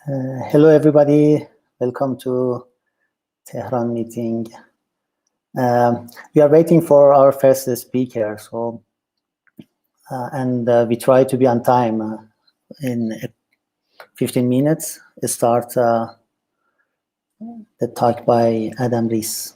Hello, everybody. Welcome to Tehran meeting. We are waiting for our first speaker, so we try to be on time. In 15 minutes, start the talk by Adam Riess.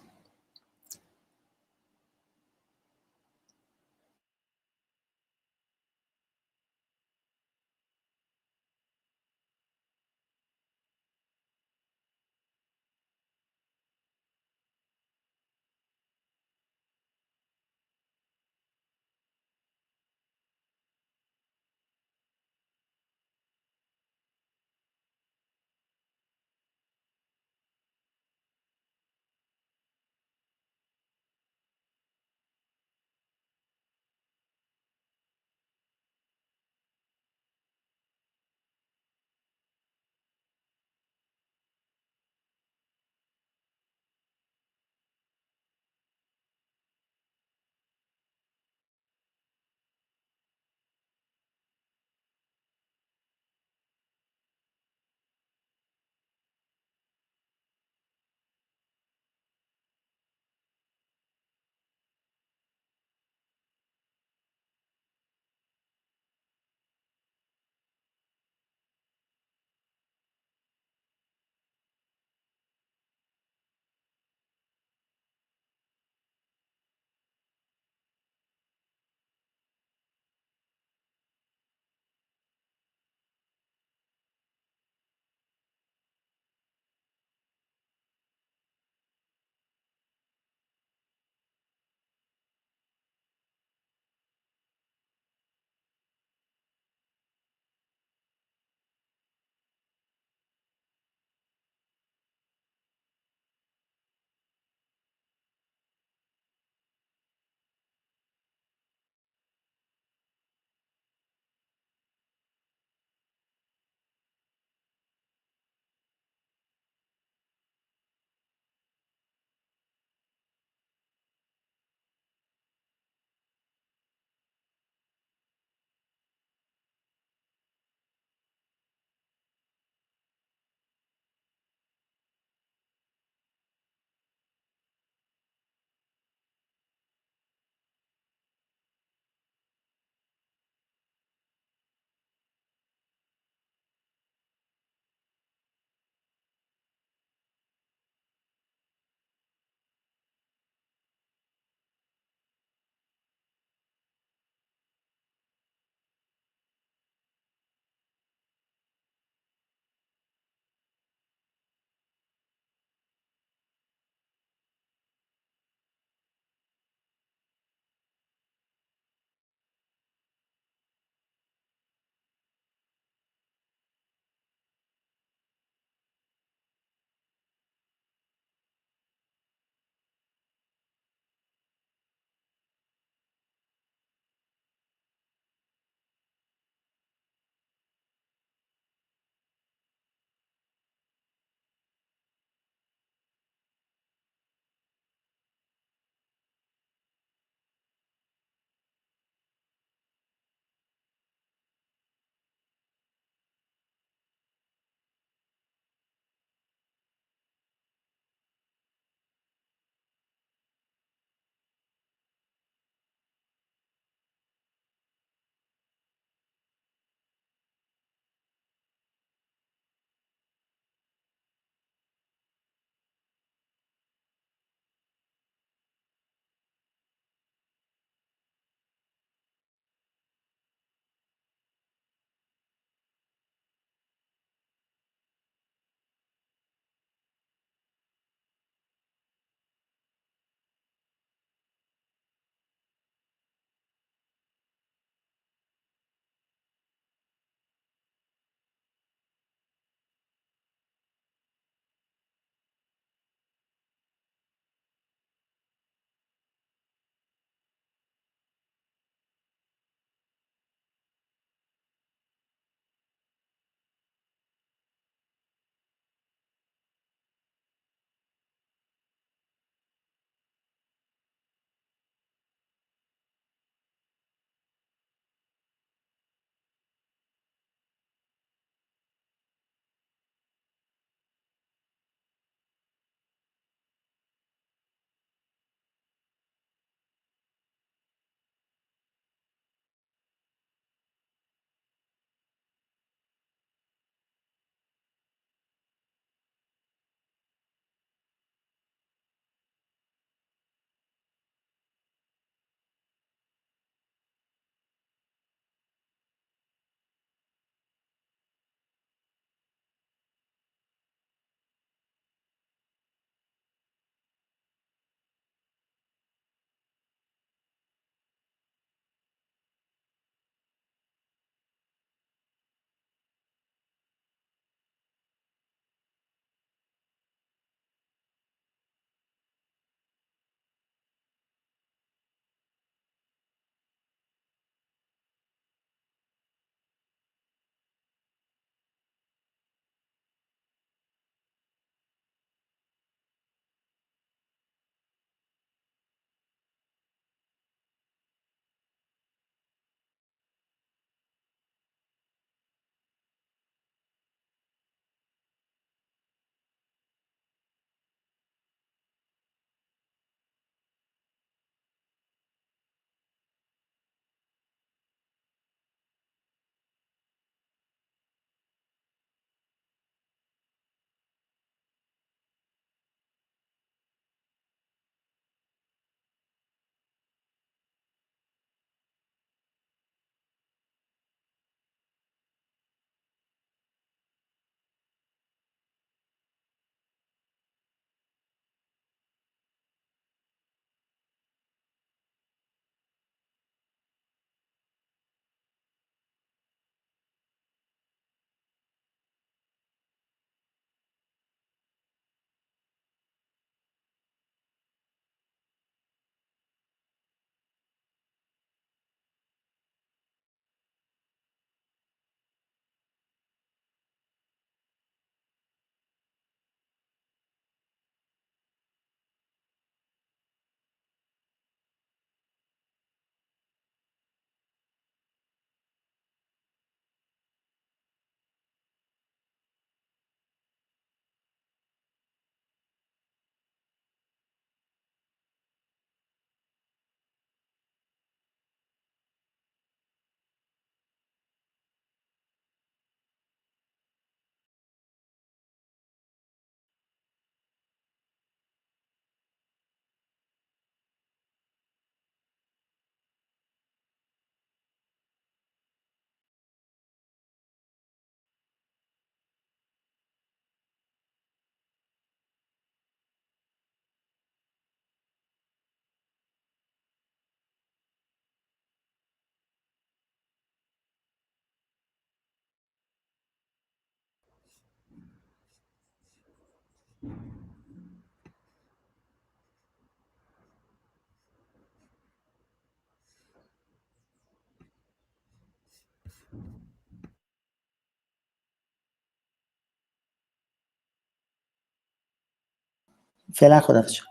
فعلا خدافظ شد.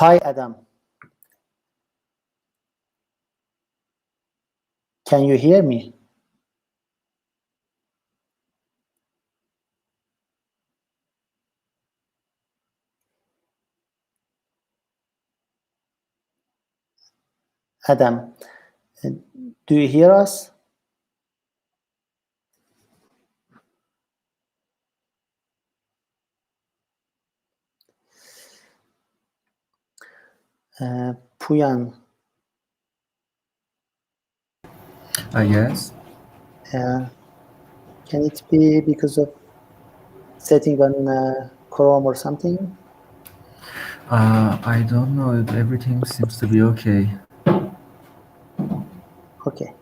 Hi Adam. Can you hear me? Adam, do you hear us? Puyan, Yes. can it be because of setting on Chrome or something? I don't know. Everything seems to be okay. Okay.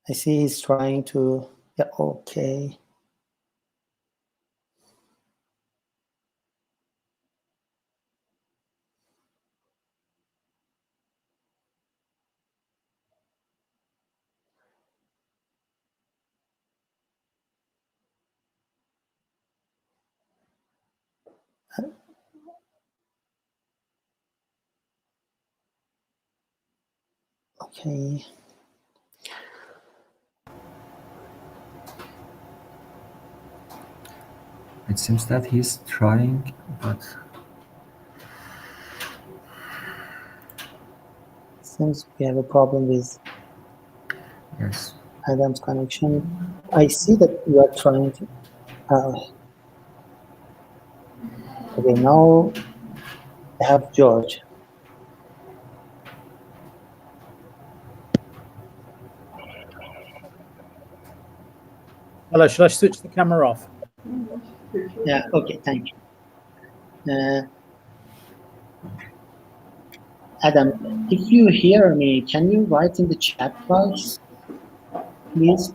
I see he's trying to, yeah, okay. Okay. It seems that he's trying, but Seems we have a problem with yes. Adam's connection. I see that you are trying to, okay, now I have George. Hello, should I switch the camera off? Yeah, okay, thank you. Adam, if you hear me, can you write in the chat box, please?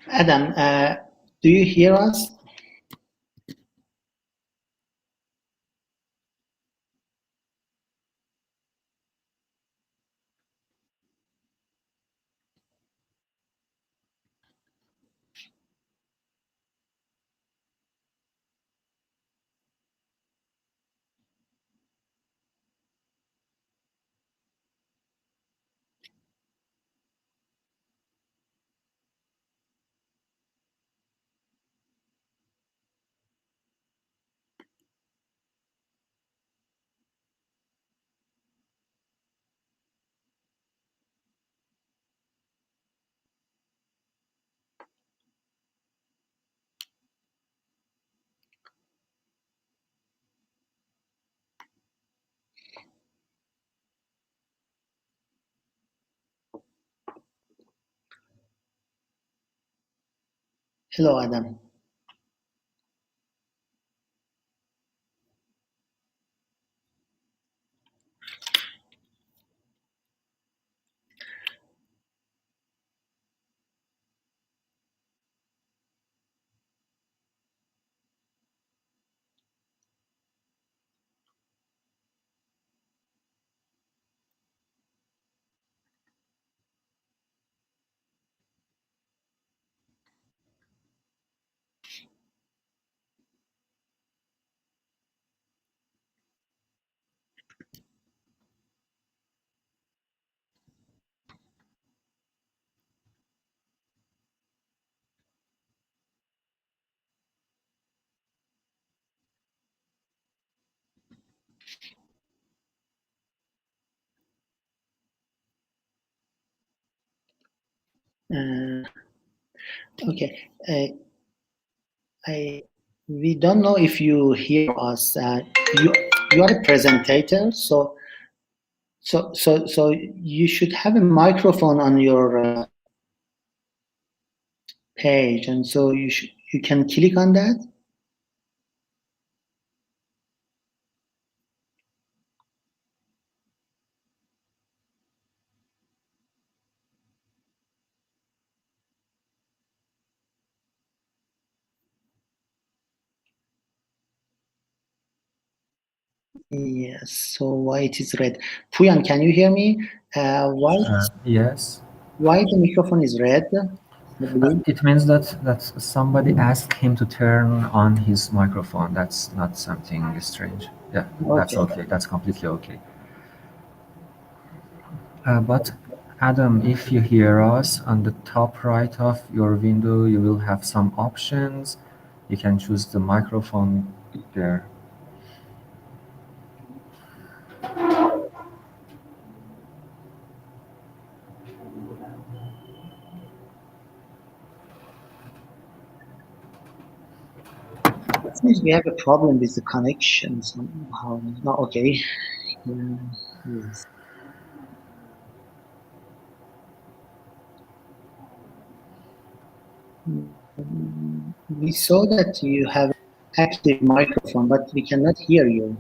Adam, do you hear us? Hello, Adam. Okay. We don't know if you hear us. You are a presenter, so you should have a microphone on your page, and so you can click on that. Yes. So why it is red? Puyan, can you hear me? Why Yes. why the microphone is red? It means that somebody asked him to turn on his microphone. That's not something strange. Yeah, that's okay. That's completely okay. But Adam, if you hear us, on the top right of your window, you will have some options. You can choose the microphone there. It seems we have a problem with the connection somehow. No, okay. Yes. We saw that you have active microphone, but we cannot hear you.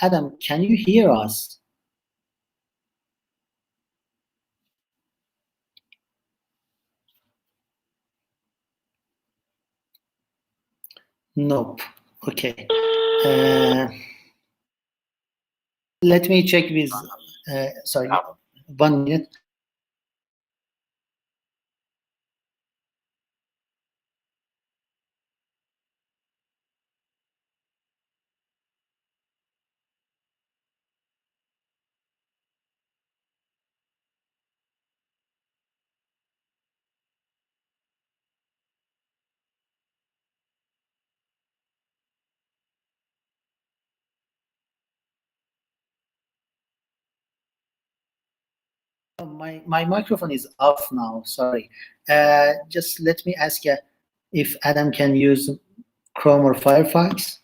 Adam, can you hear us? Nope. Okay. Let me check with. Sorry, 1 minute. My microphone is off now. Sorry. Just let me ask you if Adam can use Chrome or Firefox.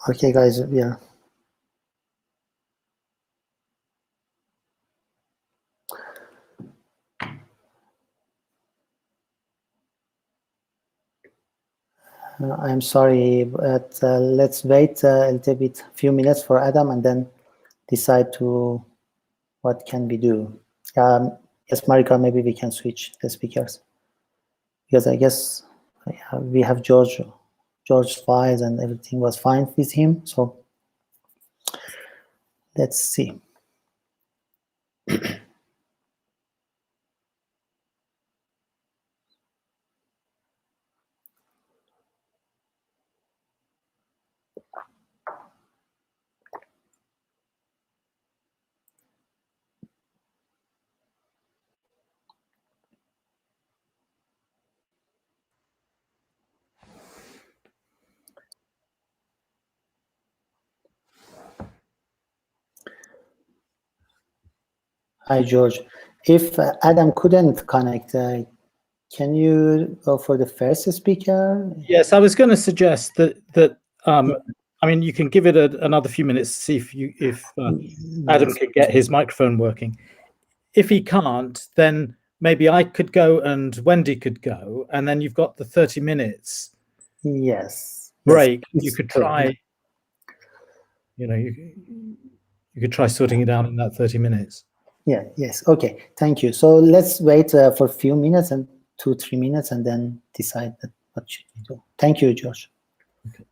Okay, guys. Yeah. I'm sorry, but let's wait a little bit, few minutes for Adam, and then decide to what can we do. Yes, Marika, maybe we can switch the speakers, because I guess we have George's files and everything was fine with him. So let's see. Hi, George. If Adam couldn't connect, can you go for the first speaker? Yes, I was going to suggest that I mean, you can give it another few minutes to see if Adam can get his microphone working. If he can't, then maybe I could go and Wendy could go, and then you've got the 30 minutes Yes. break. Yes, you could try, you know, you could try sorting it out in that 30 minutes. Yeah, yes. Okay, thank you. So let's wait for a few minutes, and 2-3 minutes, and then decide what should we do. Thank you, George. Okay.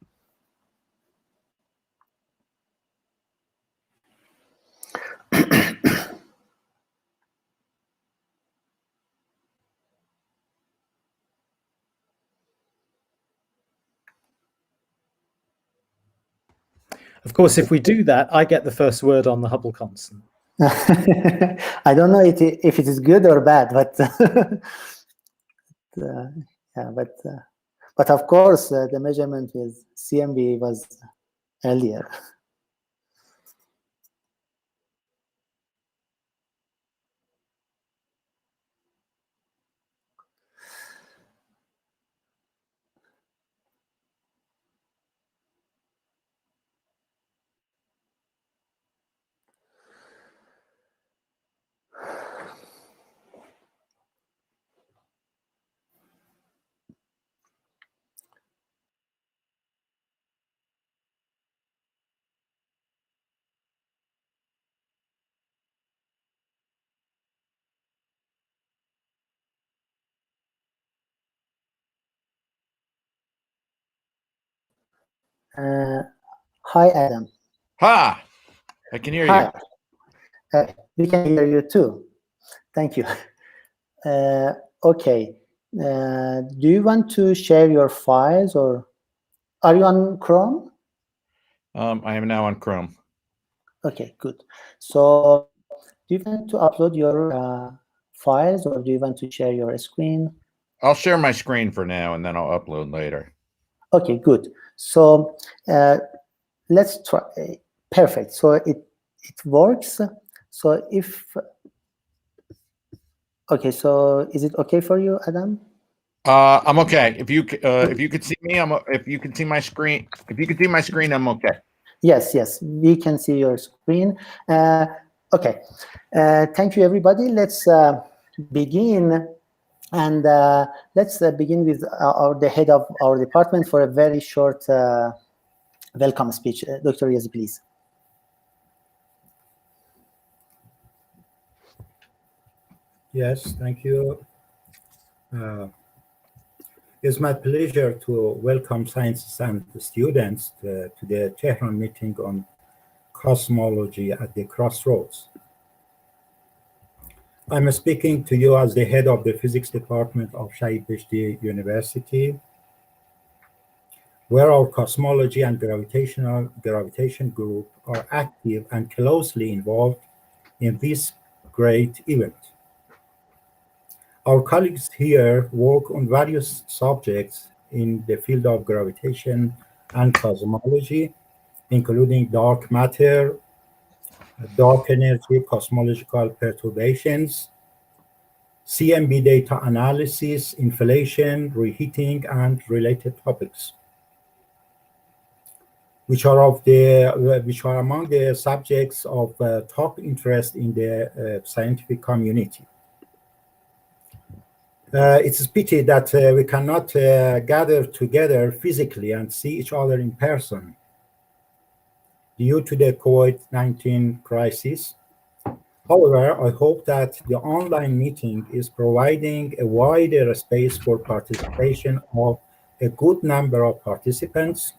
Of course, if we do that, I get the first word on the Hubble constant. I don't know if it is good or bad, but yeah, but of course the measurement with CMB was earlier. Hi, Adam. Ha! I can hear Hi. you. We can hear you too. Thank you. Okay. Do you want to share your files, or are you on Chrome? I am now on Chrome. Okay, good. So do you want to upload your files, or do you want to share your screen? I'll share my screen for now, and then I'll upload later. Okay, good. So let's try. Perfect. So it works. So okay, so is it okay for you, Adam? I'm okay. If you could see me, if you can see my screen, I'm okay. Yes, we can see your screen. Okay. Thank you, everybody. Let's begin. And let's begin with the head of our department for a very short welcome speech. Dr. Riess, please. Yes, thank you. It's my pleasure to welcome scientists and students to the Tehran meeting on cosmology at the crossroads. I'm speaking to you as the head of the physics department of Shahid Beheshti University, where our cosmology and gravitation group are active and closely involved in this great event. Our colleagues here work on various subjects in the field of gravitation and cosmology, including dark matter, dark energy, cosmological perturbations, CMB data analysis, inflation, reheating, and related topics, which are among the subjects of top interest in the scientific community. It's a pity that we cannot gather together physically and see each other in person due to the COVID-19 crisis. However, I hope that the online meeting is providing a wider space for participation of a good number of participants,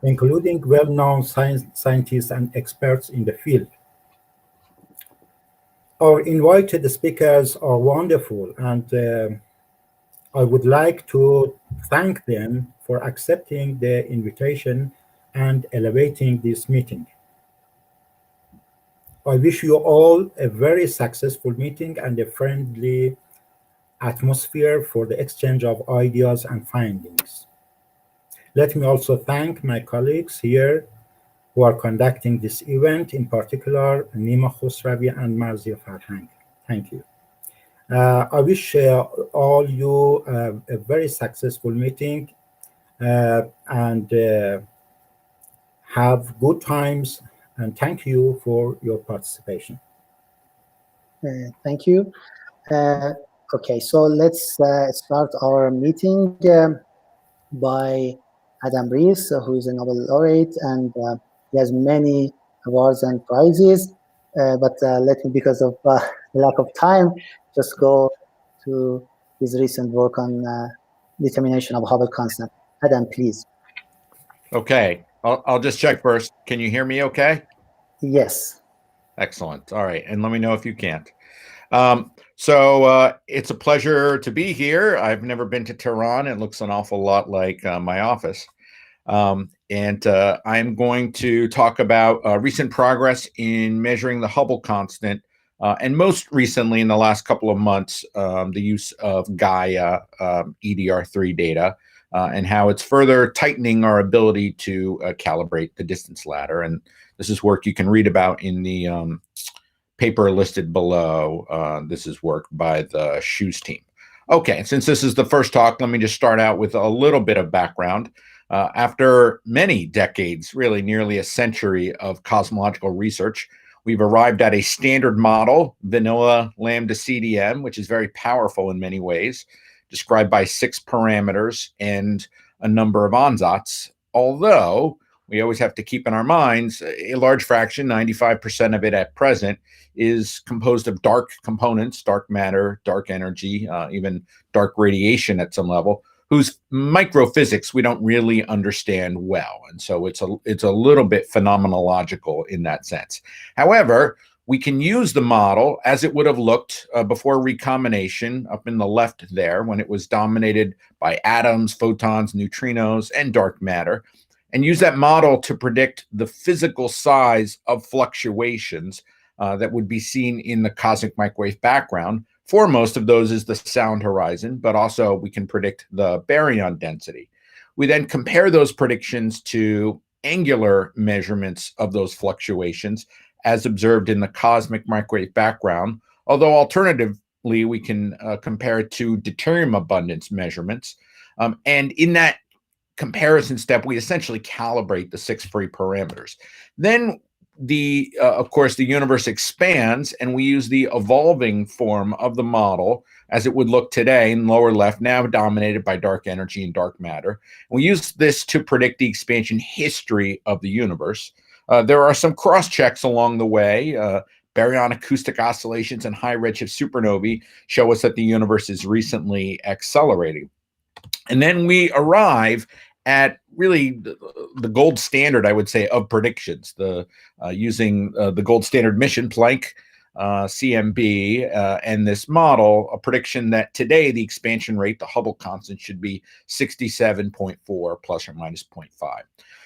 including well-known scientists and experts in the field. Our invited speakers are wonderful, and I would like to thank them for accepting the invitation and elevating this meeting. I wish you all a very successful meeting and a friendly atmosphere for the exchange of ideas and findings. Let me also thank my colleagues here who are conducting this event, in particular, Nima Khosravi and Marzia Farhang. Thank you. I wish all you a very successful meeting and have good times, and thank you for your participation. Thank you. Okay, so let's start our meeting by Adam Riess, who is a Nobel laureate, and he has many awards and prizes. But let me, because of lack of time, just go to his recent work on determination of Hubble constant. Adam, please. Okay, I'll just check first. Can you hear me okay? Yes. Excellent. All right, and let me know if you can't. So it's a pleasure to be here. I've never been to Tehran. It looks an awful lot like my office. And I'm going to talk about recent progress in measuring the Hubble constant, and most recently in the last couple of months, the use of Gaia EDR3 data, and how it's further tightening our ability to calibrate the distance ladder. And this is work you can read about in the paper listed below. This is work by the Shoes team. Okay, since this is the first talk, let me just start out with a little bit of background. After many decades, really nearly a century of cosmological research, we've arrived at a standard model, vanilla lambda CDM, which is very powerful in many ways, described by 6 parameters and a number of ansatz, although we always have to keep in our minds a large fraction, 95% of it at present, is composed of dark components, dark matter, dark energy, even dark radiation at some level, whose microphysics we don't really understand well. And so it's a little bit phenomenological in that sense. However, we can use the model as it would have looked before recombination up in the left there, when it was dominated by atoms, photons, neutrinos, and dark matter, and use that model to predict the physical size of fluctuations that would be seen in the cosmic microwave background. Foremost of those is the sound horizon, but also we can predict the baryon density. We then compare those predictions to angular measurements of those fluctuations as observed in the cosmic microwave background, although alternatively, we can compare it to deuterium abundance measurements. And in that comparison step, we essentially calibrate the 6 free parameters. Then of course, the universe expands, and we use the evolving form of the model as it would look today in lower left, now dominated by dark energy and dark matter. We use this to predict the expansion history of the universe. There are some cross checks along the way. Baryon acoustic oscillations and high redshift supernovae show us that the universe is recently accelerating. And then we arrive at really the gold standard, I would say, of predictions, using the gold standard mission, Planck, CMB, and this model, a prediction that today the expansion rate, the Hubble constant, should be 67.4 plus or minus 0.5.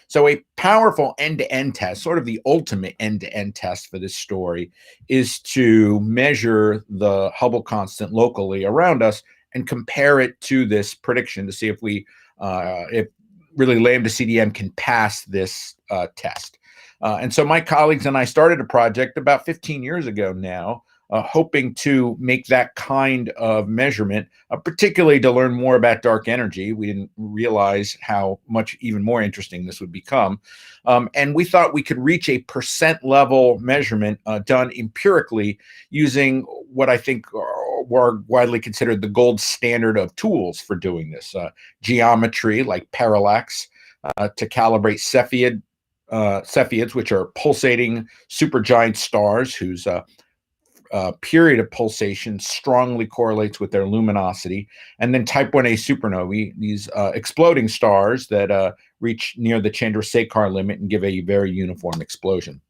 So a powerful end-to-end test, sort of the ultimate end-to-end test for this story, is to measure the Hubble constant locally around us and compare it to this prediction to see if really lambda CDM can pass this test. And so my colleagues and I started a project about 15 years ago now, hoping to make that kind of measurement, particularly to learn more about dark energy. We didn't realize how much even more interesting this would become. And we thought we could reach a percent level measurement done empirically using what I think were widely considered the gold standard of tools for doing this. Geometry like parallax to calibrate Cepheids, which are pulsating supergiant stars whose period of pulsation strongly correlates with their luminosity. And then type 1a supernovae, these exploding stars that reach near the Chandrasekhar limit and give a very uniform explosion.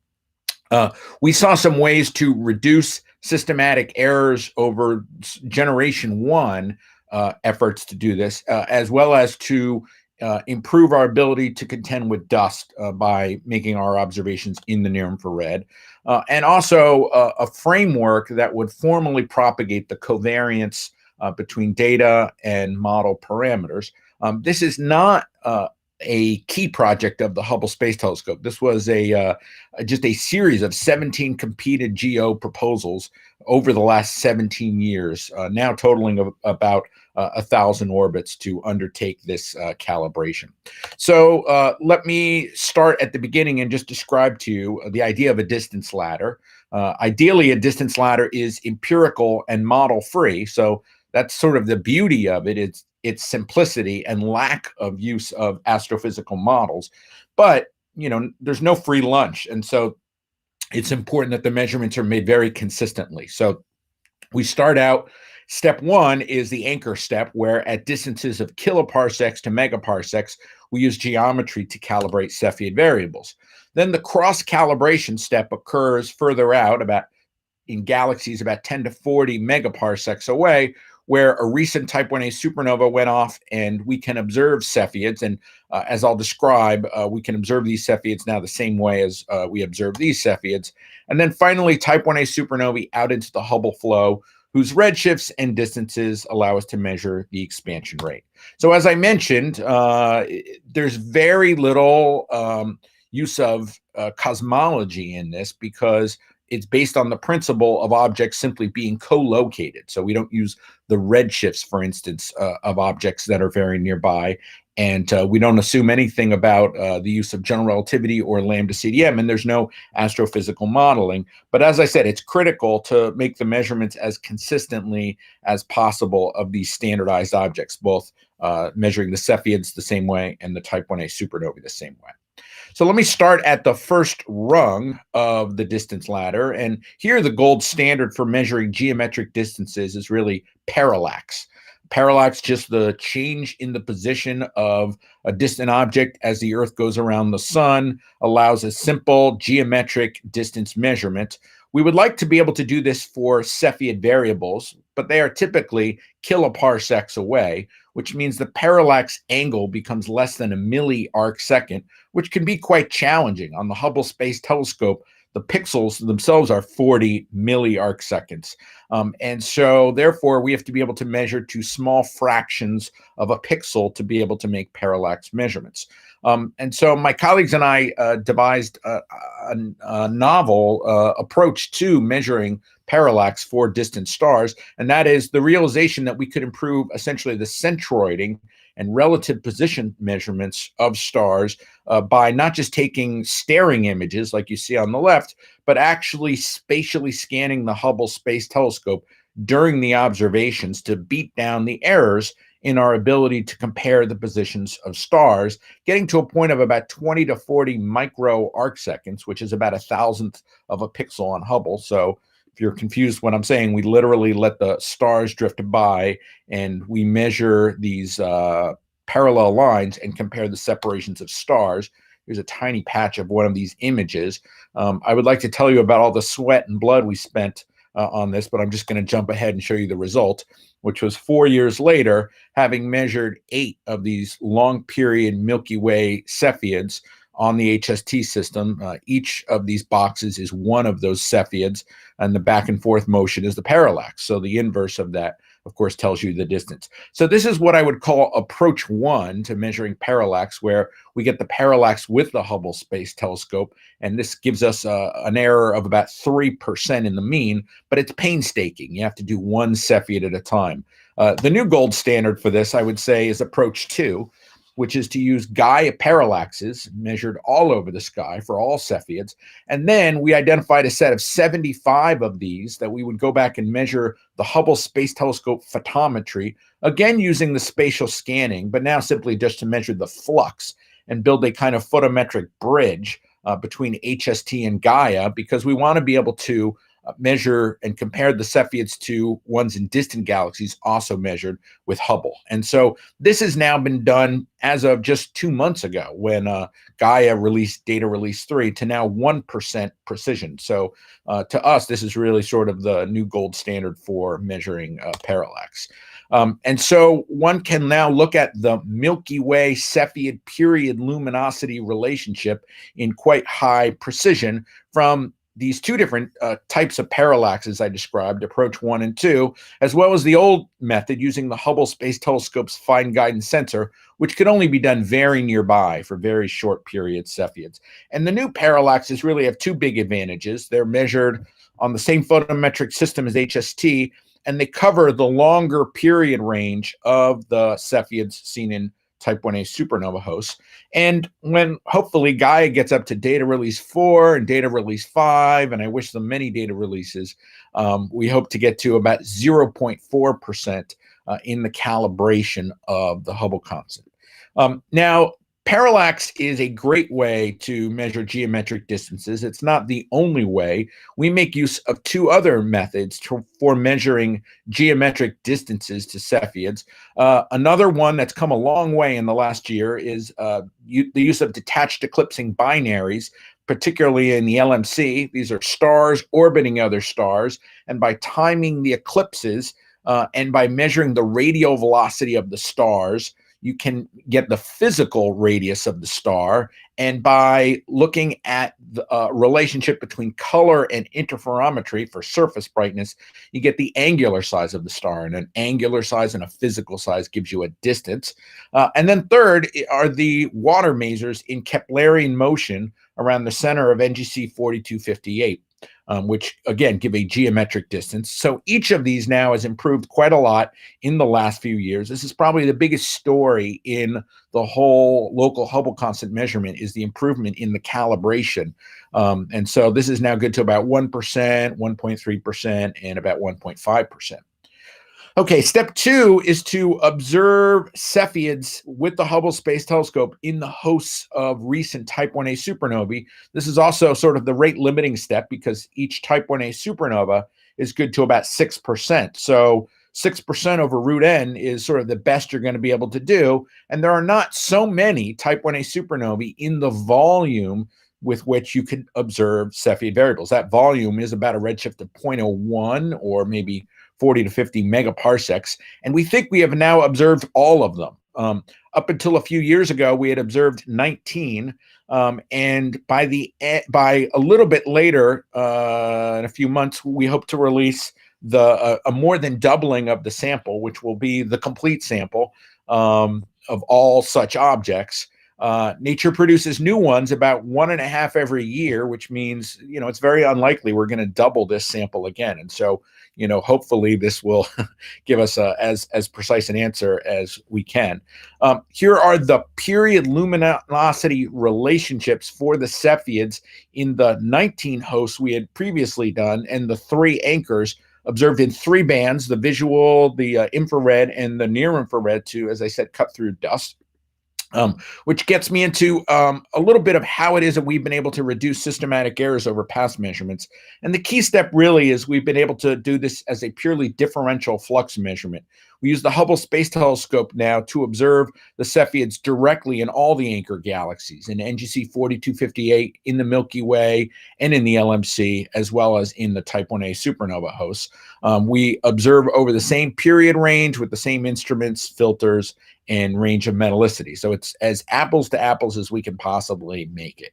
We saw some ways to reduce systematic errors over generation 1 efforts to do this, as well as to improve our ability to contend with dust by making our observations in the near infrared, and also a framework that would formally propagate the covariance between data and model parameters. This is not a key project of the Hubble Space Telescope. This was just a series of 17 competed GEO proposals over the last 17 years, now totaling about 1,000 orbits to undertake this calibration. So let me start at the beginning and just describe to you the idea of a distance ladder. Ideally, a distance ladder is empirical and model-free, so that's sort of the beauty of it. It's its simplicity and lack of use of astrophysical models. But, you know, there's no free lunch. And so it's important that the measurements are made very consistently. So we start out, step 1 is the anchor step, where at distances of kiloparsecs to megaparsecs, we use geometry to calibrate Cepheid variables. Then the cross-calibration step occurs further out, about in galaxies about 10 to 40 megaparsecs away, where a recent type 1a supernova went off and we can observe Cepheids. And as I'll describe, we can observe these Cepheids now the same way as we observe these Cepheids. And then finally, type 1a supernovae out into the Hubble flow, whose redshifts and distances allow us to measure the expansion rate. So as I mentioned, there's very little use of cosmology in this, because it's based on the principle of objects simply being co-located. So we don't use the redshifts, for instance, of objects that are very nearby. And we don't assume anything about the use of general relativity or lambda CDM, and there's no astrophysical modeling. But as I said, it's critical to make the measurements as consistently as possible of these standardized objects, both measuring the Cepheids the same way and the type 1a supernovae the same way. So let me start at the first rung of the distance ladder. And here the gold standard for measuring geometric distances is really parallax. Parallax, just the change in the position of a distant object as the Earth goes around the sun, allows a simple geometric distance measurement. We would like to be able to do this for Cepheid variables, but they are typically kiloparsecs away, which means the parallax angle becomes less than a milli-arcsecond, which can be quite challenging. On the Hubble Space Telescope, the pixels themselves are 40 milli-arcseconds. And so therefore, we have to be able to measure to small fractions of a pixel to be able to make parallax measurements. And so my colleagues and I devised a novel approach to measuring parallax for distant stars, and that is the realization that we could improve essentially the centroiding and relative position measurements of stars by not just taking staring images like you see on the left, but actually spatially scanning the Hubble Space Telescope during the observations to beat down the errors in our ability to compare the positions of stars, getting to a point of about 20 to 40 micro arcseconds, which is about 1,000th of a pixel on Hubble. So if you're confused what I'm saying, we literally let the stars drift by and we measure these parallel lines and compare the separations of stars. Here's a tiny patch of one of these images. I would like to tell you about all the sweat and blood we spent on this, but I'm just going to jump ahead and show you the result, which was 4 years later, having measured 8 of these long period Milky Way Cepheids on the HST system. Each of these boxes is one of those Cepheids, and the back and forth motion is the parallax. So the inverse of that, of course, tells you the distance. So this is what I would call approach 1 to measuring parallax, where we get the parallax with the Hubble Space Telescope, and this gives us an error of about 3% in the mean, but it's painstaking. You have to do one Cepheid at a time. The new gold standard for this, I would say, is approach 2, which is to use Gaia parallaxes measured all over the sky for all Cepheids. And then we identified a set of 75 of these that we would go back and measure the Hubble Space Telescope photometry, again using the spatial scanning, but now simply just to measure the flux and build a kind of photometric bridge between HST and Gaia, because we want to be able to measure and compared the Cepheids to ones in distant galaxies also measured with Hubble. And so this has now been done as of just 2 months ago when Gaia released data release 3 to now 1% precision. So to us, this is really sort of the new gold standard for measuring parallax. And so one can now look at the Milky Way Cepheid period luminosity relationship in quite high precision from these two different types of parallaxes I described, approach 1 and 2, as well as the old method using the Hubble Space Telescope's fine guidance sensor, which could only be done very nearby for very short period Cepheids. And the new parallaxes really have two big advantages. They're measured on the same photometric system as HST, and they cover the longer period range of the Cepheids seen in Type 1a supernova hosts. And when hopefully Gaia gets up to data release 4 and data release 5, and I wish them many data releases, we hope to get to about 0.4% in the calibration of the Hubble constant. Now, parallax is a great way to measure geometric distances. It's not the only way. We make use of two other methods for measuring geometric distances to Cepheids. Another one that's come a long way in the last year is the use of detached eclipsing binaries, particularly in the LMC. These are stars orbiting other stars, and by timing the eclipses and by measuring the radial velocity of the stars, you can get the physical radius of the star, and by looking at the relationship between color and interferometry for surface brightness, you get the angular size of the star, and an angular size and a physical size gives you a distance. And then third are the water masers in Keplerian motion around the center of NGC 4258. Which again give a geometric distance. So each of these now has improved quite a lot in the last few years. This is probably the biggest story in the whole local Hubble constant measurement, is the improvement in the calibration. And so this is now good to about 1%, 1.3%, and about 1.5%. Okay, step 2 is to observe Cepheids with the Hubble Space Telescope in the hosts of recent Type 1a supernovae. This is also sort of the rate limiting step because each Type 1a supernova is good to about 6%. So 6% over root n is sort of the best you're going to be able to do. And there are not so many Type 1a supernovae in the volume with which you could observe Cepheid variables. That volume is about a redshift of 0.01 or maybe 40 to 50 megaparsecs. And we think we have now observed all of them. Up until a few years ago, we had observed 19. And by a little bit later, in a few months, we hope to release a more than doubling of the sample, which will be the complete sample of all such objects. Nature produces new ones about 1.5 every year, which means, it's very unlikely we're going to double this sample again. And so, hopefully this will give us as precise an answer as we can. Here are the period luminosity relationships for the Cepheids in the 19 hosts we had previously done, and the 3 anchors observed in 3 bands, the visual, the infrared, and the near infrared to, as I said, cut through dust. Which gets me into a little bit of how it is that we've been able to reduce systematic errors over past measurements. And the key step really is we've been able to do this as a purely differential flux measurement. We use the Hubble Space Telescope now to observe the Cepheids directly in all the anchor galaxies, in NGC 4258, in the Milky Way, and in the LMC, as well as in the Type 1a supernova hosts. We observe over the same period range with the same instruments, filters, and range of metallicity. So it's as apples to apples as we can possibly make it.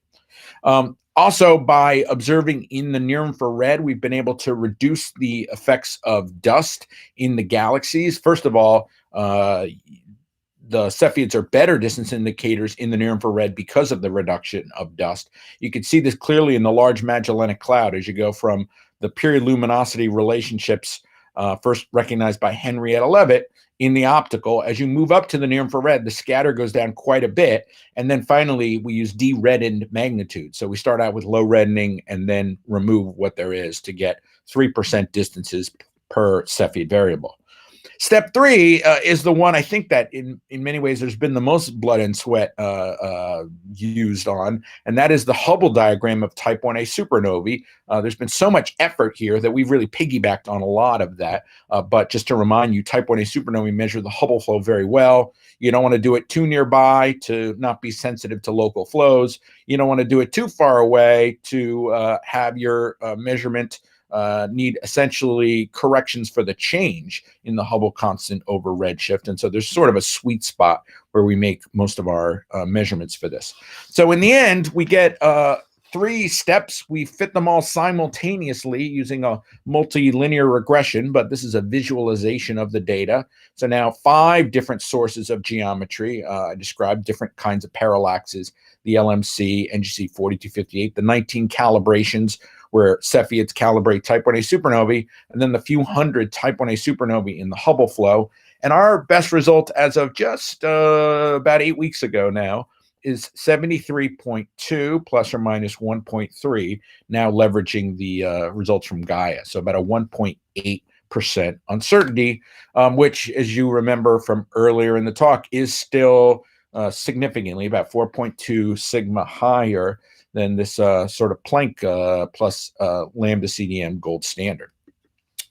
Also, by observing in the near infrared, we've been able to reduce the effects of dust in the galaxies. First of all, the Cepheids are better distance indicators in the near infrared because of the reduction of dust. You can see this clearly in the Large Magellanic Cloud as you go from the period luminosity relationships first recognized by Henrietta Leavitt in the optical. As you move up to the near infrared, the scatter goes down quite a bit. And then finally, we use de-reddened magnitude. So we start out with low reddening and then remove what there is to get 3% distances per Cepheid variable. Step 3 is the one I think that in many ways there's been the most blood and sweat used on, and that is the Hubble diagram of type 1a supernovae. There's been so much effort here that we've really piggybacked on a lot of that. But just to remind you, type 1a supernovae measure the Hubble flow very well. You don't want to do it too nearby to not be sensitive to local flows. You don't want to do it too far away to have your measurement need essentially corrections for the change in the Hubble constant over redshift. And so there's sort of a sweet spot where we make most of our measurements for this. So in the end, we get 3 steps. We fit them all simultaneously using a multilinear regression, but this is a visualization of the data. So now 5 different sources of geometry. I described different kinds of parallaxes, the LMC, NGC 4258, the 19 calibrations where Cepheids calibrate type 1a supernovae, and then the few hundred type 1a supernovae in the Hubble flow. And our best result as of just about 8 weeks ago now is 73.2 plus or minus 1.3, now leveraging the results from Gaia. So about a 1.8% uncertainty, which, as you remember from earlier in the talk, is still significantly about 4.2 sigma higher than this sort of Planck plus lambda CDM gold standard.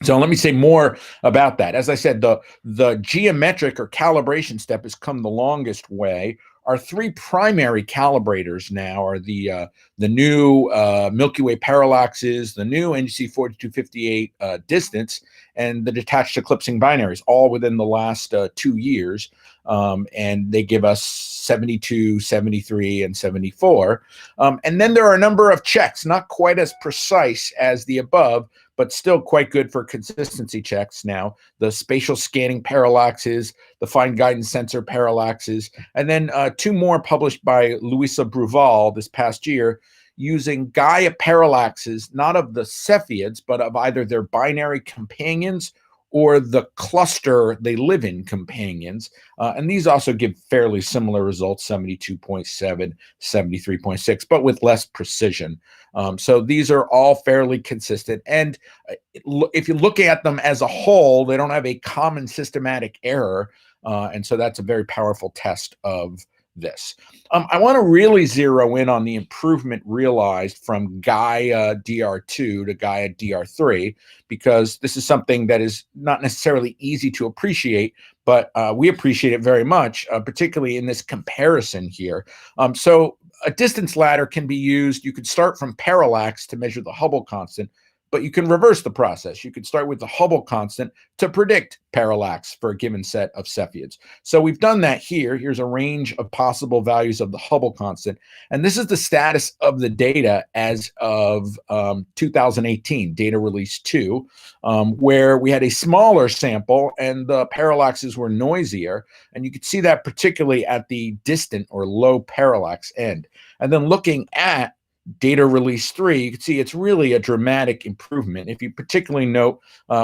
So let me say more about that. As I said, the geometric or calibration step has come the longest way. Our 3 primary calibrators now are the new Milky Way parallaxes, the new NGC 4258 distance, and the detached eclipsing binaries, all within the last 2 years. And they give us 72, 73, and 74. And then there are a number of checks, not quite as precise as the above, but still quite good for consistency checks now. The spatial scanning parallaxes, the fine guidance sensor parallaxes, and then 2 more published by Luisa Bruval this past year using Gaia parallaxes, not of the Cepheids, but of either their binary companions or the cluster they live in companions. And these also give fairly similar results, 72.7, 73.6, but with less precision. So these are all fairly consistent. And if you look at them as a whole, they don't have a common systematic error. And so that's a very powerful test of this. I want to really zero in on the improvement realized from Gaia DR2 to Gaia DR3, because this is something that is not necessarily easy to appreciate, but we appreciate it very much, particularly in this comparison here. So a distance ladder can be used. You could start from parallax to measure the Hubble constant, but you can reverse the process. You could start with the Hubble constant to predict parallax for a given set of Cepheids. So we've done that here. Here's a range of possible values of the Hubble constant. And this is the status of the data as of 2018, data release 2, where we had a smaller sample and the parallaxes were noisier. And you could see that particularly at the distant or low parallax end. And then looking at data release 3, you can see it's really a dramatic improvement. If you particularly note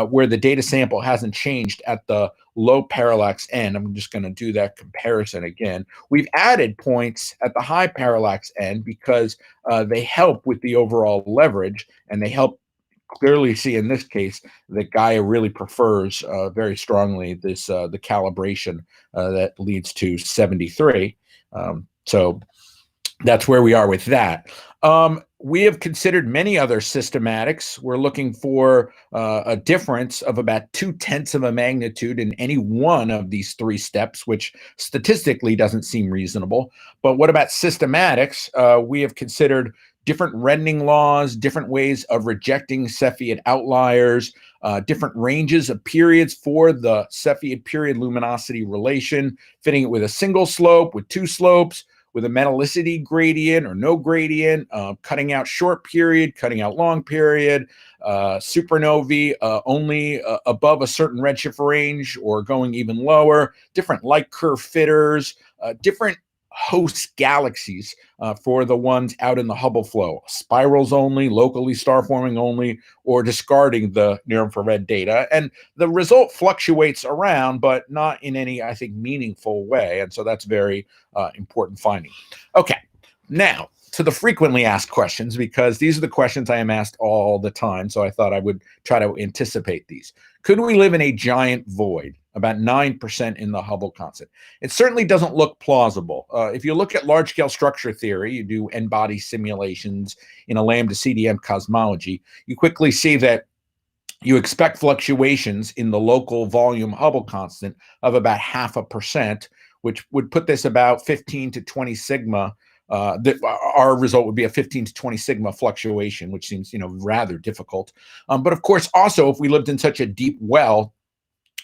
where the data sample hasn't changed at the low parallax end, I'm just going to do that comparison again. We've added points at the high parallax end because they help with the overall leverage, and they help clearly see in this case that Gaia really prefers very strongly this the calibration that leads to 73. So that's where we are with that. We have considered many other systematics. We're looking for a difference of about 0.2 of a magnitude in any one of these 3 steps, which statistically doesn't seem reasonable. But what about systematics? We have considered different reddening laws, different ways of rejecting Cepheid outliers, different ranges of periods for the Cepheid period luminosity relation, fitting it with a single slope, with 2 slopes, with a metallicity gradient or no gradient, cutting out short period, cutting out long period, supernovae only above a certain redshift range or going even lower, different light curve fitters, different host galaxies for the ones out in the Hubble flow, spirals only, locally star forming only, or discarding the near infrared data. And the result fluctuates around, but not in any, I think, meaningful way. And so that's very important finding. Okay, now to the frequently asked questions, because these are the questions I am asked all the time. So I thought I would try to anticipate these. Could we live in a giant void? about 9% in the Hubble constant. It certainly doesn't look plausible. If you look at large-scale structure theory, you do n-body simulations in a lambda CDM cosmology, you quickly see that you expect fluctuations in the local volume Hubble constant of about 0.5%, which would put this about 15 to 20 sigma. Our result would be a 15 to 20 sigma fluctuation, which seems, rather difficult. But of course, also, if we lived in such a deep well,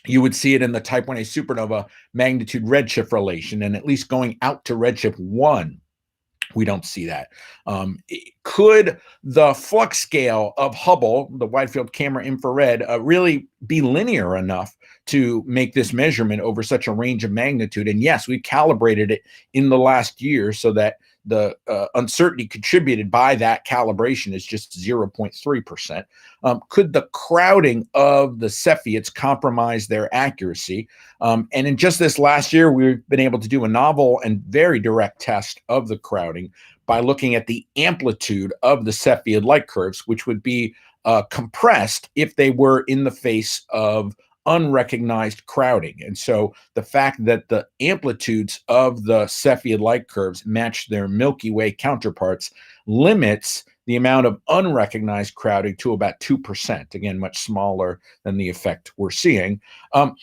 you would see it in the type 1a supernova magnitude redshift relation, and at least going out to redshift 1, we don't see that. Could the flux scale of Hubble, the wide field camera infrared, really be linear enough to make this measurement over such a range of magnitude? And yes, we calibrated it in the last year so that the uncertainty contributed by that calibration is just 0.3%. Could the crowding of the Cepheids compromise their accuracy? And in just this last year, we've been able to do a novel and very direct test of the crowding by looking at the amplitude of the Cepheid light curves, which would be compressed if they were in the face of unrecognized crowding. And so the fact that the amplitudes of the Cepheid light curves match their Milky Way counterparts limits the amount of unrecognized crowding to about 2%, again, much smaller than the effect we're seeing.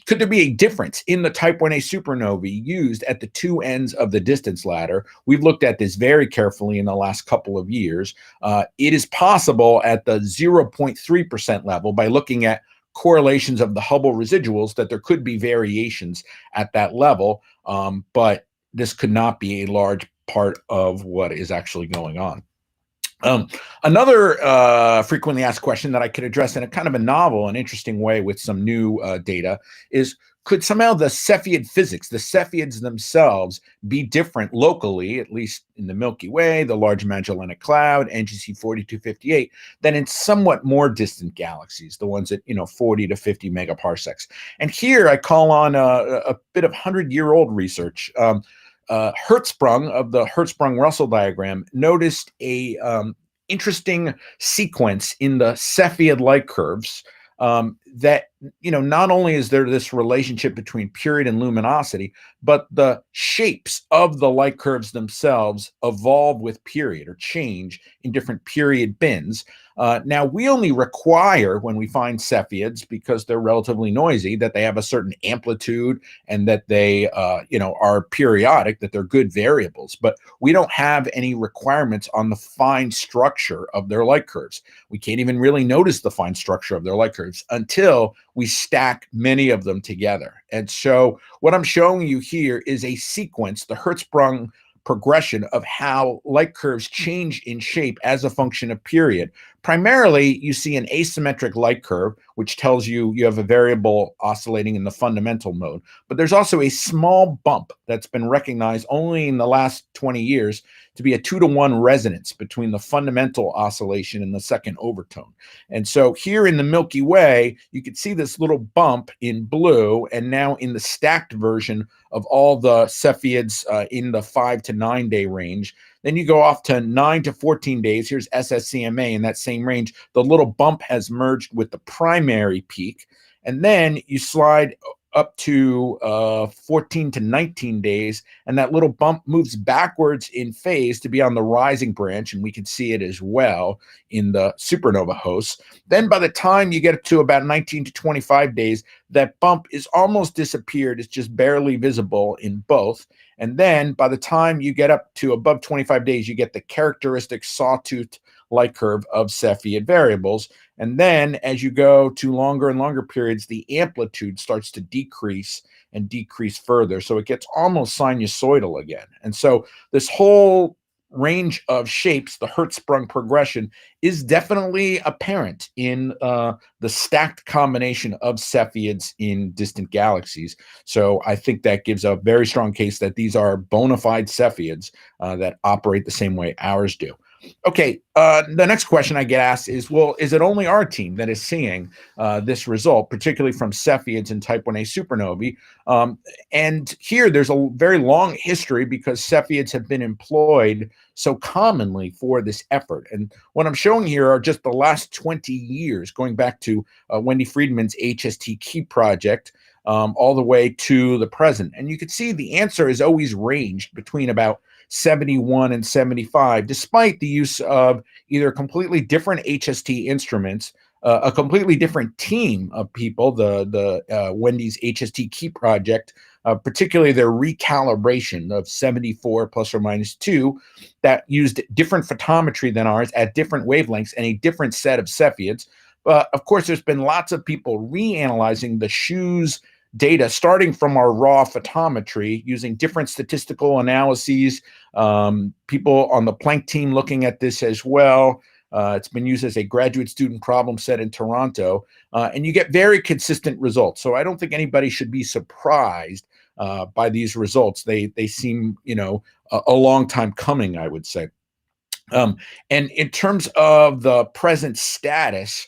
Could there be a difference in the type 1a supernovae used at the two ends of the distance ladder? We've looked at this very carefully in the last couple of years. It is possible at the 0.3% level by looking at correlations of the Hubble residuals that there could be variations at that level, but this could not be a large part of what is actually going on. Another frequently asked question that I could address in a kind of a novel and interesting way with some new data is, could somehow the Cepheid physics, the Cepheids themselves, be different locally, at least in the Milky Way, the Large Magellanic Cloud, NGC 4258, than in somewhat more distant galaxies, the ones at 40 to 50 megaparsecs? And here I call on a bit of 100-year-old research. Hertzsprung of the Hertzsprung-Russell diagram noticed a interesting sequence in the Cepheid light curves that, not only is there this relationship between period and luminosity, but the shapes of the light curves themselves evolve with period or change in different period bins. Now, we only require, when we find Cepheids, because they're relatively noisy, that they have a certain amplitude and that they, are periodic, that they're good variables. But we don't have any requirements on the fine structure of their light curves. We can't even really notice the fine structure of their light curves until we stack many of them together. And so what I'm showing you here is a sequence, the Hertzsprung progression of how light curves change in shape as a function of period. Primarily, you see an asymmetric light curve, which tells you you have a variable oscillating in the fundamental mode. But there's also a small bump that's been recognized only in the last 20 years to be a 2-to-1 resonance between the fundamental oscillation and the second overtone. And so here in the Milky Way, you can see this little bump in blue, and now in the stacked version of all the Cepheids in the 5 to 9 day range. Then you go off to 9 to 14 days. Here's SSCMA in that same range. The little bump has merged with the primary peak. And then you slide up to 14 to 19 days, and that little bump moves backwards in phase to be on the rising branch, and we can see it as well in the supernova hosts. Then by the time you get to about 19 to 25 days, that bump is almost disappeared. It's just barely visible in both. And then by the time you get up to above 25 days, you get the characteristic sawtooth light curve of Cepheid variables. And then as you go to longer and longer periods, the amplitude starts to decrease and decrease further. So it gets almost sinusoidal again. And so this whole range of shapes, the Hertzsprung progression, is definitely apparent in the stacked combination of Cepheids in distant galaxies. So I think that gives a very strong case that these are bona fide Cepheids that operate the same way ours do. Okay, the next question I get asked is, well, is it only our team that is seeing this result, particularly from Cepheids in type 1a supernovae? And here there's a very long history because Cepheids have been employed so commonly for this effort. And what I'm showing here are just the last 20 years, going back to Wendy Freedman's HST Key project. all the way to the present. And you can see the answer is always ranged between about 71 and 75, despite the use of either completely different HST instruments, a completely different team of people, the Wendy's HST Key Project, particularly their recalibration of 74 plus or minus 2, that used different photometry than ours at different wavelengths and a different set of Cepheids. But of course, there's been lots of people reanalyzing the SHOES data starting from our raw photometry using different statistical analyses. People on the Planck team looking at this as well. It's been used as a graduate student problem set in Toronto, and you get very consistent results. So I don't think anybody should be surprised by these results. They seem, a long time coming, I would say. And in terms of the present status,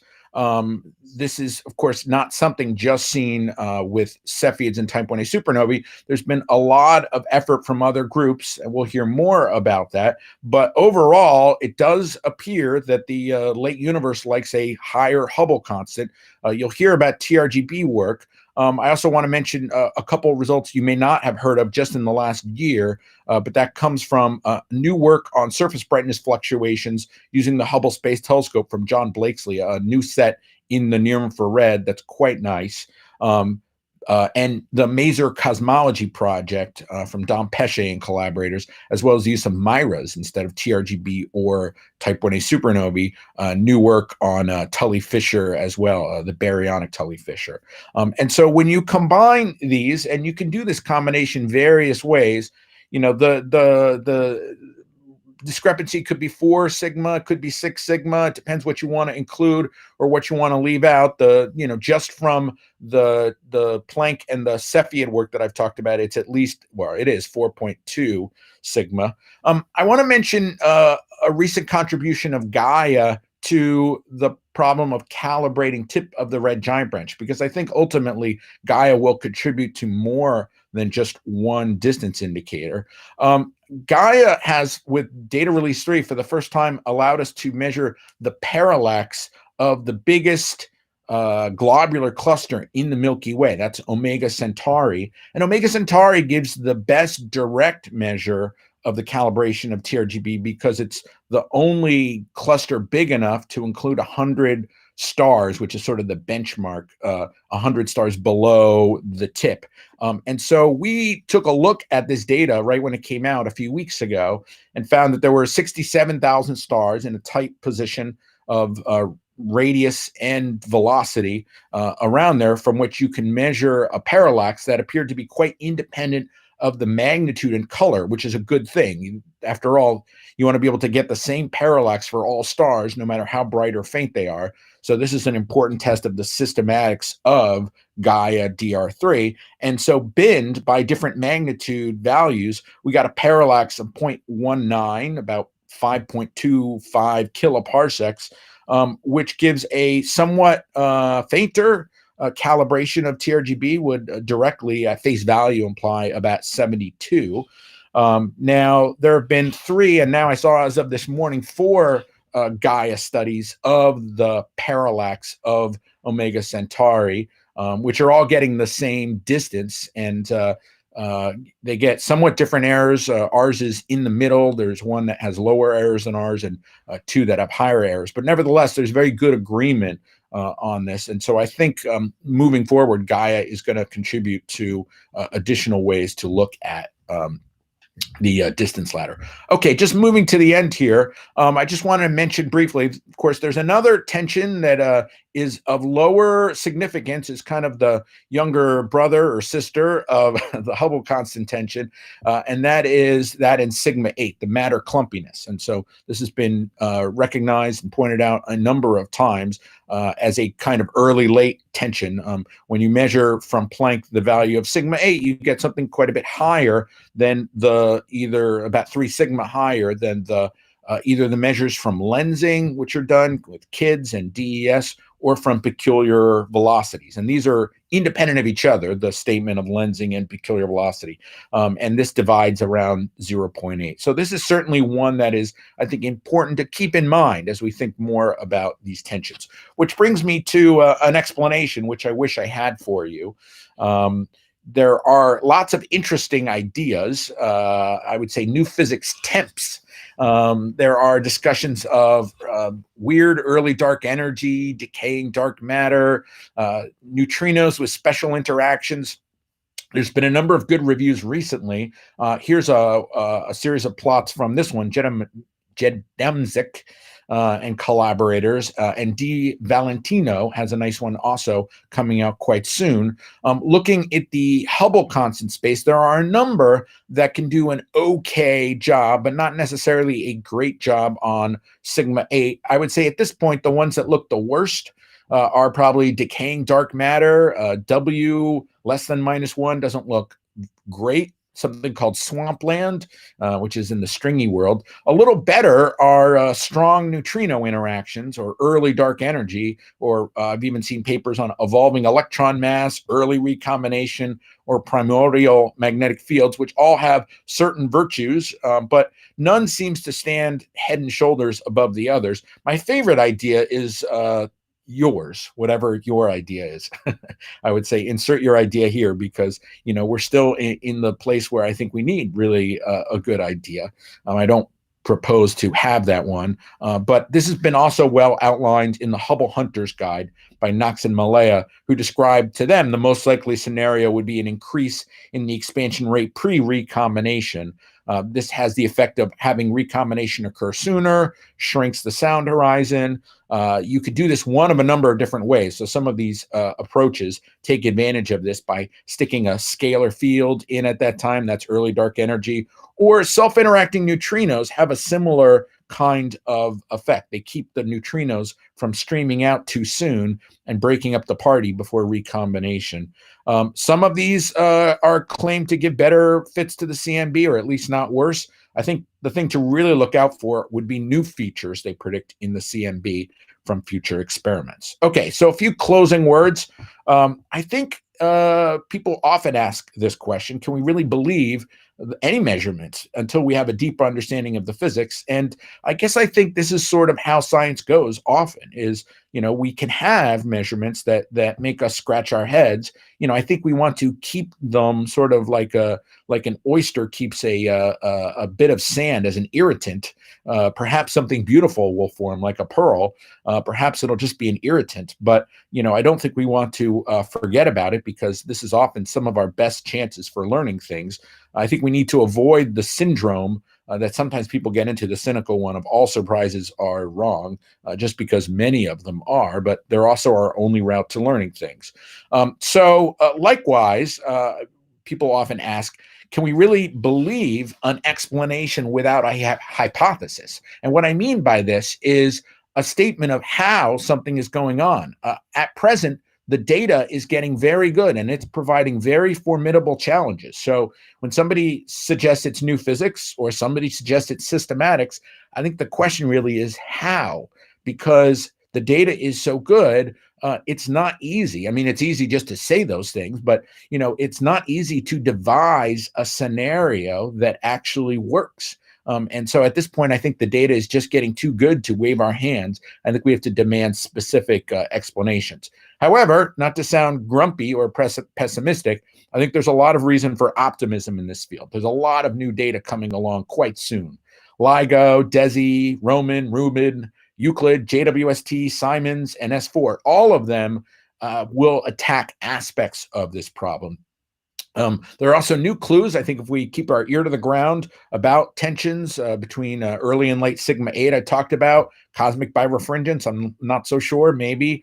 this is, of course, not something just seen with Cepheids and Type 1a supernovae. There's been a lot of effort from other groups, and we'll hear more about that. But overall, it does appear that the late universe likes a higher Hubble constant. You'll hear about TRGB work. I also want to mention a couple of results you may not have heard of just in the last year, but that comes from new work on surface brightness fluctuations using the Hubble Space Telescope from John Blakesley, a new set in the near infrared that's quite nice. And the Maser Cosmology project from Dom Pesce and collaborators, as well as the use of MIRAs instead of TRGB or Type 1a supernovae, new work on Tully-Fisher as well, the baryonic Tully-Fisher. And so when you combine these, and you can do this combination various ways, the discrepancy could be 4 sigma, it could be 6 sigma. It depends what you want to include or what you want to leave out. Just from the Planck and the Cepheid work that I've talked about, it's at least, well, it is 4.2 sigma. I want to mention a recent contribution of Gaia to the problem of calibrating tip of the red giant branch, because I think ultimately Gaia will contribute to more than just one distance indicator. Gaia has, with data release 3, for the first time allowed us to measure the parallax of the biggest globular cluster in the Milky Way. That's Omega Centauri. And Omega Centauri gives the best direct measure of the calibration of TRGB because it's the only cluster big enough to include 100 stars, which is sort of the benchmark, 100 stars below the tip. And so we took a look at this data right when it came out a few weeks ago and found that there were 67,000 stars in a tight position of radius and velocity around there, from which you can measure a parallax that appeared to be quite independent of the magnitude and color, which is a good thing. After all, you want to be able to get the same parallax for all stars, no matter how bright or faint they are. So this is an important test of the systematics of Gaia DR3. And so binned by different magnitude values, we got a parallax of 0.19, about 5.25 kiloparsecs, which gives a somewhat fainter calibration of TRGB, would directly at face value imply about 72. Now, there have been 3, and now I saw as of this morning 4 Gaia studies of the parallax of Omega Centauri, which are all getting the same distance, and they get somewhat different errors. Ours is in the middle. There's one that has lower errors than ours, and 2 that have higher errors. But nevertheless, there's very good agreement on this. And so I think moving forward, Gaia is going to contribute to additional ways to look at the distance ladder. Okay, just moving to the end here, I just want to mention briefly, of course, there's another tension that is of lower significance, is kind of the younger brother or sister of the Hubble constant tension, and that is that in sigma 8, the matter clumpiness. And so this has been recognized and pointed out a number of times as a kind of early-late tension. When you measure from Planck the value of sigma 8, you get something quite a bit higher than either about 3 sigma higher than either the measures from lensing, which are done with kids and DES, or from peculiar velocities. And these are independent of each other, the statement of lensing and peculiar velocity. And this divides around 0.8. So this is certainly one that is, I think, important to keep in mind as we think more about these tensions. Which brings me to an explanation, which I wish I had for you. There are lots of interesting ideas. I would say new physics temps. There are discussions of weird early dark energy, decaying dark matter, neutrinos with special interactions. There's been a number of good reviews recently. Here's a series of plots from this one, Jedamzik and collaborators, and D. Valentino has a nice one also coming out quite soon. Looking at the Hubble constant space, there are a number that can do an okay job, but not necessarily a great job on sigma 8. I would say at this point, the ones that look the worst are probably decaying dark matter. W less than -1 doesn't look great. Something called swampland, which is in the stringy world. A little better are strong neutrino interactions or early dark energy, or I've even seen papers on evolving electron mass, early recombination, or primordial magnetic fields, which all have certain virtues, but none seems to stand head and shoulders above the others. My favorite idea is yours, whatever your idea is. I would say insert your idea here, because we're still in the place where I think we need really a good idea. I don't propose to have that one, but this has been also well outlined in the Hubble Hunter's Guide by Knox and Malaya, who described to them the most likely scenario would be an increase in the expansion rate pre-recombination. This has the effect of having recombination occur sooner, shrinks the sound horizon. You could do this one of a number of different ways. So some of these approaches take advantage of this by sticking a scalar field in at that time. That's early dark energy. Or self-interacting neutrinos have a similar kind of effect. They keep the neutrinos from streaming out too soon and breaking up the party before recombination. Some of these are claimed to give better fits to the CMB, or at least not worse. I think the thing to really look out for would be new features they predict in the CMB from future experiments. Okay, so a few closing words. I think people often ask this question: can we really believe any measurements until we have a deeper understanding of the physics? And I guess I think this is sort of how science goes often, is, we can have measurements that make us scratch our heads. I think we want to keep them sort of like an oyster keeps a bit of sand as an irritant. Perhaps something beautiful will form, like a pearl. Perhaps it'll just be an irritant. But, I don't think we want to forget about it, because this is often some of our best chances for learning things. I think we need to avoid the syndrome that sometimes people get into, the cynical one of all surprises are wrong, just because many of them are, but they're also our only route to learning things. Likewise, people often ask, can we really believe an explanation without a hypothesis? And what I mean by this is a statement of how something is going on. At present, the data is getting very good, and it's providing very formidable challenges. So when somebody suggests it's new physics, or somebody suggests it's systematics, I think the question really is how, because the data is so good. It's not easy. I mean, it's easy just to say those things, but it's not easy to devise a scenario that actually works. And so at this point, I think the data is just getting too good to wave our hands. I think we have to demand specific explanations. However, not to sound grumpy or pessimistic, I think there's a lot of reason for optimism in this field. There's a lot of new data coming along quite soon. LIGO, DESI, Roman, Rubin, Euclid, JWST, Simons, and S4, all of them will attack aspects of this problem. There are also new clues, I think, if we keep our ear to the ground, about tensions between early and late sigma 8 I talked about, cosmic birefringence, I'm not so sure, maybe.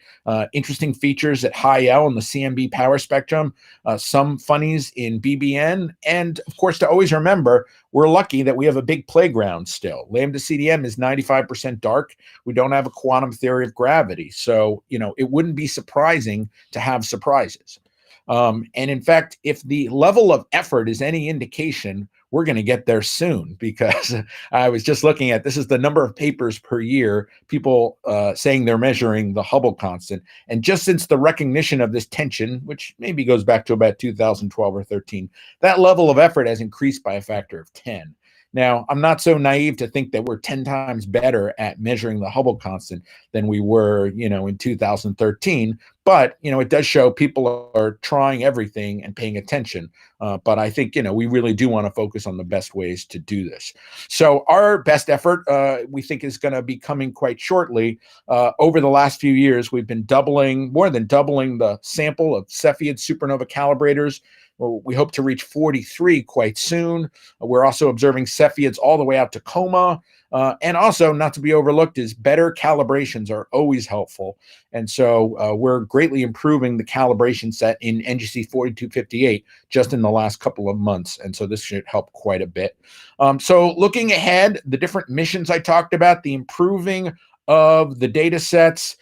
Interesting features at high L in the CMB power spectrum, some funnies in BBN, and of course, to always remember, we're lucky that we have a big playground still. Lambda CDM is 95% dark. We don't have a quantum theory of gravity, so it wouldn't be surprising to have surprises. And in fact, if the level of effort is any indication, we're going to get there soon, because I was just looking at, this is the number of papers per year, people saying they're measuring the Hubble constant. And just since the recognition of this tension, which maybe goes back to about 2012 or 13, that level of effort has increased by a factor of 10. Now, I'm not so naive to think that we're 10 times better at measuring the Hubble constant than we were, in 2013. But, it does show people are trying everything and paying attention. But I think, we really do want to focus on the best ways to do this. So our best effort, we think, is going to be coming quite shortly. Over the last few years, we've been more than doubling the sample of Cepheid supernova calibrators. Well, we hope to reach 43 quite soon. We're also observing Cepheids all the way out to Coma. And also, not to be overlooked, is better calibrations are always helpful. And so we're greatly improving the calibration set in NGC 4258 just in the last couple of months. And so this should help quite a bit. So looking ahead, the different missions I talked about, the improving of the data sets,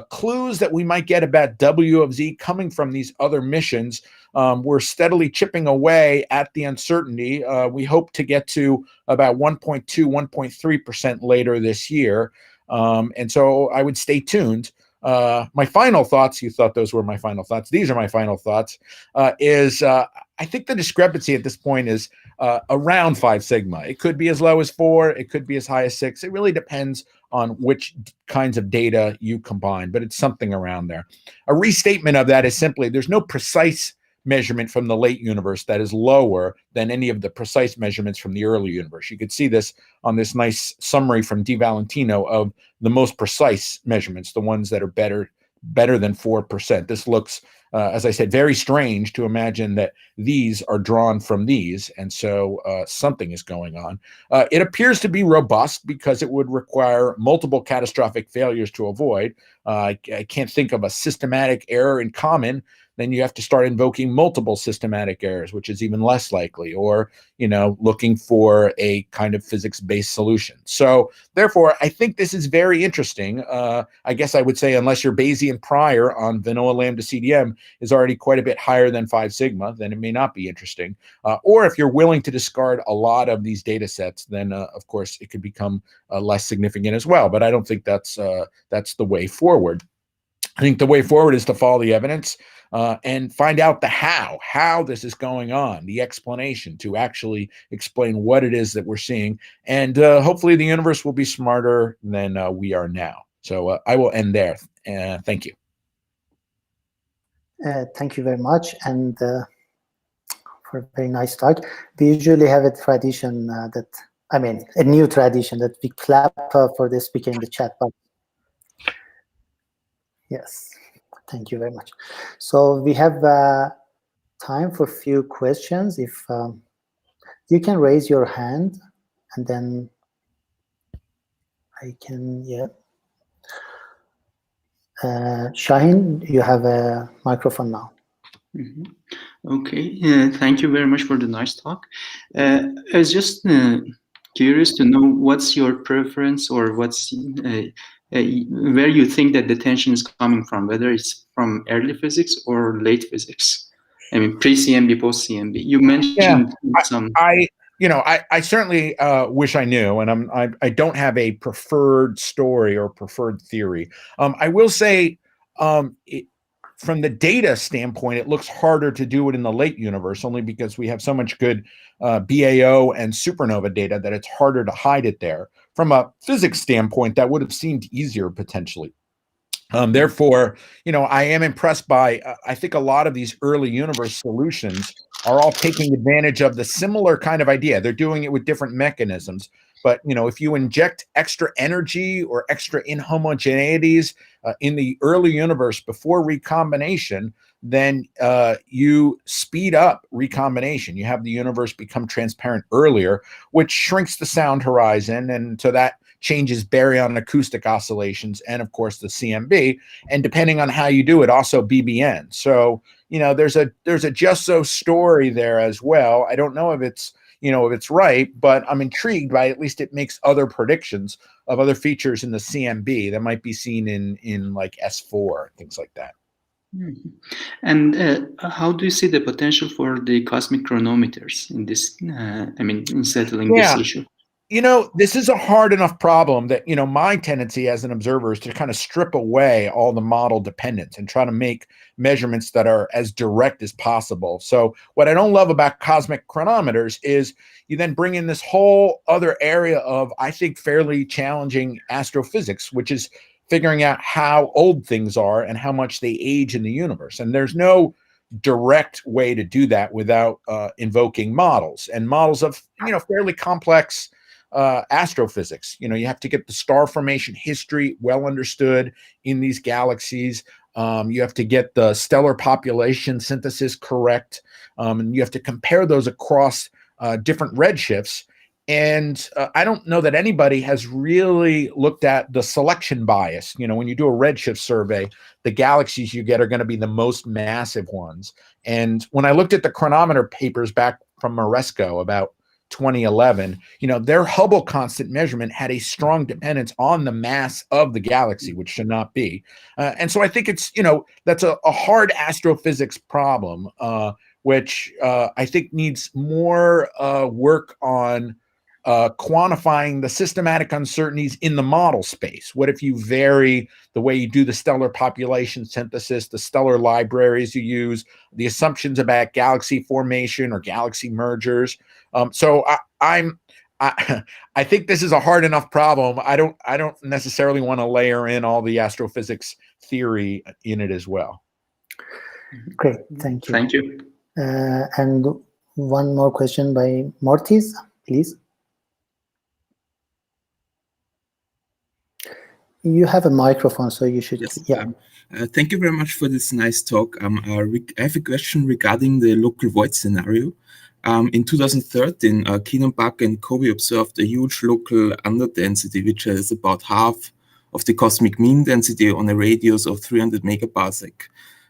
clues that we might get about W of Z coming from these other missions. We're steadily chipping away at the uncertainty. We hope to get to about 1.2, 1.3% later this year. And so I would stay tuned. My final thoughts, you thought those were my final thoughts. These are my final thoughts, I think the discrepancy at this point is around 5 sigma. It could be as low as 4. It could be as high as 6. It really depends on which kinds of data you combine, but it's something around there. A restatement of that is simply there's no precise measurement from the late universe that is lower than any of the precise measurements from the early universe. You could see this on this nice summary from Di Valentino of the most precise measurements, the ones that are better than 4%. This looks, as I said, very strange to imagine that these are drawn from these, and so something is going on. It appears to be robust because it would require multiple catastrophic failures to avoid. I can't think of a systematic error in common. Then you have to start invoking multiple systematic errors, which is even less likely, or, looking for a kind of physics-based solution. So therefore, I think this is very interesting. I guess I would say, unless your Bayesian prior on vanilla lambda CDM is already quite a bit higher than 5 sigma, then it may not be interesting. Or if you're willing to discard a lot of these data sets, then of course it could become less significant as well. But I don't think that's the way forward. I think the way forward is to follow the evidence and find out the how this is going on, the explanation, to actually explain what it is that we're seeing. And hopefully the universe will be smarter than we are now. So I will end there. Thank you. Thank you very much, and for a very nice talk. We usually have a tradition a new tradition that we clap for the speaker in the chat box. Yes, thank you very much. So we have time for a few questions. If you can raise your hand, and then I can, Shaheen, you have a microphone now. Okay, thank you very much for the nice talk. I was just curious to know what's your preference, or what's where you think that the tension is coming from, whether it's from early physics or late physics. I mean, pre-CMB, post-CMB. You mentioned some. I certainly wish I knew, and I don't have a preferred story or preferred theory. I will say, from the data standpoint, it looks harder to do it in the late universe, only because we have so much good BAO and supernova data that it's harder to hide it there. From a physics standpoint, that would have seemed easier potentially. Therefore, I am impressed by, I think a lot of these early universe solutions are all taking advantage of the similar kind of idea. They're doing it with different mechanisms. But, if you inject extra energy or extra inhomogeneities in the early universe before recombination, then you speed up recombination. You have the universe become transparent earlier, which shrinks the sound horizon. And so that changes baryon acoustic oscillations and, of course, the CMB. And depending on how you do it, also BBN. So, there's a just so story there as well. I don't know if it's right, but I'm intrigued by at least it makes other predictions of other features in the CMB that might be seen in like S4, things like that. Mhm. And how do you see the potential for the cosmic chronometers in this, in settling this issue? This is a hard enough problem that, my tendency as an observer is to kind of strip away all the model dependence and try to make measurements that are as direct as possible. So what I don't love about cosmic chronometers is you then bring in this whole other area of, I think, fairly challenging astrophysics, which is figuring out how old things are and how much they age in the universe. And there's no direct way to do that without invoking models, and models of, fairly complex astrophysics. You have to get the star formation history well understood in these galaxies. You have to get the stellar population synthesis correct, and you have to compare those across different redshifts. And I don't know that anybody has really looked at the selection bias. When you do a redshift survey, the galaxies you get are going to be the most massive ones. And when I looked at the chronometer papers back from Moresco about 2011, their Hubble constant measurement had a strong dependence on the mass of the galaxy, which should not be. And so I think it's, that's a hard astrophysics problem, which I think needs more work on quantifying the systematic uncertainties in the model space. What if you vary the way you do the stellar population synthesis, the stellar libraries you use, the assumptions about galaxy formation or galaxy mergers? So I think this is a hard enough problem. I don't necessarily want to layer in all the astrophysics theory in it as well. Great, thank you. Thank you. And one more question by Mortis, please. You have a microphone, so you should. Yes. Yeah. Thank you very much for this nice talk. I have a question regarding the local void scenario. In 2013, Keenan, Buck, and Kobe observed a huge local underdensity, which is about half of the cosmic mean density on a radius of 300 megaparsec.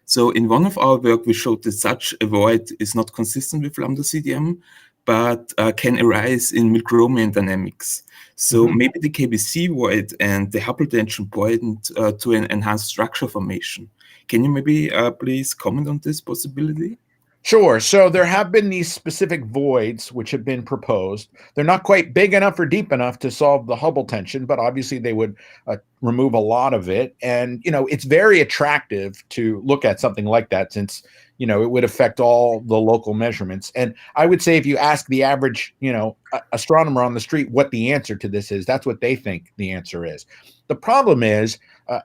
So in one of our work, we showed that such a void is not consistent with lambda CDM, but can arise in Milgromian dynamics. So maybe the KBC void and the Hubble tension point to an enhanced structure formation. Can you maybe please comment on this possibility? Sure. So there have been these specific voids which have been proposed. They're not quite big enough or deep enough to solve the Hubble tension, but obviously they would remove a lot of it. And, it's very attractive to look at something like that, since, it would affect all the local measurements. And I would say if you ask the average, astronomer on the street what the answer to this is, that's what they think the answer is. The problem is,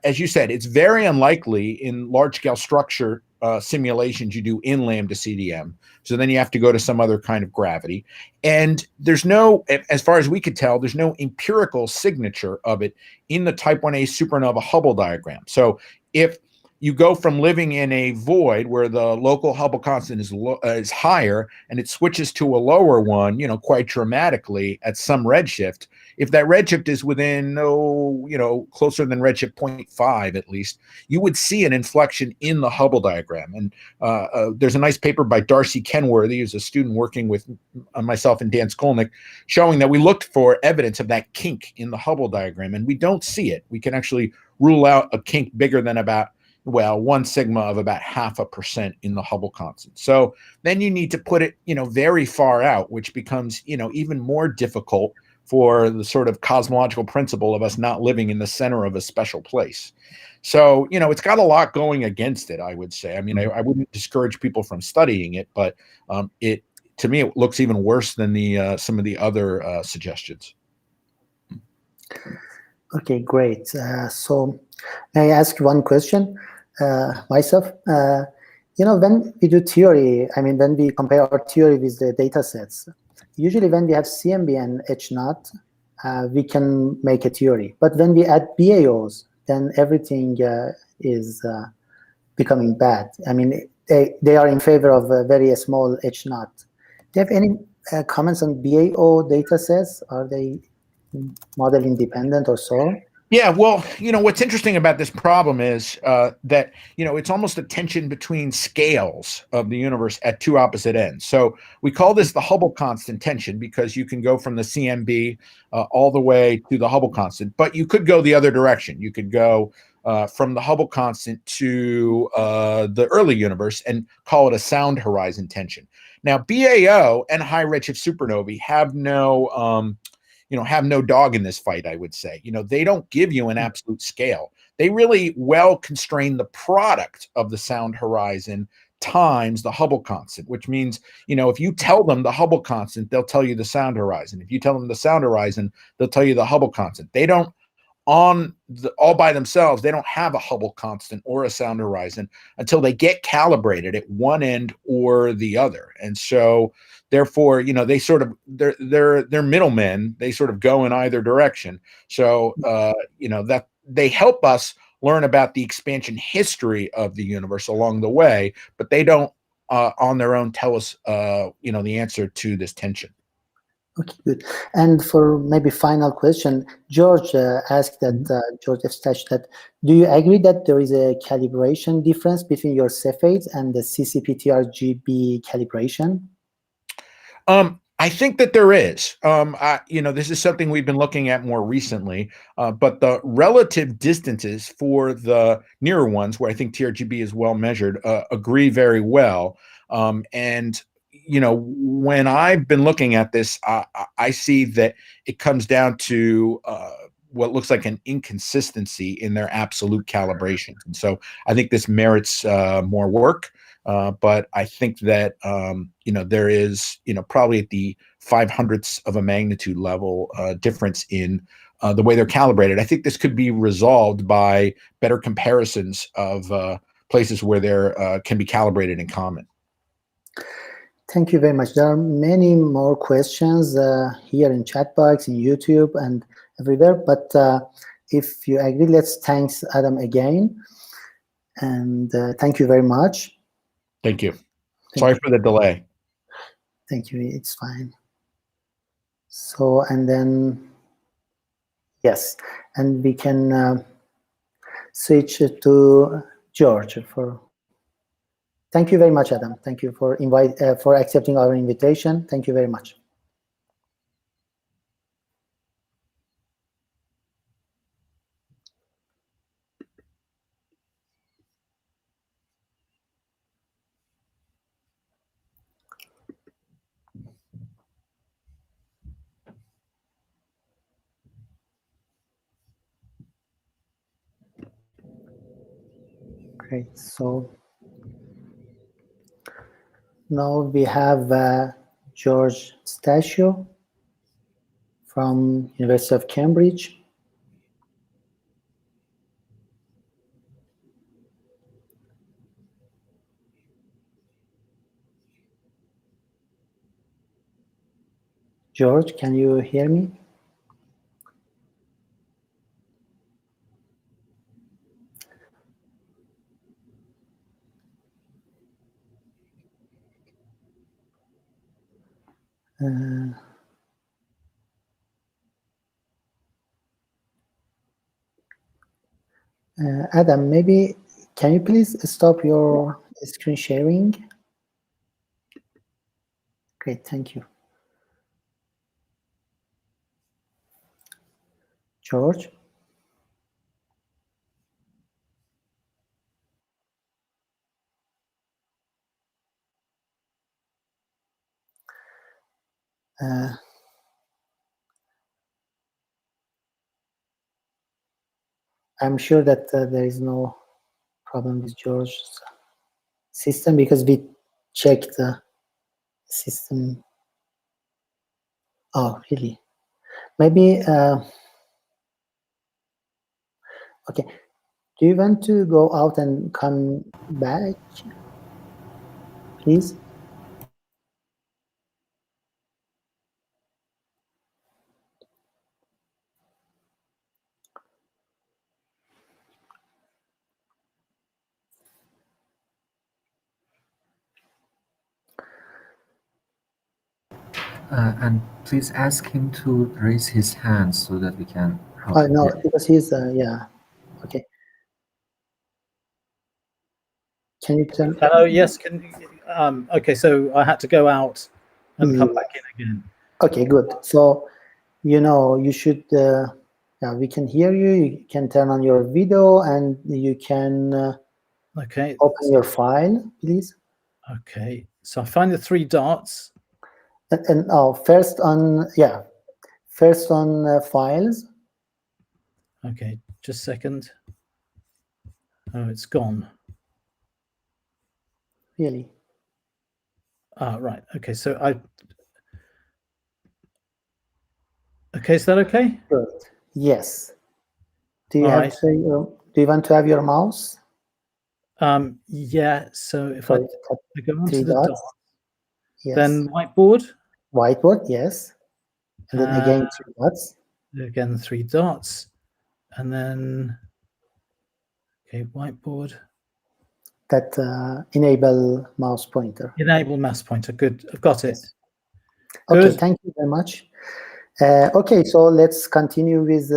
as you said, it's very unlikely in large-scale structure simulations you do in lambda CDM. So then you have to go to some other kind of gravity. And there's no, as far as we could tell, there's no empirical signature of it in the type 1a supernova Hubble diagram. So if you go from living in a void where the local Hubble constant is higher, and it switches to a lower one, quite dramatically at some redshift. If that redshift is within, closer than redshift 0.5 at least, you would see an inflection in the Hubble diagram. And there's a nice paper by Darcy Kenworthy, who's a student working with myself and Dan Skolnick, showing that we looked for evidence of that kink in the Hubble diagram, and we don't see it. We can actually rule out a kink bigger than about 1 sigma of about 0.5% in the Hubble constant. So then you need to put it, very far out, which becomes, even more difficult for the sort of cosmological principle of us not living in the center of a special place. So, it's got a lot going against it, I would say. I mean, I wouldn't discourage people from studying it, but to me, it looks even worse than some of the other suggestions. Okay, great. So may I ask one question myself? When we do theory, when we compare our theory with the data sets, usually when we have CMB and H0, we can make a theory. But when we add BAOs, then everything is becoming bad. They are in favor of a very small H0. Do you have any comments on BAO data sets? Are they model independent or so? Yeah, well, what's interesting about this problem is that, it's almost a tension between scales of the universe at two opposite ends. So we call this the Hubble constant tension because you can go from the CMB all the way to the Hubble constant, but you could go the other direction. You could go from the Hubble constant to the early universe and call it a sound horizon tension. Now, BAO and high redshift supernovae have no, have no dog in this fight, I would say. They don't give you an absolute scale. They really well constrain the product of the sound horizon times the Hubble constant, which means, if you tell them the Hubble constant, they'll tell you the sound horizon. If you tell them the sound horizon, they'll tell you the Hubble constant. They don't, all by themselves, they don't have a Hubble constant or a sound horizon until they get calibrated at one end or the other. And so therefore, they sort of, they're middlemen. They sort of go in either direction. So, that they help us learn about the expansion history of the universe along the way, but they don't on their own tell us, the answer to this tension. Okay, good. And for maybe final question, George asked that, George Efstathiou, that do you agree that there is a calibration difference between your Cepheids and the CCP-TRGB calibration? I think that there is. This is something we've been looking at more recently, but the relative distances for the nearer ones, where I think TRGB is well measured, agree very well. And when I've been looking at this, I see that it comes down to what looks like an inconsistency in their absolute calibrations. And so I think this merits more work. But I think that, there is, probably at the 500ths of a magnitude level difference in the way they're calibrated. I think this could be resolved by better comparisons of places where there can be calibrated in common. Thank you very much. There are many more questions here in chat box, in YouTube, and everywhere. But if you agree, let's thank Adam again. And thank you very much. Thank you. Sorry for the delay. Thank you. It's fine. So, and then, yes, and we can switch to George for. Thank you very much, Adam. Thank you for for accepting our invitation. Thank you very much. Great. So now we have George Efstathiou from University of Cambridge. George, can you hear me? Adam, maybe can you please stop your screen sharing? Great, thank you. George? I'm sure that there is no problem with George's system because we checked the system. Oh, really? Maybe, okay. Do you want to go out and come back, please? And please ask him to raise his hand so that we can help. Oh, no, because he's, yeah, okay. Can you tell? Hello, yes, okay, so I had to go out and come back in again. Okay, good. So, you should Yeah, we can hear you. You can turn on your video and you can Okay. open your file, please. Okay. So I find the three dots. And first on files. Okay, just a second. Oh, it's gone. Really? Right. Okay. So okay, is that okay? Good. Yes. Do you All have right. do you want to have your mouse? Yeah. So if Sorry, I go onto three the dots. dot, Yes. then whiteboard. Whiteboard, yes. And then again, three dots. Again, three dots. And then, okay, whiteboard. That enable mouse pointer. Enable mouse pointer. Good. I've got it. Okay, Good. thank you very much. Okay, so let's continue with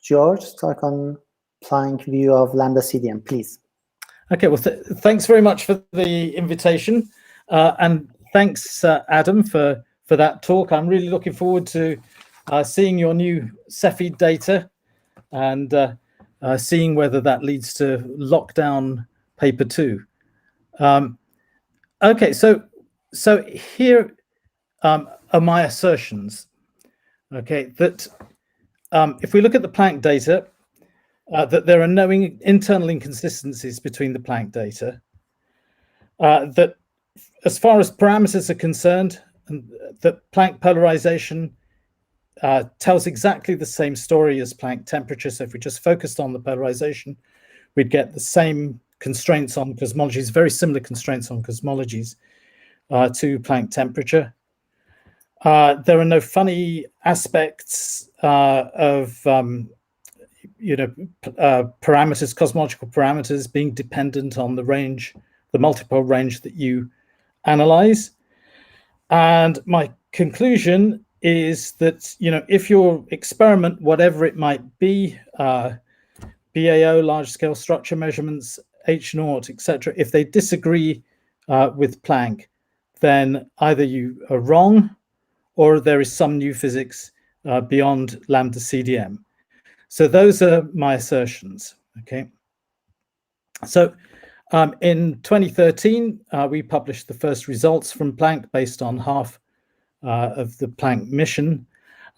George talk on Planck view of lambda CDM, please. Okay, well, thanks very much for the invitation. And thanks, Adam, for that talk. I'm really looking forward to seeing your new Cepheid data and seeing whether that leads to lockdown paper 2. Okay, so here are my assertions. Okay, that if we look at the Planck data, that there are no internal inconsistencies between the Planck data. That as far as parameters are concerned, that Planck polarization tells exactly the same story as Planck temperature. So if we just focused on the polarization, we'd get the same constraints on cosmologies, very similar constraints on cosmologies to Planck temperature. There are no funny aspects of parameters, cosmological parameters being dependent on the range, the multiple range that you analyze. And my conclusion is that, if your experiment, whatever it might be, BAO, large scale structure measurements, H0, etc., if they disagree with Planck, then either you are wrong or there is some new physics beyond lambda CDM. So those are my assertions, okay? So in 2013, we published the first results from Planck based on half of the Planck mission.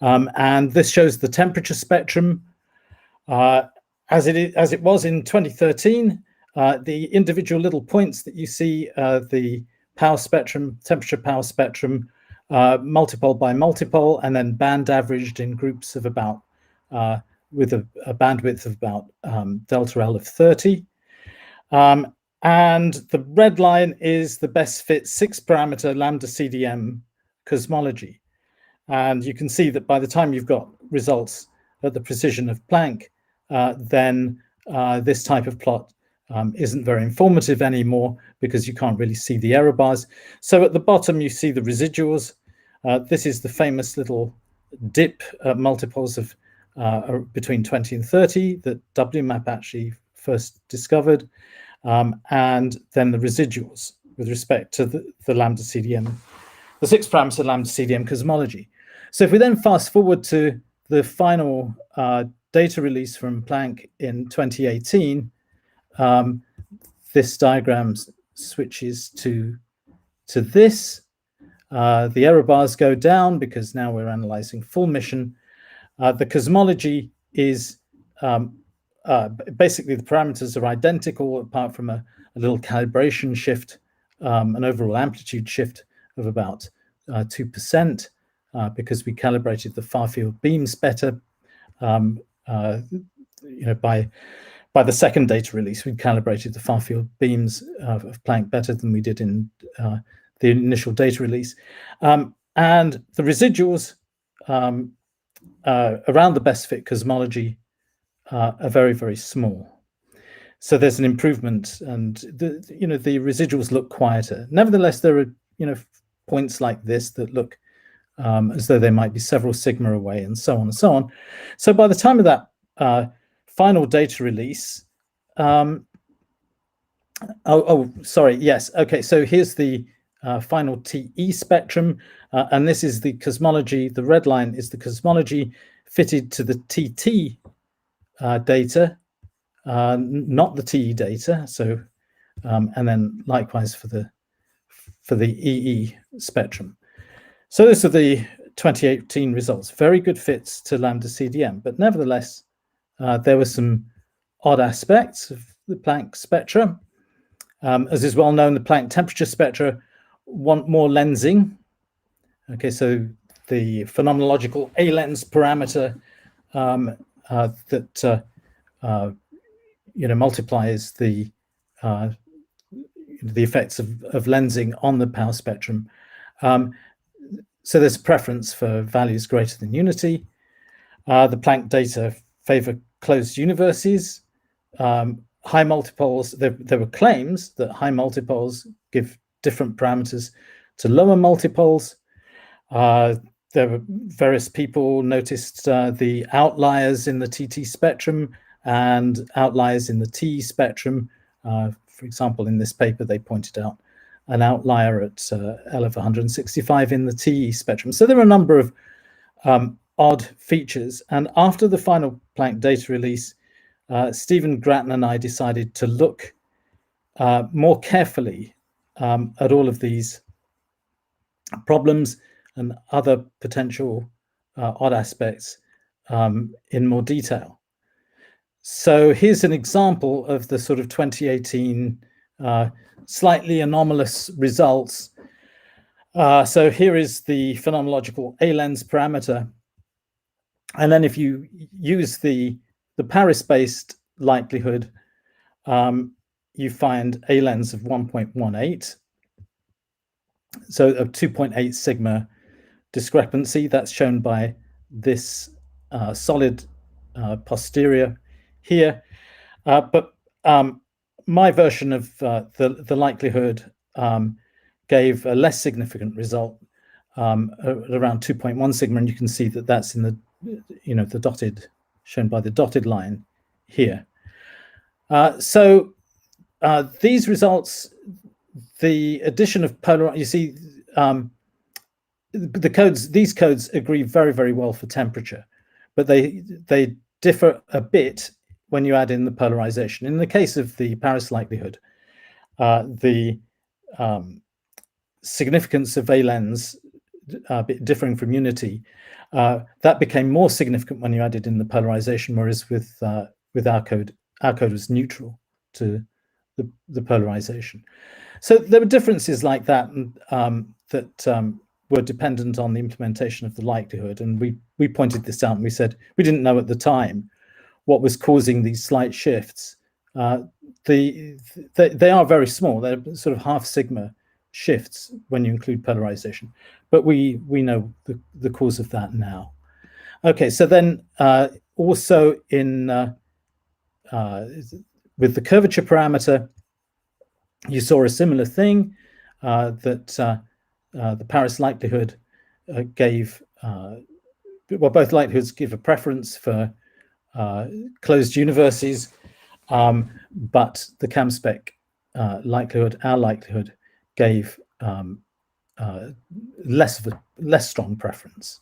And this shows the temperature spectrum. As it was in 2013, the individual little points that you see, the power spectrum, temperature power spectrum, multipole by multipole, and then band averaged in groups of about, with a bandwidth of about delta L of 30. And the red line is the best fit 6-parameter lambda CDM cosmology. And you can see that by the time you've got results at the precision of Planck, then this type of plot isn't very informative anymore because you can't really see the error bars. So at the bottom, you see the residuals. This is the famous little dip multiples of between 20 and 30 that WMAP actually first discovered. And then the residuals with respect to the lambda CDM, the 6-parameter lambda CDM cosmology. So if we then fast forward to the final data release from Planck in 2018, this diagram switches to this. The error bars go down because now we're analyzing full mission. The cosmology is basically the parameters are identical apart from a little calibration shift, an overall amplitude shift of about 2%, because we calibrated the far field beams better. By the second data release, we calibrated the far field beams of Planck better than we did in the initial data release. And the residuals around the best fit cosmology are very, very small. So there's an improvement, and the residuals look quieter. Nevertheless, there are points like this that look as though they might be several sigma away, and so on and so on. So by the time of that final data release, sorry, yes, okay. So here's the final TE spectrum, and this is the cosmology. The red line is the cosmology fitted to the TT data, not the TE data. So, and then likewise for the EE spectrum. So those are the 2018 results. Very good fits to lambda CDM, but nevertheless, there were some odd aspects of the Planck spectra. As is well known, the Planck temperature spectra want more lensing. Okay, so the phenomenological A-lens parameter that multiplies the effects of lensing on the power spectrum. So there's a preference for values greater than unity. The Planck data favor closed universes. High multipoles, there were claims that high multipoles give different parameters to lower multipoles. There were various people noticed the outliers in the TT spectrum and outliers in the TE spectrum. For example, in this paper, they pointed out an outlier at L of 165 in the TE spectrum. So there are a number of odd features. And after the final Planck data release, Stephen Grattan and I decided to look more carefully at all of these problems and other potential odd aspects in more detail. So here's an example of the sort of 2018 slightly anomalous results. So here is the phenomenological A-lens parameter. And then if you use the Paris-based likelihood, you find A-lens of 1.18. So a 2.8 sigma discrepancy. That's shown by this solid posterior here. But my version of the likelihood gave a less significant result at around 2.1 sigma, and you can see that that's in the the dotted, shown by the dotted line here. So these results, the addition of polar, you see, these codes agree very, very well for temperature, but they differ a bit when you add in the polarization. In the case of the Paris likelihood, the significance of A-lens differing from unity, that became more significant when you added in the polarization, whereas with our code was neutral to the polarization. So there were differences like that, that were dependent on the implementation of the likelihood. And we pointed this out, and we said we didn't know at the time what was causing these slight shifts. They are very small. They're sort of half sigma shifts when you include polarization, but we know the cause of that now. Okay, so then also in with the curvature parameter, you saw a similar thing, that the Paris likelihood gave, well, both likelihoods give a preference for closed universes, but the CAMSPEC likelihood, our likelihood, gave less strong preference.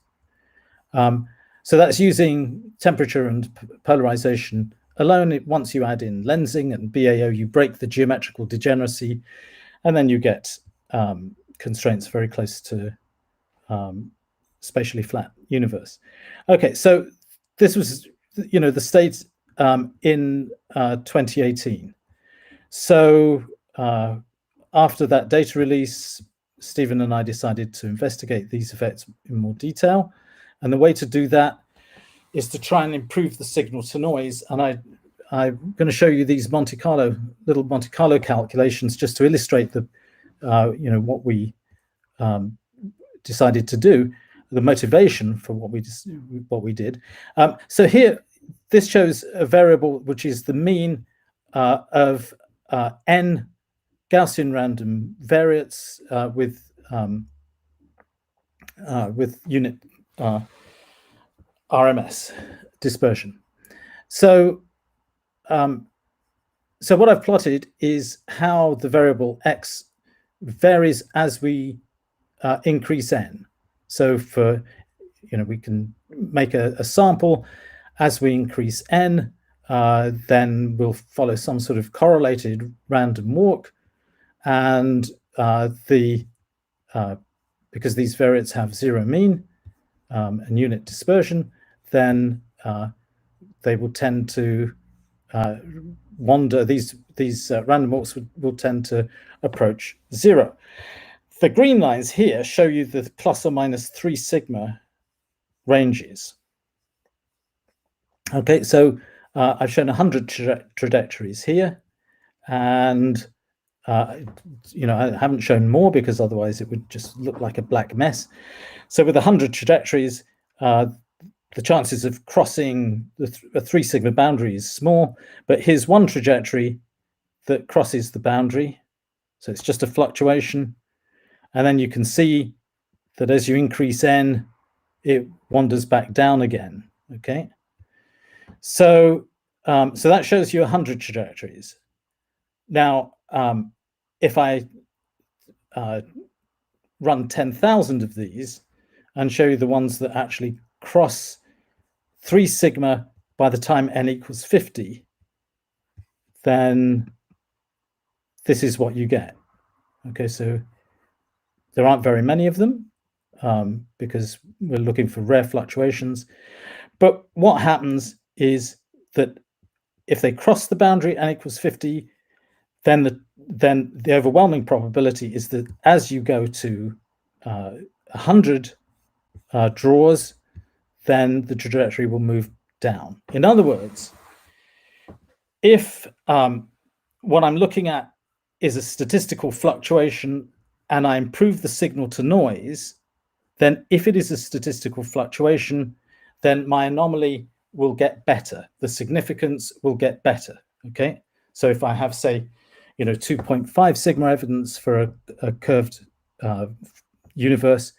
So that's using temperature and polarization alone. Once you add in lensing and BAO, you break the geometrical degeneracy, and then you get constraints very close to spatially flat universe. Okay, so this was, the state in 2018. So after that data release, Stephen and I decided to investigate these effects in more detail. And the way to do that is to try and improve the signal to noise. And I'm going to show you these little Monte Carlo calculations just to illustrate the, what we decided to do, the motivation for what we did. So here, this shows a variable which is the mean of n Gaussian random variates with unit RMS dispersion. So so what I've plotted is how the variable x varies as we increase n. So for, we can make a sample. As we increase n, then we'll follow some sort of correlated random walk, and because these variates have zero mean and unit dispersion, then they will tend to wander. These random walks will tend to approach zero. The green lines here show you the plus or minus 3 sigma ranges. Okay, so I've shown 100 trajectories here, and you know, I haven't shown more because otherwise it would just look like a black mess. So with 100 trajectories, the chances of crossing the 3 sigma boundary is small, but here's one trajectory that crosses the boundary. So it's just a fluctuation. And then you can see that as you increase n, it wanders back down again, okay? So, so that shows you 100 trajectories. Now, if I run 10,000 of these and show you the ones that actually cross 3 sigma by the time n equals 50, then this is what you get. Okay, so there aren't very many of them because we're looking for rare fluctuations. But what happens is that if they cross the boundary n equals 50, then the overwhelming probability is that as you go to 100 draws, then the trajectory will move down. In other words, if what I'm looking at is a statistical fluctuation and I improve the signal to noise, then if it is a statistical fluctuation, then my anomaly will get better. The significance will get better, okay? So if I have, say, you know, 2.5 sigma evidence for a curved universe,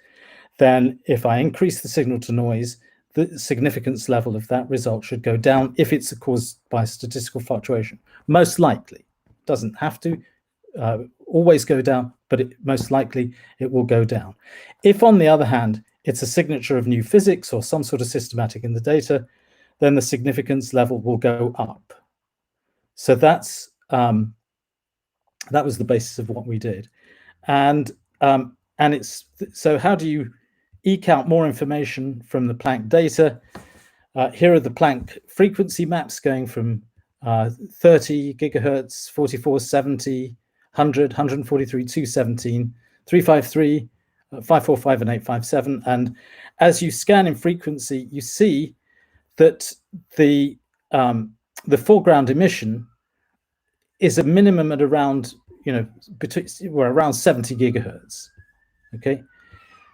then if I increase the signal to noise, the significance level of that result should go down if it's caused by statistical fluctuation. Most likely, doesn't have to always go down, but most likely it will go down. If, on the other hand, it's a signature of new physics or some sort of systematic in the data, then the significance level will go up. So that's that was the basis of what we did, and it's so how do you eke out more information from the Planck data? Here are the Planck frequency maps going from 30 gigahertz, 44, 70, 100, 143, 217, 353, 545, and 857. And as you scan in frequency, you see that the foreground emission is a minimum at around, you know, we're around 70 gigahertz. Okay,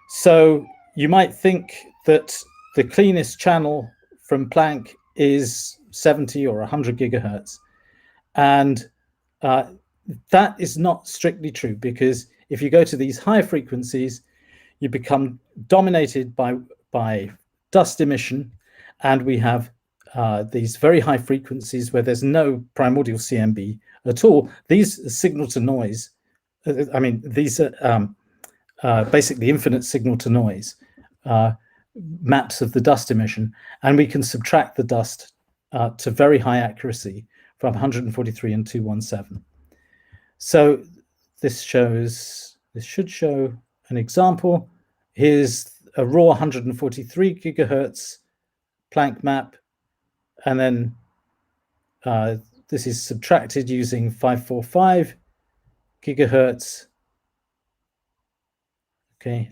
so you might think that the cleanest channel from Planck is 70 or 100 gigahertz, and that is not strictly true, because if you go to these higher frequencies, you become dominated by dust emission, and we have these very high frequencies where there's no primordial CMB at all. These signal to noise, I mean, these are basically infinite signal to noise maps of the dust emission, and we can subtract the dust to very high accuracy from 143 and 217. So this should show an example. Here's a raw 143 gigahertz Planck map, and then this is subtracted using 545 gigahertz. Okay,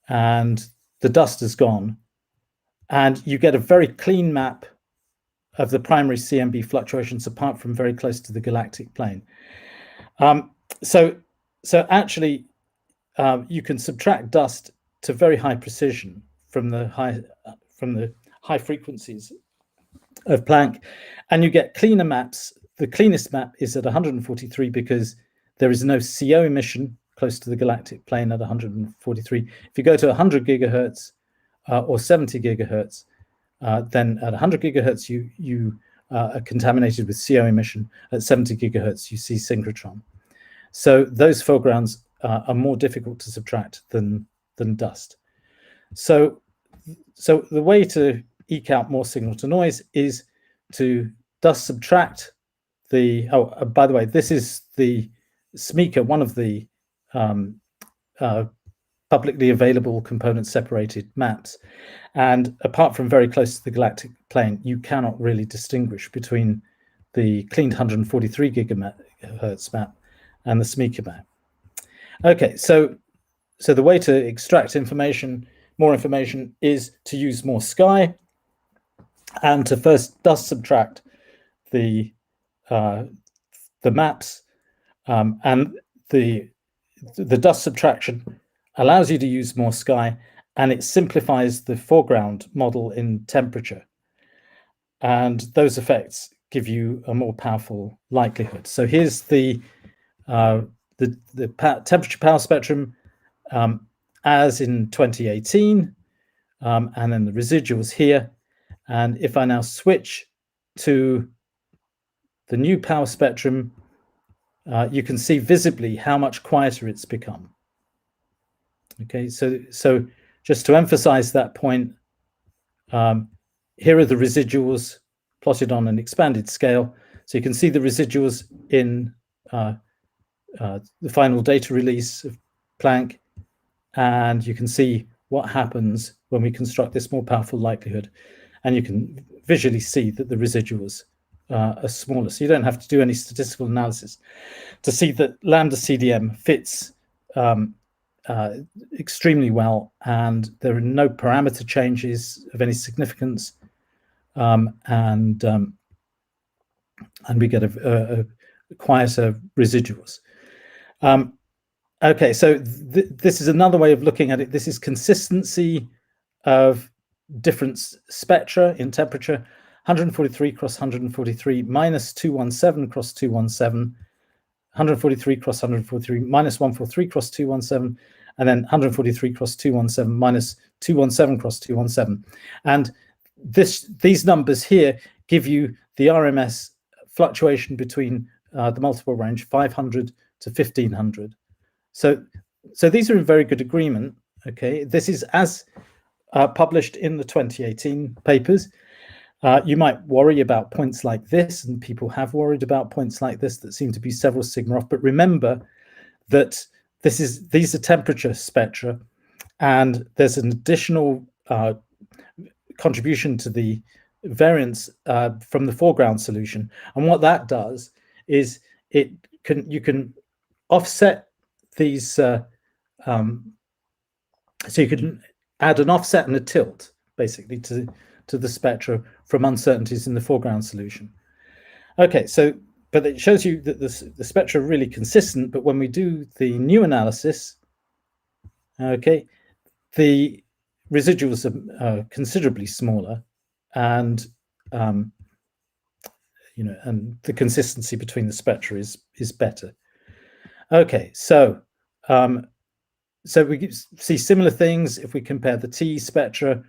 and the dust is gone, and you get a very clean map of the primary CMB fluctuations apart from very close to the galactic plane. So actually, you can subtract dust to very high precision from the high frequencies of Planck, and you get cleaner maps. The cleanest map is at 143 because there is no CO emission close to the galactic plane at 143. If you go to 100 gigahertz or 70 gigahertz, then at 100 gigahertz you are contaminated with CO emission. At 70 gigahertz you see synchrotron. So those foregrounds are more difficult to subtract than dust. So so the way to eke out more signal to noise is to dust subtract the, by the way, this is the SMECA, one of the publicly available component separated maps. And apart from very close to the galactic plane, you cannot really distinguish between the cleaned 143 gigahertz map and the SMECA map. Okay, so the way to extract information, more information, is to use more sky, and to first dust subtract the maps, and the dust subtraction allows you to use more sky, and it simplifies the foreground model in temperature, and those effects give you a more powerful likelihood. So here's the temperature power spectrum as in 2018, and then the residuals here. And if I now switch to the new power spectrum, you can see visibly how much quieter it's become. Okay, so just to emphasize that point, here are the residuals plotted on an expanded scale. So you can see the residuals in the final data release of Planck, and you can see what happens when we construct this more powerful likelihood. And you can visually see that the residuals are smaller. So you don't have to do any statistical analysis to see that lambda CDM fits extremely well, and there are no parameter changes of any significance, and we get a quieter residuals. Okay, so this is another way of looking at it. This is consistency of different spectra in temperature: 143 cross 143 minus 217 cross 217, 143 cross 143 minus 143 cross 217, and then 143 cross 217 minus 217 cross 217. And these numbers here give you the RMS fluctuation between the multiple range 500 to 1500. So these are in very good agreement. Okay, this is as published in the 2018 papers. You might worry about points like this, and people have worried about points like this that seem to be several sigma off. But remember that these are temperature spectra, and there's an additional contribution to the variance from the foreground solution. And what that does is you can offset these. So you can add an offset and a tilt, basically, to the spectra from uncertainties in the foreground solution. Okay, but it shows you that the spectra are really consistent, but when we do the new analysis, okay, the residuals are considerably smaller, and and the consistency between the spectra is better. Okay, so we see similar things if we compare the TE spectra.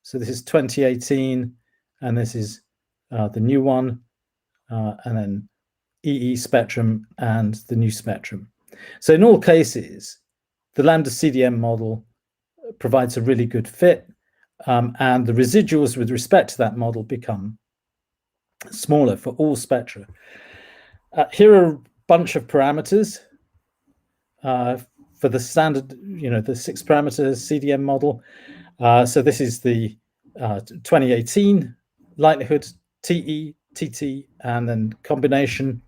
So this is 2018, and this is the new one, and then EE spectrum and the new spectrum. So in all cases, the lambda CDM model provides a really good fit, and the residuals with respect to that model become smaller for all spectra. Here are a bunch of parameters for the standard, the 6 parameter CDM model. So this is the 2018 likelihood, TE, TT, and then combination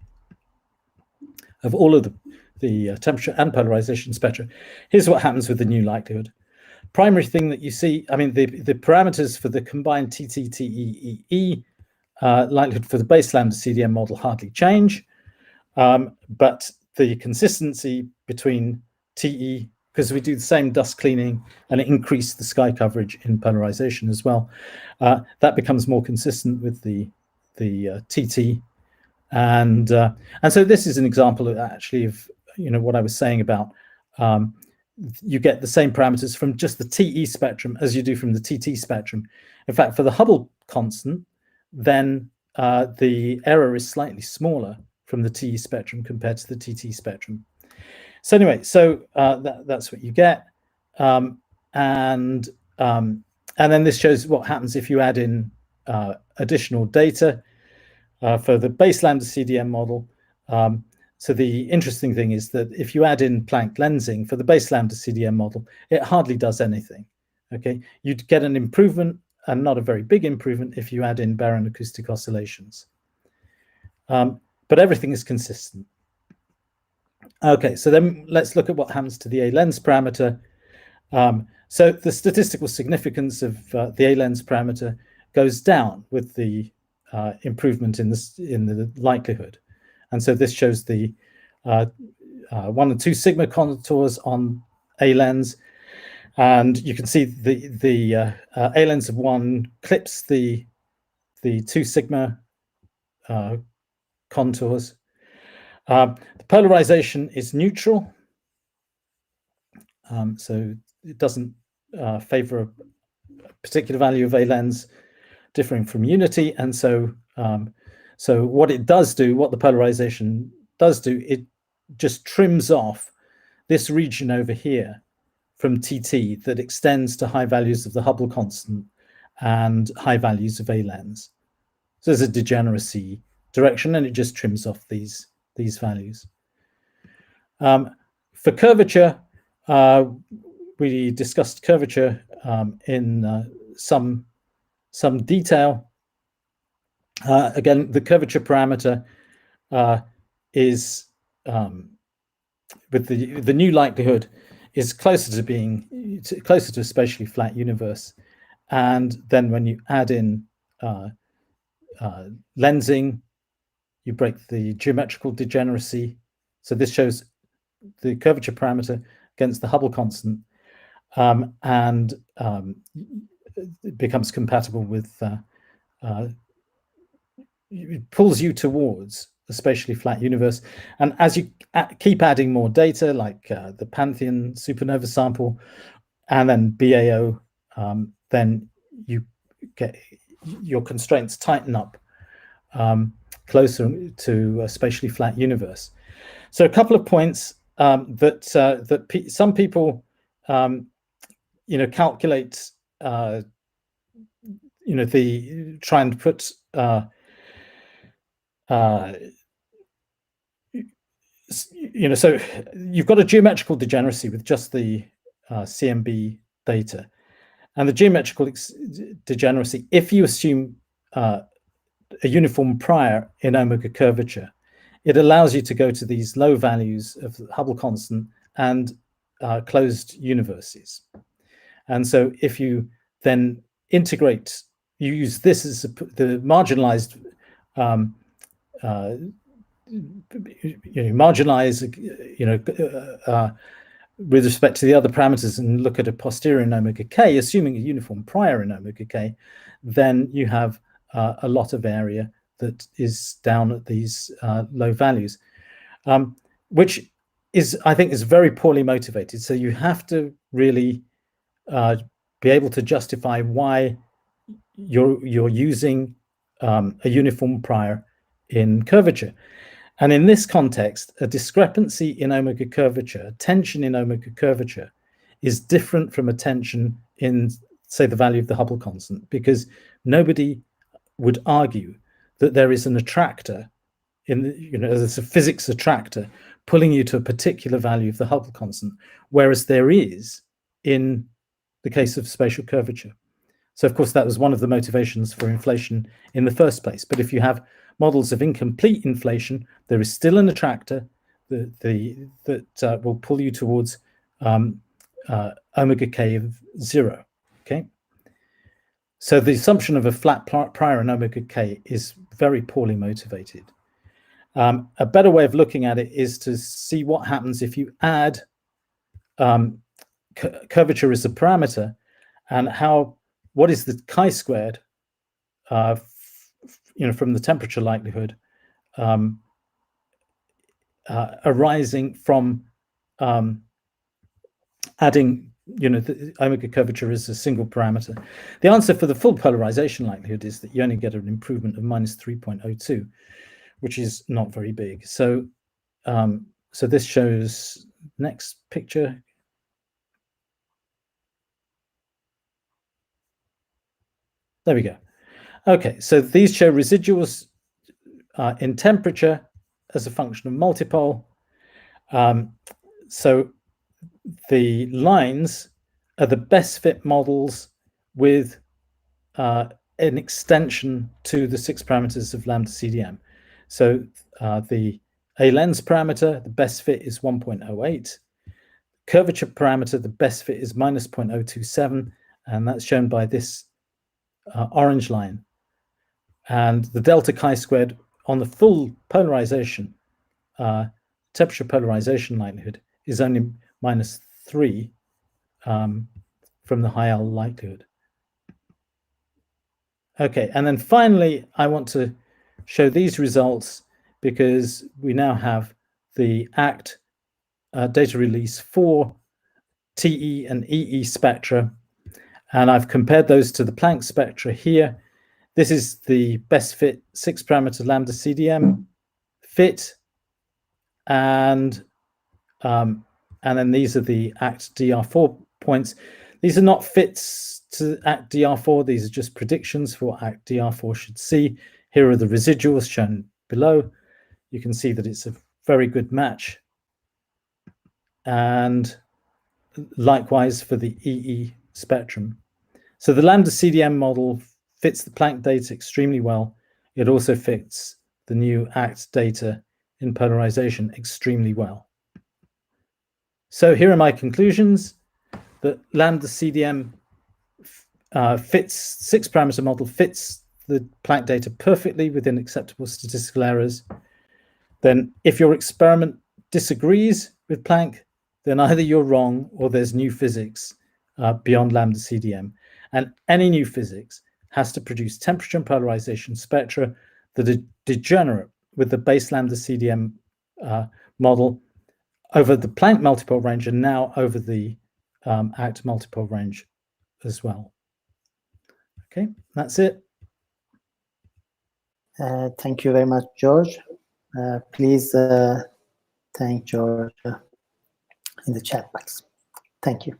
of all of the temperature and polarization spectra. Here's what happens with the new likelihood. Primary thing that you see, I mean, the parameters for the combined TT, TE, EE likelihood for the base lambda CDM model hardly change, but the consistency between TE, because we do the same dust cleaning and it increased the sky coverage in polarization as well, that becomes more consistent with the TT, and so this is an example of what I was saying about you get the same parameters from just the TE spectrum as you do from the TT spectrum. In fact, for the Hubble constant, then the error is slightly smaller from the TE spectrum compared to the TT spectrum. So anyway, that's what you get, and And then this shows what happens if you add in additional data for the base lambda CDM model. So the interesting thing is that if you add in Planck lensing for the base lambda CDM model, it hardly does anything. Okay, you'd get an improvement, and not a very big improvement, if you add in baryon acoustic oscillations. But everything is consistent. Okay, so then let's look at what happens to the A lens parameter. So the statistical significance of the A lens parameter goes down with the improvement in the likelihood, and so this shows the 1 and 2 sigma contours on A lens, and you can see the A lens of 1 clips the 2 sigma contours. The polarization is neutral, so it doesn't favor a particular value of A lens differing from unity, and so so what it does do, what the polarization does do, it just trims off this region over here from TT that extends to high values of the Hubble constant and high values of A lens. So there's a degeneracy direction, and it just trims off these values. For curvature, we discussed curvature in some detail. Again, the curvature parameter is with the new likelihood is closer to a spatially flat universe, and then when you add in lensing, you break the geometrical degeneracy. So this shows the curvature parameter against the Hubble constant, and it becomes compatible with, it pulls you towards a spatially flat universe. And as you keep adding more data, like the Pantheon supernova sample, and then BAO, then you get your constraints tighten up closer to a spatially flat universe. So a couple of points that some people, calculate, try and put so you've got a geometrical degeneracy with just the CMB data, and the geometrical degeneracy, if you assume a uniform prior in omega curvature, it allows you to go to these low values of the Hubble constant and closed universes. And so if you then integrate, you use this as the marginalized, marginalize, with respect to the other parameters, and look at a posterior in omega k, assuming a uniform prior in omega k, then you have a lot of area that is down at these low values, which is, I think, is very poorly motivated. So you have to really be able to justify why you're using a uniform prior in curvature. And in this context, a discrepancy in omega curvature, tension in omega curvature, is different from a tension in, say, the value of the Hubble constant, because nobody would argue that there is an attractor in there's a physics attractor pulling you to a particular value of the Hubble constant, whereas there is in the case of spatial curvature. So of course that was one of the motivations for inflation in the first place. But if you have models of incomplete inflation, there is still an attractor that will pull you towards omega k of 0. Okay. So the assumption of a flat prior in omega k is very poorly motivated. A better way of looking at it is to see what happens if you add curvature as a parameter, and what is the chi-squared from the temperature likelihood arising from adding the omega curvature as a single parameter. The answer for the full polarization likelihood is that you only get an improvement of -3.02, which is not very big. So so this shows, next picture. There we go. Okay, so these show residuals in temperature as a function of multipole. So the lines are the best fit models with an extension to the 6 parameters of lambda CDM. So the A lens parameter, the best fit is 1.08. Curvature parameter, the best fit is minus 0.027, and that's shown by this orange line. And the delta chi-squared on the full polarization, temperature polarization likelihood is only minus 3 from the high L likelihood. Okay, and then finally, I want to show these results because we now have the ACT data release for TE and EE spectra, and I've compared those to the Planck spectra here. This is the best fit 6 parameter lambda CDM fit, and then these are the ACT DR4 points. These are not fits to ACT DR4, these are just predictions for what ACT DR4 should see. Here are the residuals shown below. You can see that it's a very good match. And likewise for the EE spectrum. So the lambda CDM model fits the Planck data extremely well. It also fits the new ACT data in polarization extremely well. So here are my conclusions. That lambda CDM fits 6 parameter model fits the Planck data perfectly within acceptable statistical errors. Then if your experiment disagrees with Planck, then either you're wrong or there's new physics beyond lambda CDM. And any new physics has to produce temperature and polarization spectra that are degenerate with the base lambda CDM model over the Planck multipole range and now over the ACT multipole range as well. Okay, that's it. Thank you very much, George. Please thank George in the chat box. Thank you.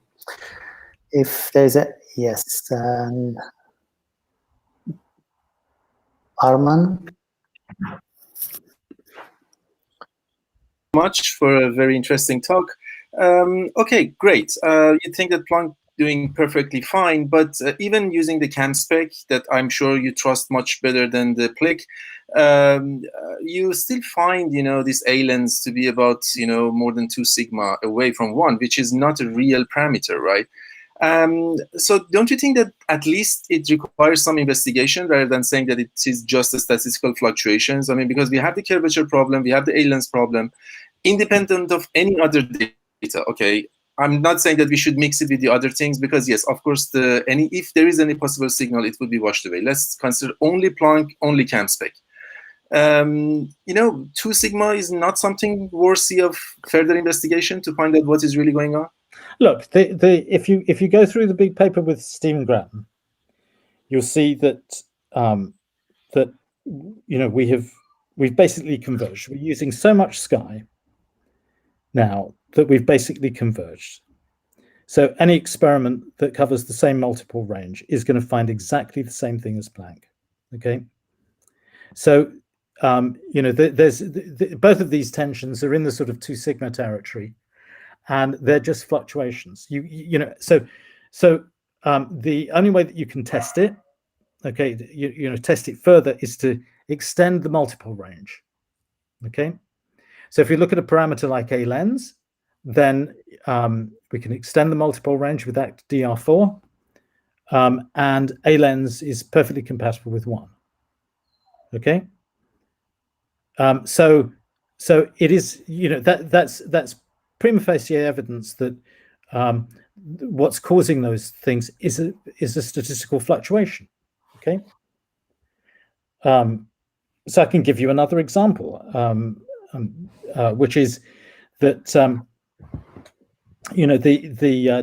If there's a yes, Arman. Much for a very interesting talk. Okay, great. You think that Planck doing perfectly fine, but even using the CAM spec that I'm sure you trust much better than the Plick, you still find, this A lens to be about, more than 2 sigma away from 1, which is not a real parameter, right? So don't you think that at least it requires some investigation rather than saying that it is just a statistical fluctuations? I mean, because we have the curvature problem, we have the A lens problem, independent of any other data, okay? I'm not saying that we should mix it with the other things because yes, of course, if there is any possible signal, it would be washed away. Let's consider only Planck, only CAM spec. 2 sigma is not something worthy of further investigation to find out what is really going on. Look, if you go through the big paper with Stephen Grattan, you'll see that we've basically converged. We're using so much sky now that we've basically converged. So any experiment that covers the same multiple range is going to find exactly the same thing as Planck. Okay, so there's both of these tensions are in the sort of 2 sigma territory, and they're just fluctuations. So the only way that you can test it, okay, test it further is to extend the multiple range. Okay, so if you look at a parameter like A lens, then we can extend the multiple range with ACT DR4, and A lens is perfectly compatible with 1. Okay, so it is, that's prima facie evidence that what's causing those things is a statistical fluctuation. Okay, so I can give you another example, which is that the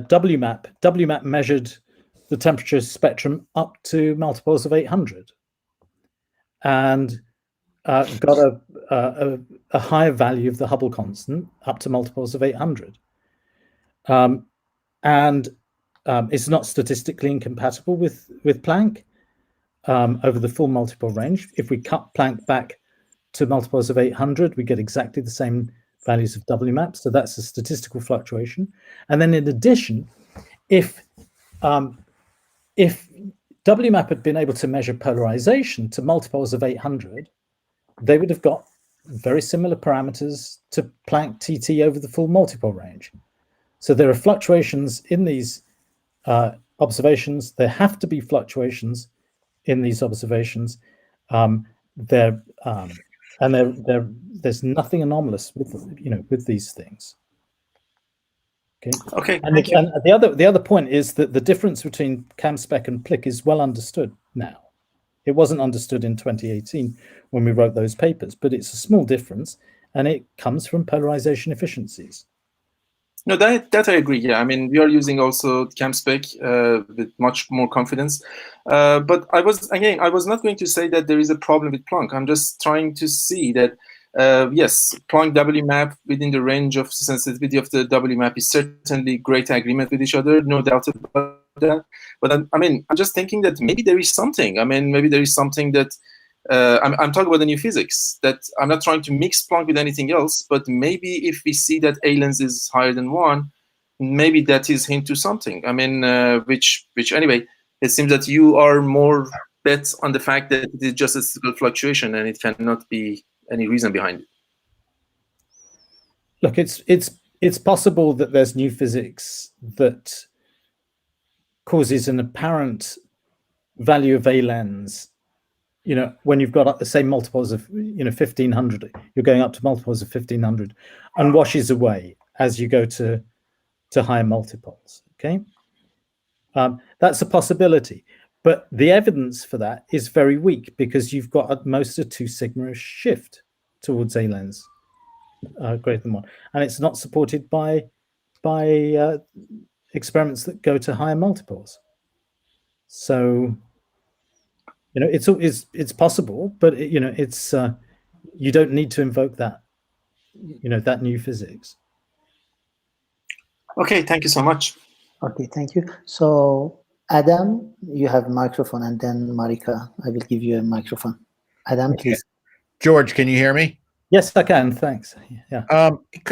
WMAP measured the temperature spectrum up to multiples of 800 and got a higher value of the Hubble constant up to multiples of 800. And it's not statistically incompatible with Planck. over the full multiple range. If we cut Planck back to multiples of 800, we get exactly the same values of WMAP. So that's a statistical fluctuation. And then in addition, if WMAP had been able to measure polarization to multiples of 800, they would have got very similar parameters to Planck TT over the full multiple range. So there are fluctuations in these observations. There have to be fluctuations in these observations. There's nothing anomalous with these things. Okay. And the other point is that the difference between CamSpec and PLIC is well understood now. It wasn't understood in 2018 when we wrote those papers, but it's a small difference, and it comes from polarization efficiencies. No, that I agree. Yeah, I mean, we are using also CamSpec with much more confidence. But I was not going to say that there is a problem with Planck. I'm just trying to see that, yes, Planck WMAP within the range of sensitivity of the WMAP is certainly great agreement with each other, no doubt about that. But I'm just thinking that maybe there is something. I mean, maybe there is something that I'm talking about the new physics, that I'm not trying to mix Planck with anything else, but maybe if we see that A lens is higher than 1, maybe that is hint to something. I mean, which anyway, it seems that you are more bet on the fact that it is just a statistical fluctuation and it cannot be any reason behind it. Look, it's possible that there's new physics that causes an apparent value of A lens. When you've got the same multiples of 1500, you're going up to multiples of 1500, and washes away as you go to higher multiples. Okay, that's a possibility, but the evidence for that is very weak because you've got at most a 2 sigma shift towards A lens greater than 1, and it's not supported by experiments that go to higher multiples. So it's possible, but it's you don't need to invoke that that new physics. Okay, thank you so much. Okay, thank you. So Adam, you have microphone, and then Marika, I will give you a microphone. Adam, Okay. please. George, can you hear me? Yes, I can. Thanks. Yeah.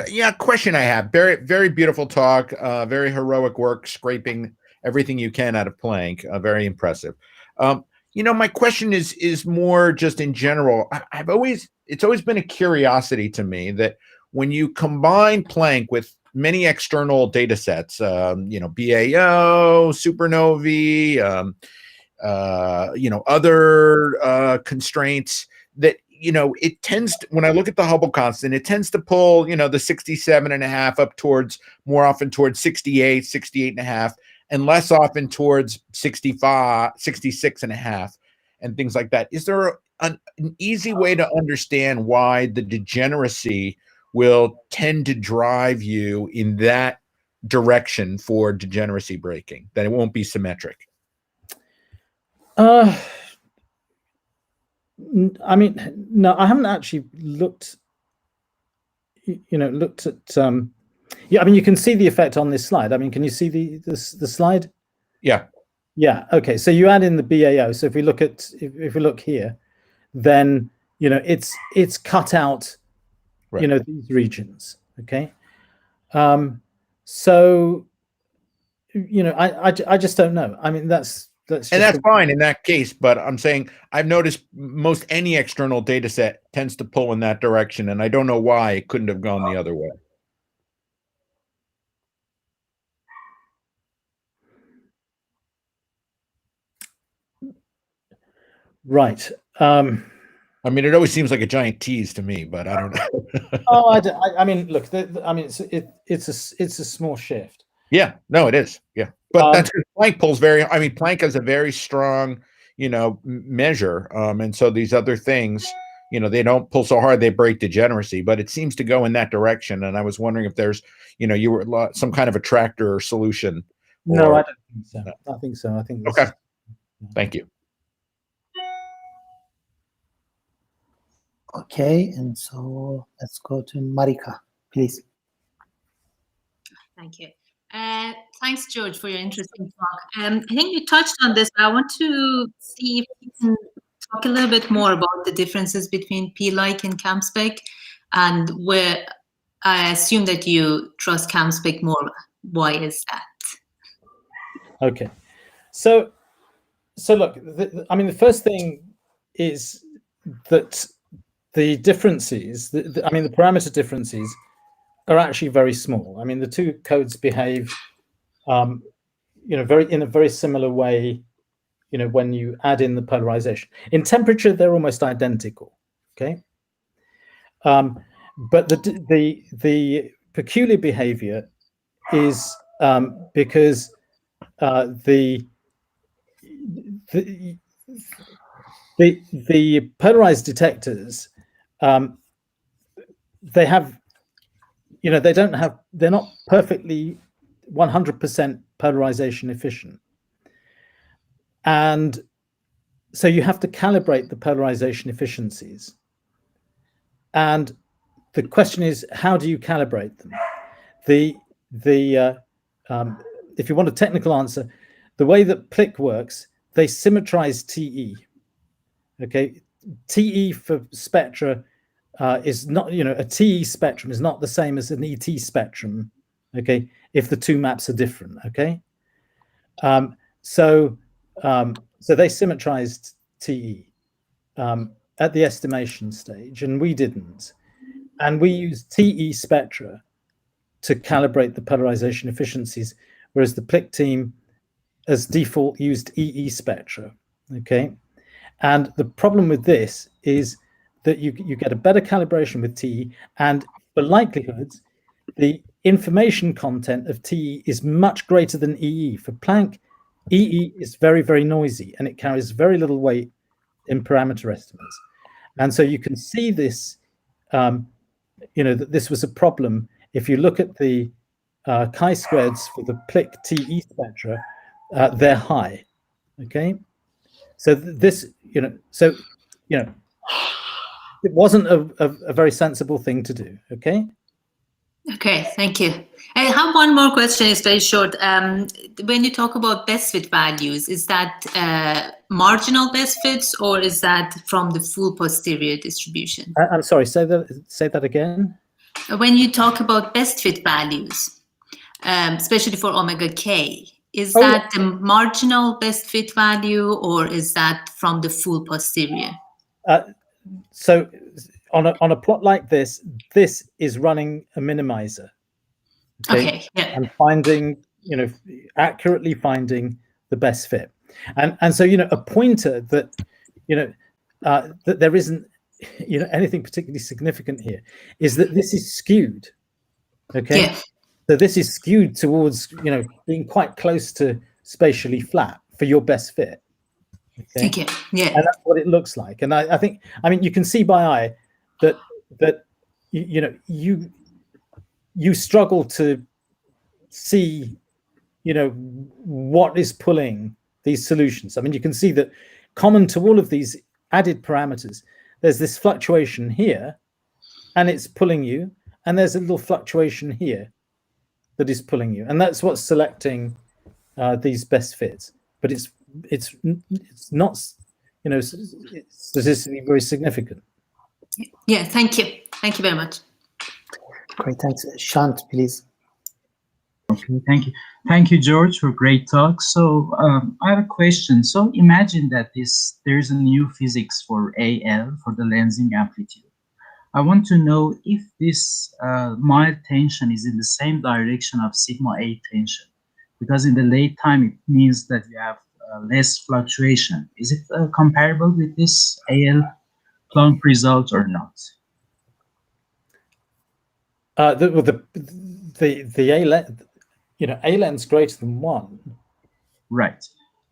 Yeah. Question I have. Very, very beautiful talk. Very heroic work, scraping everything you can out of Planck. Very impressive. My question is more just in general. It's always been a curiosity to me that when you combine Planck with many external data sets, BAO, supernovae, other constraints, that it tends to, when I look at the Hubble constant, it tends to pull the 67.5 up towards, more often towards 68, 68.5, and less often towards 65, 66.5, and things like that. Is there an easy way to understand why the degeneracy will tend to drive you in that direction for degeneracy breaking, that it won't be symmetric? I mean, no, I haven't actually looked at yeah, I mean, you can see the effect on this slide. I mean, can you see the slide? Yeah. Yeah. Okay. So you add in the BAO. So if we look at if we look here, then it's cut out, right, these regions. Okay. So I just don't know. I mean, that's fine in that case, but I'm saying I've noticed most any external data set tends to pull in that direction, and I don't know why it couldn't have gone the other way. Right. I mean, it always seems like a giant tease to me, but I don't know. I mean, look, I mean, it's a small shift. Yeah, no, it is. Yeah, but that's Planck pulls Planck has a very strong, measure, and so these other things, they don't pull so hard they break degeneracy, but it seems to go in that direction. And I was wondering if there's, you were some kind of attractor or solution. No, I don't think so. I think so. I think this, okay. Thank you. Okay, and so let's go to Marika, please. Thank you. Thanks, George, for your interesting talk. I think you touched on this, but I want to see if you can talk a little bit more about the differences between P-like and CAMSPEC, and where I assume that you trust CAMSPEC more. Why is that? Okay, so look, I mean, the first thing is that the differences, I mean, the parameter differences are actually very small. I mean, the two codes behave, in a very similar way, when you add in the polarization. In temperature, they're almost identical. Okay, but the peculiar behavior is because the polarized detectors, they have, they're not perfectly 100% polarization efficient. And so you have to calibrate the polarization efficiencies. And the question is, how do you calibrate them? If you want a technical answer, the way that Planck works, they symmetrize TE. Okay, TE for spectra is not, a TE spectrum is not the same as an ET spectrum. Okay, if the two maps are different. Okay, so they symmetrized TE at the estimation stage, and we didn't. And we used TE spectra to calibrate the polarization efficiencies, whereas the Planck team, as default, used EE spectra. Okay, and the problem with this is that you get a better calibration with TE, and for likelihoods, the information content of TE is much greater than EE. For Planck, EE is very, very noisy, and it carries very little weight in parameter estimates. And so you can see this, that this was a problem. If you look at the chi-squareds for the Planck TE spectra, they're high. Okay, so it wasn't a very sensible thing to do. Okay. Okay, thank you. I have one more question. It's very short. When you talk about best fit values, is that marginal best fits, or is that from the full posterior distribution? I'm sorry. Say that again. When you talk about best fit values, especially for omega k, is that the marginal best fit value, or is that from the full posterior? So on a plot like this is running a minimizer. Okay, yeah. And finding, accurately finding the best fit. And so, a pointer that, that there isn't, anything particularly significant here is that this is skewed. Okay. Yeah. So this is skewed towards, being quite close to spatially flat for your best fit. Okay. Thank you. Yeah. And that's what it looks like. And I think, you can see by eye that you struggle to see, what is pulling these solutions. You can see that common to all of these added parameters, there's this fluctuation here, and it's pulling you, and there's a little fluctuation here that is pulling you, and that's what's selecting these best fits. But it's not, it's statistically very significant. Yeah, thank you. Thank you very much. Great, thanks. Shant, please. Okay, thank you. Thank you, George, for a great talk. So I have a question. So imagine that there's a new physics for AL, for the lensing amplitude. I want to know if this mild tension is in the same direction of sigma A tension, because in the late time it means that you have less fluctuation. Is it comparable with this AL Planck result or not? The A lens greater than 1. Right,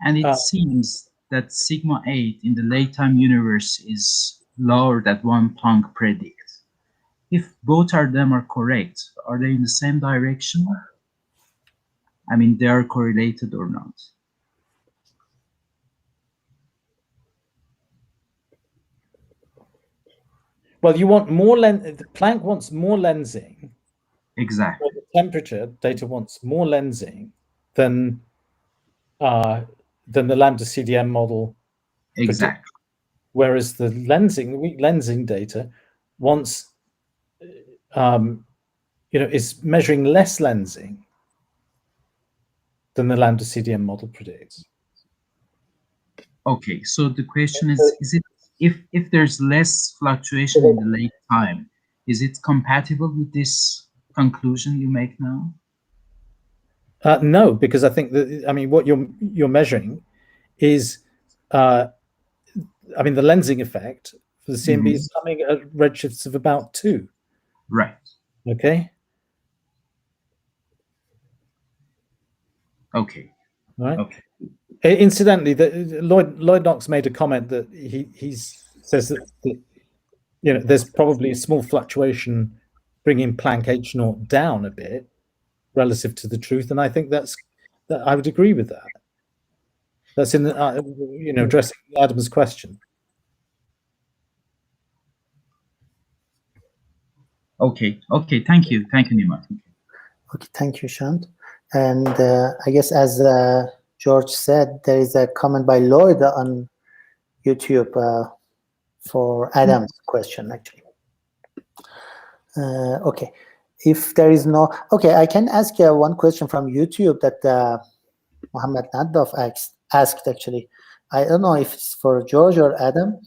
and it seems that sigma 8 in the late time universe is lower than one Planck predicts. If both of them are correct, are they in the same direction? They are correlated or not? Well, you want more Planck wants more lensing. Exactly. Or the temperature data wants more lensing. than the lambda CDM model. Exactly. Whereas the weak lensing data, once is measuring less lensing than the lambda CDM model predicts. Okay, so the question is it if there's less fluctuation in the late time, is it compatible with this conclusion you make now? No, because I think that what you're measuring is the lensing effect for the CMB is coming at redshifts of about 2. Right. Okay. Okay. Right. Okay. Incidentally, Lloyd Knox made a comment that he says that there's probably a small fluctuation bringing Planck H0 down a bit relative to the truth, and I think that I would agree with that. That's in the, addressing Adam's question. Okay. Okay. Thank you. Thank you, Nima. Okay. Thank you, Shant. And I guess as George said, there is a comment by Lloyd on YouTube for Adam's question, actually. Okay. If there is no... Okay, I can ask one question from YouTube that Mohammed Nadaf asked, actually. I don't know if it's for George or Adam.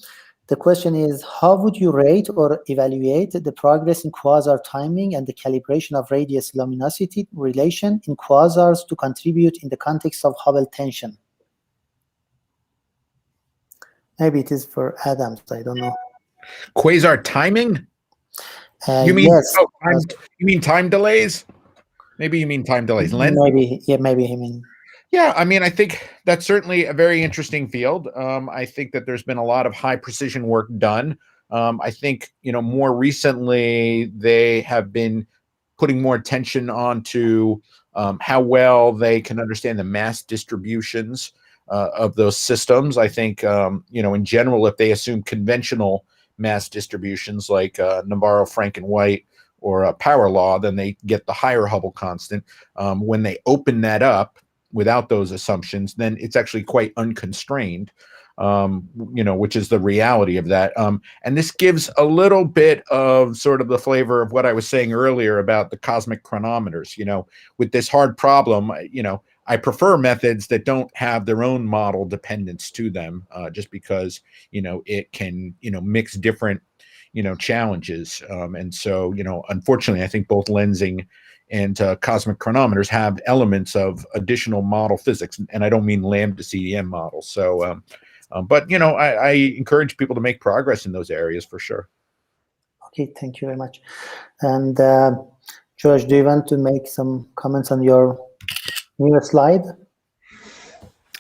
The question is, how would you rate or evaluate the progress in quasar timing and the calibration of radius luminosity relation in quasars to contribute in the context of Hubble tension? Maybe it is for Adams, I don't know. Quasar timing? You mean, yes. You mean time delays? Maybe you mean time delays. Maybe, yeah, maybe he mean. Yeah, I think that's certainly a very interesting field. I think that there's been a lot of high precision work done. I think, more recently they have been putting more attention onto how well they can understand the mass distributions of those systems. I think, in general, if they assume conventional mass distributions like Nabarro-Franken-White or power law, then they get the higher Hubble constant. When they open that up, without those assumptions, then it's actually quite unconstrained, which is the reality of that. And this gives a little bit of sort of the flavor of what I was saying earlier about the cosmic chronometers. With this hard problem, I prefer methods that don't have their own model dependence to them, just because, it can, mix different, challenges. And so, unfortunately, I think both lensing and cosmic chronometers have elements of additional model physics, and I don't mean lambda CDM models. So, but I encourage people to make progress in those areas for sure. Okay, thank you very much. And George, do you want to make some comments on your new slide?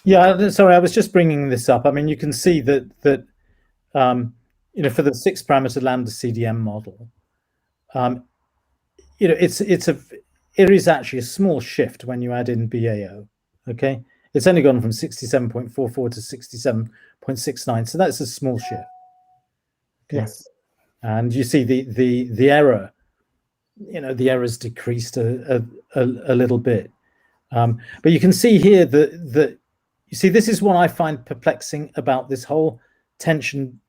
Yeah, sorry, I was just bringing this up. You can see that for the 6-parameter lambda CDM model, it is actually a small shift when you add in BAO. Okay, it's only gone from 67.44 to 67.69, so that's a small shift. Okay? Yes, and you see the error. The error's decreased a little bit, but you can see here that you see this is what I find perplexing about this whole tension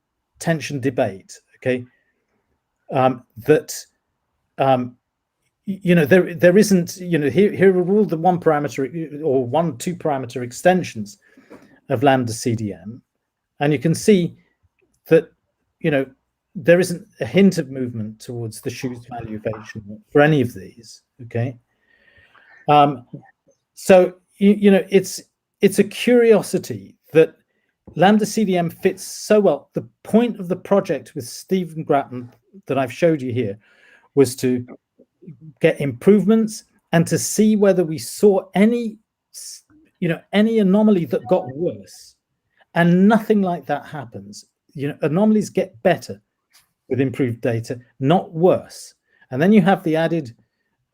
debate. Okay, there isn't, here are all the 1-parameter or 2-parameter extensions of lambda CDM, and you can see that, there isn't a hint of movement towards the Schutz value of H0 for any of these. Okay, so it's a curiosity that lambda CDM fits so well. The point of the project with Stephen Grattan that I've showed you here was to get improvements and to see whether we saw any anomaly that got worse, and nothing like that happens. Anomalies get better with improved data, not worse. And then you have the added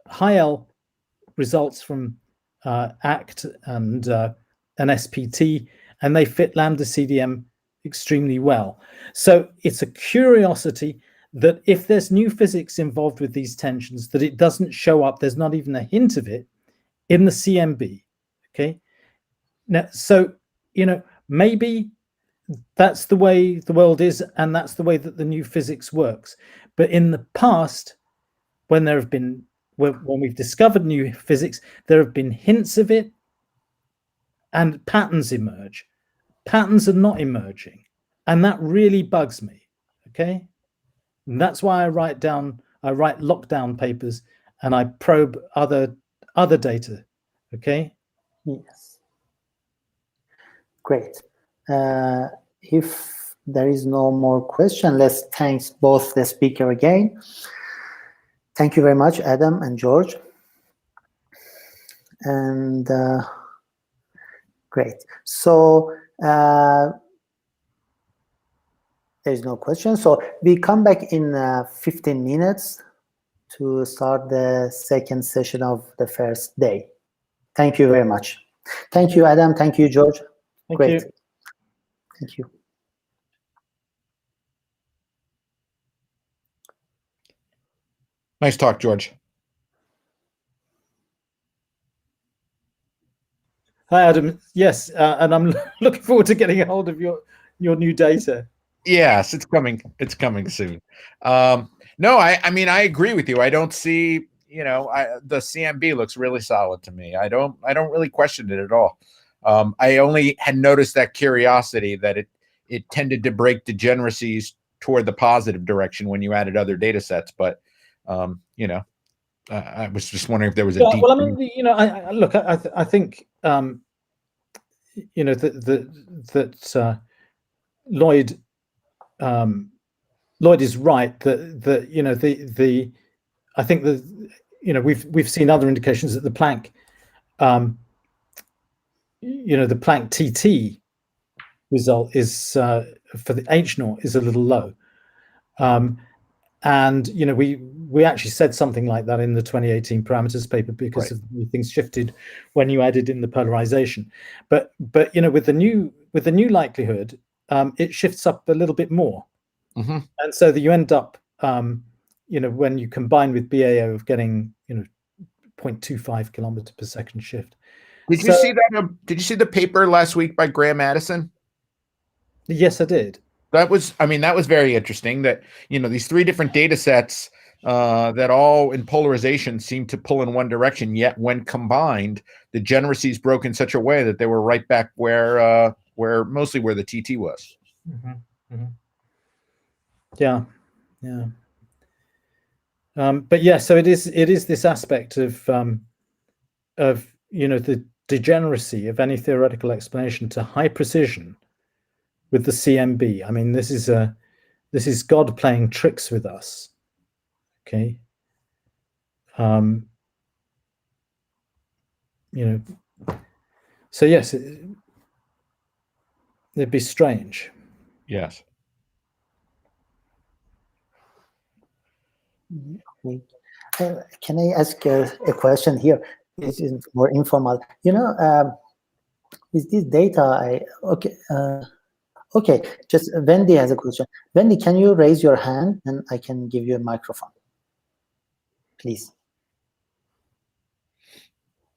high L results from ACT and an SPT, and they fit lambda CDM extremely well. So it's a curiosity that if there's new physics involved with these tensions, that it doesn't show up, there's not even a hint of it in the CMB, Okay. Now, so, you know, maybe that's the way the world is, and that's the way that the new physics works. But in the past, when we've discovered new physics, there have been hints of it, and patterns emerge. Patterns are not emerging, and that really bugs me. Okay, and that's why I write lockdown papers, and I probe other data. Okay. Yes. Great. If there is no more question, let's thank both the speaker again. Thank you very much, Adam and George. And great. So there's no question. So we come back in 15 minutes to start the second session of the first day. Thank you very much. Thank you, Adam. Thank you, George. Great. Thank you. Nice talk, George. Hi, Adam. Yes, and I'm looking forward to getting a hold of your new data. Yes, it's coming. It's coming soon. No, I mean, I agree with you. I don't see, you know, the CMB looks really solid to me. I don't really question it at all. I only had noticed that curiosity that it tended to break degeneracies toward the positive direction when you added other data sets. But, you know, I was just wondering if there was a deep... Well, I mean, you know, I think, you know, that Lloyd is right that you know I think that, you know, we've seen other indications that the Planck, you know, the Planck TT result is for the H0 is a little low, and you know we actually said something like that in the 2018 parameters paper because of the things shifted when you added in the polarization, but you know with the new likelihood it shifts up a little bit more. Mm-hmm. And so that you end up, you know, when you combine with BAO of getting, you know, 0.25 kilometer per second shift. Did you see that? Did you see the paper last week by Graham Addison? Yes, I did. That was, I mean, that was very interesting. That, you know, these three different data sets that all in polarization seem to pull in one direction. Yet when combined, the degeneracies broke in such a way that they were right back where mostly where the TT was. Mm-hmm. Mm-hmm. Yeah. But yeah, so it is this aspect of you know the degeneracy of any theoretical explanation to high precision with the CMB. I mean, this is God playing tricks with us. Okay. You know. So yes, it'd be strange. Yes. Can I ask a question here? This is more informal. You know, with this data, okay, just Wendy has a question. Wendy, can you raise your hand and I can give you a microphone, please?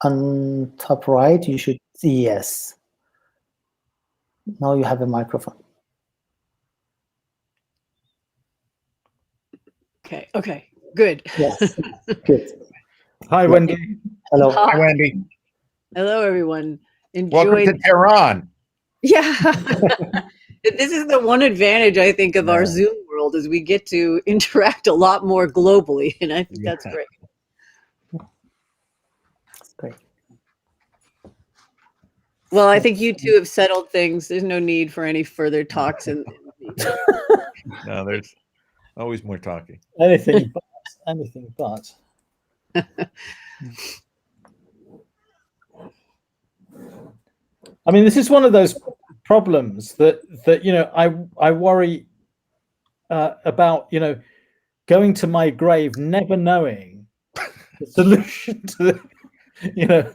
On top right, you should see yes. Now you have a microphone. Okay, good. Yes, good. Hi, Wendy. Hello. Hi, Wendy. Hello, everyone. Welcome to Tehran. Yeah. This is the one advantage, I think, of our Zoom world is we get to interact a lot more globally, and I think that's great. That's great. Well, I think you two have settled things. There's no need for any further talks. No, there's always more talking. Anything but. I mean, this is one of those problems that you know I worry about, you know, going to my grave never knowing the solution to the, you know.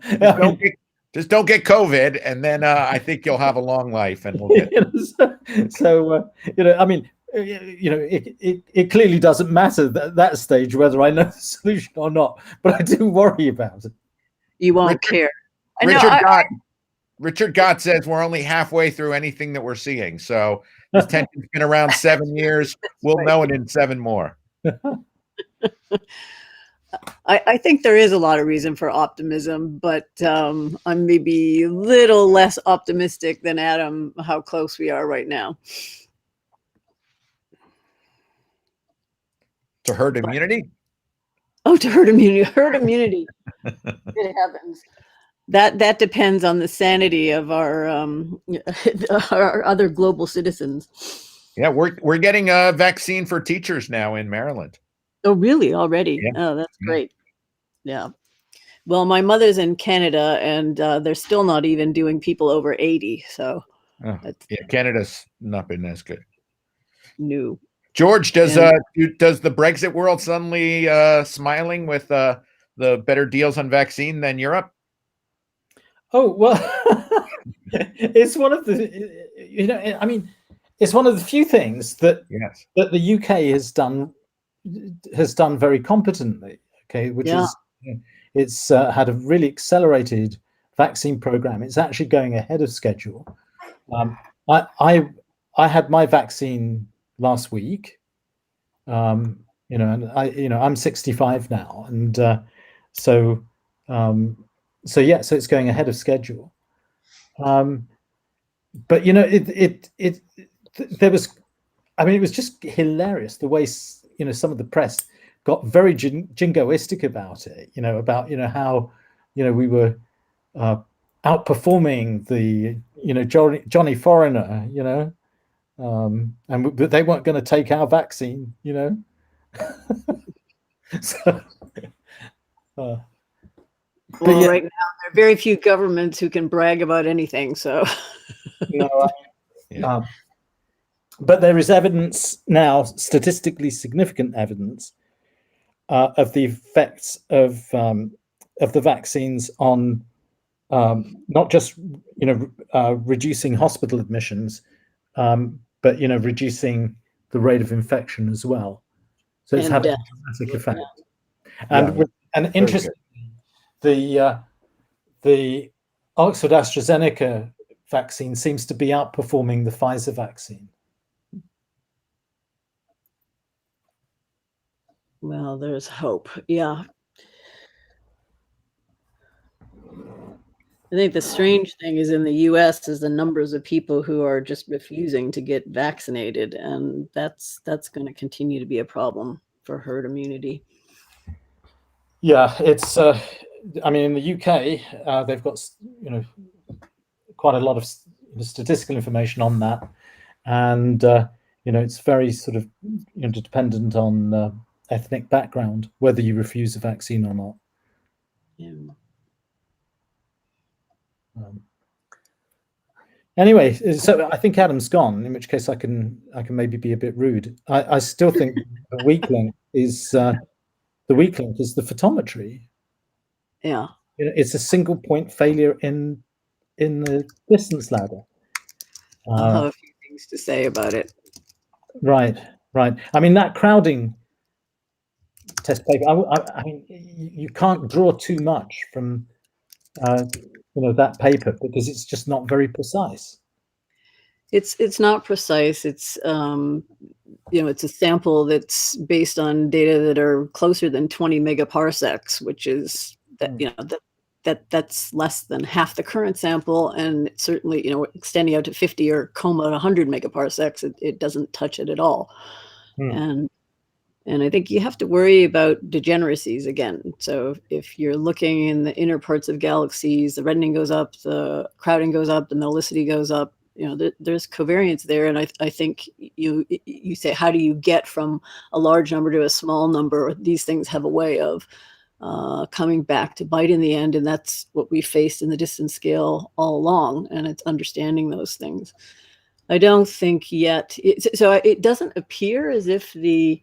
Just don't get COVID, and then I think you'll have a long life, and we'll get. You know, so you know, I mean, you know, it clearly doesn't matter at that stage whether I know the solution or not, but I do worry about it. You won't care. Richard Gott says we're only halfway through anything that we're seeing. So this tension's been around 7 years. We'll know it in 7 more. I think there is a lot of reason for optimism, but I'm maybe a little less optimistic than Adam how close we are right now. To herd immunity? Oh, to herd immunity. Herd immunity. Good heavens. That depends on the sanity of our other global citizens. Yeah, we're getting a vaccine for teachers now in Maryland. Oh, really? Already? Yeah. Oh, that's great. Yeah. Well, my mother's in Canada, and they're still not even doing people over 80. So, yeah, Canada's not been as good. No. George, does the Brexit world suddenly smiling with the better deals on vaccine than Europe? Oh, well, it's one of the, it's one of the few things that that the UK has done very competently. Okay, which is it's had a really accelerated vaccine program. It's actually going ahead of schedule. I had my vaccine last week. And I'm 65 now, and so it's going ahead of schedule. But there was, it was just hilarious the way some of the press got very jingoistic about it. How we were outperforming the Johnny Foreigner. But they weren't going to take our vaccine. Well, right now there are very few governments who can brag about anything. So, but there is evidence now, statistically significant evidence, of the effects of the vaccines on not just reducing hospital admissions, but reducing the rate of infection as well. So it's having a dramatic effect. And interestingly, the Oxford AstraZeneca vaccine seems to be outperforming the Pfizer vaccine. Well, there's hope. Yeah. I think the strange thing is in the US is the numbers of people who are just refusing to get vaccinated. And that's going to continue to be a problem for herd immunity. Yeah, it's, in the UK, they've got, quite a lot of statistical information on that. And, it's very sort of dependent on ethnic background, whether you refuse a vaccine or not. Yeah. Anyway, so I think Adam's gone, in which case I can maybe be a bit rude. I still think the weak link is the photometry. Yeah. It's a single point failure in the distance ladder. I'll have a few things to say about it. Right. That crowding test paper, you can't draw too much from that paper because it's just not very precise. It's not precise. It's it's a sample that's based on data that are closer than 20 megaparsecs, which is that's less than half the current sample, and it's certainly extending out to 50 or coma at 100 megaparsecs, it doesn't touch it at all. And I think you have to worry about degeneracies again. So if you're looking in the inner parts of galaxies, the reddening goes up, the crowding goes up, the metallicity goes up. There's covariance there, and I think you say, how do you get from a large number to a small number? These things have a way of coming back to bite in the end, and that's what we faced in the distance scale all along. And it's understanding those things. I don't think yet. So it doesn't appear as if the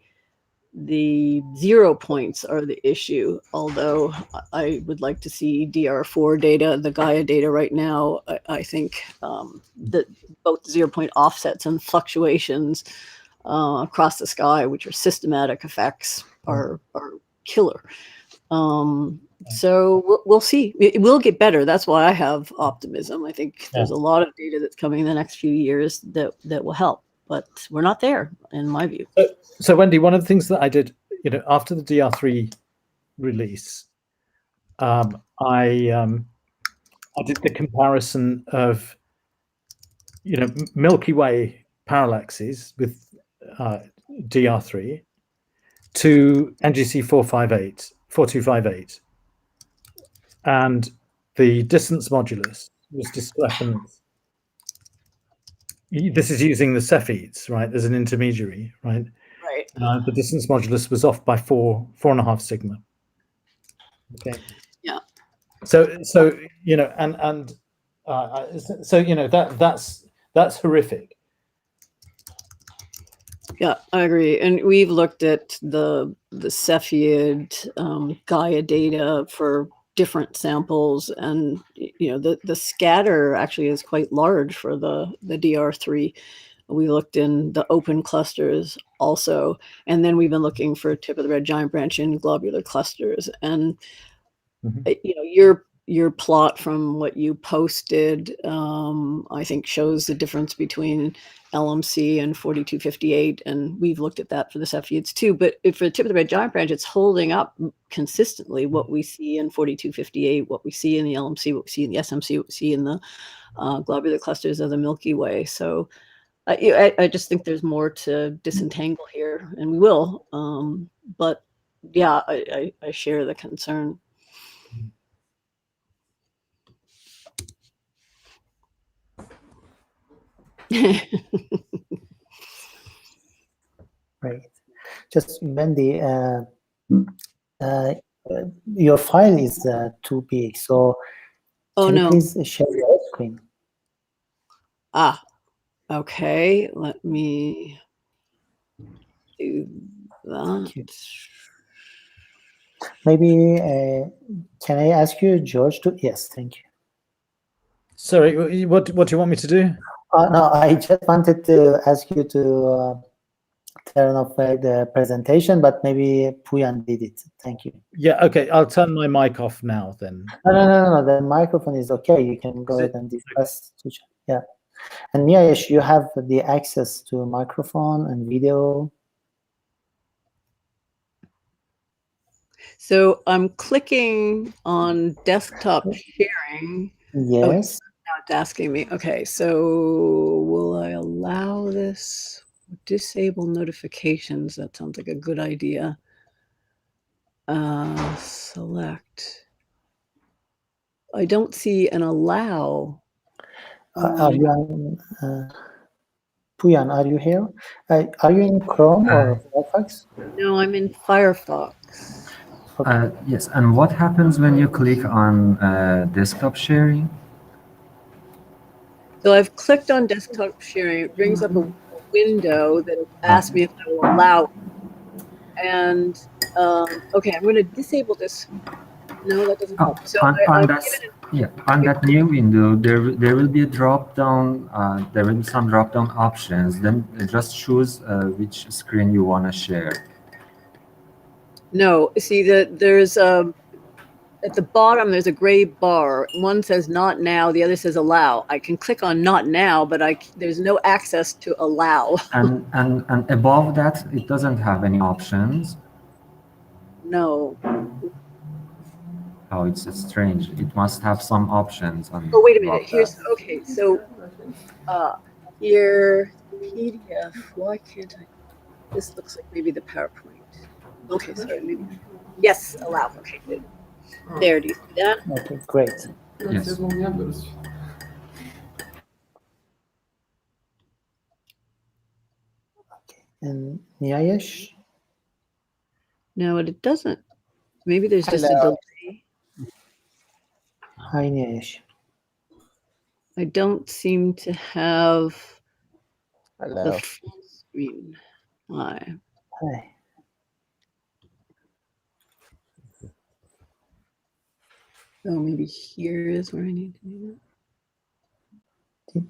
0 points are the issue, although I would like to see DR4 data, the Gaia data right now. I think that both 0 point offsets and fluctuations across the sky, which are systematic effects, are killer. So we'll see. It will get better. That's why I have optimism. I think there's a lot of data that's coming in the next few years that will help, but we're not there, in my view. So Wendy, one of the things that I did, after the DR3 release, I did the comparison of, Milky Way parallaxes with DR3 to NGC 4258, and the distance modulus was discrepant. This is using the Cepheids, right? There's an intermediary, right? Right. The distance modulus was off by 4.5 sigma. Okay. Yeah. So that's horrific. Yeah, I agree. And we've looked at the Cepheid Gaia data for different samples, and the scatter actually is quite large for the DR3. We looked in the open clusters also, and then we've been looking for tip of the red giant branch in globular clusters. And your plot from what you posted, I think, shows the difference between LMC and 4258, and we've looked at that for the Cepheids too. But for the tip of the red giant branch, it's holding up consistently what we see in 4258, what we see in the LMC, what we see in the SMC, what we see in the globular clusters of the Milky Way. So I just think there's more to disentangle here, and we will. But yeah, I share the concern. Right. Just Wendy, your file is too big, so can you please share your screen? Okay. Let me do that. Maybe can I ask you, George, to? Yes, thank you. Sorry, what do you want me to do? No, I just wanted to ask you to turn off the presentation, but maybe Puyan did it. Thank you. Yeah, okay. I'll turn my mic off now then. No. The microphone is okay. You can go ahead and discuss. Yeah. And Miayesh, you have the access to microphone and video. So I'm clicking on desktop sharing. Yes. Now it's asking me. Okay, so will I allow this? Disable notifications. That sounds like a good idea. Select. I don't see an allow. Are you on, Puyan, are you here? Are you in Chrome or Firefox? No, I'm in Firefox. Yes, and what happens when you click on desktop sharing? So I've clicked on desktop sharing. It brings up a window that asks me if I will allow it. And okay, I'm going to disable this. No, that doesn't help. So on that new window, there will be a drop down. There will be some drop down options. Then just choose which screen you want to share. No, see that there's at the bottom there's a gray bar. One says not now, the other says allow. I can click on not now, but there's no access to allow. And above that, it doesn't have any options. No. Oh, it's strange. It must have some options. Oh, wait a minute. Here's okay. So here PDF. Why can't I? This looks like maybe the PowerPoint. Okay, sorry. Maybe. Yes, allow. Okay, good. There, do you see that? Okay, great. Yes. Okay, and Miayesh? No, it doesn't. Maybe there's just a delay. Hi, Miayesh. I don't seem to have Hello. the full screen. Hi. Hi. Oh, maybe here is where I need to do that.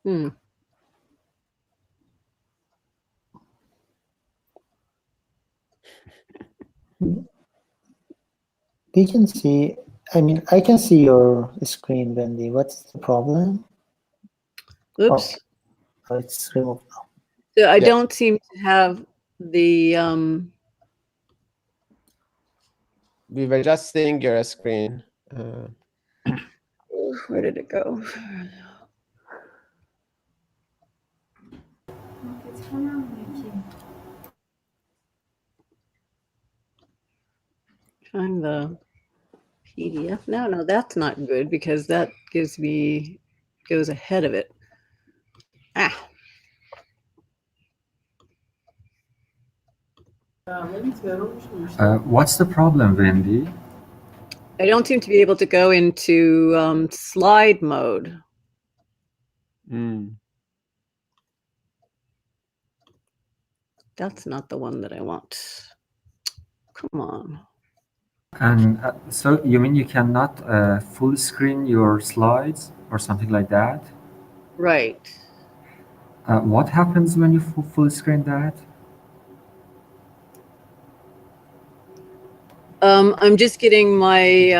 Hmm. we can see, I mean, I can see your screen, Wendy. What's the problem? Oops. Oh, it's removed now. So I don't seem to have the We were just seeing your screen. where did it go? Find the PDF. No, that's not good because that goes ahead of it. What's the problem, Wendy? I don't seem to be able to go into slide mode. That's not the one that I want. Come on. And so you mean you cannot full screen your slides or something like that? Right. What happens when you full screen that? I'm just getting my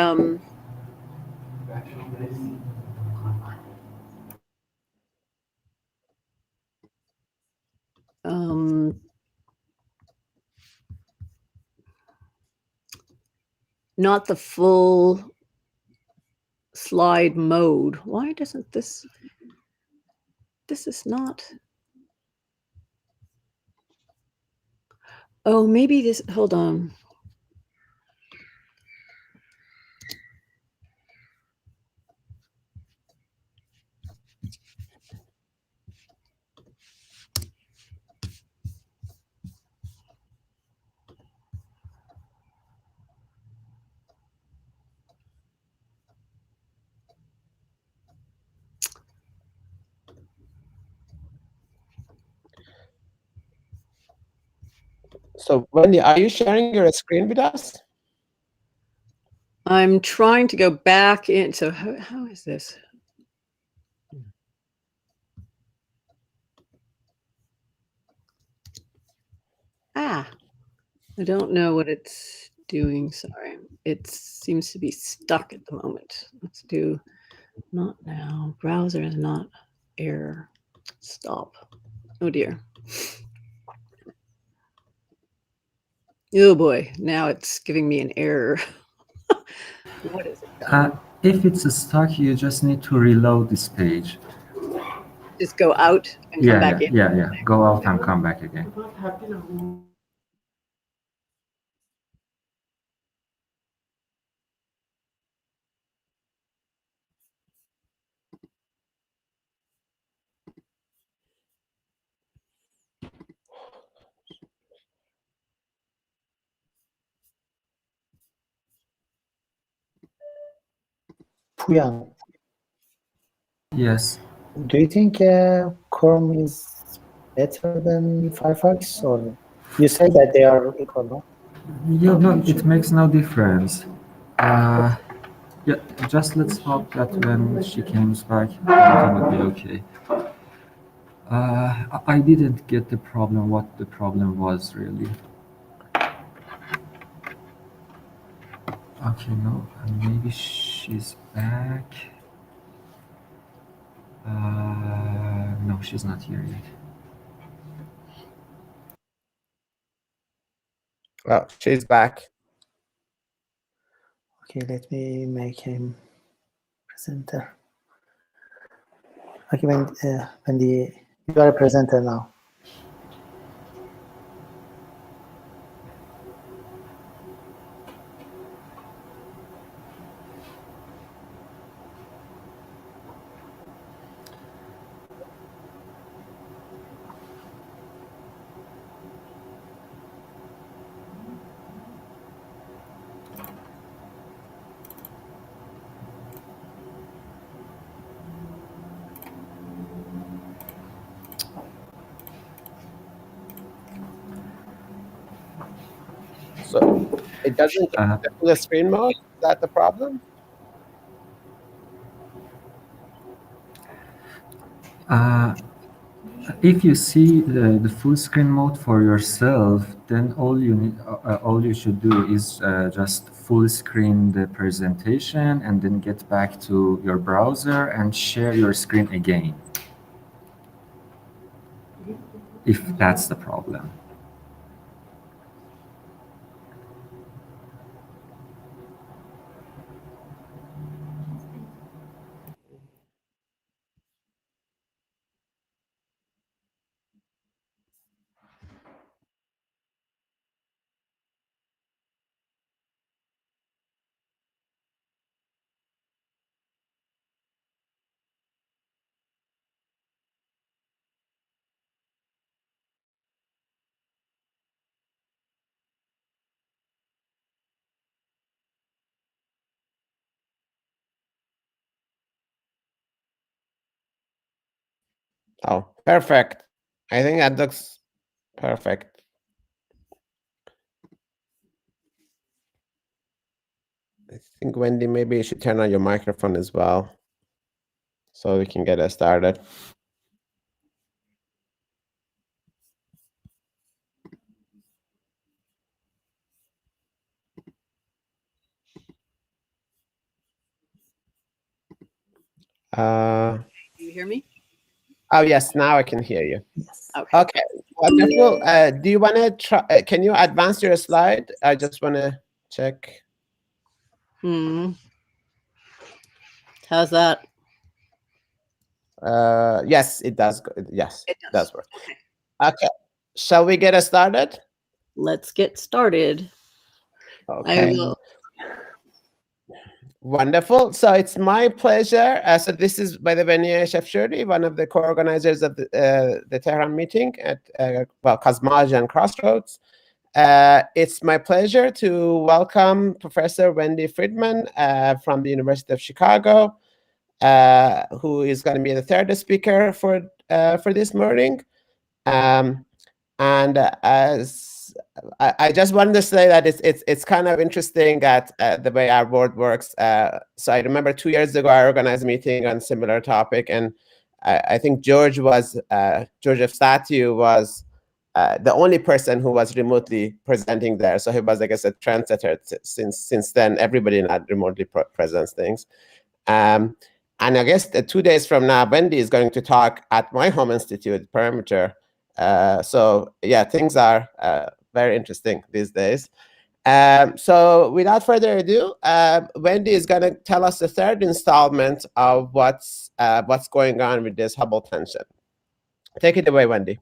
not the full slide mode. Why doesn't this is not. Oh, maybe this, hold on. So, Wendy, are you sharing your screen with us? I'm trying to go back in. So how is this? I don't know what it's doing. Sorry. It seems to be stuck at the moment. Let's do not now. Browser is not error. Stop. Oh dear. Oh boy. Now it's giving me an error. What is it? If it's stuck, you just need to reload this page. Just go out and come back in. Yeah. Go out and come back again. Puyang, Yes. do you think Chrome is better than Firefox, or you say that they are equal, no? No, it makes no difference. Yeah, just let's hope that when she comes back, everything will be okay. I didn't get the problem, what the problem was really. Okay, no, maybe she's back. No, she's not here yet. Well, she's back. Okay, let me make him presenter. Okay, Wendy, you are a presenter now. So it doesn't get to the screen mode? Is that the problem? If you see the full screen mode for yourself, then all you should do is just full screen the presentation and then get back to your browser and share your screen again, if that's the problem. Oh, perfect. I think that looks perfect. I think, Wendy, maybe you should turn on your microphone as well so we can get us started. Do you hear me? Oh, yes, now I can hear you. Yes. Okay. Okay, wonderful. Do you want to try? Can you advance your slide? I just want to check. How's that? Yes, it does. Yes, It does work. Okay, shall we get us started? Let's get started. Okay. I will. Wonderful. So it's my pleasure. So this is, by the way, Efstathiou, one of the co-organizers of the Tehran meeting at Cosmology and Crossroads. It's my pleasure to welcome Professor Wendy Freedman from the University of Chicago, who is going to be the third speaker for this morning. And as I just wanted to say that it's kind of interesting that the way our board works. So I remember 2 years ago I organized a meeting on a similar topic, and I think George Efstathiou was the only person who was remotely presenting there. So he was, I guess, a trendsetter. Since then, everybody now remotely presents things. And I guess 2 days from now, Wendy is going to talk at my home institute, Perimeter. So yeah, things are very interesting these days. So without further ado, Wendy is going to tell us the third installment of what's going on with this Hubble tension. Take it away, Wendy.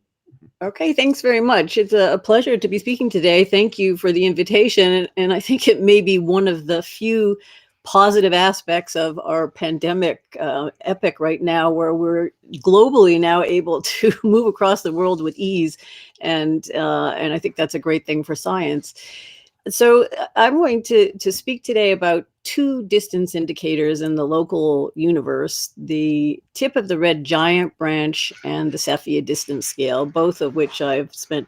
Okay, thanks very much. It's a pleasure to be speaking today. Thank you for the invitation. And I think it may be one of the few positive aspects of our pandemic epic right now, where we're globally now able to move across the world with ease. And I think that's a great thing for science. So I'm going to speak today about two distance indicators in the local universe, the tip of the red giant branch and the Efstathiou distance scale, both of which I've spent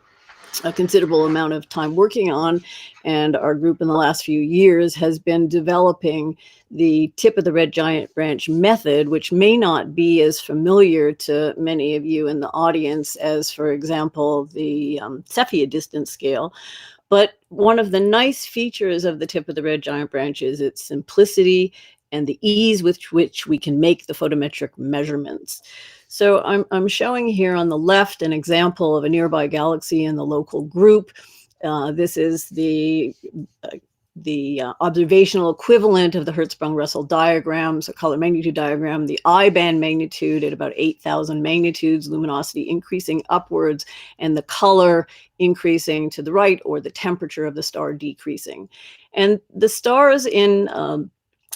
a considerable amount of time working on. And our group in the last few years has been developing the tip of the red giant branch method, which may not be as familiar to many of you in the audience as, for example, the Efstathiou distance scale. But one of the nice features of the tip of the red giant branch is its simplicity and the ease with which we can make the photometric measurements. So I'm showing here on the left an example of a nearby galaxy in the local group. This is the observational equivalent of the Hertzsprung-Russell diagram, so color magnitude diagram, the I-band magnitude at about 8,000 magnitudes, luminosity increasing upwards, and the color increasing to the right, or the temperature of the star decreasing. And the stars in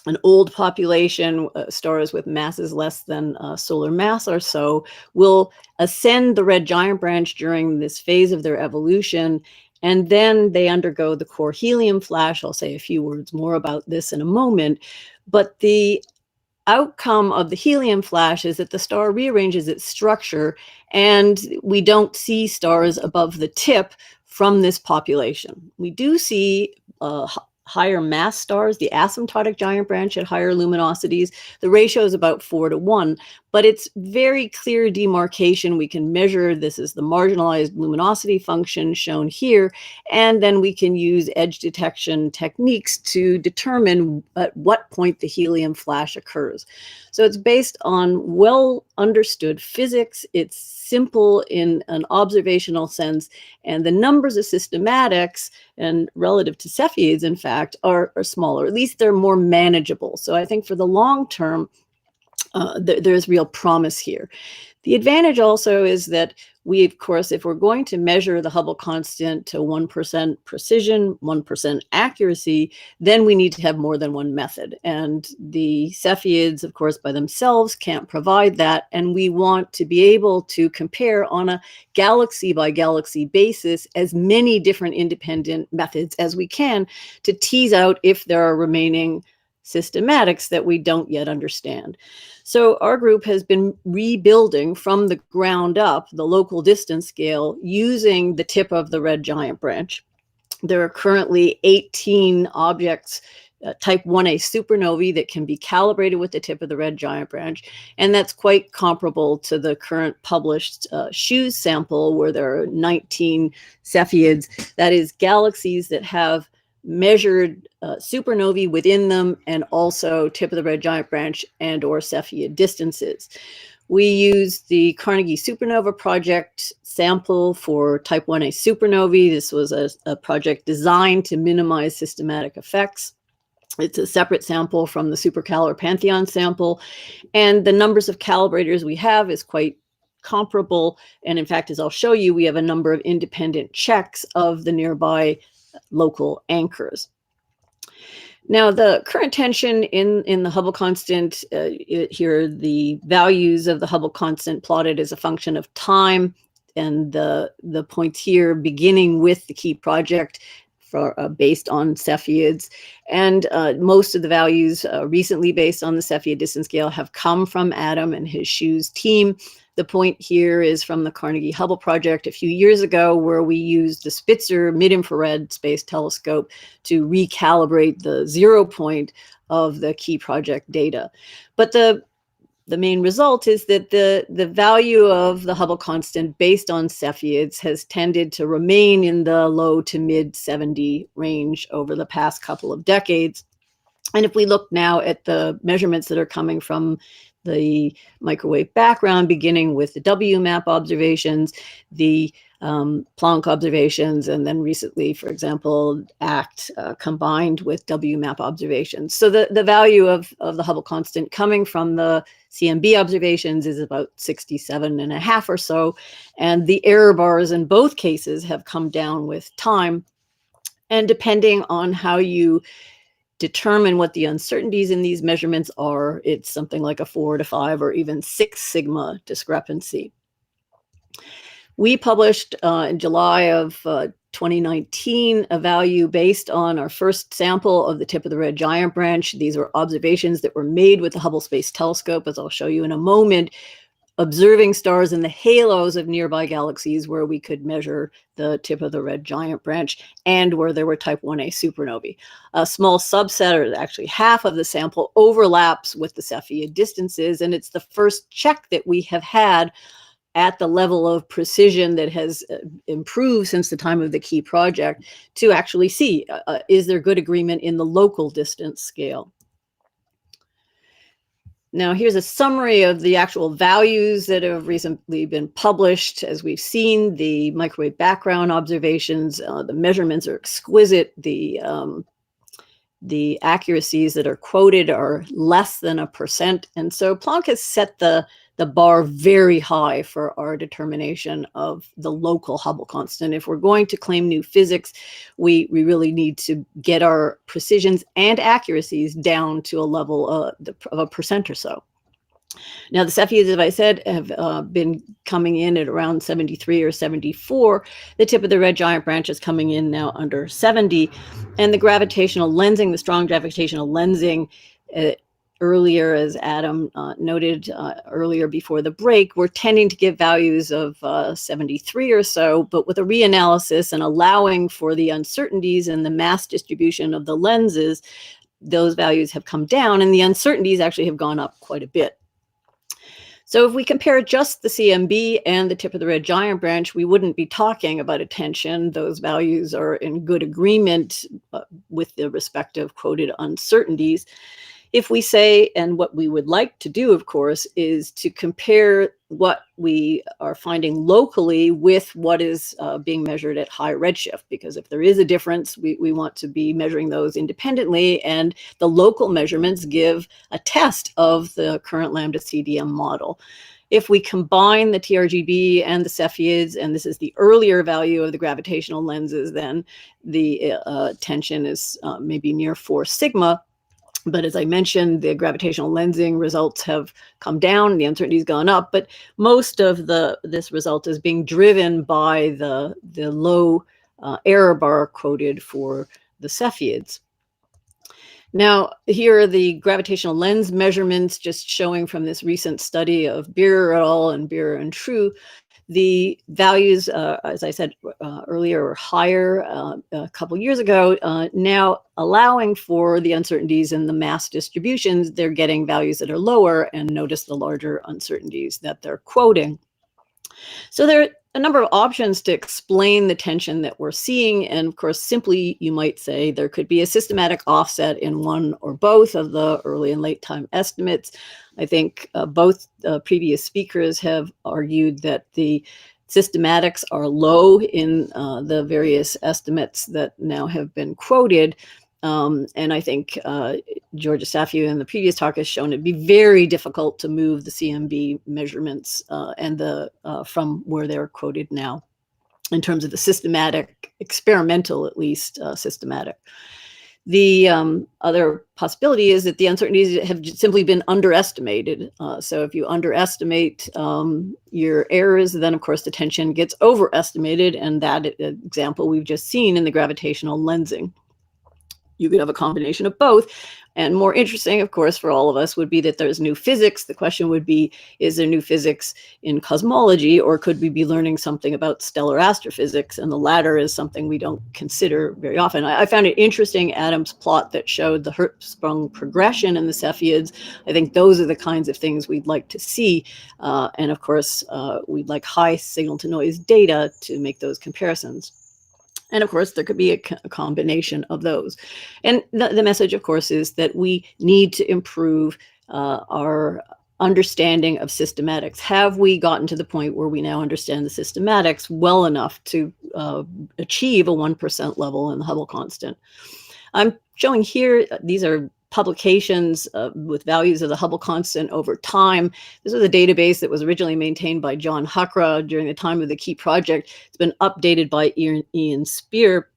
an old population, stars with masses less than solar mass or so, will ascend the red giant branch during this phase of their evolution, and then they undergo the core helium flash. I'll say a few words more about this in a moment, but the outcome of the helium flash is that the star rearranges its structure, and we don't see stars above the tip from this population. We do see higher mass stars, the asymptotic giant branch at higher luminosities, the ratio is about 4:1, but it's very clear demarcation. We can measure, this is the marginalized luminosity function shown here, and then we can use edge detection techniques to determine at what point the helium flash occurs. So it's based on well understood physics. It's simple in an observational sense, and the numbers of systematics and relative to Cepheids, in fact, are smaller. At least they're more manageable. So I think for the long term, there's real promise here. The advantage also is that we, of course, if we're going to measure the Hubble constant to 1% precision, 1% accuracy, then we need to have more than one method. And the Cepheids, of course, by themselves can't provide that. And we want to be able to compare on a galaxy by galaxy basis as many different independent methods as we can to tease out if there are remaining systematics that we don't yet understand. So our group has been rebuilding from the ground up the local distance scale using the tip of the red giant branch. There are currently 18 objects, type 1a supernovae, that can be calibrated with the tip of the red giant branch. And that's quite comparable to the current published SHOES sample, where there are 19 Cepheids. That is, galaxies that have measured supernovae within them, and also tip of the red giant branch and or Cepheid distances. We used the Carnegie Supernova Project sample for type 1a supernovae. This was a project designed to minimize systematic effects. It's a separate sample from the Supercalar Pantheon sample, and the numbers of calibrators we have is quite comparable. And in fact, as I'll show you, we have a number of independent checks of the nearby local anchors. Now, the current tension in the Hubble constant, here the values of the Hubble constant plotted as a function of time, and the points here beginning with the key project for, based on Cepheids. And most of the values recently based on the Cepheid distance scale have come from Adam and his SHOES team. The point here is from the Carnegie Hubble project a few years ago, where we used the Spitzer mid-infrared space telescope to recalibrate the 0 point of the key project data. But the main result is that the value of the Hubble constant based on Cepheids has tended to remain in the low to mid 70 range over the past couple of decades. And if we look now at the measurements that are coming from the microwave background, beginning with the WMAP observations, the Planck observations, and then recently, for example, ACT combined with WMAP observations. So the value of the Hubble constant coming from the CMB observations is about 67.5 or so, and the error bars in both cases have come down with time. And depending on how you determine what the uncertainties in these measurements are, it's something like a 4 to 5 or even 6 sigma discrepancy. We published in July of 2019 a value based on our first sample of the tip of the red giant branch. These were observations that were made with the Hubble Space Telescope, as I'll show you in a moment, observing stars in the halos of nearby galaxies where we could measure the tip of the red giant branch and where there were type 1a supernovae. A small subset, or actually half of the sample, overlaps with the Cepheid distances, and it's the first check that we have had at the level of precision that has improved since the time of the key project to actually see, is there good agreement in the local distance scale? Now, here's a summary of the actual values that have recently been published. As we've seen, the microwave background observations, the measurements are exquisite. The accuracies that are quoted are less than 1%. And so Planck has set the bar very high for our determination of the local Hubble constant. If we're going to claim new physics, we really need to get our precisions and accuracies down to a level of 1% or so. Now, the Cepheids, as I said, have been coming in at around 73 or 74. The tip of the red giant branch is coming in now under 70. And the gravitational lensing, the strong gravitational lensing, earlier, as Adam noted earlier before the break, we're tending to give values of 73 or so, but with a reanalysis and allowing for the uncertainties in the mass distribution of the lenses, those values have come down and the uncertainties actually have gone up quite a bit. So if we compare just the CMB and the tip of the red giant branch, we wouldn't be talking about attention. Those values are in good agreement with the respective quoted uncertainties. If we say, and what we would like to do, of course, is to compare what we are finding locally with what is being measured at high redshift, because if there is a difference, we want to be measuring those independently, and the local measurements give a test of the current lambda CDM model. If we combine the TRGB and the Cepheids, and this is the earlier value of the gravitational lenses, then the tension is maybe near 4 sigma. But as I mentioned, the gravitational lensing results have come down, the uncertainty's gone up, but most of this result is being driven by the low error bar quoted for the Cepheids. Now, here are the gravitational lens measurements, just showing from this recent study of Beer et al. And Beer and True. The values, as I said earlier, were higher a couple years ago. Now, allowing for the uncertainties in the mass distributions, they're getting values that are lower, and notice the larger uncertainties that they're quoting. So there are a number of options to explain the tension that we're seeing. And of course, simply, you might say there could be a systematic offset in one or both of the early and late time estimates. I think both previous speakers have argued that the systematics are low in the various estimates that now have been quoted. And I think George Efstathiou in the previous talk has shown it'd be very difficult to move the CMB measurements and from where they're quoted now in terms of the systematic, experimental at least, systematic. The other possibility is that the uncertainties have simply been underestimated. So if you underestimate your errors, then of course the tension gets overestimated, and that example we've just seen in the gravitational lensing. You could have a combination of both. And more interesting, of course, for all of us would be that there's new physics. The question would be, is there new physics in cosmology, or could we be learning something about stellar astrophysics? And the latter is something we don't consider very often. I found it interesting, Adam's plot that showed the Hertzsprung progression in the Cepheids. I think those are the kinds of things we'd like to see. And of course, we'd like high signal to noise data to make those comparisons. And of course, there could be a combination of those. And the message, of course, is that we need to improve our understanding of systematics. Have we gotten to the point where we now understand the systematics well enough to achieve a 1% level in the Hubble constant? I'm showing here, these are publications with values of the Hubble constant over time. This is a database that was originally maintained by John Huckra during the time of the Key project. It's been updated by Ian Steer.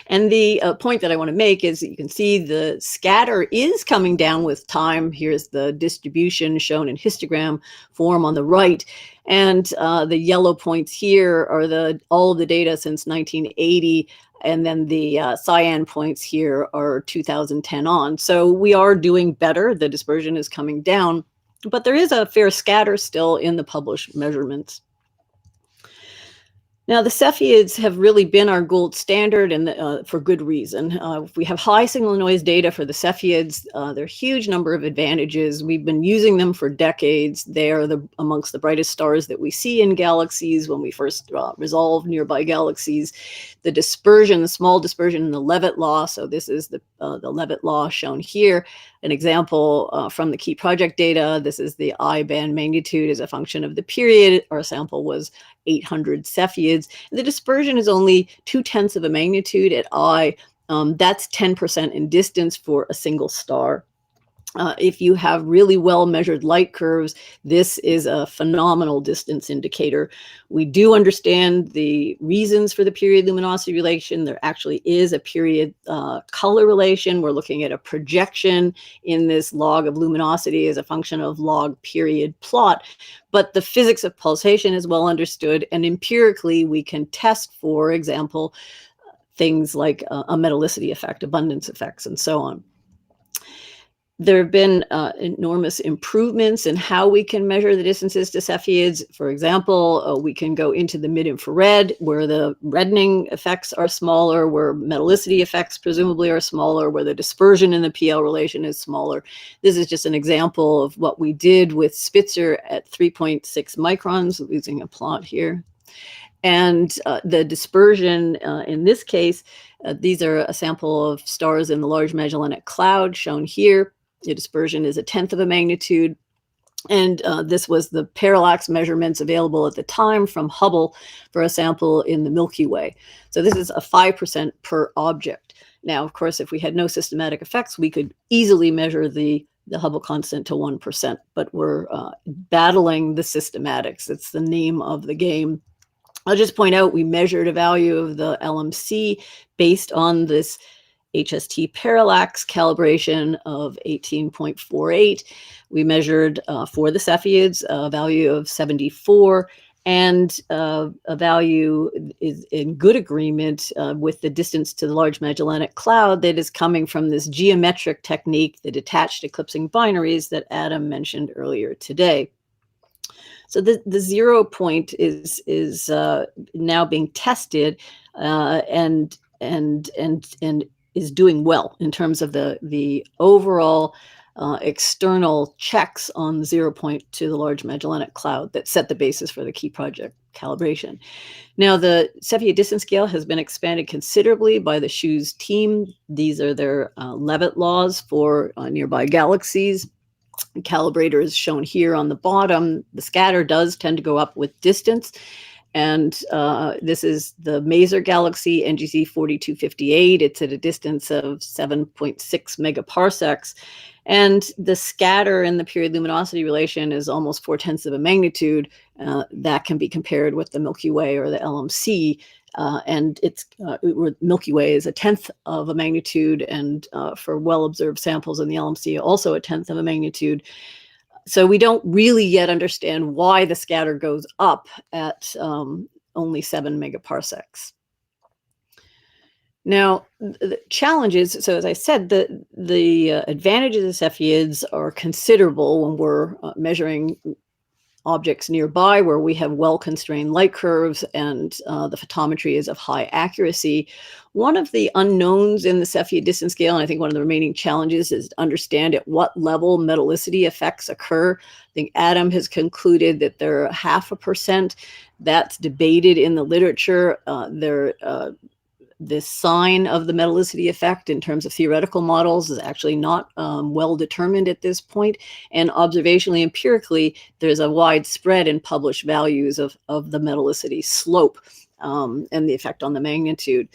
And the point that I want to make is that you can see the scatter is coming down with time. Here's the distribution shown in histogram form on the right. And the yellow points here are all of the data since 1980. And then the cyan points here are 2010 on. So we are doing better. The dispersion is coming down, but there is a fair scatter still in the published measurements. Now, the Cepheids have really been our gold standard, and for good reason. We have high signal noise data for the Cepheids. There are a huge number of advantages. We've been using them for decades. They are amongst the brightest stars that we see in galaxies when we first resolve nearby galaxies. The dispersion, the small dispersion in the Leavitt law. So this is the Leavitt law shown here. An example from the Key project data. This is the I band magnitude as a function of the period. Our sample was 800 Cepheids. The dispersion is only 0.2 of a magnitude at I. That's 10% in distance for a single star. If you have really well measured light curves, this is a phenomenal distance indicator. We do understand the reasons for the period luminosity relation. There actually is a period color relation. We're looking at a projection in this log of luminosity as a function of log period plot. But the physics of pulsation is well understood, and empirically we can test, for example, things like a metallicity effect, abundance effects, and so on. There have been enormous improvements in how we can measure the distances to Cepheids. For example, we can go into the mid-infrared, where the reddening effects are smaller, where metallicity effects presumably are smaller, where the dispersion in the PL relation is smaller. This is just an example of what we did with Spitzer at 3.6 microns, using a plot here. And the dispersion in this case, these are a sample of stars in the Large Magellanic Cloud shown here. The dispersion is 1/10 of a magnitude. And this was the parallax measurements available at the time from Hubble for a sample in the Milky Way. So this is a 5% per object. Now, of course, if we had no systematic effects, we could easily measure the Hubble constant to 1%, but we're battling the systematics. It's the name of the game. I'll just point out we measured a value of the LMC based on this HST parallax calibration of 18.48. We measured for the Cepheids a value of 74, and a value is in good agreement with the distance to the Large Magellanic Cloud that is coming from this geometric technique, the detached eclipsing binaries that Adam mentioned earlier today. So the 0 point is now being tested and is doing well in terms of the overall external checks on the 0 point to the Large Magellanic Cloud that set the basis for the key project calibration. Now, the Cepheid distance scale has been expanded considerably by the SHU's team. These are their Leavitt laws for nearby galaxies. The calibrator is shown here on the bottom. The scatter does tend to go up with distance. And this is the Maser galaxy, NGC 4258. It's at a distance of 7.6 megaparsecs. And the scatter in the period luminosity relation is almost 4/10 of a magnitude. That can be compared with the Milky Way or the LMC. And it's Milky Way is 1/10 of a magnitude, and for well-observed samples in the LMC, also 1/10 of a magnitude. So we don't really yet understand why the scatter goes up at only 7 megaparsecs. Now, the challenges, so as I said, the advantages of Cepheids are considerable when we're measuring objects nearby where we have well-constrained light curves and the photometry is of high accuracy. One of the unknowns in the Cepheid distance scale, and I think one of the remaining challenges, is to understand at what level metallicity effects occur. I think Adam has concluded that they're 0.5%. That's debated in the literature. The sign of the metallicity effect in terms of theoretical models is actually not well determined at this point. And observationally, empirically, there's a wide spread in published values of the metallicity slope and the effect on the magnitude.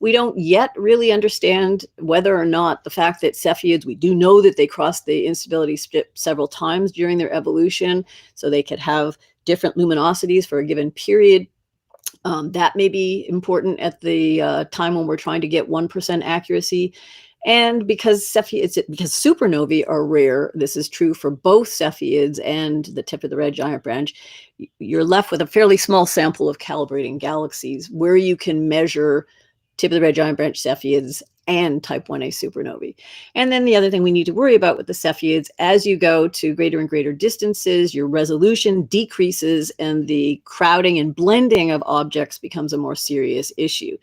We don't yet really understand whether or not the fact that Cepheids, we do know that they cross the instability strip several times during their evolution, so they could have different luminosities for a given period. That may be important at the time when we're trying to get 1% accuracy. And because supernovae are rare, this is true for both Cepheids and the tip of the red giant branch, you're left with a fairly small sample of calibrating galaxies where you can measure tip of the red giant branch Cepheids and type 1a supernovae. And then the other thing we need to worry about with the Cepheids, as you go to greater and greater distances, your resolution decreases and the crowding and blending of objects becomes a more serious issue.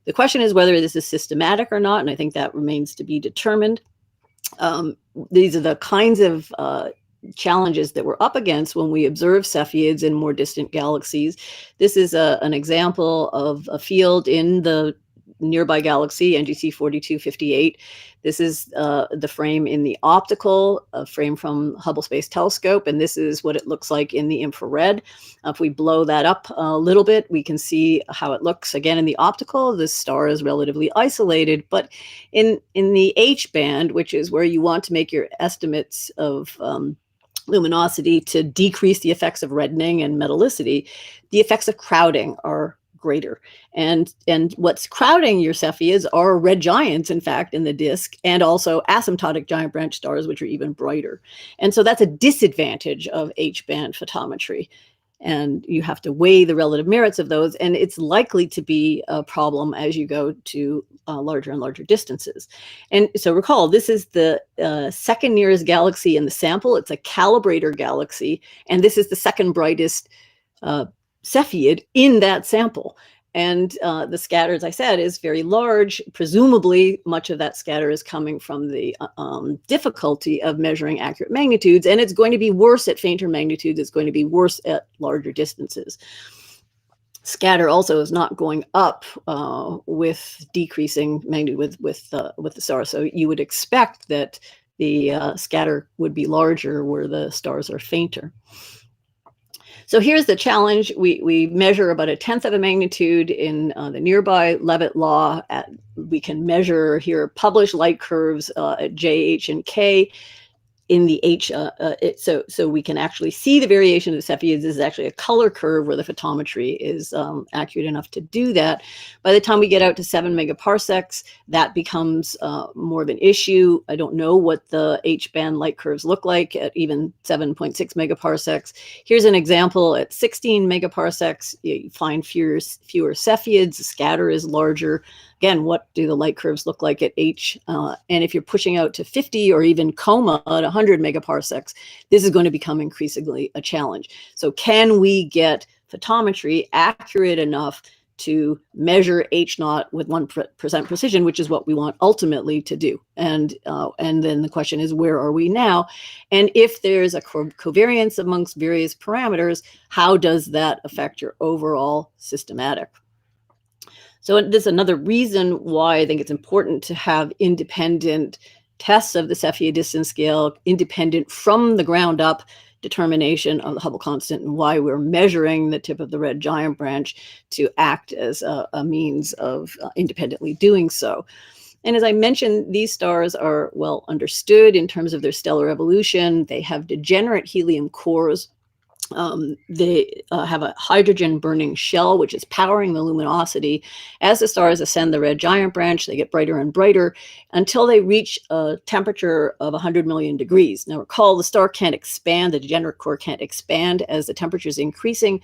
The question is whether this is systematic or not, and I think that remains to be determined. These are the kinds of challenges that we're up against when we observe Cepheids in more distant galaxies. This is an example of a field in the nearby galaxy, NGC 4258. This is the frame in the optical, a frame from Hubble Space Telescope, and this is what it looks like in the infrared. If we blow that up a little bit, we can see how it looks again in the optical. This star is relatively isolated, but in the H band, which is where you want to make your estimates of luminosity to decrease the effects of reddening and metallicity, the effects of crowding are greater. And what's crowding your Cepheids are red giants, in fact, in the disk, and also asymptotic giant branch stars, which are even brighter. And so that's a disadvantage of H-band photometry. And you have to weigh the relative merits of those. And it's likely to be a problem as you go to larger and larger distances. And so recall, this is the second nearest galaxy in the sample. It's a calibrator galaxy. And this is the second brightest Cepheid in that sample. And the scatter, as I said, is very large. Presumably, much of that scatter is coming from the difficulty of measuring accurate magnitudes. And it's going to be worse at fainter magnitudes. It's going to be worse at larger distances. Scatter also is not going up with decreasing magnitude with the stars. So you would expect that the scatter would be larger where the stars are fainter. So here's the challenge. We measure about 1/10 of a magnitude in the nearby Leavitt law. We can measure here published light curves at J, H, and K. In the H, so we can actually see the variation of the Cepheids. This is actually a color curve where the photometry is accurate enough to do that. By the time we get out to 7 megaparsecs, that becomes more of an issue. I don't know what the H-band light curves look like at even 7.6 megaparsecs. Here's an example at 16 megaparsecs. You find fewer Cepheids. The scatter is larger. Again, what do the light curves look like at H? And if you're pushing out to 50 or even coma at 100 megaparsecs, this is going to become increasingly a challenge. So can we get photometry accurate enough to measure H naught with 1% precision, which is what we want ultimately to do? And then the question is, where are we now? And if there's a covariance amongst various parameters, how does that affect your overall systematic? So this is another reason why I think it's important to have independent tests of the Cepheid distance scale, independent from the ground up determination of the Hubble constant, and why we're measuring the tip of the red giant branch to act as a means of independently doing so. And as I mentioned, these stars are well understood in terms of their stellar evolution. They have degenerate helium cores. They have a hydrogen burning shell, which is powering the luminosity. As the stars ascend the red giant branch, they get brighter and brighter until they reach a temperature of 100 million degrees. Now recall, the star can't expand, the degenerate core can't expand as the temperature is increasing.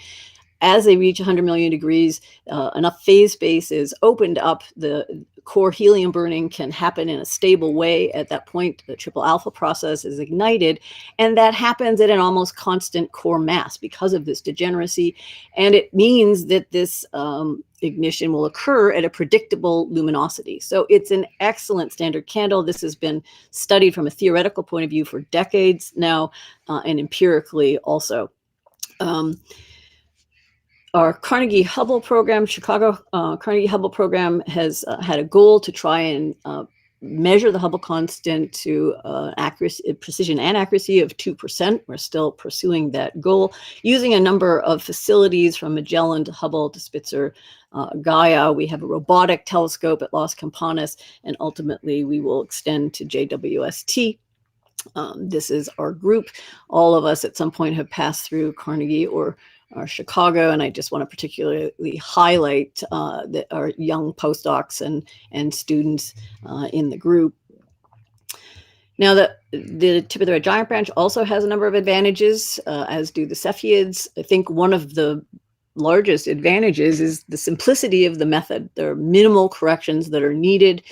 As they reach 100 million degrees, enough phase space is opened up. The core helium burning can happen in a stable way. At that point, the triple alpha process is ignited, and that happens at an almost constant core mass because of this degeneracy. And it means that this ignition will occur at a predictable luminosity. So it's an excellent standard candle. This has been studied from a theoretical point of view for decades now, and empirically also. Our Carnegie Hubble program, Chicago Carnegie Hubble program, has had a goal to try and measure the Hubble constant to precision and accuracy of 2%. We're still pursuing that goal using a number of facilities from Magellan to Hubble to Spitzer, Gaia. We have a robotic telescope at Las Campanas, and ultimately we will extend to JWST. This is our group. All of us at some point have passed through Carnegie or Chicago, and I just want to particularly highlight our young postdocs and students in the group. Now, the tip of the red giant branch also has a number of advantages, as do the Cepheids. I think one of the largest advantages is the simplicity of the method. There are minimal corrections that are needed.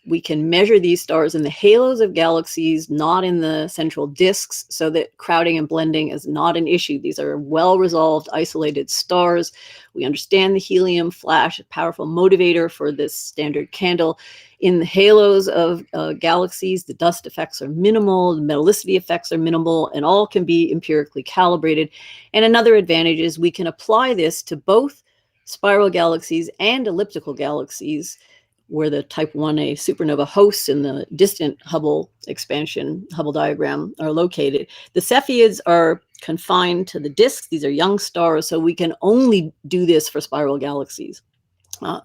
We can measure these stars in the halos of galaxies, not in the central disks, so that crowding and blending is not an issue. These are well-resolved, isolated stars. We understand the helium flash, a powerful motivator for this standard candle. In the halos of galaxies, the dust effects are minimal, the metallicity effects are minimal, and all can be empirically calibrated. And another advantage is we can apply this to both spiral galaxies and elliptical galaxies, where the type 1a supernova hosts in the distant Hubble expansion, Hubble diagram, are located. The Cepheids are confined to the disks. These are young stars, so we can only do this for spiral galaxies.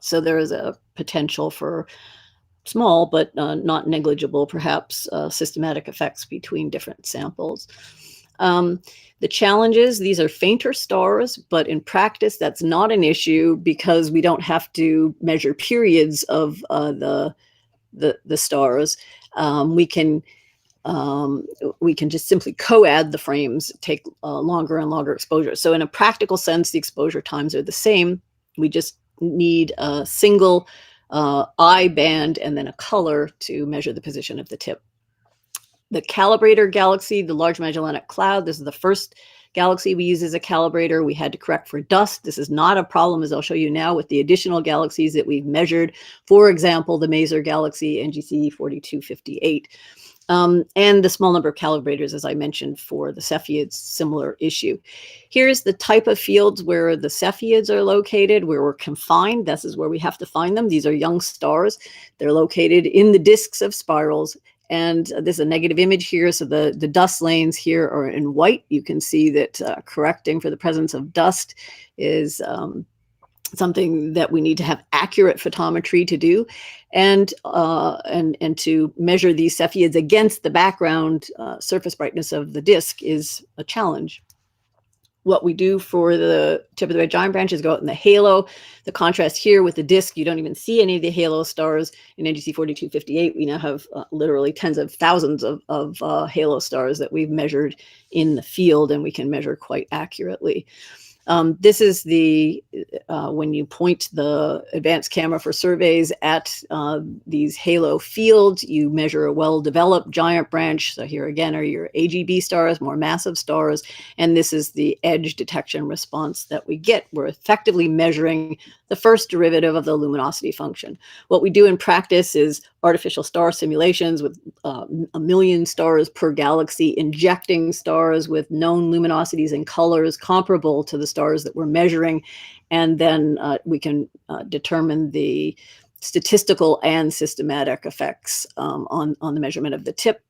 So there is a potential for small, but not negligible, perhaps, systematic effects between different samples. The challenges, these are fainter stars, but in practice, that's not an issue because we don't have to measure periods of the stars. We can we can just simply co-add the frames, take longer and longer exposure. So in a practical sense, the exposure times are the same. We just need a single I band and then a color to measure the position of the tip. The calibrator galaxy, the Large Magellanic Cloud, this is the first galaxy we use as a calibrator. We had to correct for dust. This is not a problem, as I'll show you now, with the additional galaxies that we've measured. For example, the Maser galaxy, NGC 4258. And the small number of calibrators, as I mentioned, for the Cepheids, similar issue. Here's the type of fields where the Cepheids are located, where we're confined. This is where we have to find them. These are young stars. They're located in the disks of spirals. And this is a negative image here. So the dust lanes here are in white. You can see that correcting for the presence of dust is something that we need to have accurate photometry to do, and to measure these Cepheids against the background surface brightness of the disk is a challenge. What we do for the tip of the red giant branch is go out in the halo. The contrast here with the disk, you don't even see any of the halo stars. In NGC 4258, we now have literally tens of thousands of halo stars that we've measured in the field, and we can measure quite accurately. This is the when you point the advanced camera for surveys at these halo fields, you measure a well-developed giant branch. So here again are your AGB stars, more massive stars, and this is the edge detection response that we get. We're effectively measuring the first derivative of the luminosity function. What we do in practice is artificial star simulations with 1 million stars per galaxy, injecting stars with known luminosities and colors comparable to the stars that we're measuring. And then we can determine the statistical and systematic effects on the measurement of the tip.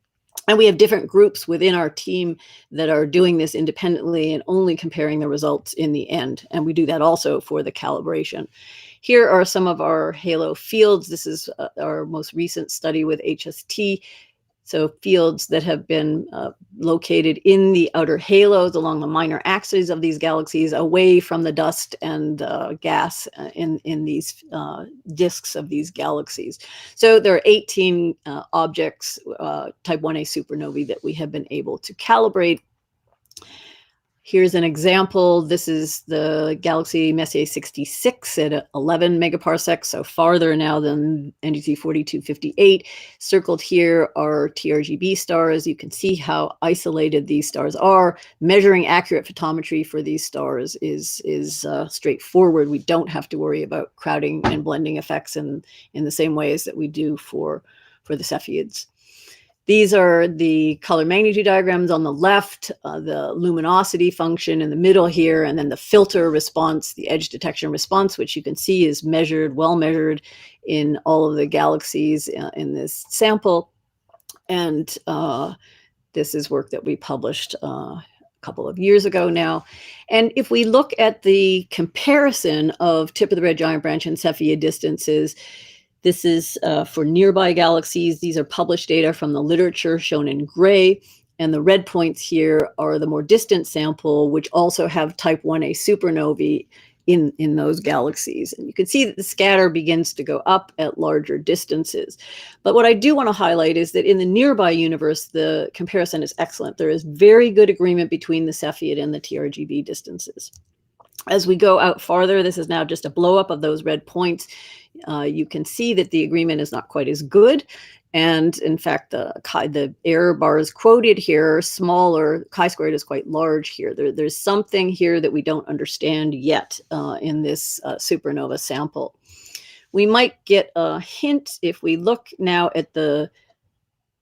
And we have different groups within our team that are doing this independently and only comparing the results in the end. And we do that also for the calibration. Here are some of our halo fields. This is our most recent study with HST. So fields that have been located in the outer halos along the minor axes of these galaxies, away from the dust and gas in these disks of these galaxies. So there are 18 objects, type 1a supernovae, that we have been able to calibrate. Here's an example. This is the galaxy Messier 66 at 11 megaparsecs, so farther now than NGC 4258. Circled here are TRGB stars. You can see how isolated these stars are. Measuring accurate photometry for these stars is straightforward. We don't have to worry about crowding and blending effects in the same ways that we do for the Cepheids. These are the color magnitude diagrams on the left, the luminosity function in the middle here, and then the filter response, the edge detection response, which you can see is measured, well measured in all of the galaxies in this sample. And this is work that we published a couple of years ago now. And if we look at the comparison of tip of the red giant branch and Cepheid distances, this is for nearby galaxies. These are published data from the literature shown in gray. And the red points here are the more distant sample, which also have type 1a supernovae in those galaxies. And you can see that the scatter begins to go up at larger distances. But what I do want to highlight is that in the nearby universe, the comparison is excellent. There is very good agreement between the Cepheid and the TRGB distances. As we go out farther, this is now just a blow up of those red points. You can see that the agreement is not quite as good. And in fact, the error bars quoted here are smaller. Chi-squared is quite large here. There's something here that we don't understand yet in this supernova sample. We might get a hint if we look now at the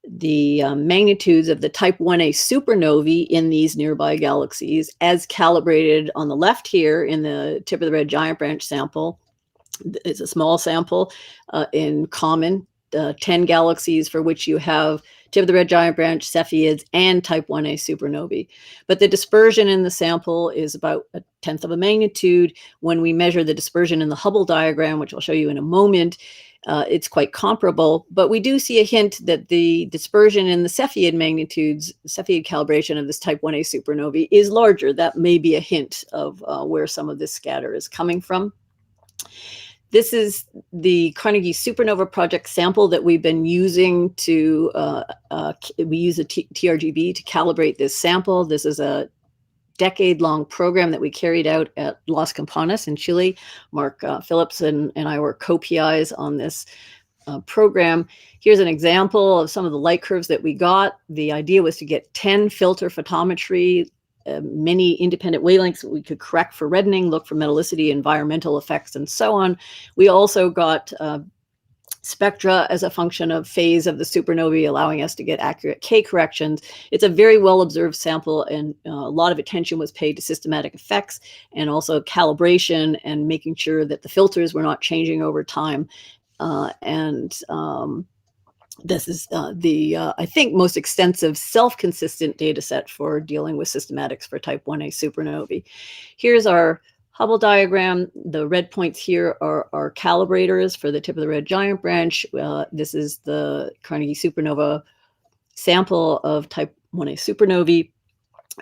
magnitudes of the type 1a supernovae in these nearby galaxies as calibrated on the left here in the tip of the red giant branch sample. It's a small sample in common, 10 galaxies for which you have tip of the red giant branch, Cepheids, and type 1a supernovae. But the dispersion in the sample is about 1/10 of a magnitude. When we measure the dispersion in the Hubble diagram, which I'll show you in a moment, it's quite comparable. But we do see a hint that the dispersion in the Cepheid magnitudes, Cepheid calibration of this type 1a supernovae, is larger. That may be a hint of where some of this scatter is coming from. This is the Carnegie Supernova Project sample that we've been using to, we use a TRGB to calibrate this sample. This is a decade-long program that we carried out at Las Campanas in Chile. Mark Phillips and I were co-PIs on this program. Here's an example of some of the light curves that we got. The idea was to get 10 filter photometry, many independent wavelengths that we could correct for reddening, look for metallicity, environmental effects, and so on. We also got spectra as a function of phase of the supernovae, allowing us to get accurate K corrections. It's a very well-observed sample, and a lot of attention was paid to systematic effects and also calibration and making sure that the filters were not changing over time. This is I think, most extensive self-consistent data set for dealing with systematics for type 1a supernovae. Here's our Hubble diagram. The red points here are our calibrators for the tip of the red giant branch. This is the Carnegie supernova sample of type 1a supernovae.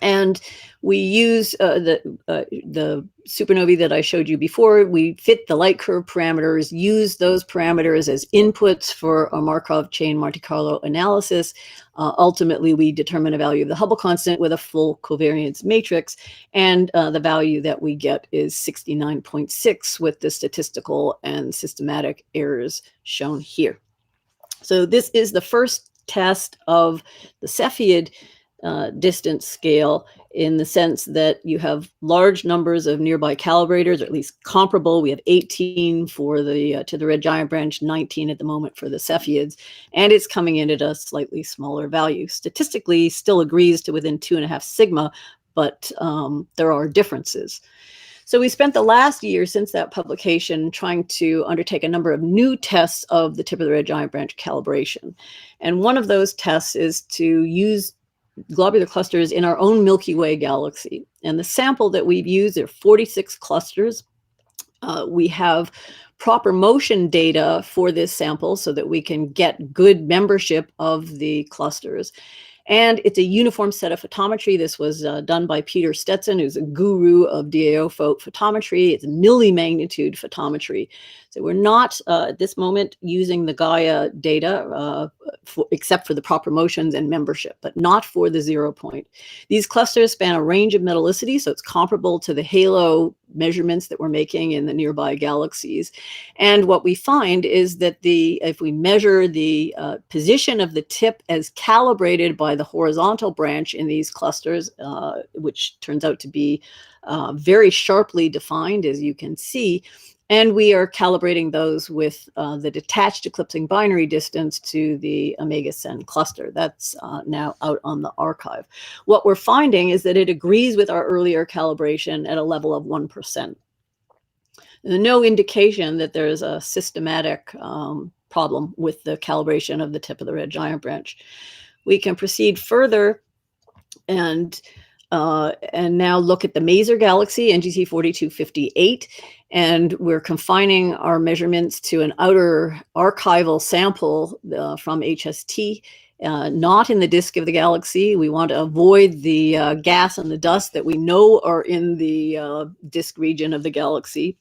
And we use the supernovae that I showed you before. We fit the light curve parameters, use those parameters as inputs for a Markov chain Monte Carlo analysis. Ultimately, we determine a value of the Hubble constant with a full covariance matrix. And the value that we get is 69.6 with the statistical and systematic errors shown here. So this is the first test of the Cepheid distance scale, in the sense that you have large numbers of nearby calibrators, or at least comparable. We have 18 for the to the red giant branch, 19 at the moment for the Cepheids, and it's coming in at a slightly smaller value. Statistically, still agrees to within 2.5 sigma, but there are differences. So we spent the last year since that publication trying to undertake a number of new tests of the tip of the red giant branch calibration. And one of those tests is to use globular clusters in our own Milky Way galaxy. And the sample that we've used are 46 clusters. We have proper motion data for this sample so that we can get good membership of the clusters. And it's a uniform set of photometry. This was done by Peter Stetson, who's a guru of DAO photometry. It's millimagnitude photometry. So we're not, at this moment, using the Gaia data, except for the proper motions and membership, but not for the 0 point. These clusters span a range of metallicity, so it's comparable to the halo measurements that we're making in the nearby galaxies. And what we find is that if we measure the position of the tip as calibrated by the horizontal branch in these clusters, which turns out to be very sharply defined, as you can see, and we are calibrating those with the detached eclipsing binary distance to the Omega Cen cluster. That's now out on the archive. What we're finding is that it agrees with our earlier calibration at a level of 1%. There's no indication that there is a systematic problem with the calibration of the tip of the red giant branch. We can proceed further and now look at the Maser galaxy, NGC 4258, and we're confining our measurements to an outer archival sample from HST, not in the disk of the galaxy. We want to avoid the gas and the dust that we know are in the disk region of the galaxy.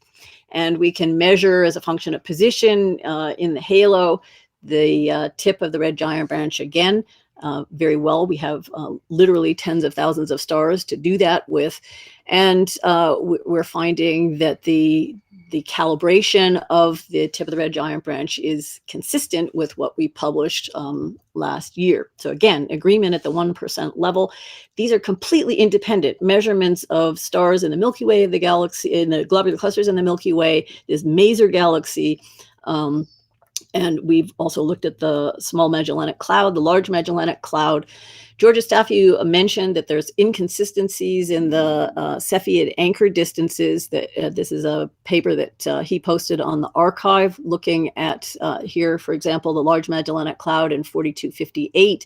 And we can measure, as a function of position in the halo, the tip of the red giant branch again. Very well. We have literally tens of thousands of stars to do that with. And we're finding that the calibration of the tip of the red giant branch is consistent with what we published last year. So again, agreement at the 1% level. These are completely independent measurements of stars in the Milky Way of the galaxy, in the globular clusters in the Milky Way, this Maser galaxy. And we've also looked at the Small Magellanic Cloud, the Large Magellanic Cloud. George Efstathiou mentioned that there's inconsistencies in the Cepheid anchor distances. This is a paper that he posted on the archive, looking at here, for example, the Large Magellanic Cloud in 4258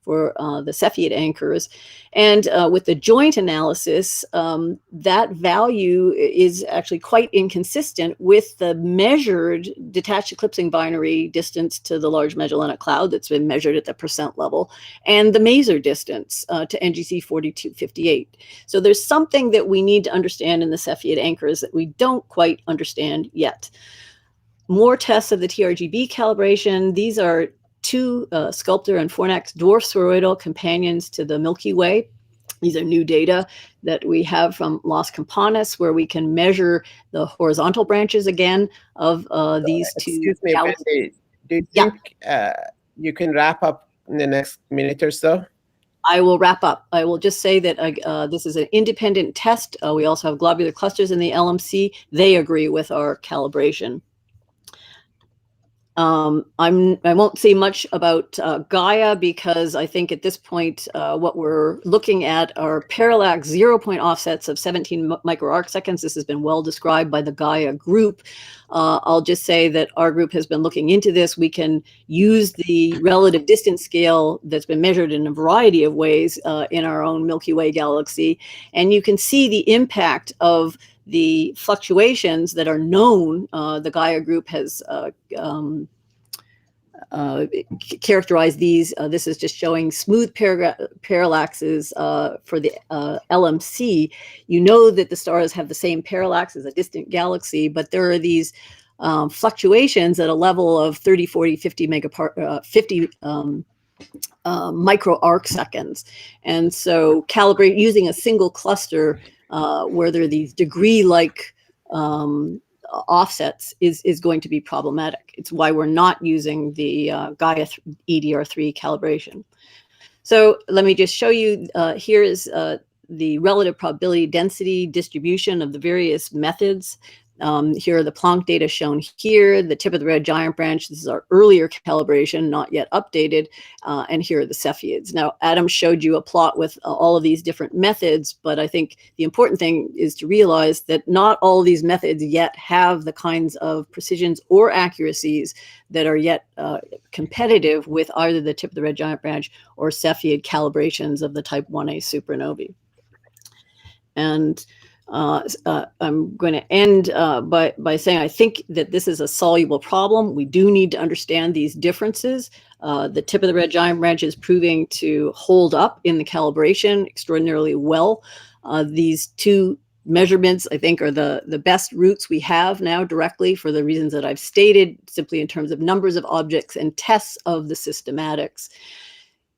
for the Cepheid anchors. And with the joint analysis, that value is actually quite inconsistent with the measured detached eclipsing binary distance to the Large Magellanic Cloud that's been measured at the percent level, and the Maser distance to NGC 4258. So there's something that we need to understand in the Cepheid anchors that we don't quite understand yet. more tests of the TRGB calibration. These are two Sculptor and Fornax dwarf spheroidal companions to the Milky Way. These are new data that we have from Las Campanas, where we can measure the horizontal branches again of these two. Excuse me, galaxies. Wendy, do you think you can wrap up in the next minute or so? I will wrap up. I will just say that this is an independent test. We also have globular clusters in the LMC. They agree with our calibration. I won't say much about Gaia, because I think at this point what we're looking at are parallax 0-point offsets of 17 microarcseconds. This has been well described by the Gaia group. I'll just say that our group has been looking into this. We can use the relative distance scale that's been measured in a variety of ways in our own Milky Way galaxy, and you can see the impact of the fluctuations that are known. The Gaia group has characterized these. This is just showing smooth parallaxes for the LMC. You know that the stars have the same parallax as a distant galaxy, but there are these fluctuations at a level of 30, 40, 50 micro arc seconds. And so calibrate using a single cluster where there are these degree-like offsets is going to be problematic. It's why we're not using the Gaia EDR3 calibration. So let me just show you, here is the relative probability density distribution of the various methods. Here are the Planck data shown here, the tip of the red giant branch. This is our earlier calibration, not yet updated. And here are the Cepheids. Now, Adam showed you a plot with all of these different methods, but I think the important thing is to realize that not all of these methods yet have the kinds of precisions or accuracies that are yet competitive with either the tip of the red giant branch or Cepheid calibrations of the type 1a supernovae. And I'm going to end by saying I think that this is a soluble problem. We do need to understand these differences. The tip of the red giant branch is proving to hold up in the calibration extraordinarily well. These two measurements, I think, are the best routes we have now directly for the reasons that I've stated, simply in terms of numbers of objects and tests of the systematics.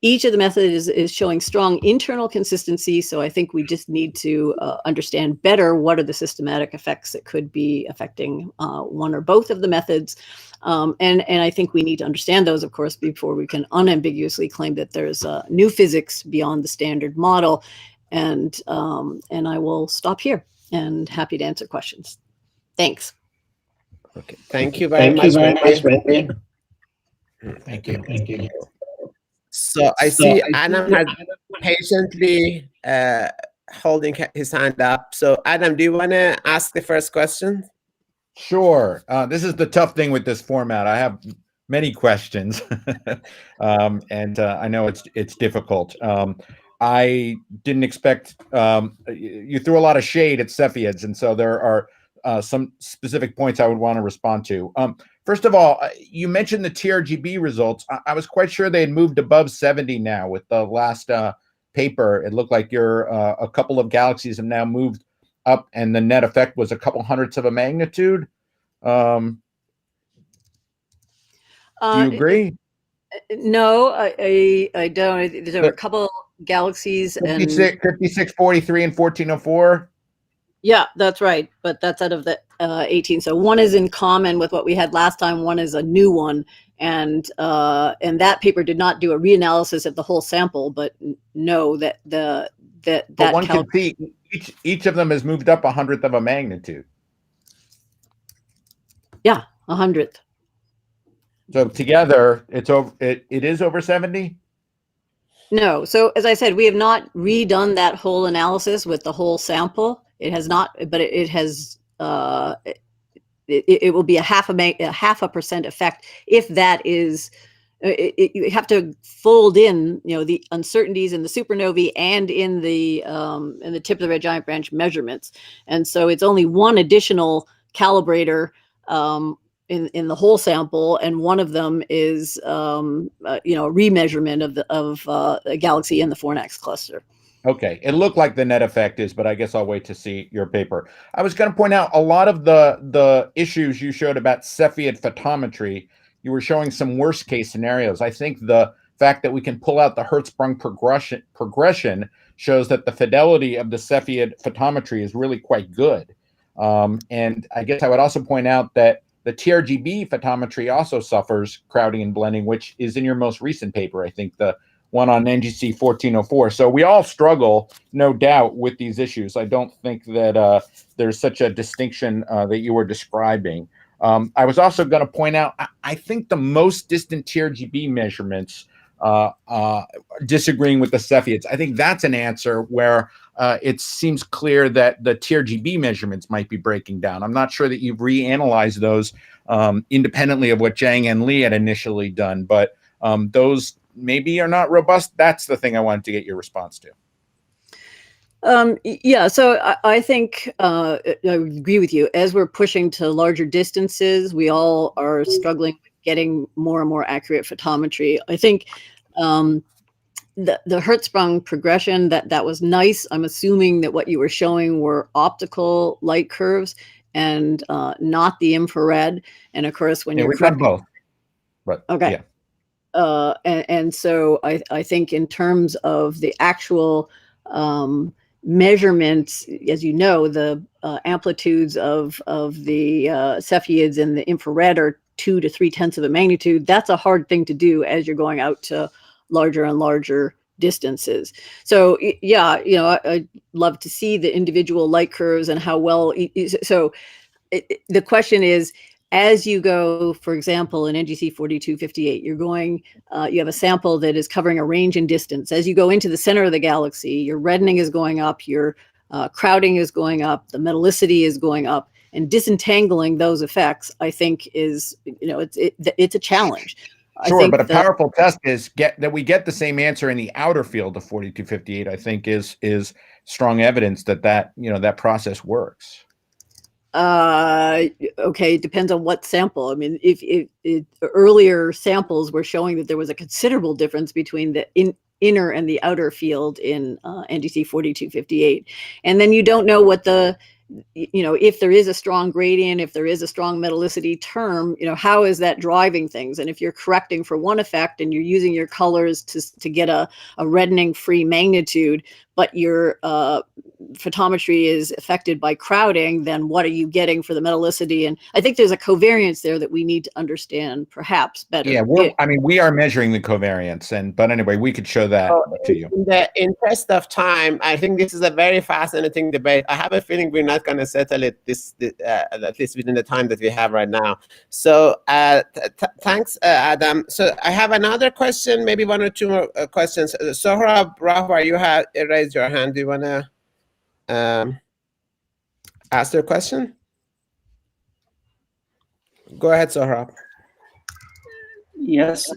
Each of the methods is showing strong internal consistency, so I think we just need to understand better what are the systematic effects that could be affecting one or both of the methods. And I think we need to understand those, of course, before we can unambiguously claim that there's new physics beyond the standard model. And I will stop here and happy to answer questions. Thanks. Okay, thank you very much, Wendy. Thank you. Thank you. So I see Adam has patiently holding his hand up. So Adam, do you want to ask the first question? Sure. This is the tough thing with this format. I have many questions, and I know it's difficult. I didn't expect you threw a lot of shade at Cepheids, and so there are some specific points I would want to respond to. First of all, you mentioned the TRGB results. I was quite sure they had moved above 70 now with the last paper. It looked like a couple of galaxies have now moved up, and the net effect was a couple hundredths of a magnitude. Do you agree? No, I don't. There were a couple galaxies 56, 43, and 1404. Yeah, that's right. But that's out of the 18. So one is in common with what we had last time. One is a new one, and that paper did not do a reanalysis of the whole sample. But no, that one can see each of them has moved up 100th of a magnitude. Yeah, 100th. So together, it's over. It is over 70. No. So as I said, we have not redone that whole analysis with the whole sample. It has not, but it has. It will be a half a percent effect if that is. You have to fold in, the uncertainties in the supernovae and in the tip of the red giant branch measurements, and so it's only one additional calibrator in the whole sample, and one of them is a remeasurement of a galaxy in the Fornax cluster. Okay, it looked like the net effect is, but I guess I'll wait to see your paper. I was going to point out a lot of the issues you showed about Cepheid photometry. You were showing some worst case scenarios. I think the fact that we can pull out the Hertzsprung progression shows that the fidelity of the Cepheid photometry is really quite good. And I guess I would also point out that the TRGB photometry also suffers crowding and blending, which is in your most recent paper, I think, the one on NGC1404. So we all struggle, no doubt, with these issues. I don't think that there's such a distinction that you were describing. I was also going to point out, I think the most distant TRGB measurements disagreeing with the Cepheids, I think that's an answer where it seems clear that the TRGB measurements might be breaking down. I'm not sure that you've reanalyzed those independently of what Zhang and Li had initially done, but those maybe are not robust. That's the thing I wanted to get your response to. Yeah, so I think I agree with you. As we're pushing to larger distances, we all are struggling with getting more and more accurate photometry. I think the Hertzsprung progression, that was nice. I'm assuming that what you were showing were optical light curves and not the infrared. And of course, when you're correcting both, but okay. Yeah. And so I think in terms of the actual measurements, as you know, the amplitudes of the Cepheids in the infrared are 2 to 3/10 of a magnitude. That's a hard thing to do as you're going out to larger and larger distances. So yeah, you know, I'd love to see the individual light curves and how well. So the question is, as you go, for example, in NGC4258, you're going, you have a sample that is covering a range and distance. As you go into the center of the galaxy, your reddening is going up, your crowding is going up, the metallicity is going up, and disentangling those effects, I think, is, you know, it's a challenge. Sure, but a powerful test is that we get the same answer in the outer field of 4258. I think is strong evidence that you know that process works. Okay, it depends on what sample. I mean, if earlier samples were showing that there was a considerable difference between the inner and the outer field in NGC 4258, and then you don't know what the, you know, if there is a strong gradient, if there is a strong metallicity term, you know, how is that driving things? And if you're correcting for one effect and you're using your colors to get a reddening free magnitude, but your photometry is affected by crowding, then what are you getting for the metallicity? And I think there's a covariance there that we need to understand perhaps better. Yeah, I mean, we are measuring the covariance, but anyway, we could show that to you. In the interest of time, I think this is a very fascinating debate. I have a feeling we're not going to settle it at least within the time that we have right now. So thanks, Adam. So I have another question, maybe one or two more questions. Sohrab Rahwar, you have raised your hand. Do you want to ask your question? Go ahead, Sohrab. Yes,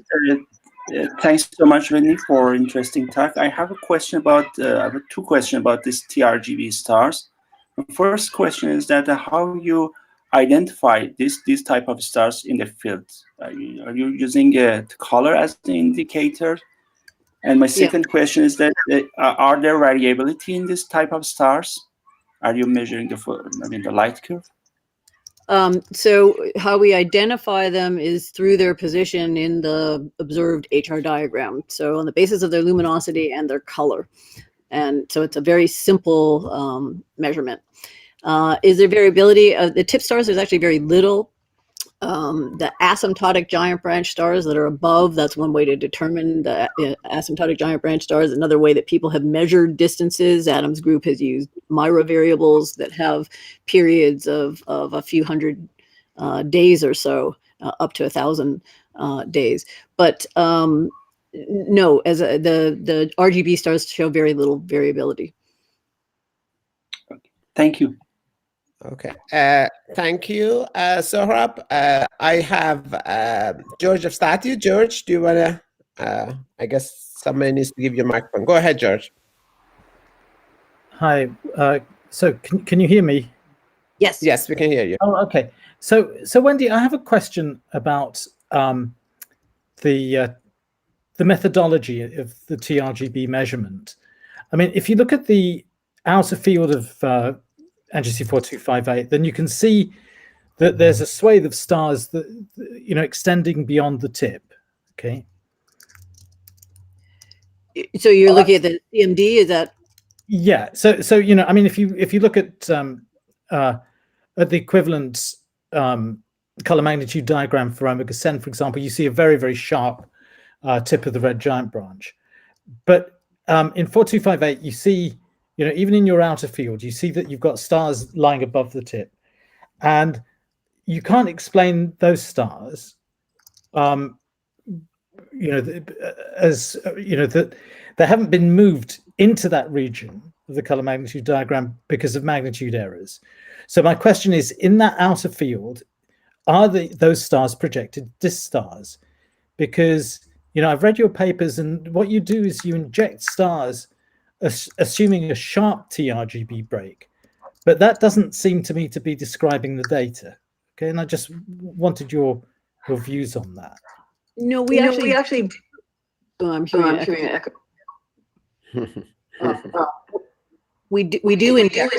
thanks so much, Wendy, for interesting talk. I have a question about, I have two questions about these TRGB stars. The first question is that how you identify this type of stars in the field? Are you using color as the indicator? And my second question is that are there variability in this type of stars? Are you measuring the light curve? So how we identify them is through their position in the observed HR diagram. So on the basis of their luminosity and their color. And so it's a very simple measurement. Is there variability? The tip stars, there's actually very little. The asymptotic giant branch stars that are above, that's one way to determine the asymptotic giant branch stars. Another way that people have measured distances, Adam's group has used Myra variables that have periods of a few hundred days or so, up to 1,000 days. But no, as the RGB stars show very little variability. Thank you. Okay, thank you, Sohrab. I have George Efstathiou. George, do you want to, I guess somebody needs to give you a microphone. Go ahead, George. Hi, so can you hear me? Yes. Yes, we can hear you. Oh, okay. So Wendy, I have a question about the methodology of the TRGB measurement. I mean, if you look at the outer field of NGC 4258, then you can see that there's a swathe of stars that, you know, extending beyond the tip. Okay. So you're looking at the CMD, is that? Yeah. So you know, I mean, if you look at the equivalent color magnitude diagram for omega Cen, for example, you see a very, very sharp tip of the red giant branch. But in 4258, you see, you know, even in your outer field, you see that you've got stars lying above the tip, and you can't explain those stars, you know, as you know, that they haven't been moved into that region of the color magnitude diagram because of magnitude errors. So my question is, in that outer field, are those stars projected disk stars? Because, you know, I've read your papers, and what you do is you inject stars assuming a sharp TRGB break, but that doesn't seem to me to be describing the data. Okay, and I just wanted your views on that. No, we actually. Oh, I'm hearing an echo. We do inject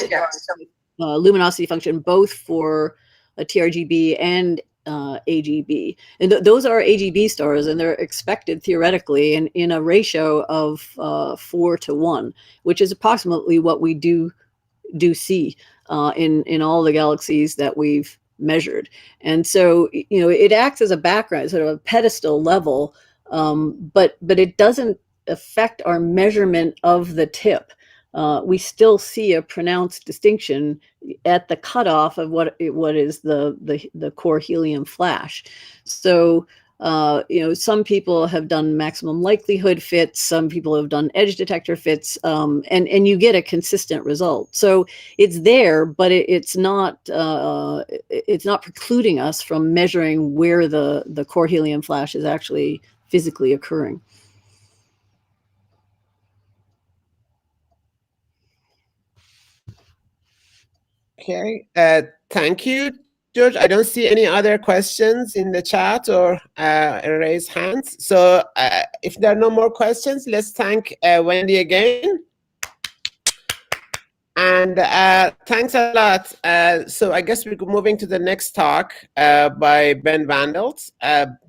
luminosity function both for a TRGB and AGB, and those are AGB stars, and they're expected theoretically in a ratio of 4 to 1, which is approximately what we do see in all the galaxies that we've measured. And so, you know, it acts as a background, sort of a pedestal level, but it doesn't affect our measurement of the tip. We still see a pronounced distinction at the cutoff of what is the core helium flash. So, you know, some people have done maximum likelihood fits, some people have done edge detector fits, and you get a consistent result. So it's there, but it's not precluding us from measuring where the core helium flash is actually physically occurring. Okay, thank you, George. I don't see any other questions in the chat or raise hands. So if there are no more questions, let's thank Wendy again. And thanks a lot. So I guess we're moving to the next talk by Ben Wandelt.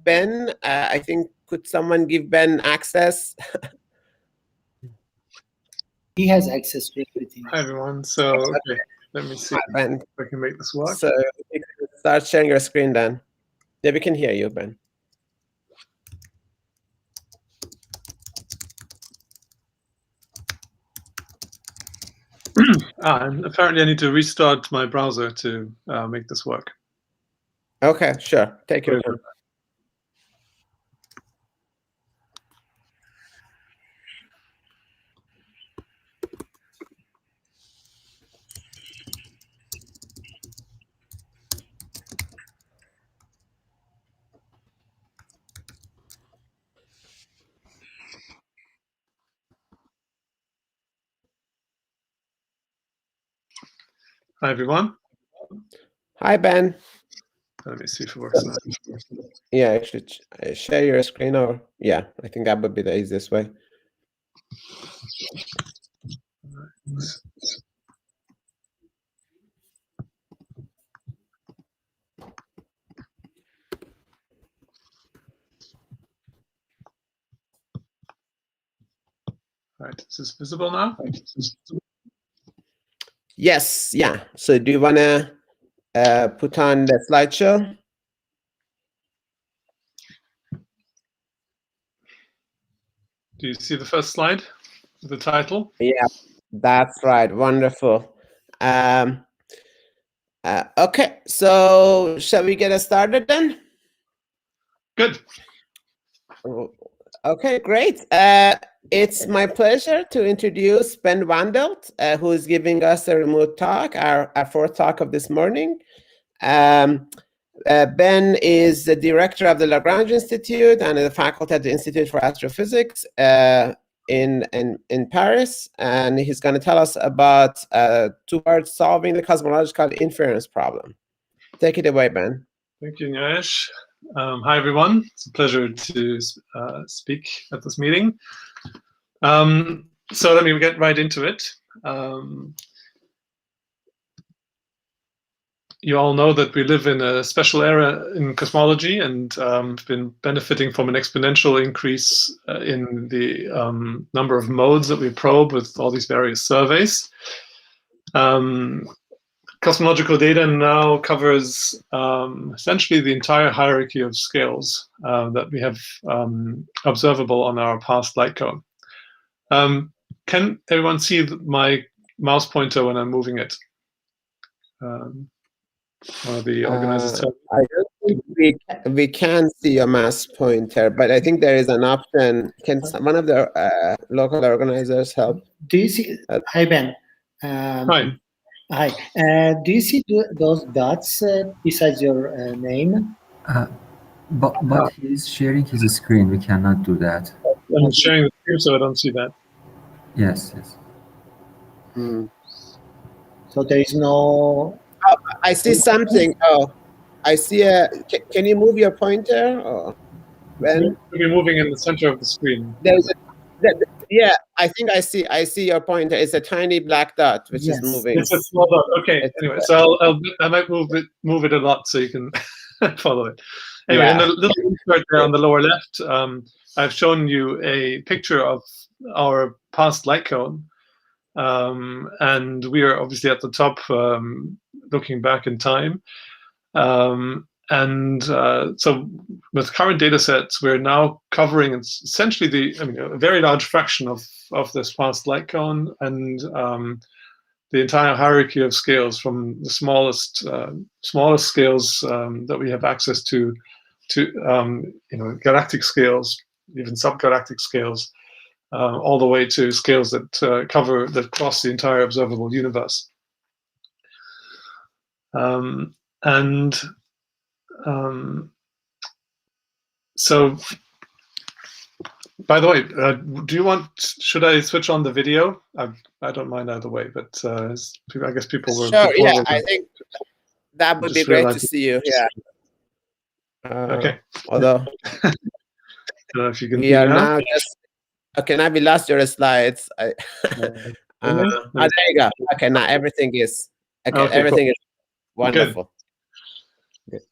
Ben, I think, could someone give Ben access? He has access to everything. Hi, everyone. So, okay, let me see if I can make this work. So you can start sharing your screen then. Yeah, we can hear you, Ben. And apparently I need to restart my browser to make this work. Okay, sure. Take your time. Hi, everyone. Hi, Ben. Let me see if it works now. Yeah, I should share your screen, or yeah, I think that would be the easiest way. All right, is this visible now? Yes, yeah. So do you want to put on the slideshow? Do you see the first slide with the title? Yeah, that's right. Wonderful. Okay, so shall we get started then? Good. Okay, great. It's my pleasure to introduce Ben Wandelt, who is giving us a remote talk, our fourth talk of this morning. Ben is the director of the Lagrange Institute and the faculty at the Institute for Astrophysics in Paris, and he's going to tell us about towards solving the cosmological inference problem. Take it away, Ben. Thank you, Naresh. Hi, everyone. It's a pleasure to speak at this meeting. So let me get right into it. You all know that we live in a special era in cosmology, and been benefiting from an exponential increase in the number of modes that we probe with all these various surveys. Cosmological data now covers essentially the entire hierarchy of scales that we have observable on our past light cone. Can everyone see my mouse pointer when I'm moving it? Or the organizers tell me? I don't think we can see your mouse pointer, but I think there is an option. Can one of the local organizers help? Do you see? Hi, Ben. Hi. Hi. Do you see those dots besides your name? But he's sharing his screen. We cannot do that. I'm sharing the screen, so I don't see that. Yes, yes. So there is no... Oh, I see something. Oh, I see a... Can you move your pointer? Or when? You're moving in the center of the screen. There's a... Yeah, I think I see your pointer. It's a tiny black dot which is moving. It's a small dot. Okay. Anyway, so I might move it a lot so you can follow it. Anyway, Yeah. in the little insert there on the lower left, I've shown you a picture of our past light cone, and we are obviously at the top, looking back in time. So with current data sets, we're now covering essentially a very large fraction of this past light cone, and the entire hierarchy of scales, from the smallest scales that we have access to galactic scales, even subgalactic scales, all the way to scales that cross the entire observable universe. So, by the way, should I switch on the video? I don't mind either way, but I guess people were... Sure, yeah, I think that would be great to see you, yeah. Okay. Although, if you can we are now just... Okay, now we lost your slides. There you go. Okay, now everything is... Okay, everything is wonderful. Good.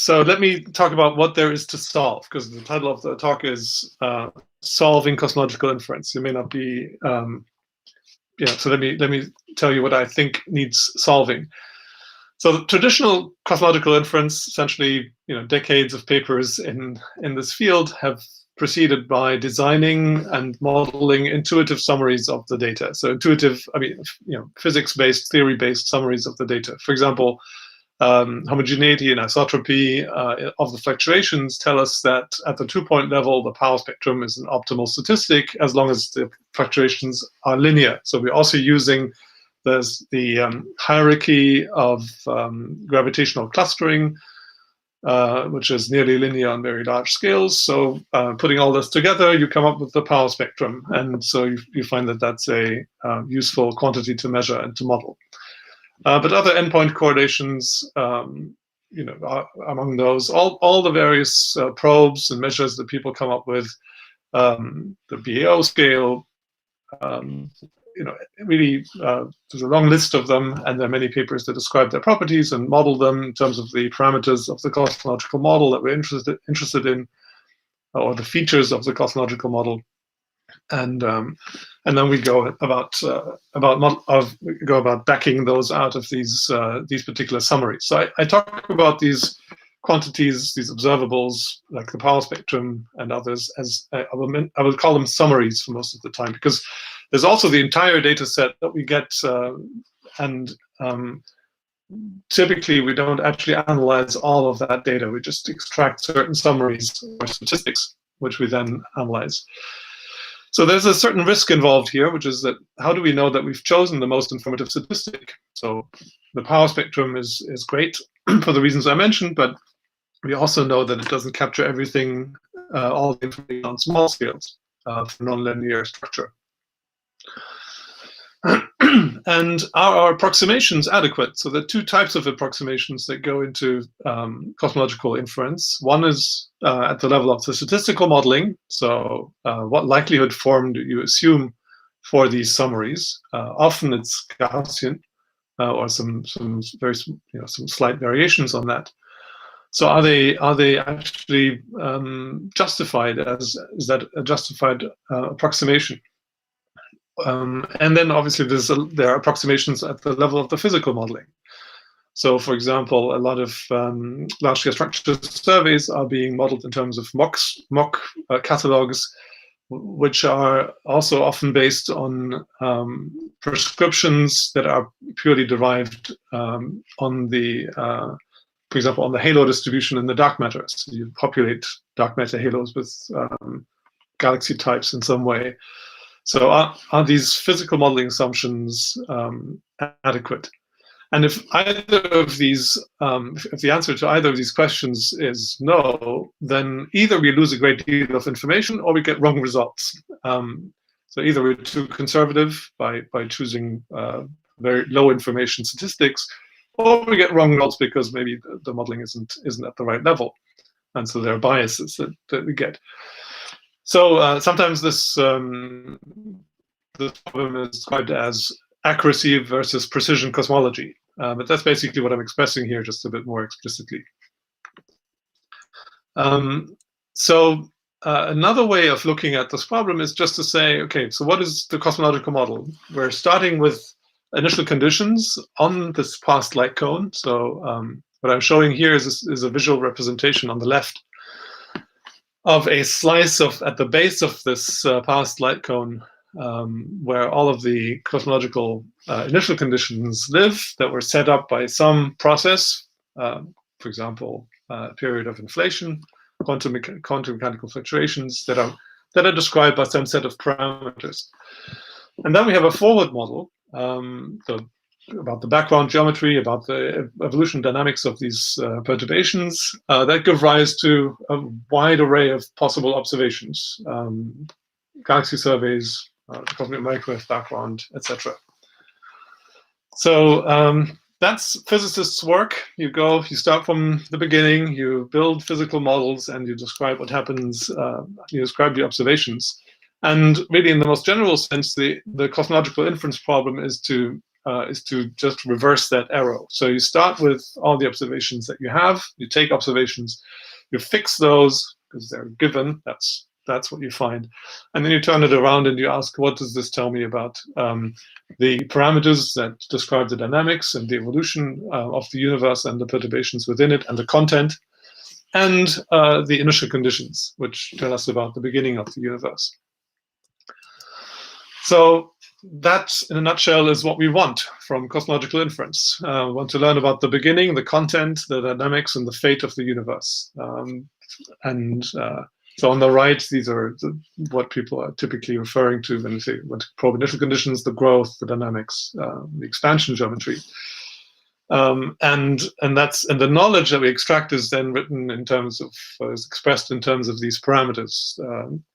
So let me talk about what there is to solve, because the title of the talk is Solving Cosmological Inference. It may not be, so let me tell you what I think needs solving. So the traditional cosmological inference, essentially, decades of papers in this field have proceeded by designing and modeling intuitive summaries of the data. So intuitive, physics-based, theory-based summaries of the data. For example, homogeneity and isotropy of the fluctuations tell us that at the 2-point level, the power spectrum is an optimal statistic as long as the fluctuations are linear. So we're also using the hierarchy of gravitational clustering, which is nearly linear on very large scales. So putting all this together, you come up with the power spectrum. And so you find that that's a useful quantity to measure and to model. But other endpoint correlations, among those, all the various probes and measures that people come up with, the BAO scale, really, there's a long list of them, and there are many papers that describe their properties and model them in terms of the parameters of the cosmological model that we're interested in, or the features of the cosmological model, and then we go about backing those out of these particular summaries. So I talk about these quantities, these observables, like the power spectrum and others, as I would call them summaries for most of the time, because there's also the entire data set that we get, and typically we don't actually analyze all of that data. We just extract certain summaries or statistics, which we then analyze. So there's a certain risk involved here, which is that how do we know that we've chosen the most informative statistic? So the power spectrum is great for the reasons I mentioned, but we also know that it doesn't capture everything, all the information on small scales for nonlinear structure. And are our approximations adequate? So there are two types of approximations that go into cosmological inference. One is at the level of the statistical modeling. So what likelihood form do you assume for these summaries? Often it's Gaussian or some very some slight variations on that. So are they actually justified? Is that a justified approximation? And then obviously there are approximations at the level of the physical modeling. So for example, a lot of large-scale structure surveys are being modeled in terms of mock catalogs, which are also often based on prescriptions that are purely derived on the, for example, on the halo distribution in the dark matter. So you populate dark matter halos with galaxy types in some way. So are these physical modeling assumptions adequate? And if either of these, if the answer to either of these questions is no, then either we lose a great deal of information or we get wrong results. So either we're too conservative by choosing very low information statistics, or we get wrong results because maybe the modeling isn't at the right level, and so there are biases that we get. So sometimes this problem is described as accuracy versus precision cosmology, but that's basically what I'm expressing here, just a bit more explicitly. Another way of looking at this problem is just to say, okay, so what is the cosmological model? We're starting with initial conditions on this past light cone. So what I'm showing here is a visual representation on the left of a slice at the base of this past light cone, where all of the cosmological initial conditions live that were set up by some process, for example, a period of inflation, quantum mechanical fluctuations that are described by some set of parameters. And then we have a forward model about the background geometry, about the evolution dynamics of these perturbations that give rise to a wide array of possible observations, galaxy surveys, cosmic microwave background, etc. So that's physicists' work. You start from the beginning, you build physical models, and you describe what happens, you describe the observations. And really, in the most general sense, the cosmological inference problem is to just reverse that arrow. So you start with all the observations that you have, you take observations, you fix those because they're given, that's what you find. And then you turn it around and you ask, what does this tell me about the parameters that describe the dynamics and the evolution of the universe and the perturbations within it and the content, and the initial conditions, which tell us about the beginning of the universe. So that, in a nutshell, is what we want from cosmological inference. We want to learn about the beginning, the content, the dynamics, and the fate of the universe. So on the right, these are what people are typically referring to when they say want to probe initial conditions, the growth, the dynamics, the expansion geometry. And the knowledge that we extract is then written in terms of, is expressed in terms of these parameters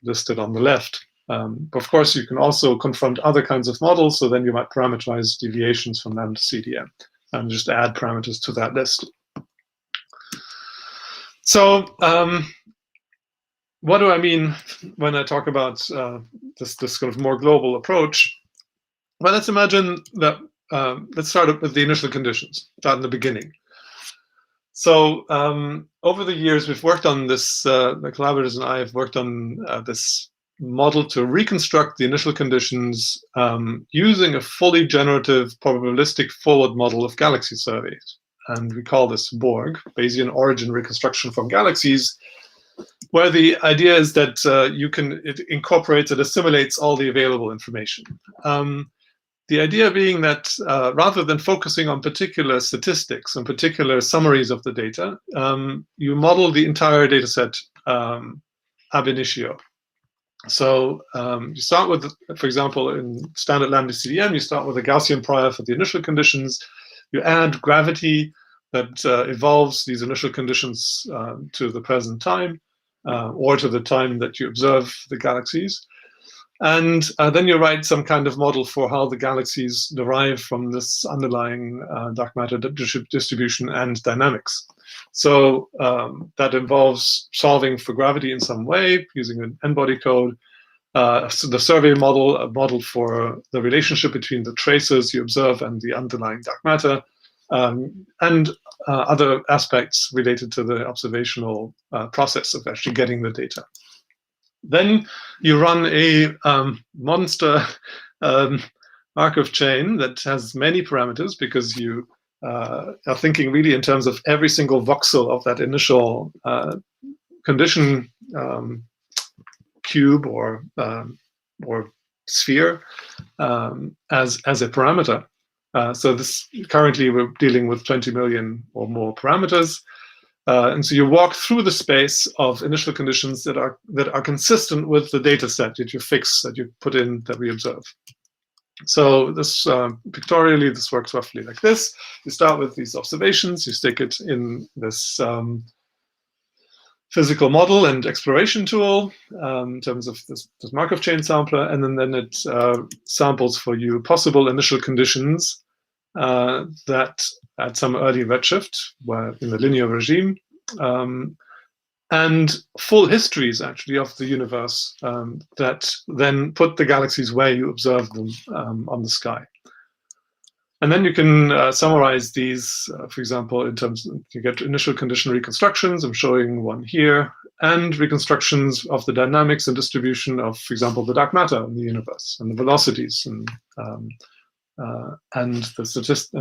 listed on the left. Of course, you can also confront other kinds of models, so then you might parameterize deviations from lambda CDM and just add parameters to that list. So what do I mean when I talk about this kind of more global approach? Well, let's imagine that, let's start with the initial conditions, start in the beginning. So over the years, we've worked on this, the collaborators and I have worked on this model to reconstruct the initial conditions using a fully generative probabilistic forward model of galaxy surveys. And we call this BORG, Bayesian Origin Reconstruction from Galaxies, where the idea is that it incorporates, it assimilates all the available information. The idea being that rather than focusing on particular statistics and particular summaries of the data, you model the entire data set ab initio. So you start with, for example, in standard lambda CDM, you start with a Gaussian prior for the initial conditions. You add gravity that evolves these initial conditions to the present time or to the time that you observe the galaxies. And then you write some kind of model for how the galaxies derive from this underlying dark matter distribution and dynamics. So that involves solving for gravity in some way using an n-body code. So the survey model, a model for the relationship between the traces you observe and the underlying dark matter, and other aspects related to the observational process of actually getting the data. Then you run a monster Markov chain that has many parameters, because you are thinking really in terms of every single voxel of that initial condition cube or sphere as a parameter. So this currently we're dealing with 20 million or more parameters. And so you walk through the space of initial conditions that are consistent with the data set that you fix, that you put in, that we observe. So this pictorially, this works roughly like this. You start with these observations, you stick it in this physical model and exploration tool in terms of this Markov chain sampler, and then it samples for you possible initial conditions that at some early redshift, where in the linear regime, and full histories actually of the universe that then put the galaxies where you observe them on the sky. And then you can summarize these, for example, in terms of, you get initial condition reconstructions, I'm showing one here, and reconstructions of the dynamics and distribution of, for example, the dark matter in the universe, and the velocities, and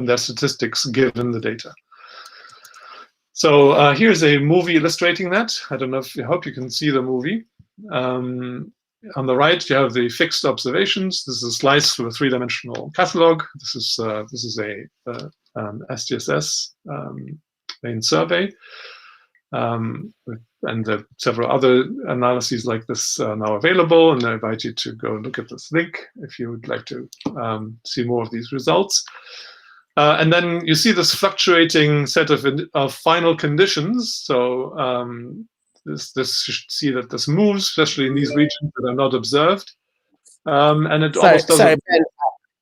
their statistics given the data. So here's a movie illustrating that. I don't know if, I hope you can see the movie. On the right, you have the fixed observations. This is a slice through a three-dimensional catalog. This is a SDSS main survey, and there are several other analyses like this now available. And I invite you to go and look at this link if you would like to see more of these results. And then you see this fluctuating set of final conditions. So this you should see that this moves, especially in these regions that are not observed. And it almost doesn't. Sorry, Ben.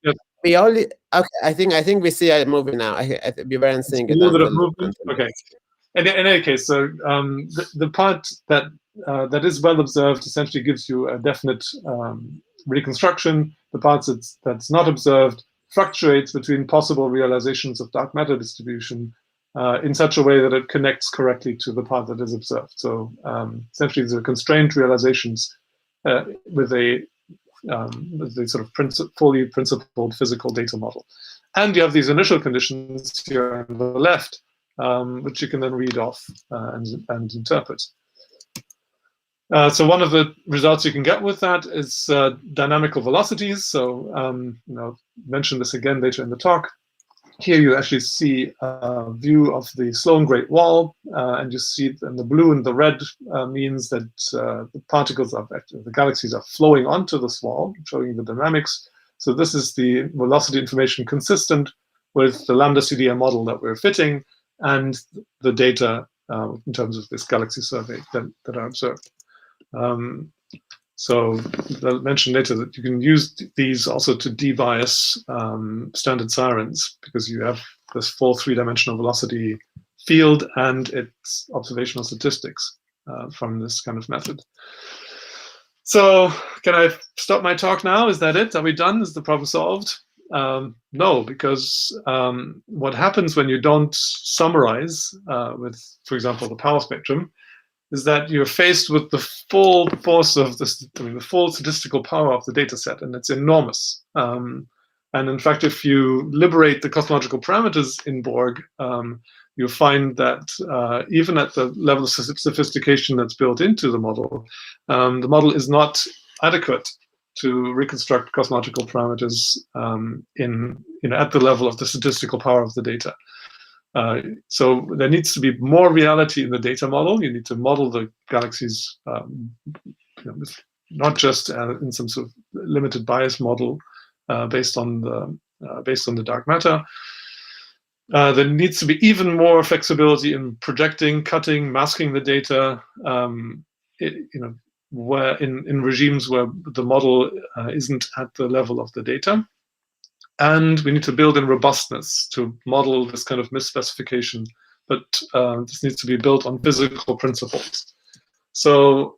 Yes. We only okay. I think we see a movie now. We weren't seeing it. A little bit of movement. Okay. In any case, so the part that is well observed essentially gives you a definite reconstruction. The parts that's not observed fluctuates between possible realizations of dark matter distribution in such a way that it connects correctly to the part that is observed. So essentially, these are constrained realizations with a sort of fully principled physical data model. And you have these initial conditions here on the left, which you can then read off and interpret. So one of the results you can get with that is dynamical velocities. So mention this again later in the talk. Here you actually see a view of the Sloan Great Wall, and you see in the blue and the red means that the particles of the galaxies are flowing onto this wall, showing the dynamics. So this is the velocity information consistent with the lambda CDM model that we're fitting and the data in terms of this galaxy survey that are observed. So I'll mention later that you can use these also to debias standard sirens, because you have this full three-dimensional velocity field and its observational statistics from this kind of method. So can I stop my talk now? Is that it? Are we done? Is the problem solved? No, because what happens when you don't summarize with, for example, the power spectrum, is that you're faced with the full force of this, the full statistical power of the data set, and it's enormous. And in fact, if you liberate the cosmological parameters in Borg, you'll find that even at the level of sophistication that's built into the model is not adequate to reconstruct cosmological parameters at the level of the statistical power of the data. So there needs to be more reality in the data model. You need to model the galaxies, not just in some sort of limited bias model based on the dark matter. There needs to be even more flexibility in projecting, cutting, masking the data. where in regimes where the model isn't at the level of the data. And we need to build in robustness to model this kind of misspecification, but this needs to be built on physical principles. So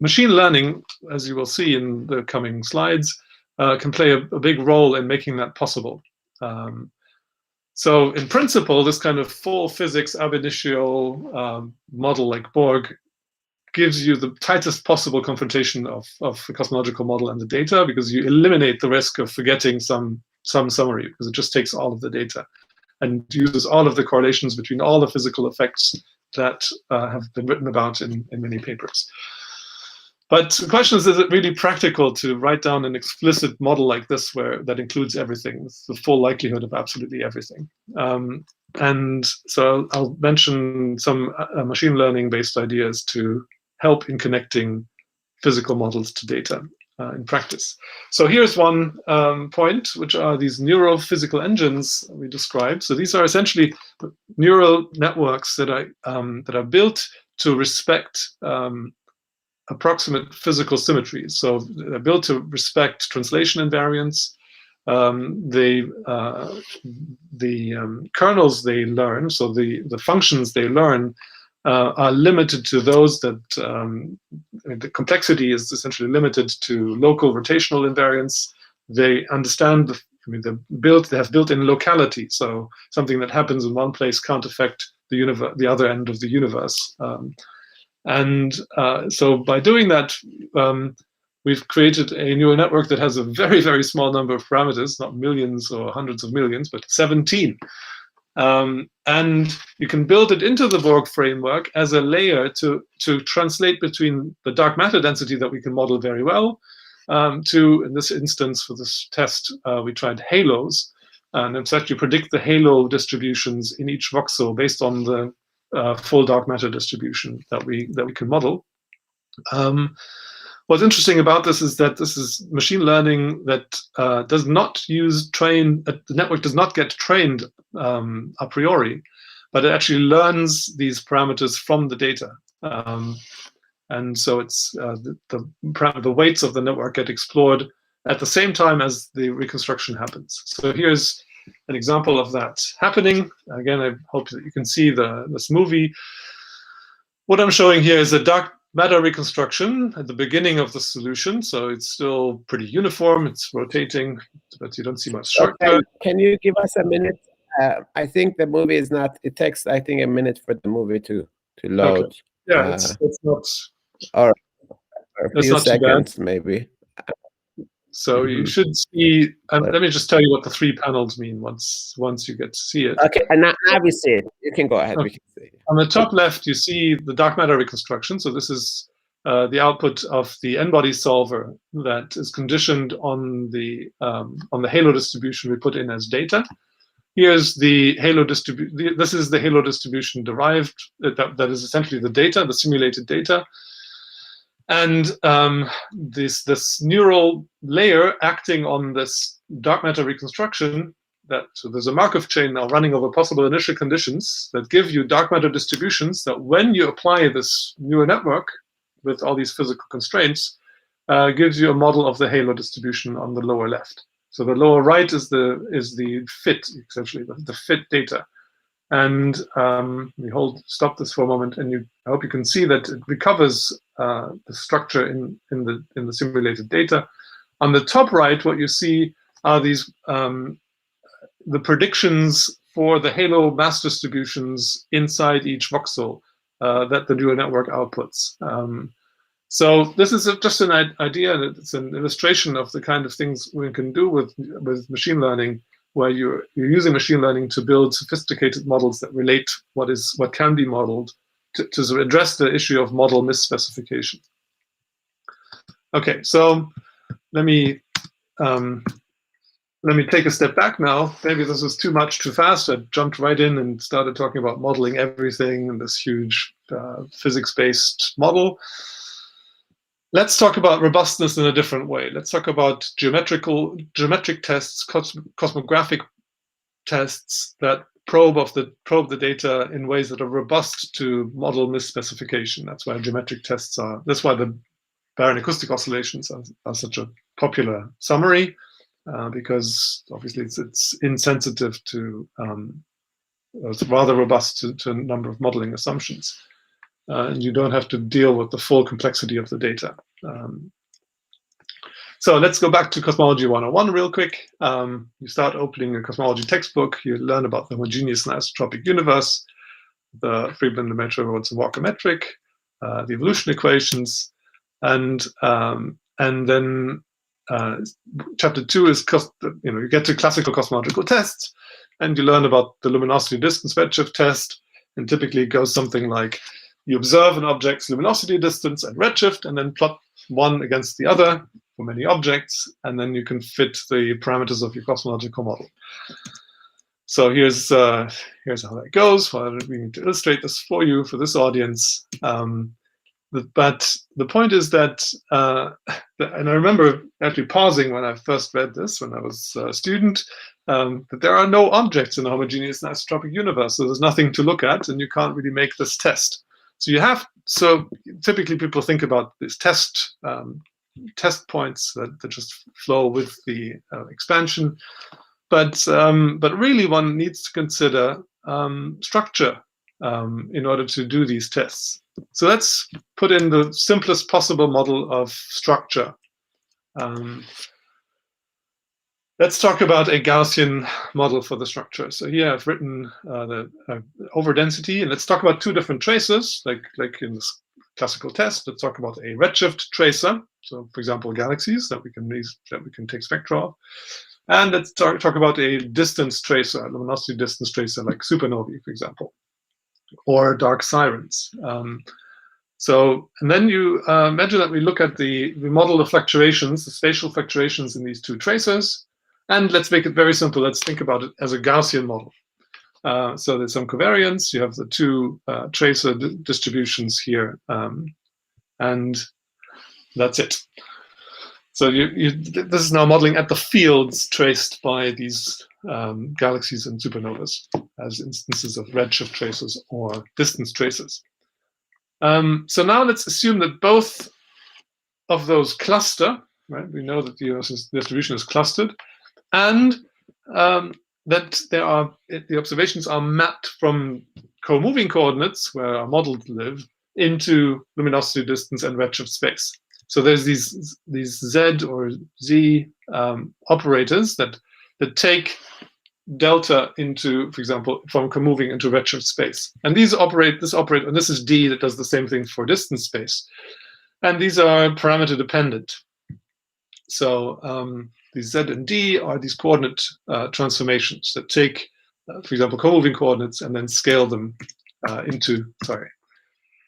machine learning, as you will see in the coming slides, can play a big role in making that possible. So in principle, this kind of full physics ab initio model like Borg gives you the tightest possible confrontation of the cosmological model and the data, because you eliminate the risk of forgetting some summary, because it just takes all of the data and uses all of the correlations between all the physical effects that have been written about in many papers. But the question is it really practical to write down an explicit model like this that includes everything, the full likelihood of absolutely everything? And so I'll mention some machine learning-based ideas to help in connecting physical models to data in practice. So here's one point, which are these neural physical engines we described. So these are essentially neural networks that are built to respect approximate physical symmetries. So they're built to respect translation invariance. The kernels they learn, so the functions they learn, are limited to those that the complexity is essentially limited to local rotational invariance. They understand they have built-in locality, so something that happens in one place can't affect the other end of the universe. So by doing that, we've created a neural network that has a very, very small number of parameters, not millions or hundreds of millions, but 17. And you can build it into the Borg framework as a layer to translate between the dark matter density that we can model very well to, in this instance, for this test, we tried halos. And in fact, you predict the halo distributions in each voxel based on the full dark matter distribution that we can model. What's interesting about this is that this is machine learning that does not the network does not get trained a priori, but it actually learns these parameters from the data. And so it's the weights of the network get explored at the same time as the reconstruction happens. So here's an example of that happening. Again, I hope that you can see this movie. What I'm showing here is a dark matter reconstruction at the beginning of the solution. So it's still pretty uniform. It's rotating, but you don't see much shortcut. Okay. Can you give us a minute? I think the movie is not, it takes, I think, a minute for the movie to load. Okay. Yeah, it's not. All right. A few not seconds, maybe. So you should see, let me just tell you what the 3 panels mean once you get to see it. Okay, and now we see it. You can go ahead. Okay. We can see it. On the top left, you see the dark matter reconstruction. So this is the output of the n-body solver that is conditioned on the halo distribution we put in as data. Here's the halo distribution. This is the halo distribution derived. That is essentially the data, the simulated data. And this neural layer acting on this dark matter reconstruction, so there's a Markov chain now running over possible initial conditions that give you dark matter distributions that when you apply this neural network with all these physical constraints, gives you a model of the halo distribution on the lower left. So the lower right is the fit, essentially, the fit data. And stop this for a moment, and I hope you can see that it recovers the structure in the simulated data. On the top right, what you see are these the predictions for the halo mass distributions inside each voxel that the neural network outputs. So this is just an idea, and it's an illustration of the kind of things we can do with machine learning, where you're using machine learning to build sophisticated models that relate what can be modeled to address the issue of model misspecification. Okay, so let me take a step back now. Maybe this was too much too fast. I jumped right in and started talking about modeling everything in this huge physics-based model. Let's talk about robustness in a different way. Let's talk about geometric tests, cosmographic tests that probe the data in ways that are robust to model misspecification. That's why geometric tests are. That's why the baryon acoustic oscillations are such a popular summary, because obviously it's insensitive to. It's rather robust to a number of modeling assumptions, and you don't have to deal with the full complexity of the data. So let's go back to Cosmology 101 real quick. You start opening a cosmology textbook. You learn about the homogeneous and isotropic universe, the Freedman, Lemaitre, Rhodes, and Walker metric, the evolution equations, and then chapter 2 is you get to classical cosmological tests. And you learn about the luminosity distance redshift test, and typically it goes something like you observe an object's luminosity distance and redshift, and then plot one against the other for many objects, and then you can fit the parameters of your cosmological model. So here's how that goes. Well, we need to illustrate this for you, for this audience. But the point is that, and I remember actually pausing when I first read this when I was a student, that there are no objects in a homogeneous and isotropic universe, so there's nothing to look at, and you can't really make this test. So typically people think about these test points that just flow with the expansion, but really one needs to consider structure in order to do these tests. So let's put in the simplest possible model of structure. Let's talk about a Gaussian model for the structure. So here I've written the overdensity, and let's talk about two different tracers, like in this classical test. Let's talk about a redshift tracer. So, for example, galaxies that we can take spectra of, and let's talk about a distance tracer, a luminosity distance tracer, like supernovae, for example, or dark sirens. And then you imagine that we look at we model the fluctuations, the spatial fluctuations in these two tracers. And let's make it very simple. Let's think about it as a Gaussian model. So there's some covariance. You have the two tracer distributions here, and that's it. So this is now modeling at the fields traced by these galaxies and supernovas as instances of redshift tracers or distance tracers. So now let's assume that both of those cluster, right? We know that the distribution is clustered, and that the observations are mapped from co-moving coordinates, where our models live, into luminosity distance and redshift space. So there's these Z or Z operators that take delta into, for example, from co-moving into redshift space. And these operate, and this is D that does the same thing for distance space. And these are parameter dependent. So these Z and D are these coordinate transformations that take, for example, co-moving coordinates and then scale them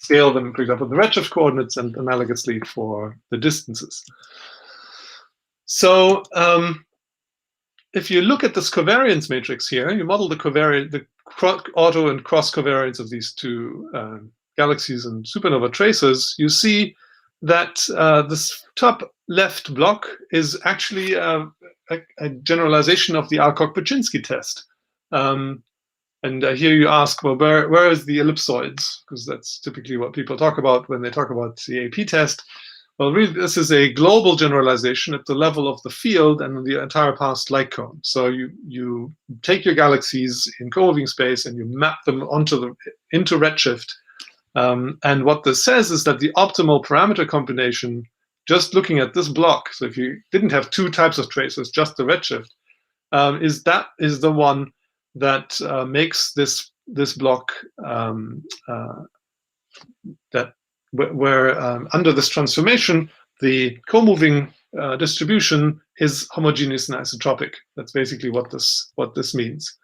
for example, the redshift coordinates, and analogously for the distances. So if you look at this covariance matrix here, you model the auto and cross covariance of these two galaxies and supernova tracers, you see that this top left block is actually a generalization of the Alcock-Paczynski test. And here you ask, well, where is the ellipsoids? Because that's typically what people talk about when they talk about the AP test. Well, really, this is a global generalization at the level of the field and the entire past light cone. So you take your galaxies in co-moving space and you map them into redshift. And what this says is that the optimal parameter combination, just looking at this block, so if you didn't have two types of tracers, just the redshift, is the one that makes this block where under this transformation, the co-moving distribution is homogeneous and isotropic. That's basically what this means.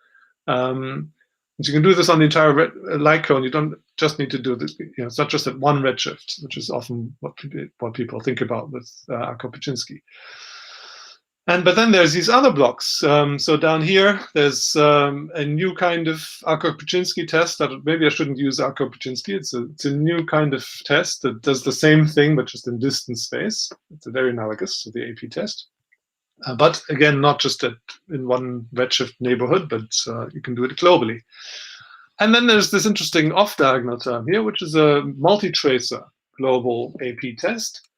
You can do this on the entire light cone. You don't just need to do this. It's not just at one redshift, which is often what people think about with Alcock-Paczynski. But then there's these other blocks. So down here, there's a new kind of Alcock-Paczynski test that maybe I shouldn't use Alcock-Paczynski. It's a new kind of test that does the same thing, but just in distance space. It's very analogous to the AP test. But again, not just in one redshift neighborhood, but you can do it globally. And then there's this interesting off-diagonal term here, which is a multi-tracer global AP test.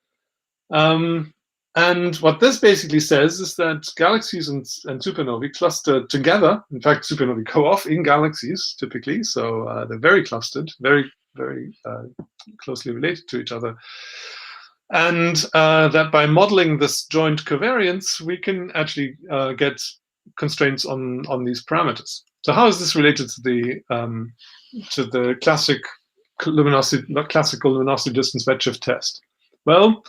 And what this basically says is that galaxies and supernovae cluster together. In fact, supernovae go off in galaxies typically, so they're very clustered, very, very closely related to each other. And that by modeling this joint covariance, we can actually get constraints on these parameters. So how is this related to the classical luminosity distance redshift test? Well,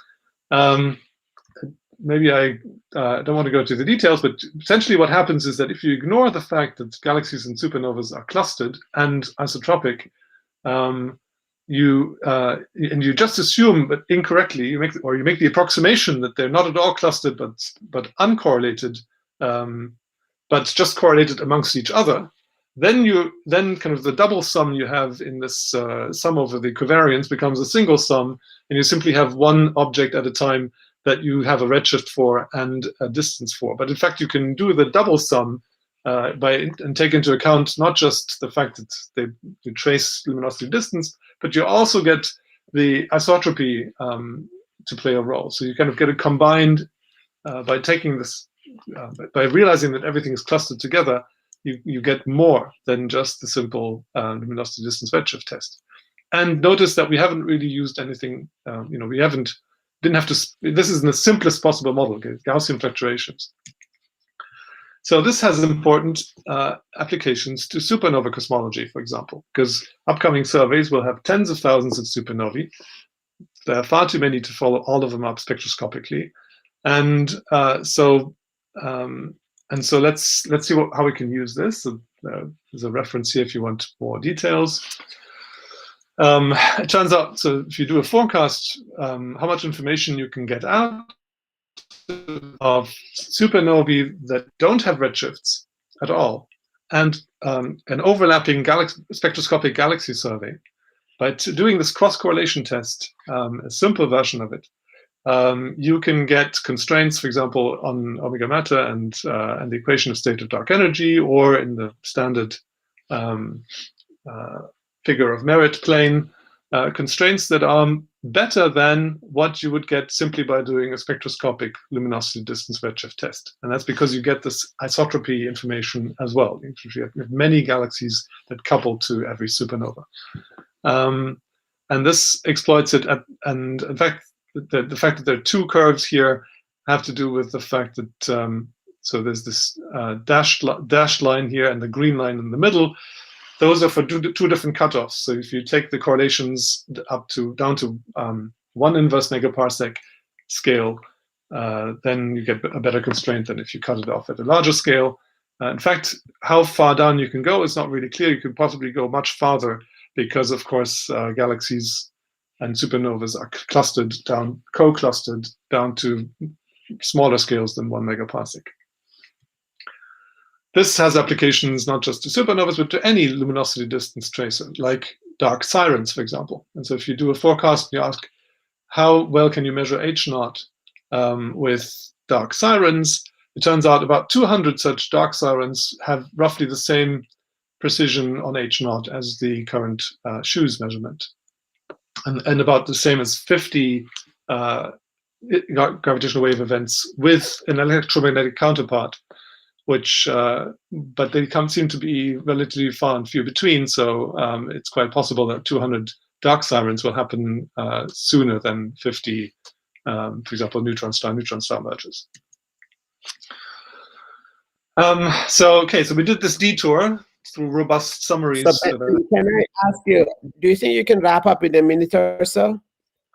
maybe I don't want to go into the details, but essentially what happens is that if you ignore the fact that galaxies and supernovas are clustered and isotropic, you just assume, but incorrectly, you make the approximation that they're not at all clustered, but uncorrelated, but just correlated amongst each other. Then kind of the double sum you have in this sum over the covariance becomes a single sum, and you simply have one object at a time that you have a redshift for and a distance for. But in fact, you can do the double sum and take into account not just the fact that you trace luminosity distance, but you also get the isotropy to play a role. So you kind of get it combined by taking this, by realizing that everything is clustered together. You get more than just the simple luminosity distance redshift test. And notice that we haven't really used anything. We didn't have to. This is in the simplest possible model, Gaussian fluctuations. So this has important applications to supernova cosmology, for example, because upcoming surveys will have tens of thousands of supernovae. There are far too many to follow all of them up spectroscopically, and so let's see how we can use this. So, there's a reference here if you want more details. It turns out, so if you do a forecast, how much information you can get out of supernovae that don't have redshifts at all, and an overlapping spectroscopic galaxy survey. By doing this cross-correlation test, a simple version of it, you can get constraints, for example, on omega matter and the equation of state of dark energy, or in the standard figure of merit plane, constraints that are better than what you would get simply by doing a spectroscopic luminosity distance redshift test. And that's because you get this isotropy information as well. You have many galaxies that couple to every supernova. And this exploits it. And in fact, the fact that there are two curves here have to do with the fact that, so there's this dashed line here and the green line in the middle. Those are for two different cutoffs. So if you take the correlations down to 1 inverse megaparsec scale, then you get a better constraint than if you cut it off at a larger scale. In fact, how far down you can go is not really clear. You could possibly go much farther because, of course, galaxies and supernovas are co-clustered down to smaller scales than 1 megaparsec. This has applications not just to supernovas, but to any luminosity distance tracer, like dark sirens, for example. And so if you do a forecast and you ask, how well can you measure H0 with dark sirens? It turns out about 200 such dark sirens have roughly the same precision on H0 as the current SHOES measurement. And about the same as 50 gravitational wave events with an electromagnetic counterpart, which, but they seem to be relatively far and few between. So it's quite possible that 200 dark sirens will happen sooner than 50, for example, neutron star mergers. So we did this detour through robust summaries. So, can I ask you, do you think you can wrap up in a minute or so?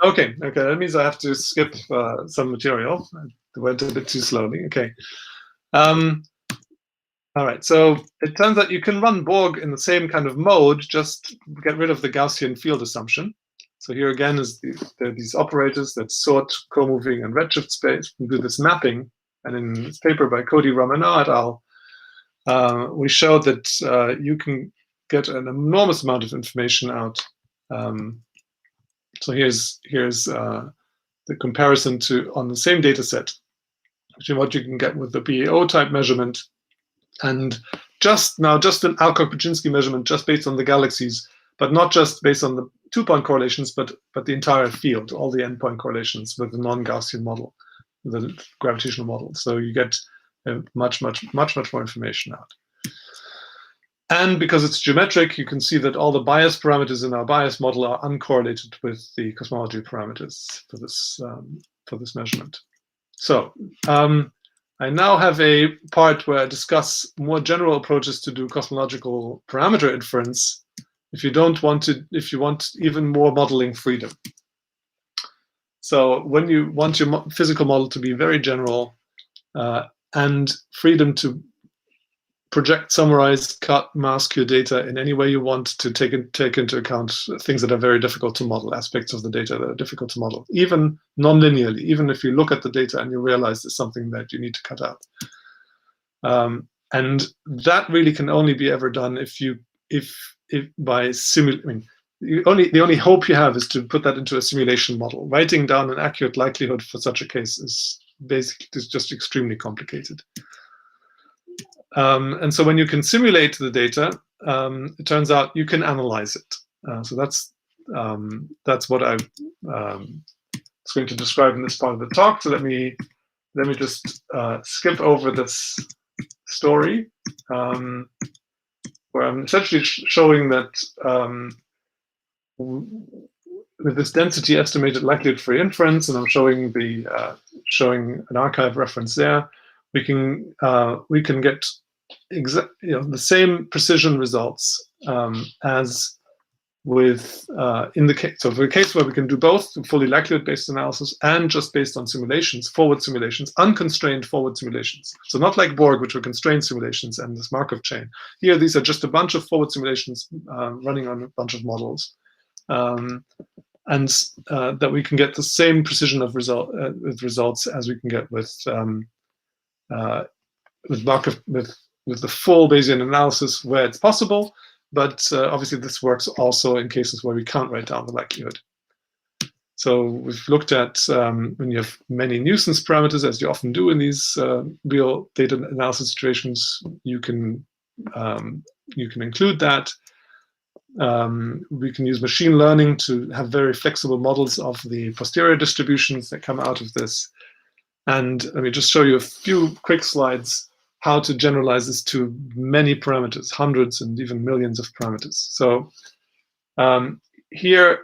Okay, that means I have to skip some material. I went a bit too slowly. Okay. All right, so it turns out you can run Borg in the same kind of mode, just get rid of the Gaussian field assumption. So here again there are these operators that sort co-moving and redshift space and do this mapping. And in this paper by Cody Ramana et al., we showed that you can get an enormous amount of information out. So here's the comparison on the same data set. between what you can get with the BAO type measurement and just an Alcock-Paczynski measurement just based on the galaxies, but not just based on the 2-point correlations, but the entire field, all the endpoint correlations with the non-Gaussian model, the gravitational model. So you get much more information out. And because it's geometric, you can see that all the bias parameters in our bias model are uncorrelated with the cosmology parameters for this measurement. So I now have a part where I discuss more general approaches to do cosmological parameter inference if you want even more modeling freedom. So when you want your physical model to be very general and freedom to project, summarize, cut, mask your data in any way you want to take into account things that are very difficult to model, aspects of the data that are difficult to model, even non-linearly, even if you look at the data and you realize there's something that you need to cut out. And that really can only be ever done if by simulating. The only hope you have is to put that into a simulation model. Writing down an accurate likelihood for such a case is just extremely complicated. And so when you can simulate the data, it turns out you can analyze it. So that's what I was going to describe in this part of the talk. So let me just skip over this story, where I'm essentially showing that with this density estimated likelihood for inference, and I'm showing an archive reference there. We can get the same precision results as with in the case. So for a case where we can do both fully likelihood-based analysis and just based on simulations, forward simulations, unconstrained forward simulations. So not like Borg, which were constrained simulations and this Markov chain. Here, these are just a bunch of forward simulations running on a bunch of models, and that we can get the same precision of results as we can get with Markov with the full Bayesian analysis where it's possible, but obviously this works also in cases where we can't write down the likelihood. So we've looked at when you have many nuisance parameters, as you often do in these real data analysis situations, you can include that. We can use machine learning to have very flexible models of the posterior distributions that come out of this. And let me just show you a few quick slides how to generalize this to many parameters, hundreds and even millions of parameters. So here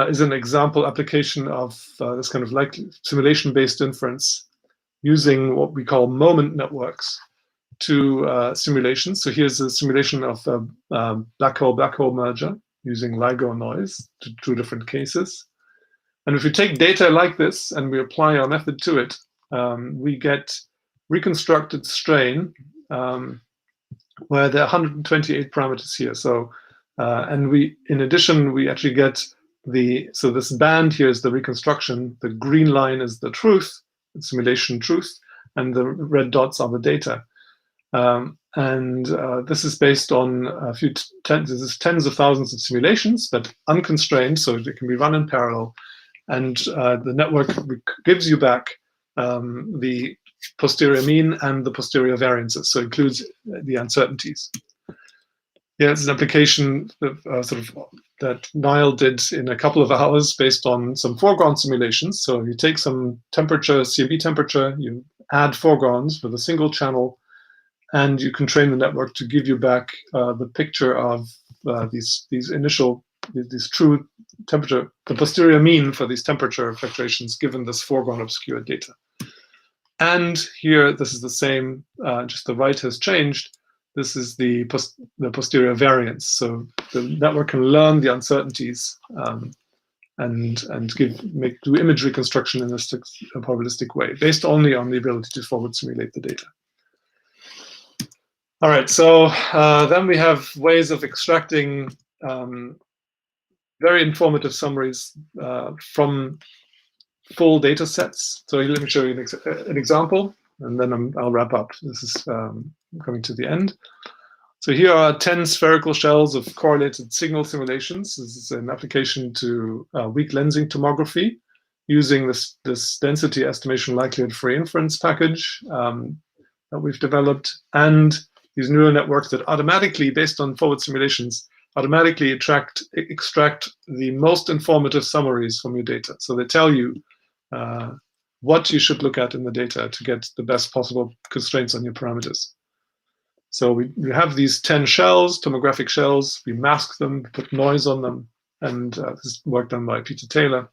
is an example application of this kind of like simulation-based inference using what we call moment networks to simulations. So here's a simulation of a black hole merger using LIGO noise to 2 different cases. And if we take data like this and we apply our method to it, we get reconstructed strain where there are 128 parameters here. So, and in addition, we actually get so this band here is the reconstruction, the green line is the truth, the simulation truth, and the red dots are the data. And this is based on a few tens of thousands of simulations, but unconstrained, so it can be run in parallel. And the network gives you back the posterior mean and the posterior variances, so it includes the uncertainties. Yeah, it's an application that Niall did in a couple of hours based on some foreground simulations. So you take some temperature, CMB temperature, you add foregrounds with a single channel, and you can train the network to give you back the picture of these true temperature, the posterior mean for these temperature fluctuations given this foreground obscured data. And here, this is the same, just the right has changed. This is the posterior variance. So the network can learn the uncertainties and do image reconstruction in a probabilistic way, based only on the ability to forward simulate the data. All right, so then we have ways of extracting very informative summaries from full data sets. So let me show you an example, and then I'll wrap up. This is coming to the end. So here are 10 spherical shells of correlated signal simulations. This is an application to weak lensing tomography using this density estimation likelihood-free inference package that we've developed, and these neural networks that automatically, based on forward simulations, automatically extract the most informative summaries from your data. So they tell you what you should look at in the data to get the best possible constraints on your parameters. So we have these 10 shells, tomographic shells. We mask them, put noise on them, and this is work done by Peter Taylor.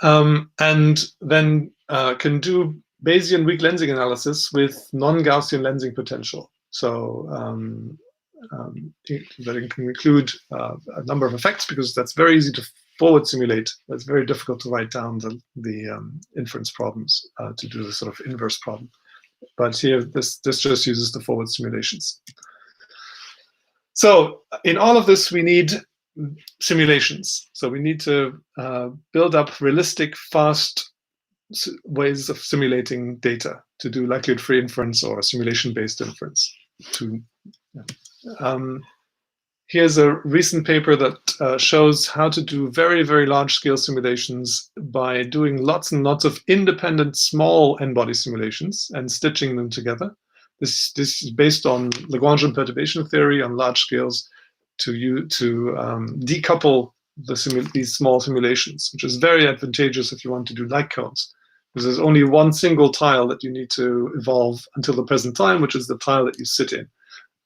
And then can do Bayesian weak lensing analysis with non-Gaussian lensing potential. So that can include a number of effects, because that's very easy to forward simulate. It's very difficult to write down the inference problems to do the sort of inverse problem. But here, this just uses the forward simulations. So in all of this, we need simulations. So we need to build up realistic, fast ways of simulating data to do likelihood-free inference or simulation-based inference. Here's a recent paper that shows how to do very, very large-scale simulations by doing lots and lots of independent small n-body simulations and stitching them together. This is based on Lagrangian perturbation theory on large scales to decouple these small simulations, which is very advantageous if you want to do light cones, because there's only one single tile that you need to evolve until the present time, which is the tile that you sit in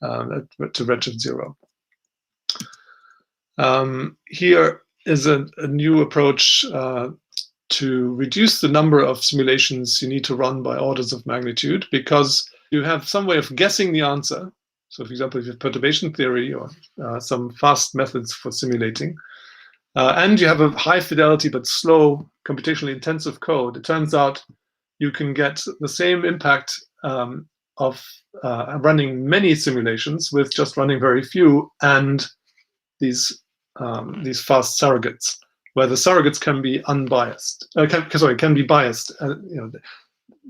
to redshift 0. Here is a new approach to reduce the number of simulations you need to run by orders of magnitude, because you have some way of guessing the answer. So, for example, if you have perturbation theory or some fast methods for simulating, and you have a high fidelity but slow, computationally intensive code, it turns out you can get the same impact of running many simulations with just running very few, and these fast surrogates, where the surrogates can be unbiased. Can be biased,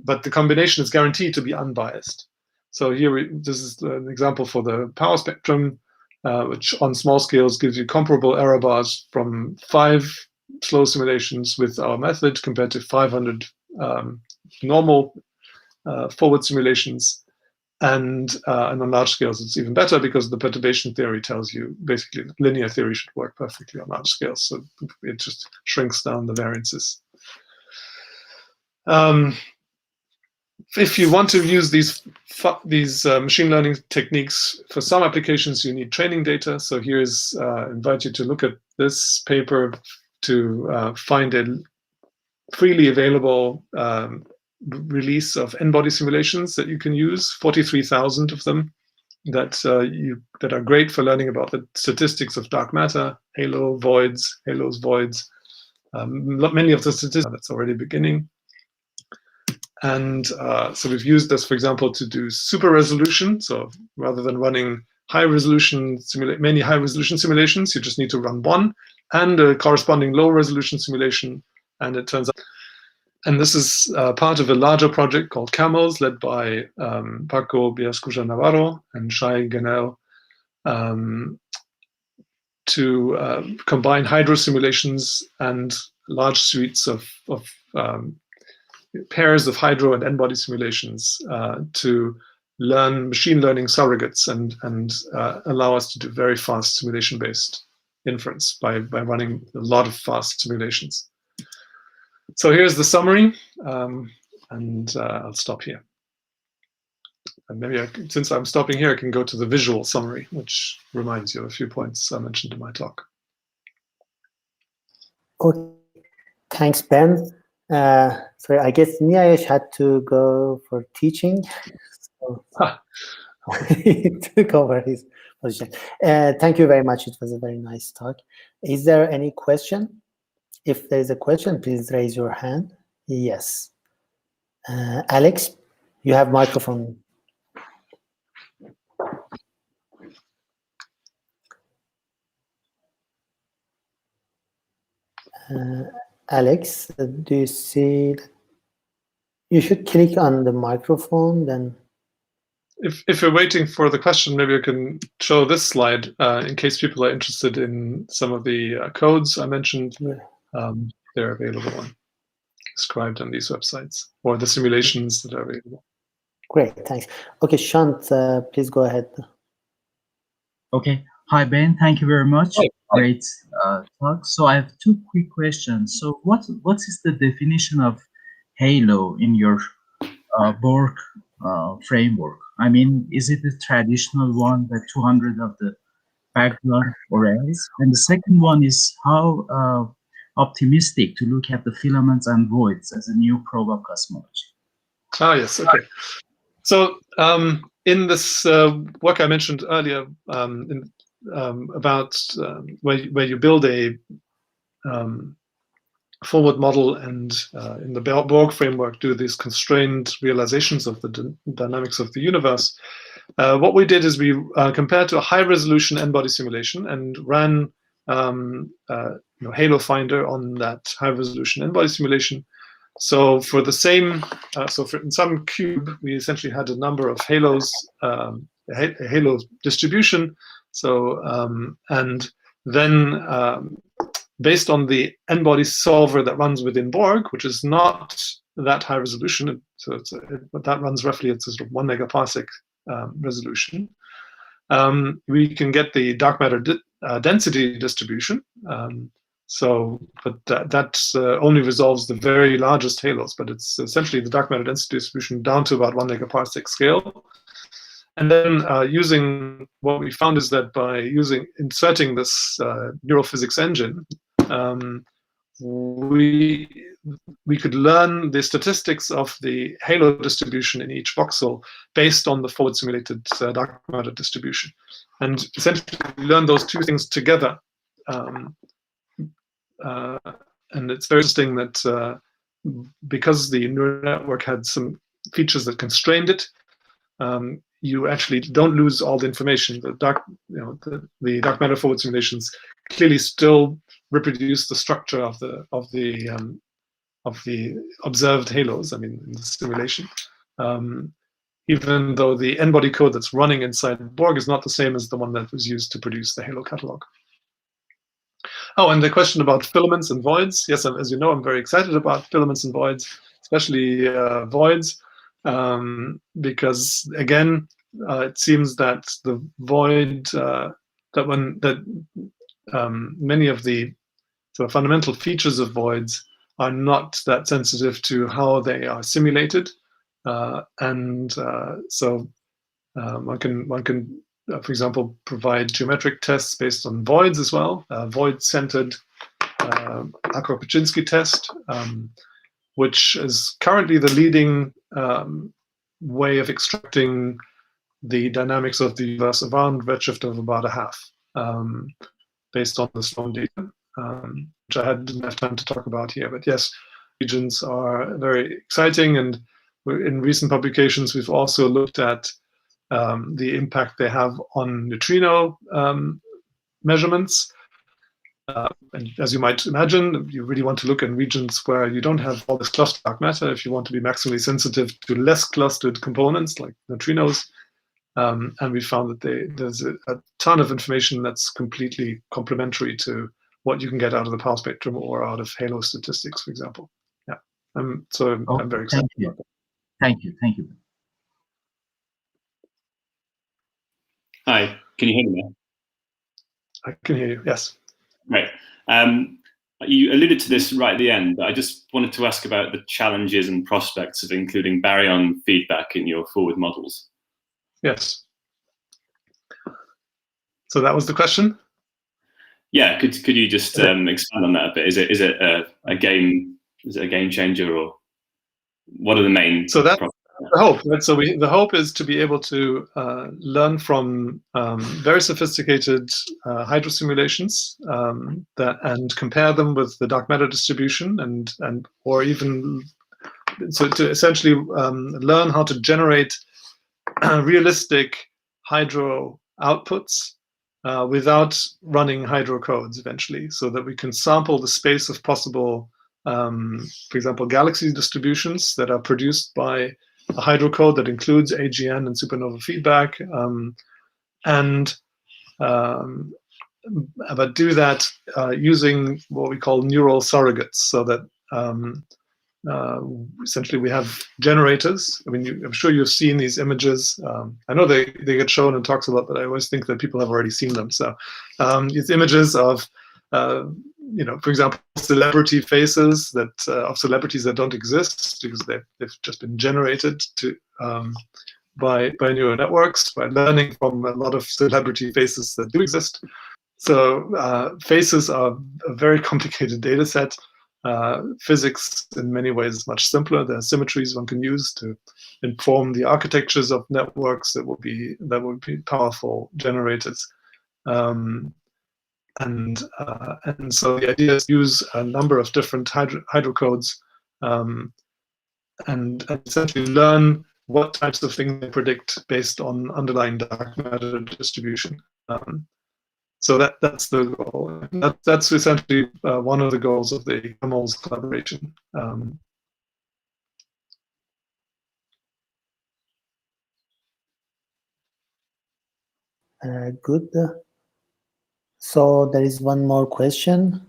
but the combination is guaranteed to be unbiased. So here, this is an example for the power spectrum, which on small scales gives you comparable error bars from 5 slow simulations with our method compared to 500 normal forward simulations. And on large scales, it's even better, because the perturbation theory tells you basically that linear theory should work perfectly on large scales. So it just shrinks down the variances. If you want to use these machine learning techniques for some applications, you need training data. So here's invite you to look at this paper to find a freely available release of n-body simulations that you can use, 43,000 of them, that are great for learning about the statistics of dark matter, halos, voids. Many of the statistics that's already beginning. And so we've used this, for example, to do super resolution. So rather than running many high resolution simulations, you just need to run one and a corresponding low resolution simulation. And it turns out, and this is part of a larger project called CAMELS, led by Paco Biascuja Navarro and Shai Ganel, to combine hydro simulations and large suites of pairs of hydro and n-body simulations to learn machine learning surrogates and allow us to do very fast simulation-based inference by running a lot of fast simulations. So here's the summary, and I'll stop here. And maybe since I'm stopping here, I can go to the visual summary, which reminds you of a few points I mentioned in my talk. Okay. Thanks, Ben. Sorry, I guess Niayesh had to go for teaching, so he took over his position. Thank you very much. It was a very nice talk. Is there any question? If there is a question, please raise your hand. Yes. Alex, you have microphone. Alex, do you see? You should click on the microphone, then. If you're waiting for the question, maybe I can show this slide in case people are interested in some of the codes I mentioned. Yeah. they're available and described on these websites, or the simulations that are available. Great, thanks. Okay, Shant, please go ahead. Okay. Hi, Ben. Thank you very much. Hi. Great talk. So I have two quick questions. So what is the definition of halo in your Borg framework? I mean, is it the traditional one, the 200 of the background, or else? And the second one is how optimistic to look at the filaments and voids as a new probe of cosmology. Ah, yes. Okay. So in this work I mentioned earlier, about where you build a forward model and in the Borg framework do these constrained realizations of the dynamics of the universe. What we did is we compared to a high-resolution n-body simulation and ran Halo Finder on that high-resolution n-body simulation. So for the same, in some cube, we essentially had a number of halos, a halo distribution. So and then based on the n-body solver that runs within Borg, which is not that high resolution, so but that runs roughly at sort of 1 megaparsec resolution, we can get the dark matter density distribution. But that only resolves the very largest halos, but it's essentially the dark matter density distribution down to about 1 megaparsec scale. And then using what we found is that by inserting this neural physics engine, we could learn the statistics of the halo distribution in each voxel based on the forward simulated dark matter distribution. And essentially we learn those two things together. And it's very interesting that because the neural network had some features that constrained it, you actually don't lose all the information. The dark matter forward simulations clearly still reproduce the structure of the observed halos. I mean, in the simulation, even though the n-body code that's running inside Borg is not the same as the one that was used to produce the halo catalog. Oh, and the question about filaments and voids. Yes, as you know, I'm very excited about filaments and voids, especially voids, because again, it seems that the void many of the sort of fundamental features of voids are not that sensitive to how they are simulated, so one can for example, provide geometric tests based on voids as well, void-centered Akropychinski test, which is currently the leading way of extracting the dynamics of the universe around redshift of about 1/2, based on the Sloan data, which I didn't have time to talk about here. But yes, regions are very exciting, and in recent publications we've also looked at the impact they have on neutrino measurements. And as you might imagine, you really want to look in regions where you don't have all this clustered dark matter if you want to be maximally sensitive to less clustered components like neutrinos. And we found that there's a ton of information that's completely complementary to what you can get out of the power spectrum or out of halo statistics, for example. Yeah, I'm very excited about that. Thank you. Hi, can you hear me now? I can hear you, yes. Right. You alluded to this right at the end, but I just wanted to ask about the challenges and prospects of including baryon feedback in your forward models. Yes. So that was the question? Yeah, could you just expand on that a bit? Is it a game changer, or what are the main? So that's the hope. Right? So the hope is to be able to learn from very sophisticated hydro simulations and compare them with the dark matter distribution or even so to essentially learn how to generate realistic hydro outputs without running hydro codes eventually, so that we can sample the space of possible, for example, galaxy distributions that are produced by a hydro code that includes AGN and supernova feedback, and do that using what we call neural surrogates, so that essentially we have generators. I mean, I'm sure you've seen these images. I know they get shown in talks a lot, but I always think that people have already seen them. So it's images of, for example, celebrity faces of celebrities that don't exist because they've just been generated by neural networks, by learning from a lot of celebrity faces that do exist. So faces are a very complicated data set. Physics in many ways is much simpler. There are symmetries one can use to inform the architectures of networks that would be powerful generators. And so the idea is to use a number of different hydrocodes and essentially learn what types of things they predict based on underlying dark matter distribution. So that's the goal. That's essentially one of the goals of the Hubble's collaboration. Good. So there is one more question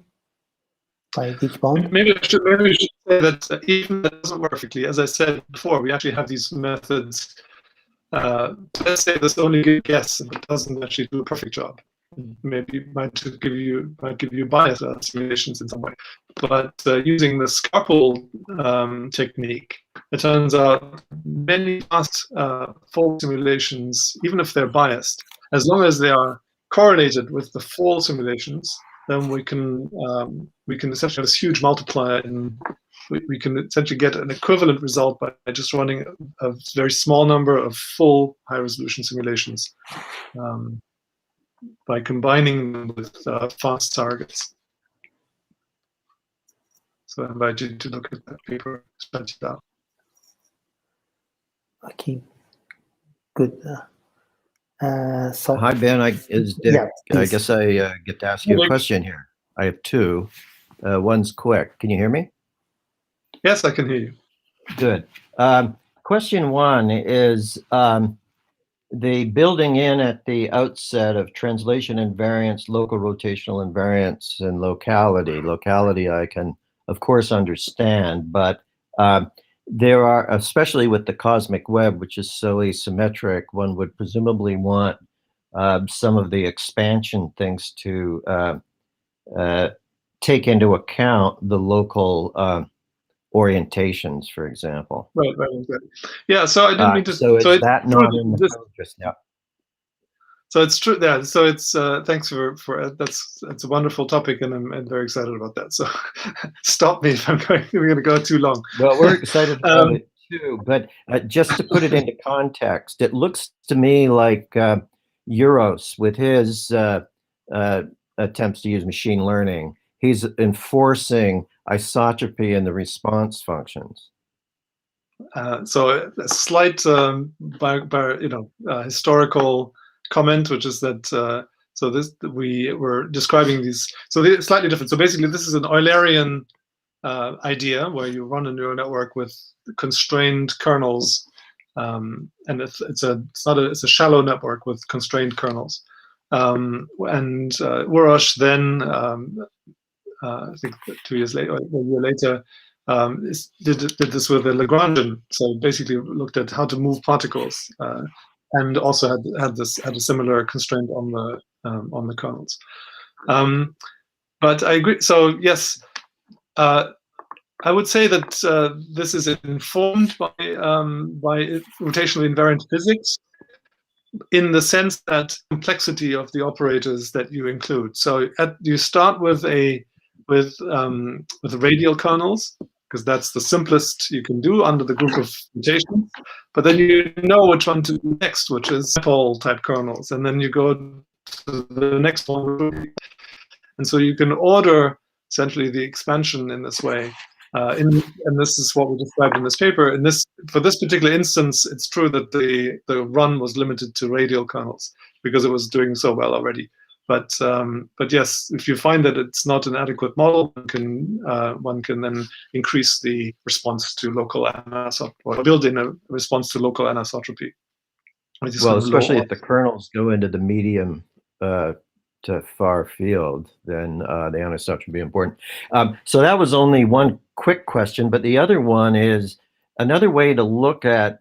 by Dick Bond. Maybe we should say that even if that doesn't work perfectly, as I said before, we actually have these methods. Let's say this only good guess and it doesn't actually do a perfect job. Maybe it might give you biased simulations in some way. But using the Scalpel technique, it turns out many past full simulations, even if they're biased, as long as they are correlated with the full simulations, then we can essentially have this huge multiplier, and we can essentially get an equivalent result by just running a very small number of full high-resolution simulations. By combining them with fast targets. So I invite you to look at that paper, spread it out. Okay, good. So hi Ben, I guess I get to ask you a question here. I have two. One's quick. Can you hear me? Yes, I can hear you. Good. Question one is the building in at the outset of translation invariance, local rotational invariance, and locality. Locality I can, of course, understand, but there are, especially with the cosmic web, which is so asymmetric, one would presumably want some of the expansion things to take into account the local orientations, for example. Right. Yeah, so I didn't mean to. So is that not in the code just now? So it's true. Yeah. So it's thanks for that's a wonderful topic, and I'm very excited about that. So stop me if we're going to go too long. Well, we're excited about it too, but just to put it into context, it looks to me like Euros, with his attempts to use machine learning, he's enforcing isotropy in the response functions. So a slight historical comment, which is that we were describing these. So they're slightly different. So basically, this is an Eulerian idea where you run a neural network with constrained kernels, and it's a shallow network with constrained kernels. And Urosh then, I think 2 years later, or a year later, did this with a Lagrangian. So basically looked at how to move particles, and also had a similar constraint on the kernels. But I agree. So yes, I would say that this is informed by rotationally invariant physics, in the sense that complexity of the operators that you include. So you start with radial kernels, because that's the simplest you can do under the group of rotations. But then you know which one to do next, which is dipole type kernels, and then you go to the next one. And so you can order essentially the expansion in this way. And this is what we described in this paper. For this particular instance, it's true that the run was limited to radial kernels because it was doing so well already. But yes, if you find that it's not an adequate model, one can then increase the response to local anisotropy, or build in a response to local anisotropy. Well, especially if the kernels go into the medium far field, then the anisotropy would be important. So that was only one quick question, but the other one is another way to look at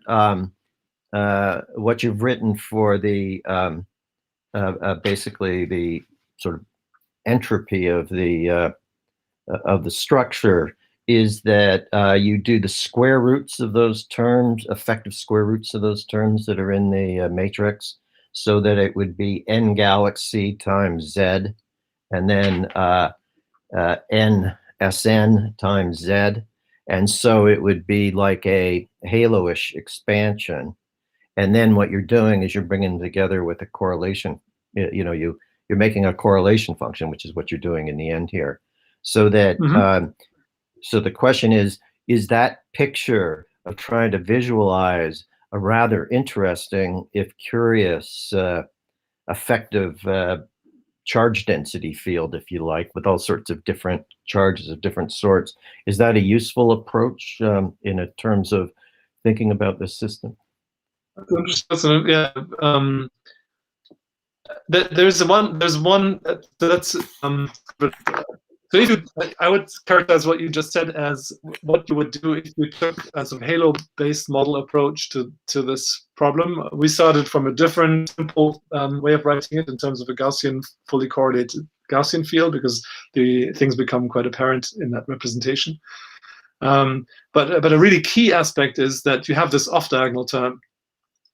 what you've written for the basically the sort of entropy of the structure is that you do the square roots of those terms, effective square roots of those terms that are in the matrix, so that it would be n galaxy times z, and then n Sn times z, and so it would be like a halo-ish expansion. And then what you're doing is you're bringing together with a correlation. You know, you're making a correlation function, which is what you're doing in the end here. So that so the question is that picture of trying to visualize a rather interesting, if curious, effective charge density field, if you like, with all sorts of different charges of different sorts. Is that a useful approach in terms of thinking about this system? Yeah. There's one. That's so if you, I would characterize what you just said as what you would do if you took a sort of halo-based model approach to this problem. We started from a different simple way of writing it in terms of a Gaussian, fully correlated Gaussian field, because the things become quite apparent in that representation. But a really key aspect is that you have this off-diagonal term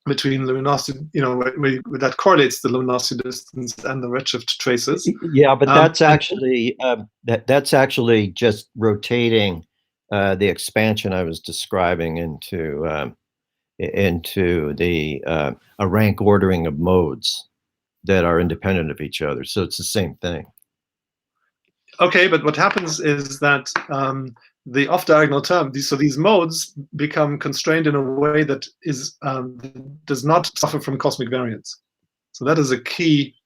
between luminosity, you know, where that correlates the luminosity distance and the redshift traces. Yeah, but that's actually that's actually just rotating the expansion I was describing into the a rank ordering of modes that are independent of each other. So it's the same thing. Okay, but what happens is that the off-diagonal term, these modes become constrained in a way that is does not suffer from cosmic variance. So that is a key.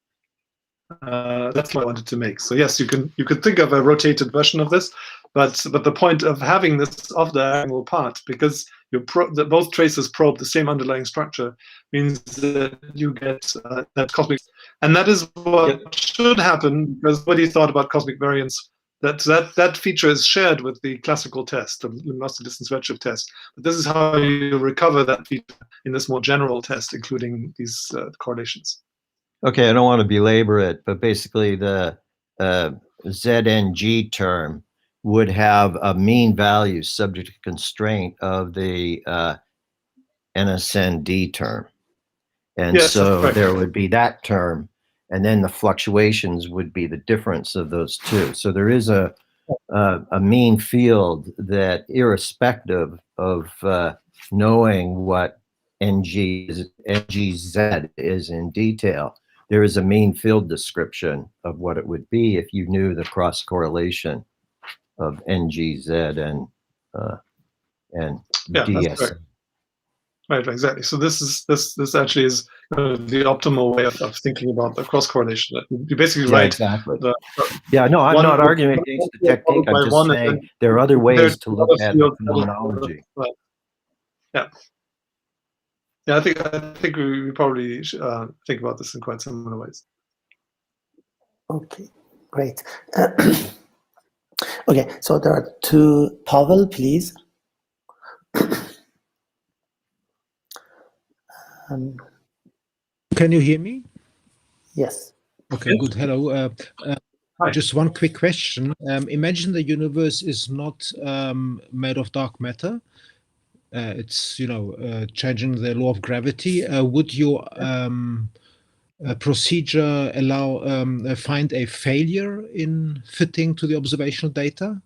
That's what I wanted to make. So yes, you could think of a rotated version of this, but the point of having this off-diagonal part, because both traces probe the same underlying structure, means that you get that cosmic, and that is what should happen, because what he thought about cosmic variance. That feature is shared with the classical test, the luminosity distance redshift test. But this is how you recover that feature in this more general test, including these correlations. Okay, I don't want to belabor it, but basically the ZNG term would have a mean value subject to constraint of the NSND term. And yes, so there would be that term, and then the fluctuations would be the difference of those two. So there is a mean field that, irrespective of knowing what NGZ is in detail, there is a mean field description of what it would be if you knew the cross correlation of NGZ and DS. Right, exactly. So this actually is the optimal way of thinking about the cross correlation. You basically write exactly. No, I'm not arguing against the technique. I'm just saying there are other ways to look at the phenomenology. Yeah, I think we probably think about this in quite similar ways. Okay, great. Okay, so there are two. Pavel, please. Can you hear me? Yes. Okay, good. Hello. Just one quick question. Imagine the universe is not made of dark matter. It's, changing the law of gravity. Would your procedure find a failure in fitting to the observational data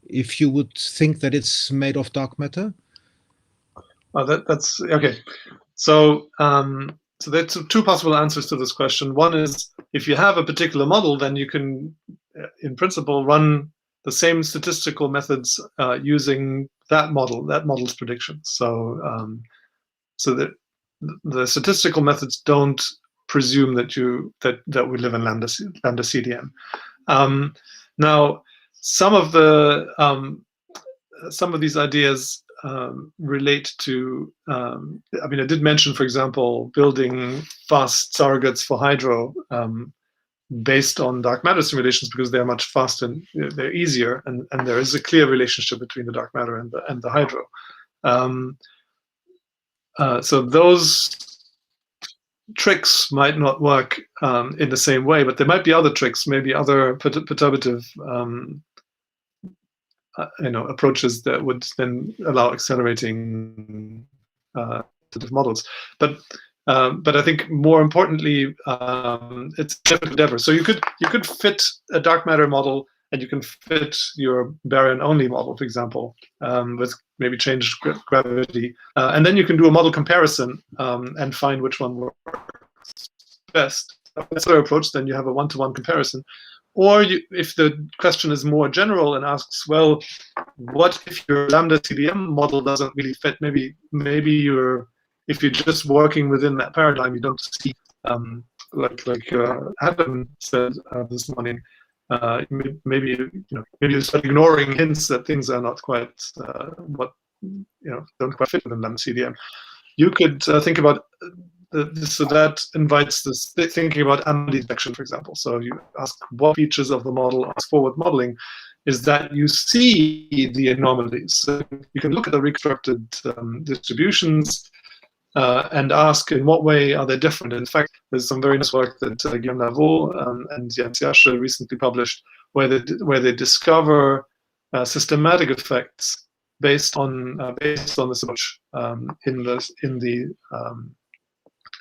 if you would think that it's made of dark matter? Oh, that's okay. So so there's two possible answers to this question. One is, if you have a particular model, then you can, in principle, run the same statistical methods using that model's predictions. So so that the statistical methods don't presume that we live in lambda CDM. Now, some of these ideas relate to, I did mention, for example, building fast surrogates for hydro based on dark matter simulations because they're much faster and they're easier, and there is a clear relationship between the dark matter and the hydro. So those tricks might not work in the same way, but there might be other tricks, maybe other perturbative approaches that would then allow accelerating models. But I think more importantly, it's different ever. So you could fit a dark matter model, and you can fit your baryon-only model, for example, with maybe changed gravity, and then you can do a model comparison and find which one works best. That's their approach. Then you have a one-to-one comparison. Or if the question is more general and asks, well, what if your lambda CDM model doesn't really fit? Maybe if you're just working within that paradigm, you don't see, like Adam said this morning, maybe you start ignoring hints that things are not quite don't quite fit within lambda CDM. You could think about so that invites this thinking about anomaly detection, for example. So you ask what features of the model as forward modeling is that you see the anomalies. So you can look at the reconstructed distributions and ask in what way are they different. In fact, there's some very nice work that Guillaume Lavaux and Jens Jasche recently published where they discover systematic effects based on this approach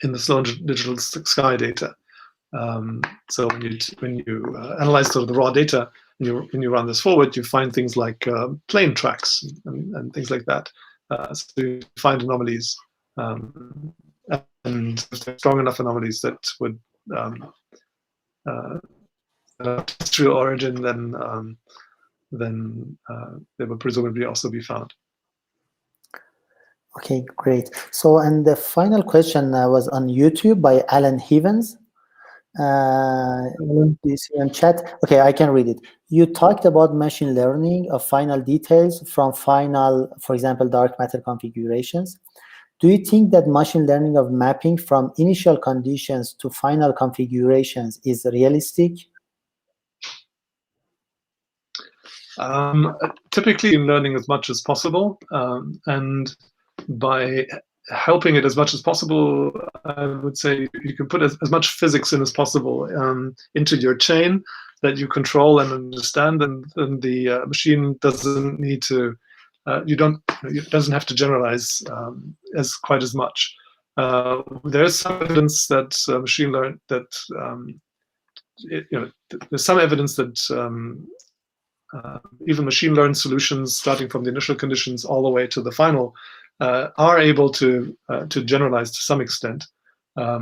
in the Sloan digital sky data. So when you analyze sort of the raw data and you run this forward, you find things like plane tracks and things like that. So you find anomalies and strong enough anomalies that would terrestrial origin, then they would presumably also be found. Okay, great. So, and the final question was on YouTube by Alan Hevens. Do you see on chat? Okay, I can read it. You talked about machine learning of final details from final, for example, dark matter configurations. Do you think that machine learning of mapping from initial conditions to final configurations is realistic? Typically, learning as much as possible, and by helping it as much as possible, I would say you can put as much physics in as possible into your chain that you control and understand, and the machine doesn't need to. It doesn't have to generalize quite as much. There's some evidence that machine learning there's some evidence that even machine learned solutions, starting from the initial conditions all the way to the final, are able to generalize to some extent. I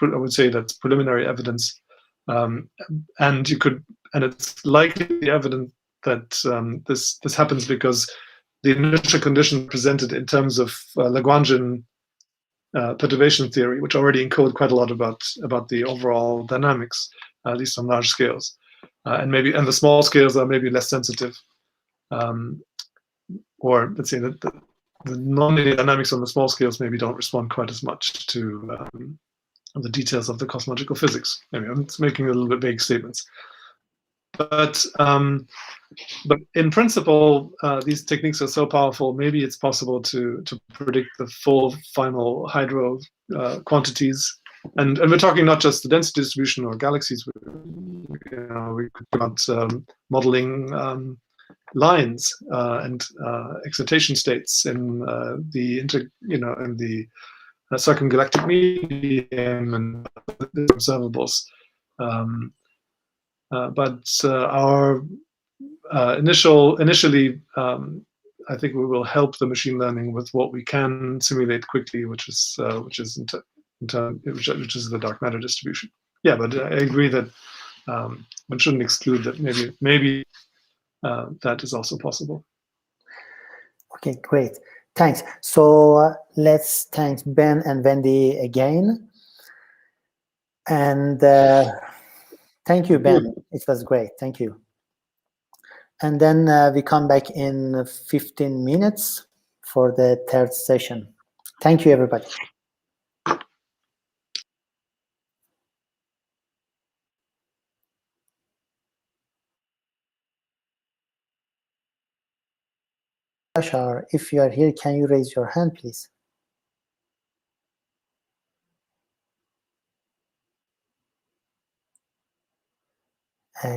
would say that's preliminary evidence, and it's likely evident that this happens because the initial condition presented in terms of Lagrangian perturbation theory, which already encode quite a lot about the overall dynamics, at least on large scales, and the small scales are maybe less sensitive. Or let's say that the nonlinear dynamics on the small scales maybe don't respond quite as much to the details of the cosmological physics. Maybe I'm making a little bit vague statements. But in principle, these techniques are so powerful, maybe it's possible to predict the full final hydro quantities. And we're talking not just the density distribution or galaxies. We could talk about modeling lines and excitation states in the circumgalactic medium and the observables. But our initially, I think we will help the machine learning with what we can simulate quickly, which is the dark matter distribution. Yeah, but I agree that one shouldn't exclude that maybe that is also possible. Okay, great. Thanks. So let's thank Ben and Wendy again. And thank you, Ben. It was great. Thank you. And then we come back in 15 minutes for the third session. Thank you, everybody. Yashar, if you are here, can you raise your hand, please?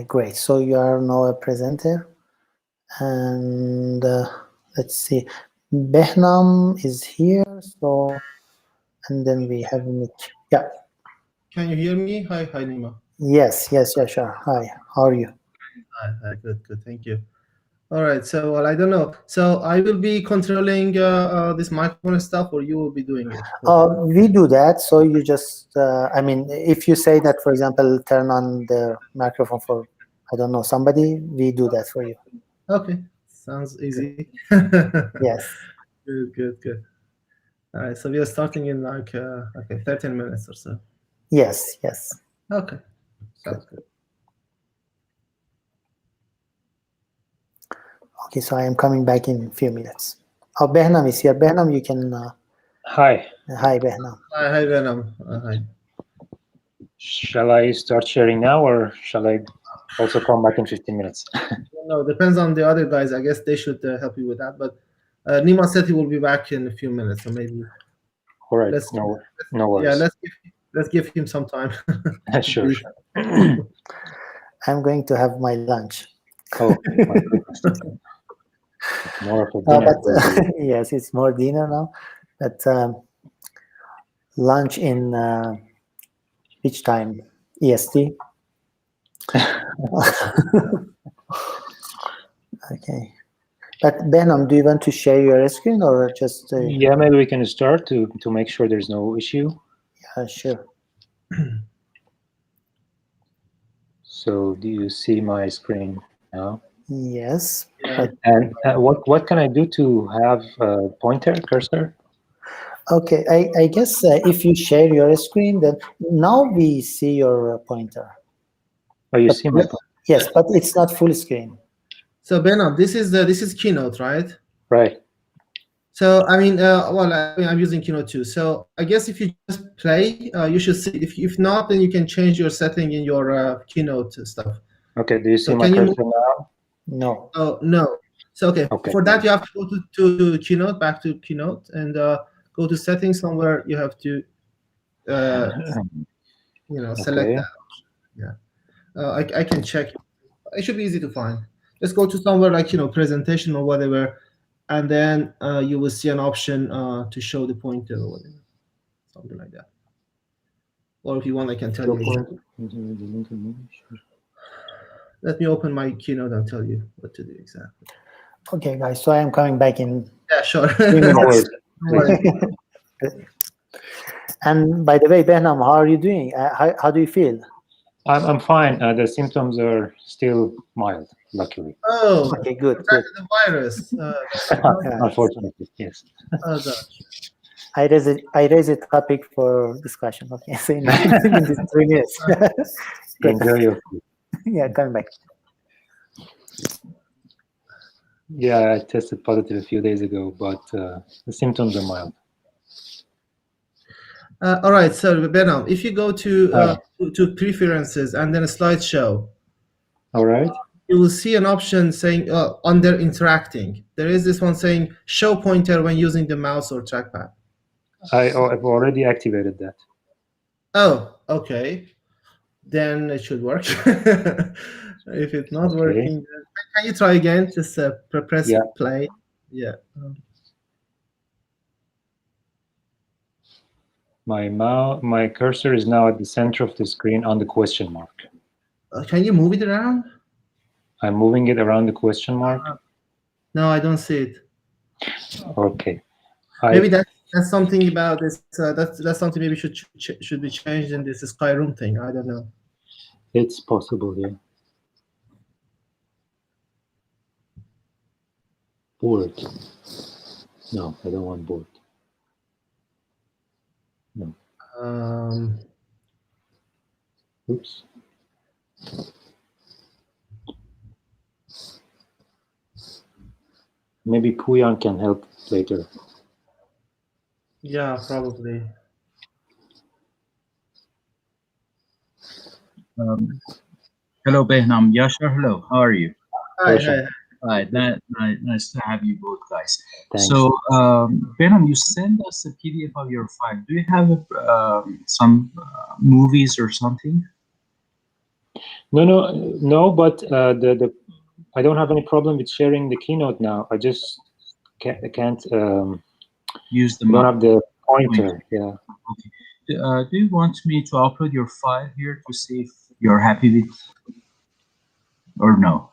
Great. So you are now a presenter. And let's see. Behnam is here. So, and then we have Nick. Yeah. Can you hear me? Hi, Nima. Yes, sure. Hi, how are you? Hi, good, thank you. All right, so well, I don't know. So I will be controlling this microphone stuff, or you will be doing it? We do that. So you just, I mean, if you say that, for example, turn on the microphone for, I don't know, somebody, we do that for you. Okay, sounds easy. Yes. Good. All right, so we are starting in like 13 minutes or so. Yes. Okay, sounds good. Okay, so I am coming back in a few minutes. Oh, Behnam is here. Behnam, you can. Hi. Hi, Behnam. Hi, Behnam. Hi. Shall I start sharing now, or shall I also come back in 15 minutes? No, depends on the other guys. I guess they should help you with that. But Nima said he will be back in a few minutes, so maybe. All right. No worries. Yeah, let's give him some time. Sure. I'm going to have my lunch. Oh, my goodness. More of a dinner. Yes, it's more dinner now. But lunch in which time? EST? Okay. But Behnam, do you want to share your screen or just? Yeah, maybe we can start to make sure there's no issue. Yeah, sure. So, do you see my screen now? Yes. And what can I do to have a pointer cursor? Okay, I guess if you share your screen, then now we see your pointer. Oh, you see my pointer? Yes, but it's not full screen. So Behnam, this is Keynote, right? Right. So I mean, I'm using Keynote too. So I guess if you just play, you should see. If not, then you can change your setting in your Keynote stuff. Okay. Do you see my cursor now? No. Oh no. So okay. For that you have to go to Keynote, back to Keynote, and go to settings somewhere. You have to, select that. Yeah. I can check. It should be easy to find. Just go to somewhere like presentation or whatever, and then you will see an option to show the pointer or whatever, something like that. Or if you want, I can tell you exactly. Let me open my Keynote and tell you what to do exactly. Okay, guys. So I am coming back in. Yeah, sure. 3 minutes. And by the way, Behnam, how are you doing? How do you feel? I'm fine. The symptoms are still mild, luckily. Oh, okay, good. The virus. Unfortunately, yes. Oh gosh. I raise a topic for discussion. Okay, so in these 3 minutes. Enjoy your food. Yeah, coming back. Yeah, I tested positive a few days ago, but the symptoms are mild. All right, so Behnam, if you go to preferences and then a slideshow, all right, you will see an option saying under interacting. There is this one saying show pointer when using the mouse or trackpad. I've already activated that. Oh, okay. Then it should work. If it's not working, can you try again? Just press play. Yeah. My cursor is now at the center of the screen on the question mark. Can you move it around? I'm moving it around the question mark. No, I don't see it. Okay. Maybe that's something about this. That's something maybe should be changed in this Sky Room thing. I don't know. It's possible, yeah. Board. No, I don't want board. No. Oops. Maybe Puyan can help later. Yeah, probably. Hello, Behnam. Yashar, hello. How are you? Hi. Right, nice to have you both guys. Thanks. So, Behnam, you send us a PDF of your file. Do you have some movies or something? No, but I don't have any problem with sharing the keynote now. I just can't use the. I don't have the pointer. Yeah. Okay. Do you want me to upload your file here to see if you're happy with, or no?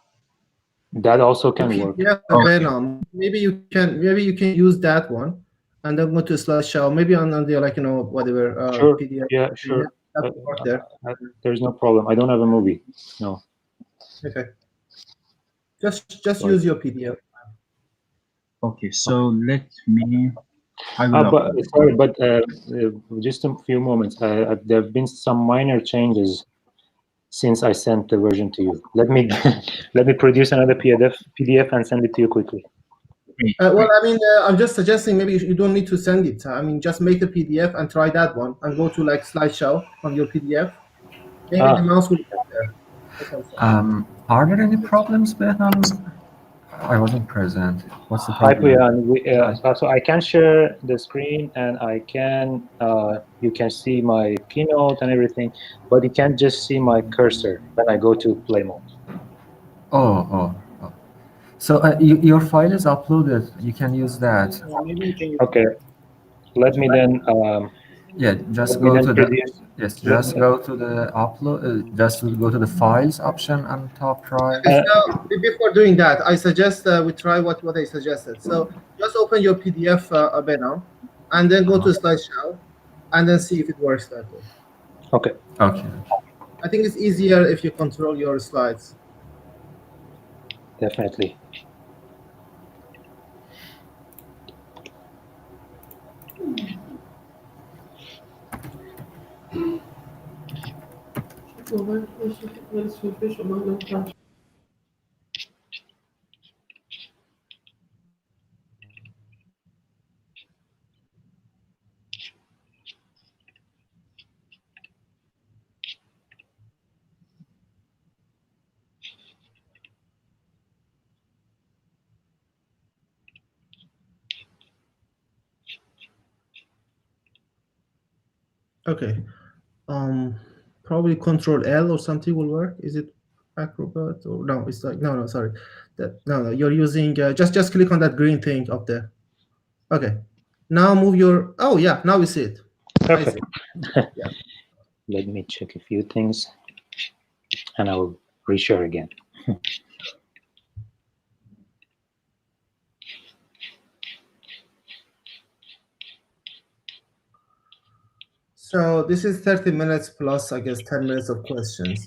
That also can work. Yeah, Behnam. Maybe you can use that one, and then go to slideshow. Maybe on the whatever Sure. PDF. Yeah, sure. That will work there. There's no problem. I don't have a movie. No. Okay. Just use your PDF. Okay, so let me. But just a few moments. There have been some minor changes since I sent the version to you. Let me produce another PDF and send it to you quickly. Well, I mean, I'm just suggesting maybe you don't need to send it. I mean, just make the PDF and try that one, and go to like slideshow on your PDF. Maybe the mouse will get there. Are there any problems, Behnam? I wasn't present. What's the Hi, problem? Priyan. So I can share the screen, and I can you can see my keynote and everything, but you can't just see my cursor when I go to play mode. Oh. So your file is uploaded. You can use that. Okay. Let me then. Yeah, just go to just go to the upload. Just go to the files option on top right. So before doing that, I suggest we try what I suggested. So just open your PDF, Behnam, and then go to slideshow, and then see if it works that way. Okay. Okay. I think it's easier if you control your slides. Definitely. Okay. Probably Control L or something will work. Is it Acrobat or no? It's like no. Sorry, no. You're using just click on that green thing up there. Okay. Now move your. Oh yeah. Now we see it. Perfect. Yeah. Let me check a few things, and I will reshare again. So this is 30 minutes plus, I guess, 10 minutes of questions.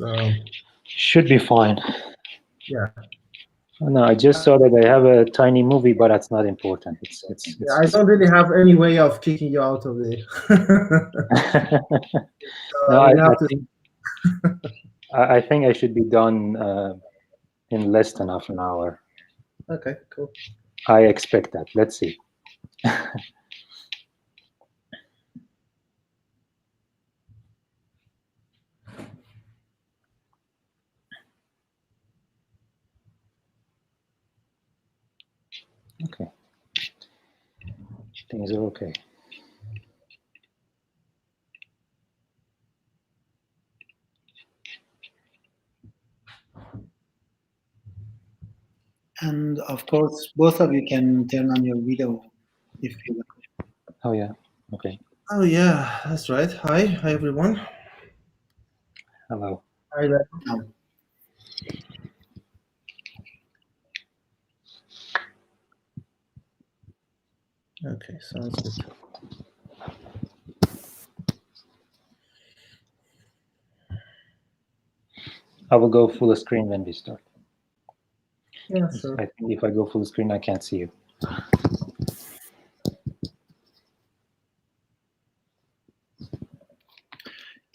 Should be fine. Yeah. No, I just saw that I have a tiny movie, but that's not important. It's I don't really have any way of kicking you out of the. I think I should be done in less than half an hour. Okay, cool. I expect that. Let's see. Okay. Things are okay. And of course, both of you can turn on your video if you like. Oh yeah. Okay. Oh yeah, that's right. Hi everyone. Hello. Hi there. Okay, sounds good. I will go full screen when we start. Yeah, sure. I think if I go full screen, I can't see you.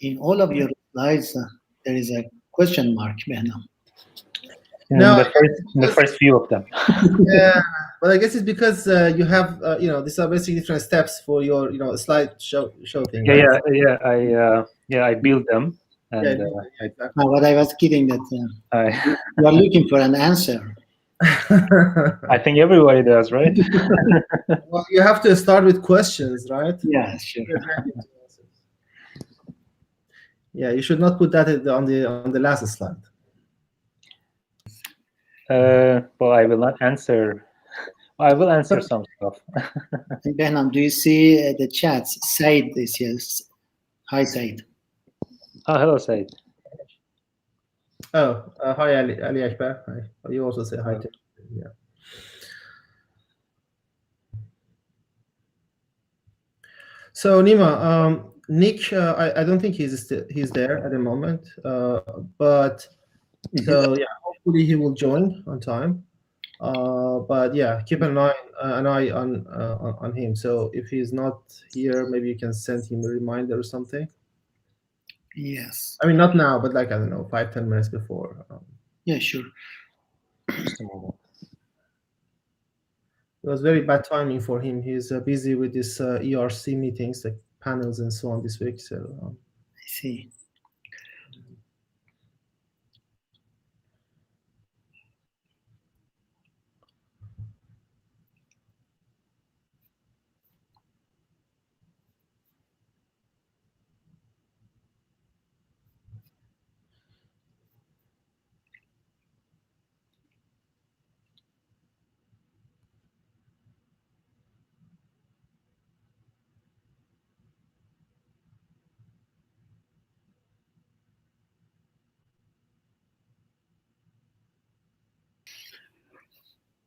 In all of your slides, there is a question mark, Behnam. The first few of them. Yeah, but I guess it's because you have, these are basically different steps for your, slide show thing. Yeah, right? I built them. And But I was kidding that you are looking for an answer. I think everybody does, right? Well, you have to start with questions, right? Yeah, sure. Yeah, you should not put that on the last slide. Well, I will not answer. I will answer some stuff. Behnam, do you see the chats? Said is yes. Hi, Said. Oh, hello, Said. Oh, hi, Ali Akbar. Hi. You also say hi to yeah. So Nima, Nick, I don't think he's there at the moment, but so yeah, hopefully he will join on time. But yeah, keep an eye on him. So if he's not here, maybe you can send him a reminder or something. Yes. I mean, not now, but like I don't know, 5-10 minutes before. Yeah, sure. Just a moment. It was very bad timing for him. He's busy with this ERC meetings, like panels and so on this week. So I see.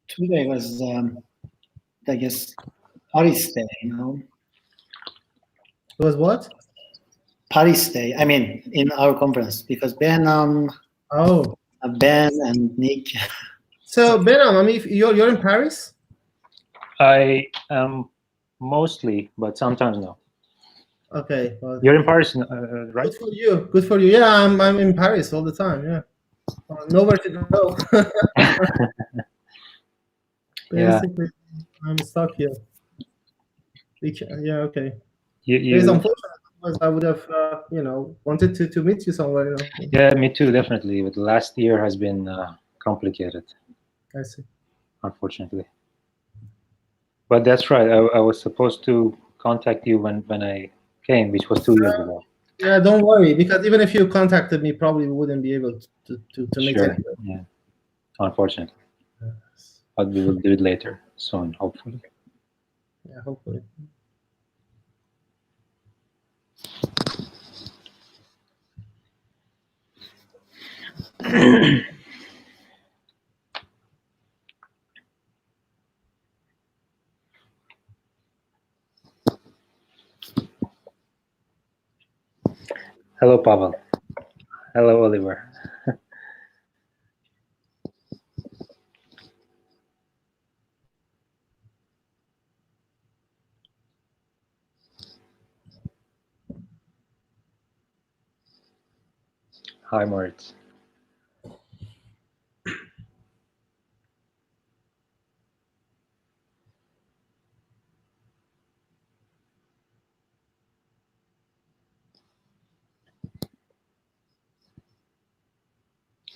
Today was, I guess, Paris Day, you know? It was what? Paris Day, I mean, in our conference, because Behnam, Ben and Nick. So Behnam, I mean, you're in Paris? I am mostly, but sometimes no. Okay. Well, you're in Paris, right? Good for you. Good for you. Yeah, I'm in Paris all the time. Yeah. Nowhere to go. Basically, I'm stuck here. Yeah. Okay. It's unfortunate because I would have, wanted to meet you somewhere. Yeah, me too, definitely. But the last year has been complicated. I see. Unfortunately. But that's right. I was supposed to contact you when I came, which was 2 years ago. Yeah, don't worry, because even if you contacted me, probably wouldn't be able to meet Sure. anyway. Yeah. Unfortunately. But we will do it later, soon, hopefully. Yeah, hopefully. Hello, Pavel. Hello, Oliver. Hi, Moritz.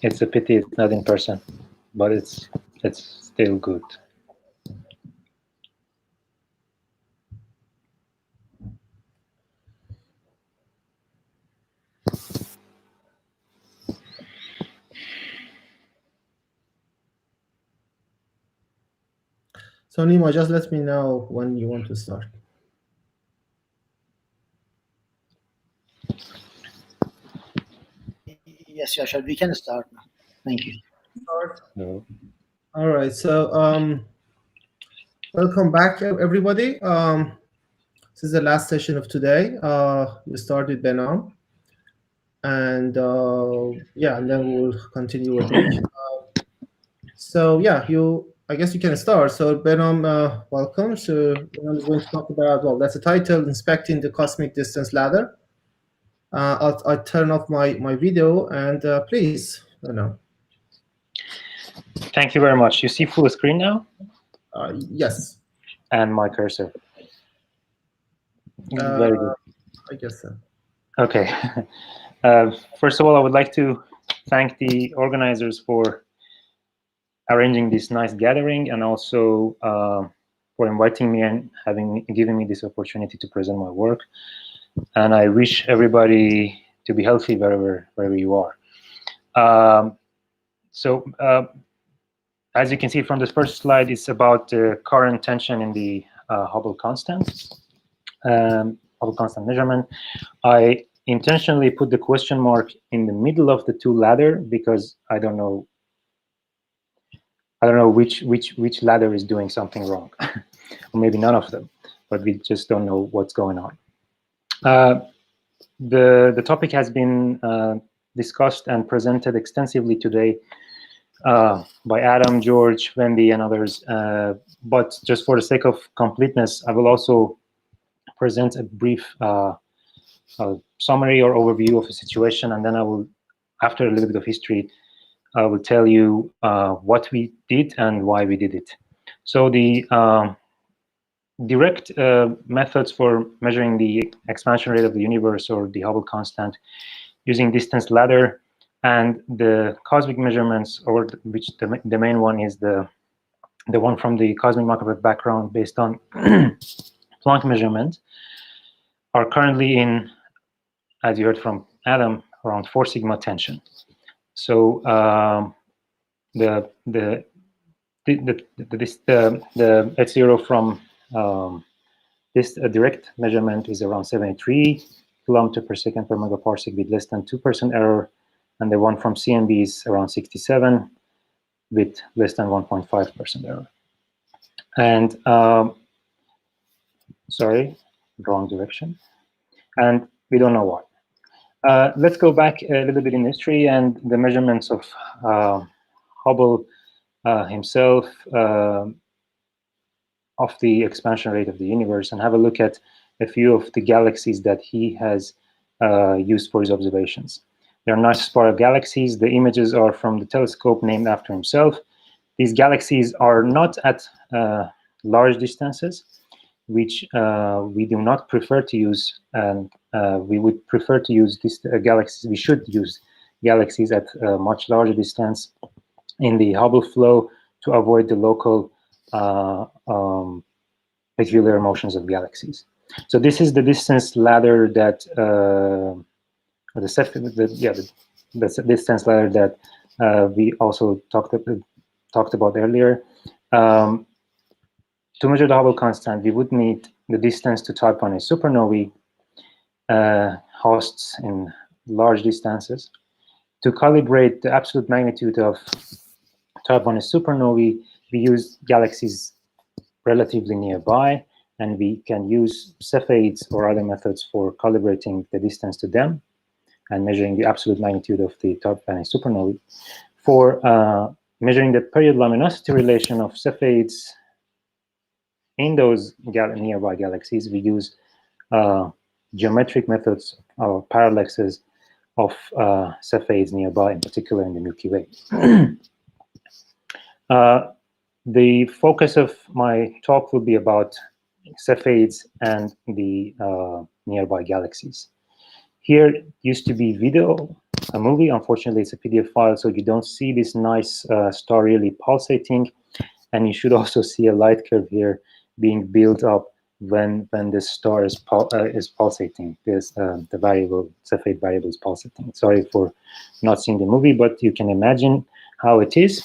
It's a pity it's not in person, but it's still good. So Nima, just let me know when you want to start. Yes, Yashar, we can start now. Thank you. No. All right. So welcome back, everybody. This is the last session of today. We start with Behnam, and yeah, and then we'll continue with Nick. So yeah, I guess you can start. So Behnam, welcome. So Behnam is going to talk about, well, that's the title, Inspecting the Cosmic Distance Ladder. I'll turn off my video, and please, Behnam. Thank you very much. You see full screen now? Yes. And my cursor. Very good. I guess so. Okay. First of all, I would like to thank the organizers for arranging this nice gathering, and also for inviting me and giving me this opportunity to present my work. And I wish everybody to be healthy wherever you are. As you can see from this first slide, it's about the current tension in the Hubble constant, Hubble constant measurement. I intentionally put the question mark in the middle of the two ladder because I don't know which ladder is doing something wrong, or maybe none of them, but we just don't know what's going on. The topic has been discussed and presented extensively today by Adam, George, Wendy, and others. But just for the sake of completeness, I will also present a brief summary or overview of the situation, and then I will, after a little bit of history, I will tell you what we did and why we did it. So the direct methods for measuring the expansion rate of the universe, or the Hubble constant, using distance ladder, and the cosmic measurements, or which the main one is the one from the cosmic microwave background based on Planck measurement, are currently in, as you heard from Adam, around 4 sigma tension. So the H0 from this direct measurement is around 73 kilometer per second per megaparsec with less than 2% error, and the one from CMB is around 67 with less than 1.5% error. And sorry, wrong direction. And we don't know why. Let's go back a little bit in history and the measurements of Hubble himself of the expansion rate of the universe, and have a look at a few of the galaxies that he has used for his observations. They are nice spiral galaxies. The images are from the telescope named after himself. These galaxies are not at large distances, which we do not prefer to use, and we would prefer to use these galaxies. We should use galaxies at a much larger distance in the Hubble flow to avoid the local peculiar motions of galaxies. So this is the distance ladder that the distance ladder that we also talked about earlier. To measure the Hubble constant, we would need the distance to type 1a supernovae, hosts in large distances. To calibrate the absolute magnitude of type 1a supernovae, we use galaxies relatively nearby, and we can use Cepheids or other methods for calibrating the distance to them and measuring the absolute magnitude of the type 1a supernovae. For measuring the period luminosity relation of Cepheids in those nearby galaxies, we use geometric methods or parallaxes of Cepheids nearby, in particular in the Milky Way. The focus of my talk will be about Cepheids and the nearby galaxies. Here used to be video, a movie. Unfortunately, it's a PDF file, so you don't see this nice star really pulsating. And you should also see a light curve here being built up when the star is pulsating. There's the variable, Cepheid variable is pulsating. Sorry for not seeing the movie, but you can imagine how it is.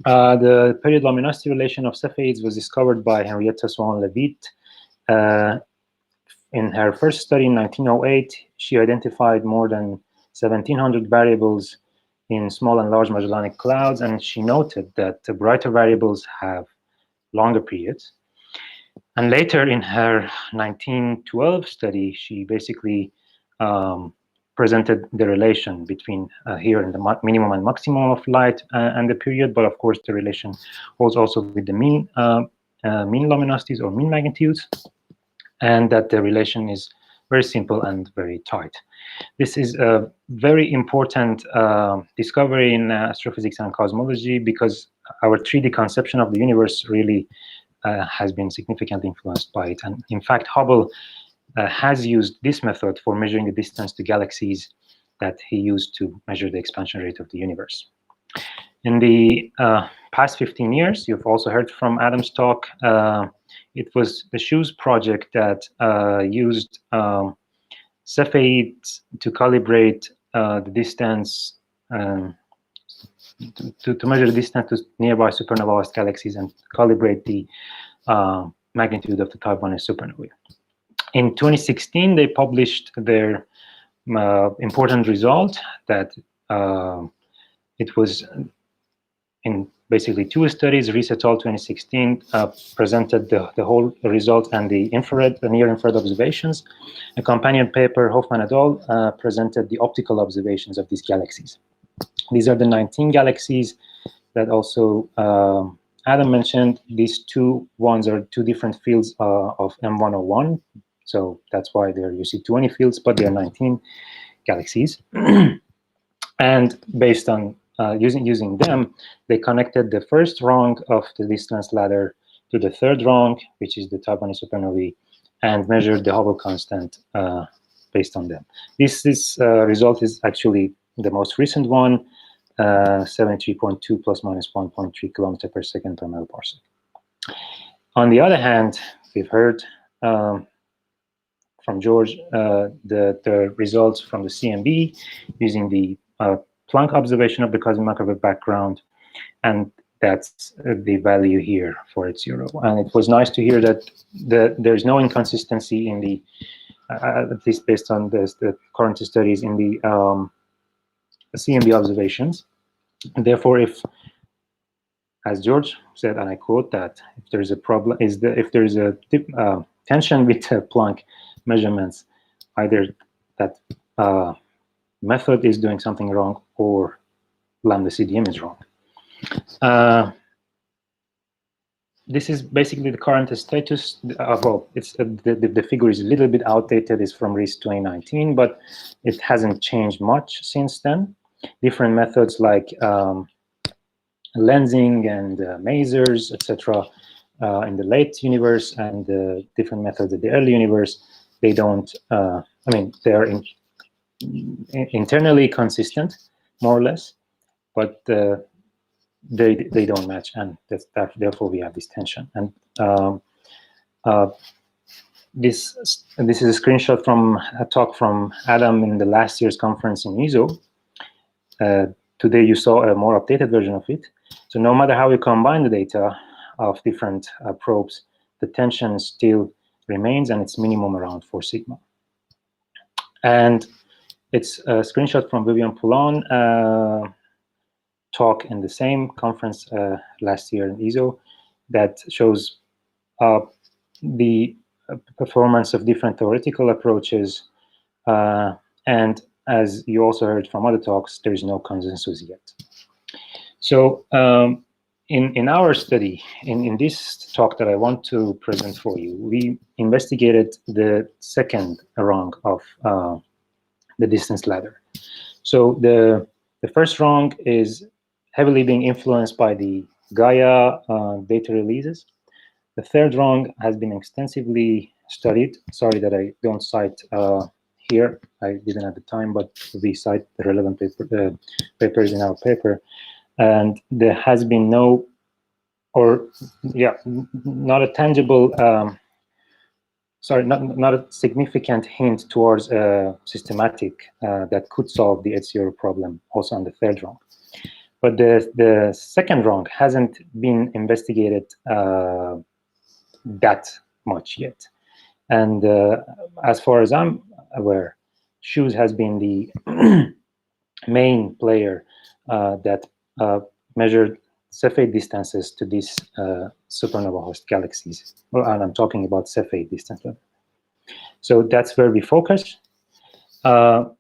The period luminosity relation of Cepheids was discovered by Henrietta Swan-Leavitt. In her first study in 1908, she identified more than 1,700 variables in small and large Magellanic Clouds, and she noted that the brighter variables have longer periods. And later in her 1912 study, she basically presented the relation between here and the minimum and maximum of light and the period, but of course the relation holds also with the mean luminosities or mean magnitudes, and that the relation is very simple and very tight. This is a very important discovery in astrophysics and cosmology, because our 3D conception of the universe really has been significantly influenced by it. And in fact, Hubble has used this method for measuring the distance to galaxies that he used to measure the expansion rate of the universe. In the past 15 years, you've also heard from Adam's talk, it was the SHOES project that used Cepheid to calibrate the distance, to measure the distance to nearby supernova-host galaxies and calibrate the magnitude of the type 1 supernovae. In 2016, they published their important result that it was in basically 2 studies. Riess et al. 2016 presented the whole result and the infrared, the near-infrared observations. A companion paper, Hoffman et al. Presented the optical observations of these galaxies. These are the 19 galaxies that also Adam mentioned. These 2 ones are 2 different fields of M101. So that's why there you see 20 fields, but there are 19 galaxies. And based on using them, they connected the first rung of the distance ladder to the 3rd rung, which is the type 1 supernovae, and measured the Hubble constant based on them. This result is actually the most recent one, 73.2 plus minus 1.3 kilometer per second per milliparsec. On the other hand, we've heard from George the results from the CMB using the Planck observation of the cosmic microwave background, and that's the value here for H0. And it was nice to hear that there's no inconsistency in the, at least based on the current studies in the CMB observations. And therefore, as George said, and I quote that, if there's a problem, if there's a tension with Planck measurements, either that method is doing something wrong or lambda CDM is wrong. This is basically the current status. Well, it's the figure is a little bit outdated. It's from Riess 2019, but it hasn't changed much since then. Different methods like lensing and masers, etc., in the late universe, and different methods in the early universe. They don't. I mean, they are internally consistent, more or less, but they don't match, and therefore we have this tension. And this is a screenshot from a talk from Adam in the last year's conference in ESO. Today you saw a more updated version of it. So no matter how you combine the data of different probes, the tension still remains, and it's minimum around 4 sigma. And it's a screenshot from Vivian Poulin talk in the same conference last year in ESO that shows the performance of different theoretical approaches. And as you also heard from other talks, there is no consensus yet. So in our study, in this talk that I want to present for you, we investigated the 2nd rung of the distance ladder. So the first rung is heavily being influenced by the Gaia data releases. The 3rd rung has been extensively studied. Sorry that I don't cite here. I didn't have the time, but we cite the relevant papers in our paper. And there has been no, or yeah, not a tangible, not a significant hint towards a systematic that could solve the H0 problem also on the 3rd rung. But the 2nd rung hasn't been investigated that much yet. And as far as I'm aware, SHOES has been the main player that measured Cepheid distances to these supernova host galaxies. Well, and I'm talking about Cepheid distance. So that's where we focus. Our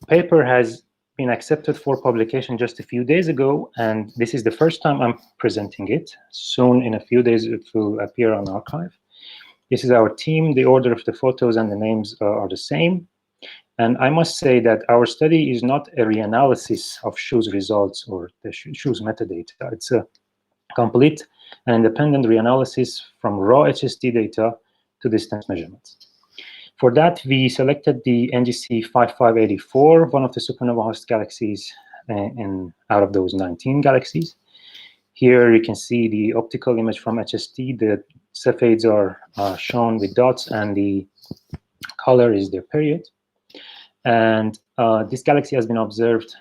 paper has been accepted for publication just a few days ago, and this is the first time I'm presenting it. Soon, in a few days, it will appear on arXiv. This is our team. The order of the photos and the names are the same. And I must say that our study is not a reanalysis of SHOES results or the SHOES metadata. It's a complete and independent reanalysis from raw HST data to distance measurements. For that, we selected the NGC 5584, one of the supernova host galaxies, out of those 19 galaxies. Here you can see the optical image from HST. The Cepheids are shown with dots, and the color is their period. And this galaxy has been observed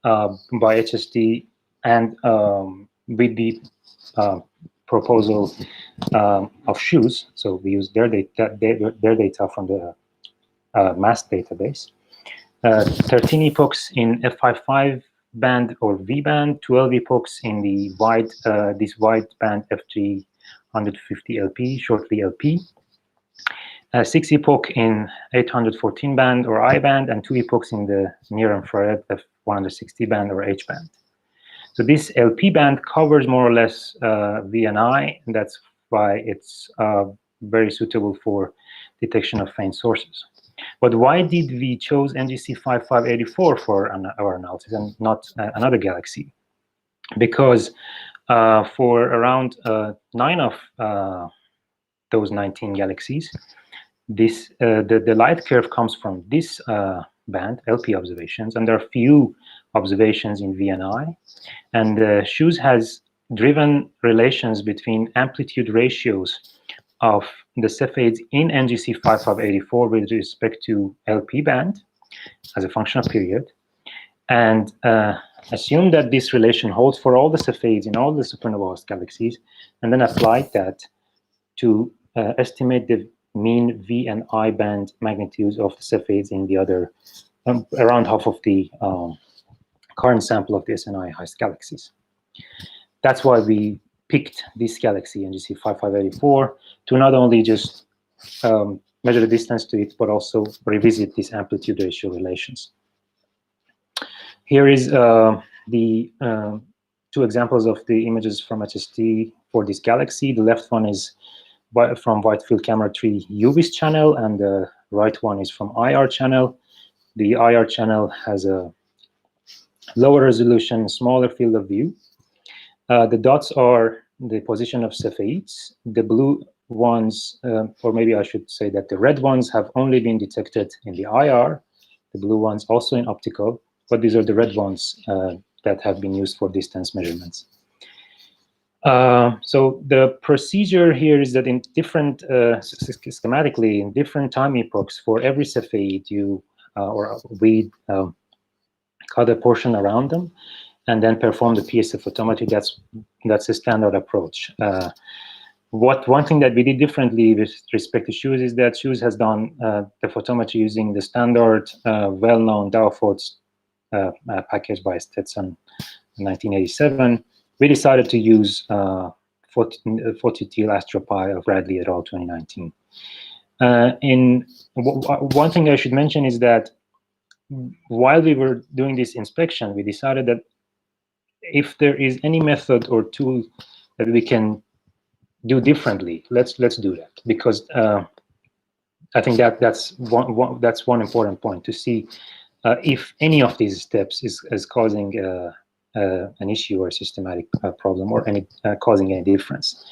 by HST and with the proposal of shoes. So we use their data from the mass database. 13 epochs in F55 band or V band, 12 epochs in the wide this wide band F350 LP, shortly LP. 6 epoch in 814 band or I band, and 2 epochs in the near infrared F160 band or H band. So this LP band covers more or less V and I, and that's why it's very suitable for detection of faint sources. But why did we choose NGC 5584 for our analysis and not another galaxy? Because for around 9 of those 19 galaxies, this the light curve comes from this band, LP observations, and there are few observations in V and I. And Shoes has driven relations between amplitude ratios of the Cepheids in NGC 5584 with respect to LP band as a function of period, and assume that this relation holds for all the Cepheids in all the supernova galaxies, and then applied that to estimate the mean V and I band magnitudes of the Cepheids in the other, around half of the current sample of the SNI highest galaxies. That's why we picked this galaxy, NGC 5584, to not only just measure the distance to it, but also revisit these amplitude ratio relations. Here is the 2 examples of the images from HST for this galaxy. The left one is from Wide Field Camera 3 UVIS channel, and the right one is from IR channel. The IR channel has a lower resolution, smaller field of view. The dots are the position of Cepheids. The blue ones, or maybe I should say that the red ones have only been detected in the IR, the blue ones also in optical, but these are the red ones that have been used for distance measurements. So the procedure here is that in different, schematically, in different time epochs, for every Cepheid, we cut a portion around them, and then perform the PSA photometry. That's a standard approach. One thing that we did differently with respect to Shoes is that Shoes has done the photometry using the standard, well-known Dow-Fots package by Stetson in 1987. We decided to use 40T AstroPi of Radley et al. 2019. One thing I should mention is that while we were doing this inspection, we decided that if there is any method or tool that we can do differently, let's do that, because I think that's one important point, to see if any of these steps is causing an issue or a systematic problem, or causing any difference.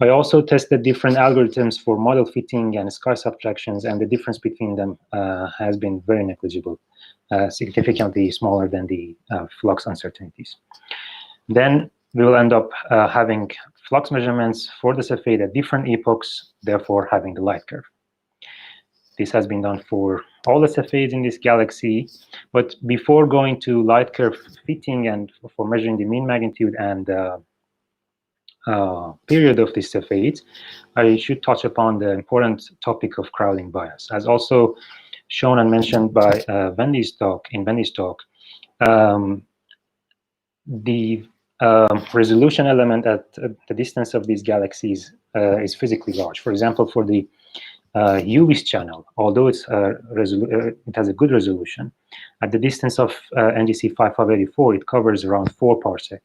I also tested different algorithms for model fitting and sky subtractions, and the difference between them has been very negligible, significantly smaller than the flux uncertainties. Then we will end up having flux measurements for the Cepheid at different epochs, therefore having the light curve. This has been done for all the Cepheids in this galaxy, but before going to light curve fitting and for measuring the mean magnitude and period of these Cepheids, I should touch upon the important topic of crowding bias. As also shown and mentioned by Wendy's talk, the resolution element at the distance of these galaxies is physically large. For example, for the UVIS channel, although it has a good resolution, at the distance of NGC 5584, it covers around 4 parsec,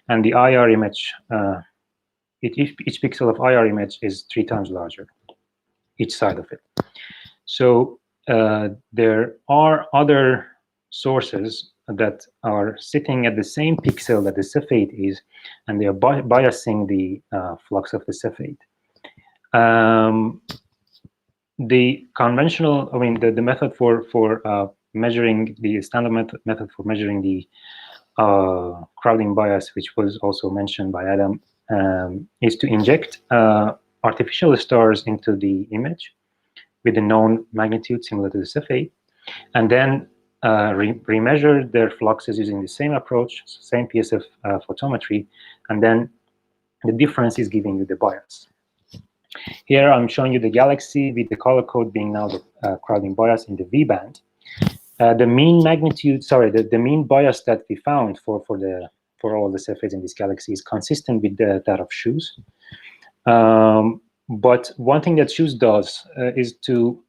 and the IR image, each pixel of IR image is 3 times larger, each side of it. So there are other sources that are sitting at the same pixel that the Cepheid is, and they are biasing the flux of the Cepheid. The conventional, the method for measuring the standard method for measuring the crowding bias, which was also mentioned by Adam, is to inject artificial stars into the image with a known magnitude similar to the Cepheid, and then remeasure their fluxes using the same approach, same PSF photometry, and then the difference is giving you the bias. Here I'm showing you the galaxy with the color code being now the crowding bias in the V band. The mean magnitude, sorry, the mean bias that we found for all the Cepheids in this galaxy is consistent with that of SHOES. But one thing that SHOES does is to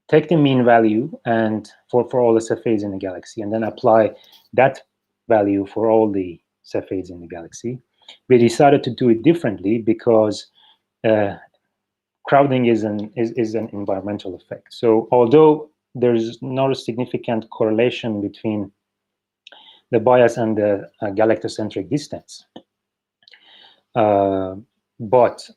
take the mean value and for all the Cepheids in the galaxy, and then apply that value for all the Cepheids in the galaxy. We decided to do it differently because crowding is an environmental effect. So although there's not a significant correlation between the bias and the galactocentric distance, but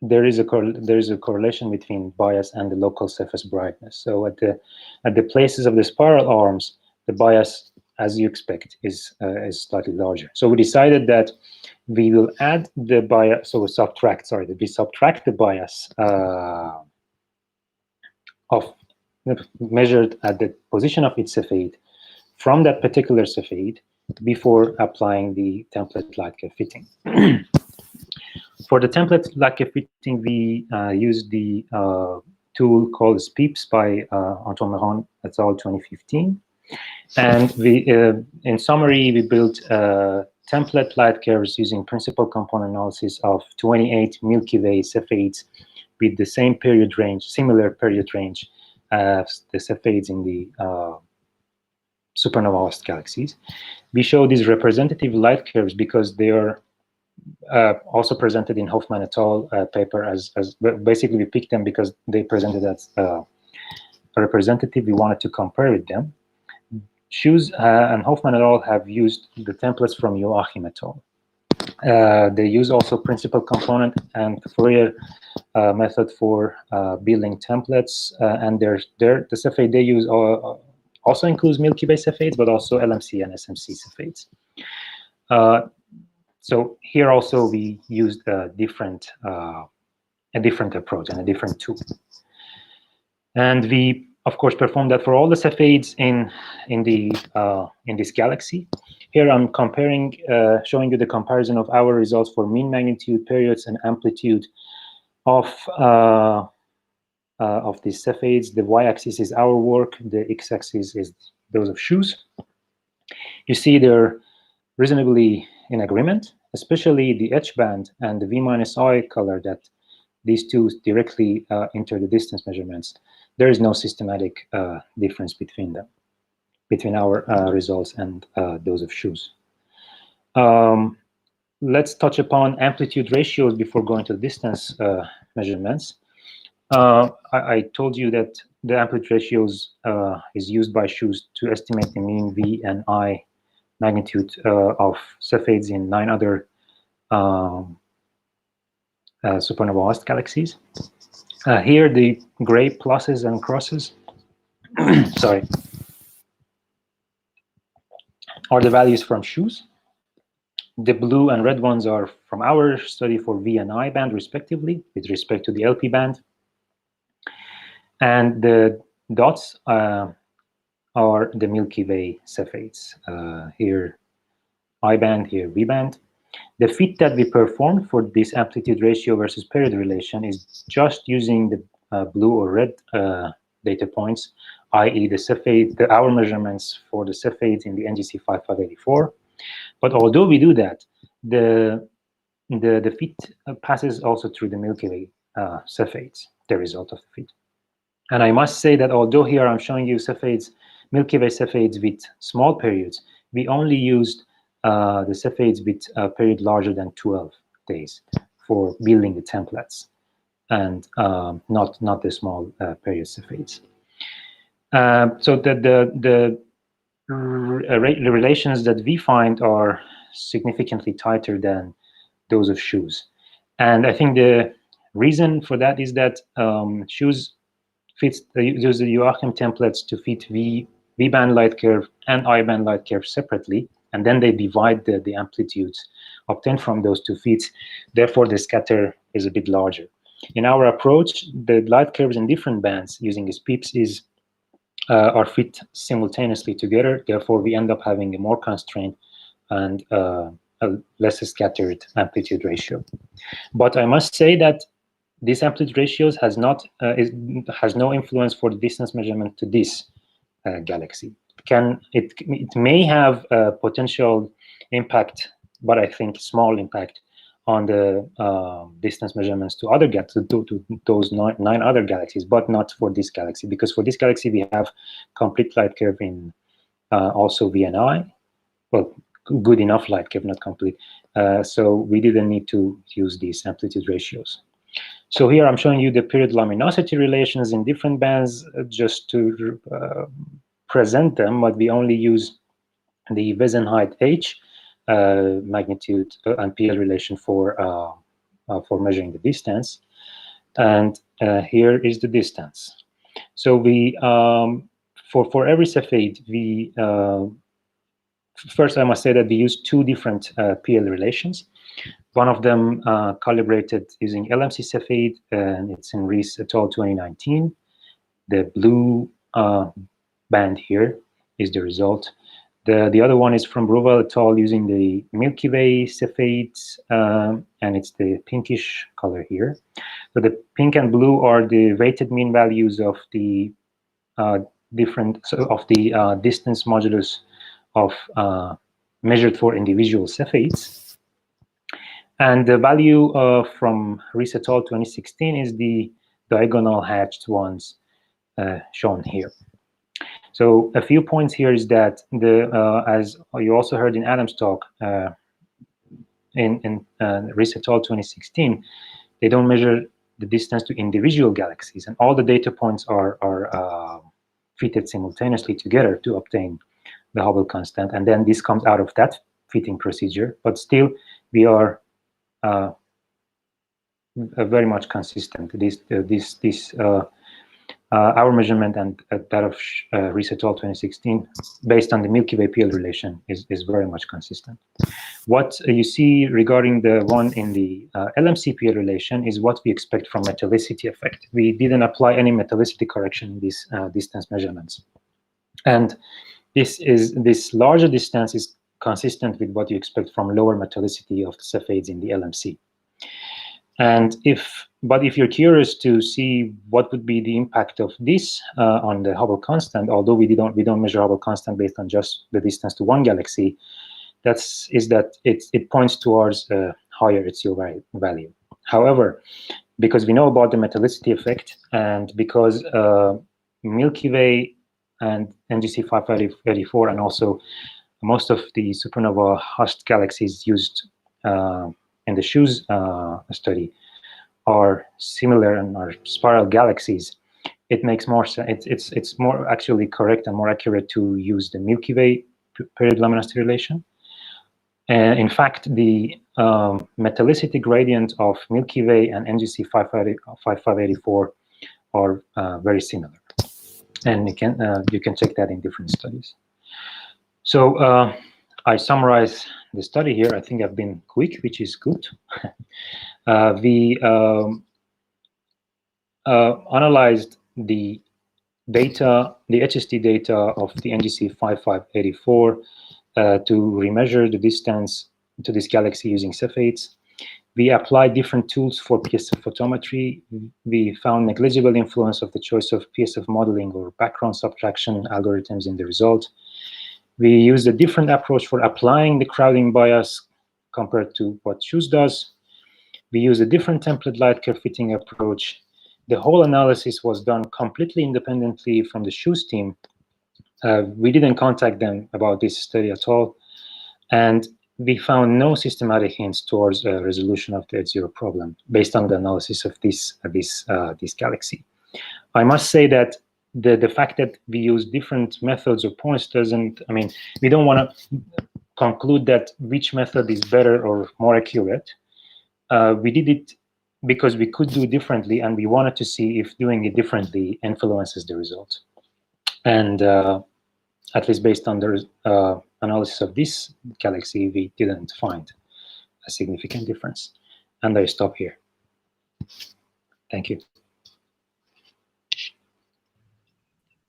there is a correlation between bias and the local surface brightness. So at the places of the spiral arms, the bias, as you expect, is slightly larger. So we decided that we will add the bias, so we subtract the bias of measured at the position of each Cepheid from that particular Cepheid before applying the template-like fitting. For the template-like fitting, we used the tool called SPEEPS by Antoine Meron et al. 2015. And we, in summary, we built template light curves using principal component analysis of 28 Milky Way Cepheids with the same period range, similar period range as the Cepheids in the supernova-host galaxies. We show these representative light curves because they are also presented in Hoffman et al. Paper as basically we picked them because they presented as representative. We wanted to compare with them. SHOES and Hoffman et al. Have used the templates from Joachim et al. They use also principal component and Fourier method for building templates, and the Cepheid they use also includes Milky Way Cepheids, but also LMC and SMC Cepheids. So here also we used a different approach and a different tool, and we of course performed that for all the Cepheids in this galaxy. Here I'm comparing, showing you the comparison of our results for mean magnitude, periods, and amplitude of these Cepheids. The y-axis is our work, the x-axis is those of SHOES. You see they're reasonably in agreement, especially the H band and the V-I color that these two directly enter the distance measurements. There is no systematic difference between them, between our results and those of SHOES. Let's touch upon amplitude ratios before going to distance measurements. I told you that the amplitude ratios is used by SHOES to estimate the mean V and I magnitude of Cepheids in 9 other supernova-host galaxies. Here, the gray pluses and crosses, sorry, are the values from SHOES. The blue and red ones are from our study for V and I band, respectively, with respect to the LP band. And the dots are the Milky Way Cepheids. Here, I band, here, V band. The fit that we performed for this amplitude ratio versus period relation is just using the blue or red data points, i.e. the Cepheid, our measurements for the Cepheids in the NGC 5584. But although we do that, the fit passes also through the Milky Way Cepheids, the result of the fit. And I must say that although here I'm showing you Cepheids, Milky Way Cepheids with small periods, we only used the Cepheids with a period larger than 12 days for building the templates, and not the small period Cepheids. So the relations that we find are significantly tighter than those of SHOES. And I think the reason for that is that SHOES uses the Joachim templates to fit V V-band light curve and I-band light curve separately, and then they divide the amplitudes obtained from those two feeds. Therefore, the scatter is a bit larger. In our approach, the light curves in different bands using these peeps are fit simultaneously together. Therefore, we end up having a more constrained and a less scattered amplitude ratio. But I must say that this amplitude ratios has no influence for the distance measurement to this galaxy. It may have a potential impact, but I think small impact on the distance measurements to other to those nine other galaxies, but not for this galaxy, because for this galaxy we have complete light curve in also VNI, well, good enough light curve, not complete. So we didn't need to use these amplitude ratios. So here I'm showing you the period luminosity relations in different bands just to present them, but we only use the Wesenheit H magnitude and PL relation for measuring the distance, and here is the distance. So we for every Cepheid, we first I must say that we use two different PL relations. One of them calibrated using LMC Cepheid, and it's in Riess et al. 2019. The blue band here is the result. The other one is from Bruval et al. Using the Milky Way Cepheids, and it's the pinkish color here. So the pink and blue are the weighted mean values of the distance modulus of measured for individual Cepheids. And the value from Riess et al. 2016 is the diagonal hatched ones shown here. So a few points here is that as you also heard in Adam's talk, in Riess et al. 2016, they don't measure the distance to individual galaxies, and all the data points are fitted simultaneously together to obtain the Hubble constant, and then this comes out of that fitting procedure. But still, we are very much consistent. Our measurement and that of Riess et al. 2016, based on the Milky Way PL relation, is very much consistent. What you see regarding the one in the LMC PL relation is what we expect from metallicity effect. We didn't apply any metallicity correction in these distance measurements, and this larger distance is consistent with what you expect from lower metallicity of the Cepheids in the LMC. But if you're curious to see what would be the impact of this on the Hubble constant, although we don't measure Hubble constant based on just the distance to one galaxy, it points towards a higher HCO value. However, because we know about the metallicity effect, and because Milky Way and NGC 584 and also most of the supernova host galaxies used in the SHOES study are similar and are spiral galaxies, it makes more sense. It's more actually correct and more accurate to use the Milky Way period luminosity relation. And in fact, the metallicity gradient of Milky Way and NGC 5584 are very similar, and you can check that in different studies. So I summarize the study here. I think I've been quick, which is good. We analyzed the data, the HST data of the NGC 5584 to remeasure the distance to this galaxy using Cepheids. We applied different tools for PSF photometry. We found negligible influence of the choice of PSF modeling or background subtraction algorithms in the result. We used a different approach for applying the crowding bias compared to what SHOES does. We used a different template light curve fitting approach. The whole analysis was done completely independently from the SHOES team. We didn't contact them about this study at all. And we found no systematic hints towards a resolution of the H0 problem based on the analysis of this galaxy. I must say that the fact that we use different methods or points doesn't, I mean, we don't want to conclude that which method is better or more accurate. We did it because we could do differently, and we wanted to see if doing it differently influences the result. And At least based on the analysis of this galaxy, we didn't find a significant difference. And I stop here. Thank you.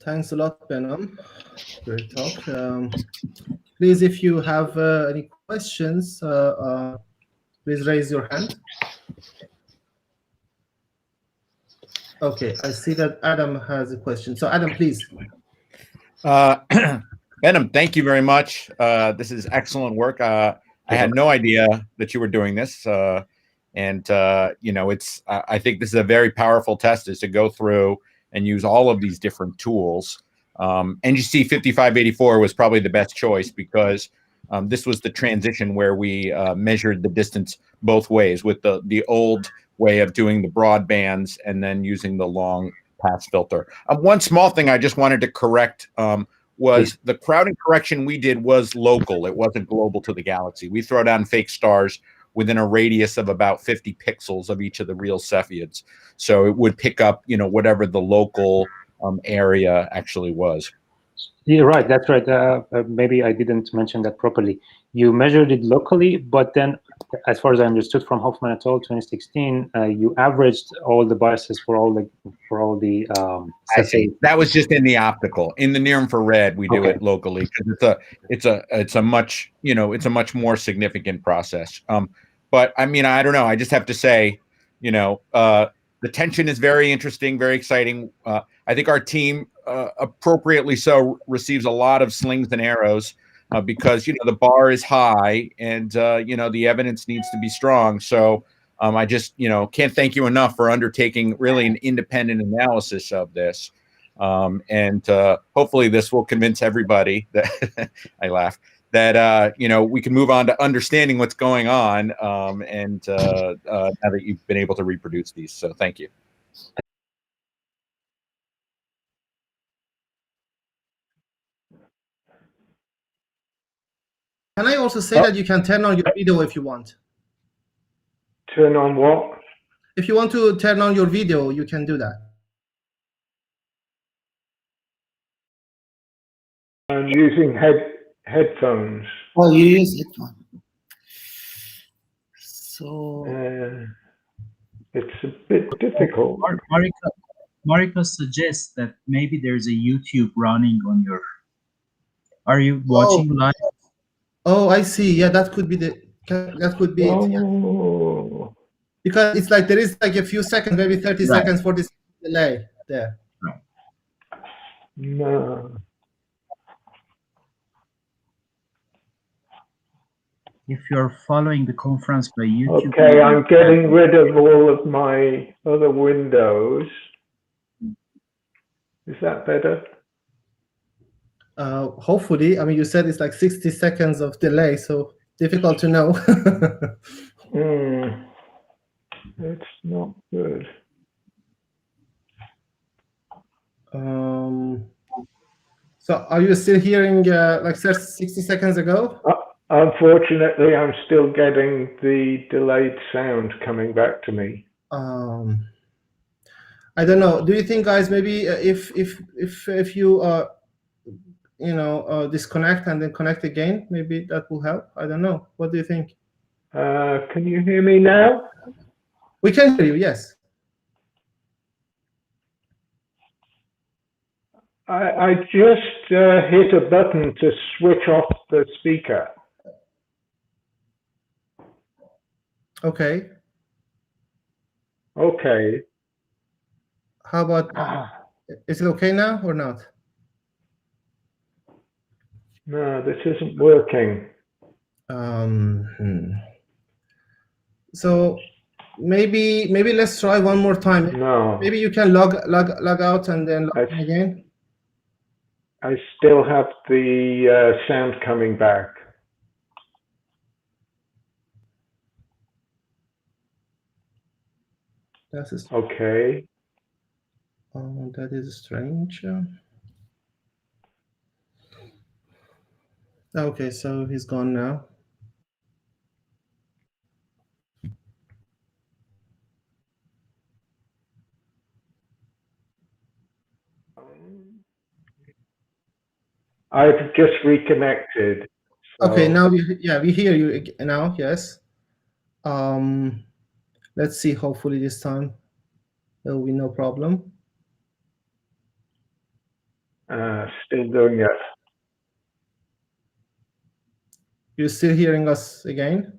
Thanks a lot, Behnam. Great talk. Please, if you have any questions, please raise your hand. Okay, I see that Adam has a question. So Adam, please. Behnam, thank you very much. This is excellent work. I had no idea that you were doing this. You know, I think this is a very powerful test, is to go through and use all of these different tools. NGC 5584 was probably the best choice because this was the transition where we measured the distance both ways, with the old way of doing the broad bands and then using the long pass filter. One small thing I just wanted to correct was the crowding correction we did was local. It wasn't global to the galaxy. We throw down fake stars within a radius of about 50 pixels of each of the real Cepheids. So it would pick up, you know, whatever the local area actually was. Yeah, right. That's right. Maybe I didn't mention that properly. You measured it locally, but then, as far as I understood from Hoffman et al. 2016, you averaged all the biases for all the. I see. That was just in the optical. In the near infrared, we do it locally because it's a much, you know, it's a much more significant process. But I mean, I don't know. I just have to say, you know, the tension is very interesting, very exciting. I think our team, appropriately so, receives a lot of slings and arrows because, you know, the bar is high and, you know, the evidence needs to be strong. So I just, you know, can't thank you enough for undertaking really an independent analysis of this. Hopefully this will convince everybody that I laugh that, you know, we can move on to understanding what's going on now that you've been able to reproduce these. So thank you. Can I also say that you can turn on your video if you want? Turn on what? If you want to turn on your video, you can do that. I'm using headphones. Oh, you use headphones. So it's a bit difficult. Marika suggests that maybe there's a YouTube running on your. Are you watching live? Oh, I see. Yeah, that could be it. Yeah. Because it's like there is like a few seconds, maybe 30 seconds for this delay there. No. If you're following the conference by YouTube. Okay, I'm getting rid of all of my other windows. Is that better? Hopefully. I mean, you said it's like 60 seconds of delay, so difficult to know. It's not good. So are you still hearing like 60 seconds ago? Unfortunately, I'm still getting the delayed sound coming back to me. I don't know. Do you think, guys, maybe if you you know, disconnect and then connect again, maybe that will help? I don't know. What do you think? Can you hear me now? We can hear you, yes. I just hit a button to switch off the speaker. Okay. Okay. How about, is it okay now or not? No, this isn't working. So maybe let's try one more time. No. Maybe you can log out and then log in again. I still have the sound coming back. That is okay. That is strange. Okay, so he's gone now. I've just reconnected. Okay, So now we hear you now. Yes. Let's see. Hopefully this time there will be no problem. still doing it. You're still hearing us again?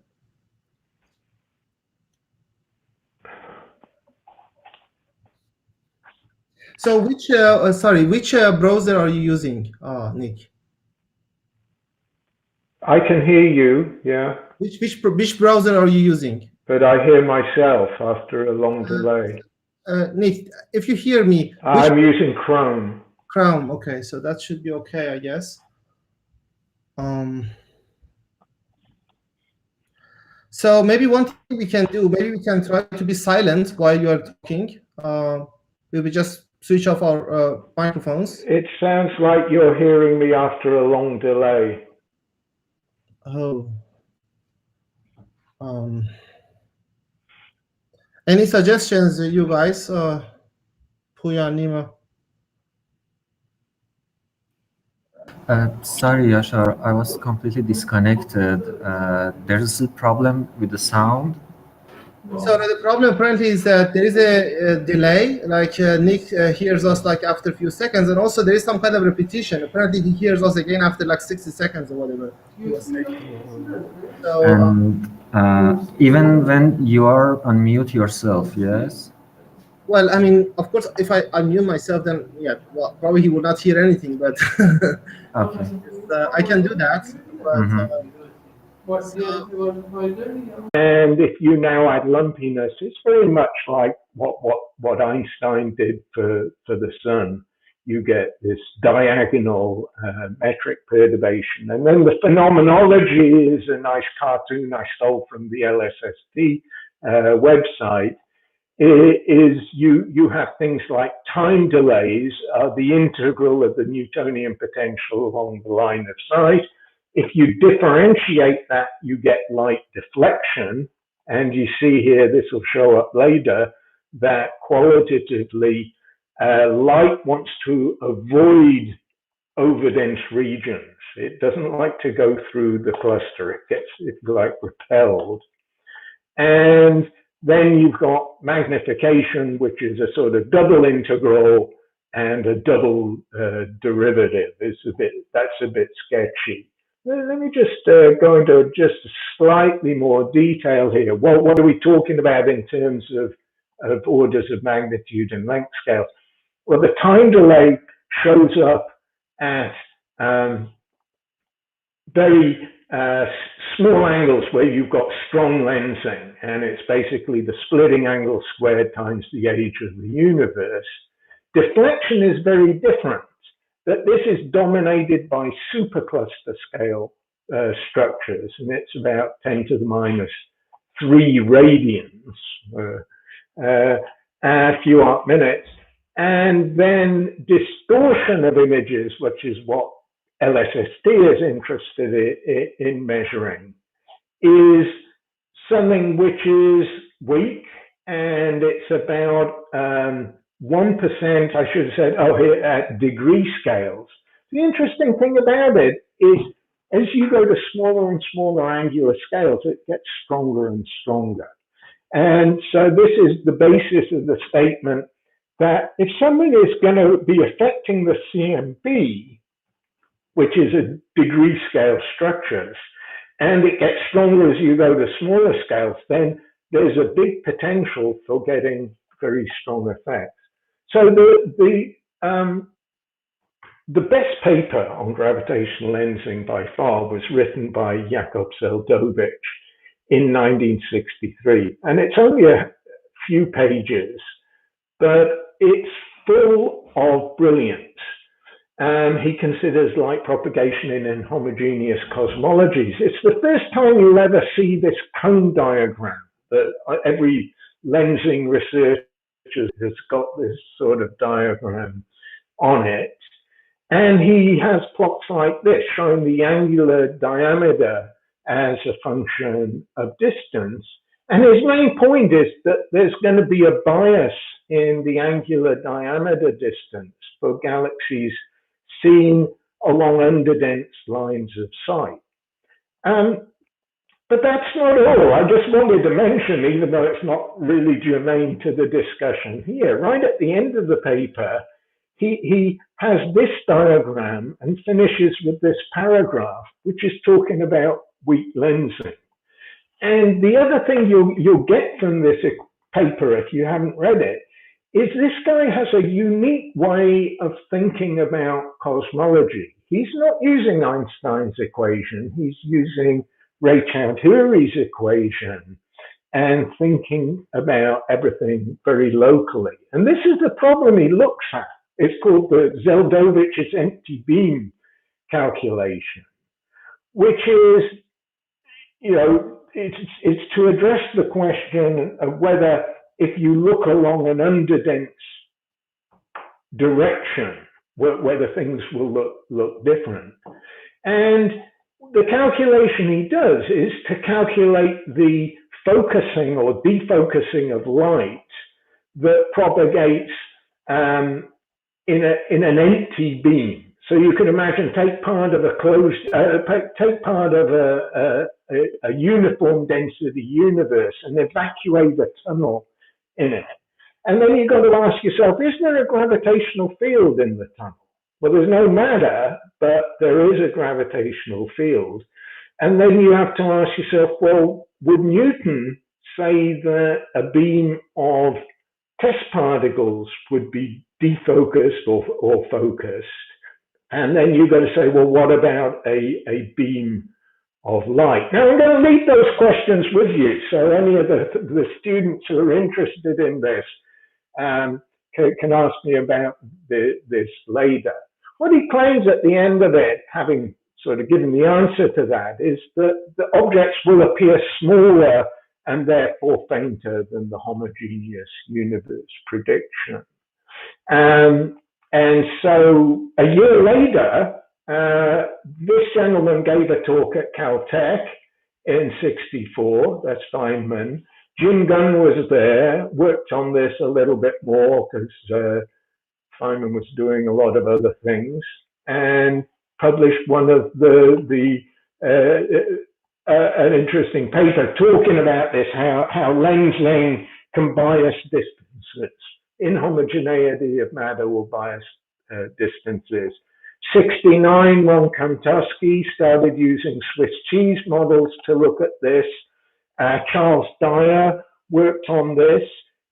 So which which browser are you using, Nick? I can hear you, yeah. Which browser are you using? But I hear myself after a long delay. Nick, if you hear me, I'm using Chrome. Chrome, okay, so that should be okay, I guess. So maybe one thing we can do, maybe we can try to be silent while you are talking. Maybe just switch off our microphones. It sounds like you're hearing me after a long delay. Oh. Any suggestions, you guys? Puya, Nima? Sorry, Yashar, I was completely disconnected. There's a problem with the sound. So the problem apparently is that there is a delay, like Nick hears us like after a few seconds, and also there is some kind of repetition. Apparently he hears us again after like 60 seconds or whatever. So, And even when you are unmute yourself, yes? well, I mean, of course, if I unmute myself, then yeah, well, probably he would not hear anything, but Okay. I can do that. But, And if you now add lumpiness, it's very much like what Einstein did for the sun. You get this diagonal metric perturbation. And then the phenomenology is a nice cartoon I stole from the LSST website. Is you have things like time delays are the integral of the Newtonian potential along the line of sight. If you differentiate that, you get light deflection. And you see here, this will show up later, that qualitatively, light wants to avoid overdense regions. It doesn't like to go through the cluster. It's like repelled. And then you've got magnification, which is a sort of double integral and a double derivative. That's a bit sketchy. Let me just go into just slightly more detail here. Well, what are we talking about in terms of orders of magnitude and length scales? Well, the time delay shows up at very small angles where you've got strong lensing, and it's basically the splitting angle squared times the age of the universe. Deflection is very different, but this is dominated by supercluster scale structures, and it's about 10 to the minus 3 radians, a few arc minutes. And then distortion of images, which is what LSST is interested in measuring, is something which is weak, and it's about 1%, I should have said, here at degree scales. The interesting thing about it is as you go to smaller and smaller angular scales, it gets stronger and stronger. And so this is the basis of the statement that if something is going to be affecting the CMB, which is a degree scale structures, and it gets stronger as you go to smaller scales, then there's a big potential for getting very strong effects. So the best paper on gravitational lensing by far was written by Jakub Seldovich in 1963. And it's only a few pages, but it's full of brilliance. He considers light propagation in inhomogeneous cosmologies. It's the first time you'll ever see this cone diagram that every lensing researcher has got this sort of diagram on it. And he has plots like this showing the angular diameter as a function of distance. And his main point is that there's going to be a bias in the angular diameter distance for galaxies seen along underdense lines of sight. But that's not all. I just wanted to mention, even though it's not really germane to the discussion here, right at the end of the paper, he has this diagram and finishes with this paragraph, which is talking about weak lensing. And the other thing you'll get from this paper, if you haven't read it, is this guy has a unique way of thinking about cosmology. He's not using Einstein's equation, he's using Ray Choudhury's equation and thinking about everything very locally. And this is the problem he looks at. It's called the Zeldovich's empty beam calculation, which is, you know, it's to address the question of whether if you look along an underdense direction, whether things will look different. And the calculation he does is to calculate the focusing or defocusing of light that propagates in an empty beam. So you can imagine, take part of a a uniform density universe and evacuate a tunnel in it. And then you've got to ask yourself, is there a gravitational field in the tunnel? Well, there's no matter, but there is a gravitational field. And then you have to ask yourself, well, would Newton say that a beam of test particles would be defocused or focused? And then you've got to say, well, what about a beam of light? Now, I'm going to leave those questions with you. So any of the students who are interested in this can ask me about this later. What he claims at the end of it, having sort of given the answer to that, is that the objects will appear smaller and therefore fainter than the homogeneous universe prediction. And so a year later, this gentleman gave a talk at Caltech in '64, that's Feynman. Jim Gunn was there, worked on this a little bit more because Feynman was doing a lot of other things, and published one of an interesting paper talking about this, how lensing can bias distances. Inhomogeneity of matter will bias distances. '69, Ron Kantusky started using Swiss cheese models to look at this. Charles Dyer worked on this,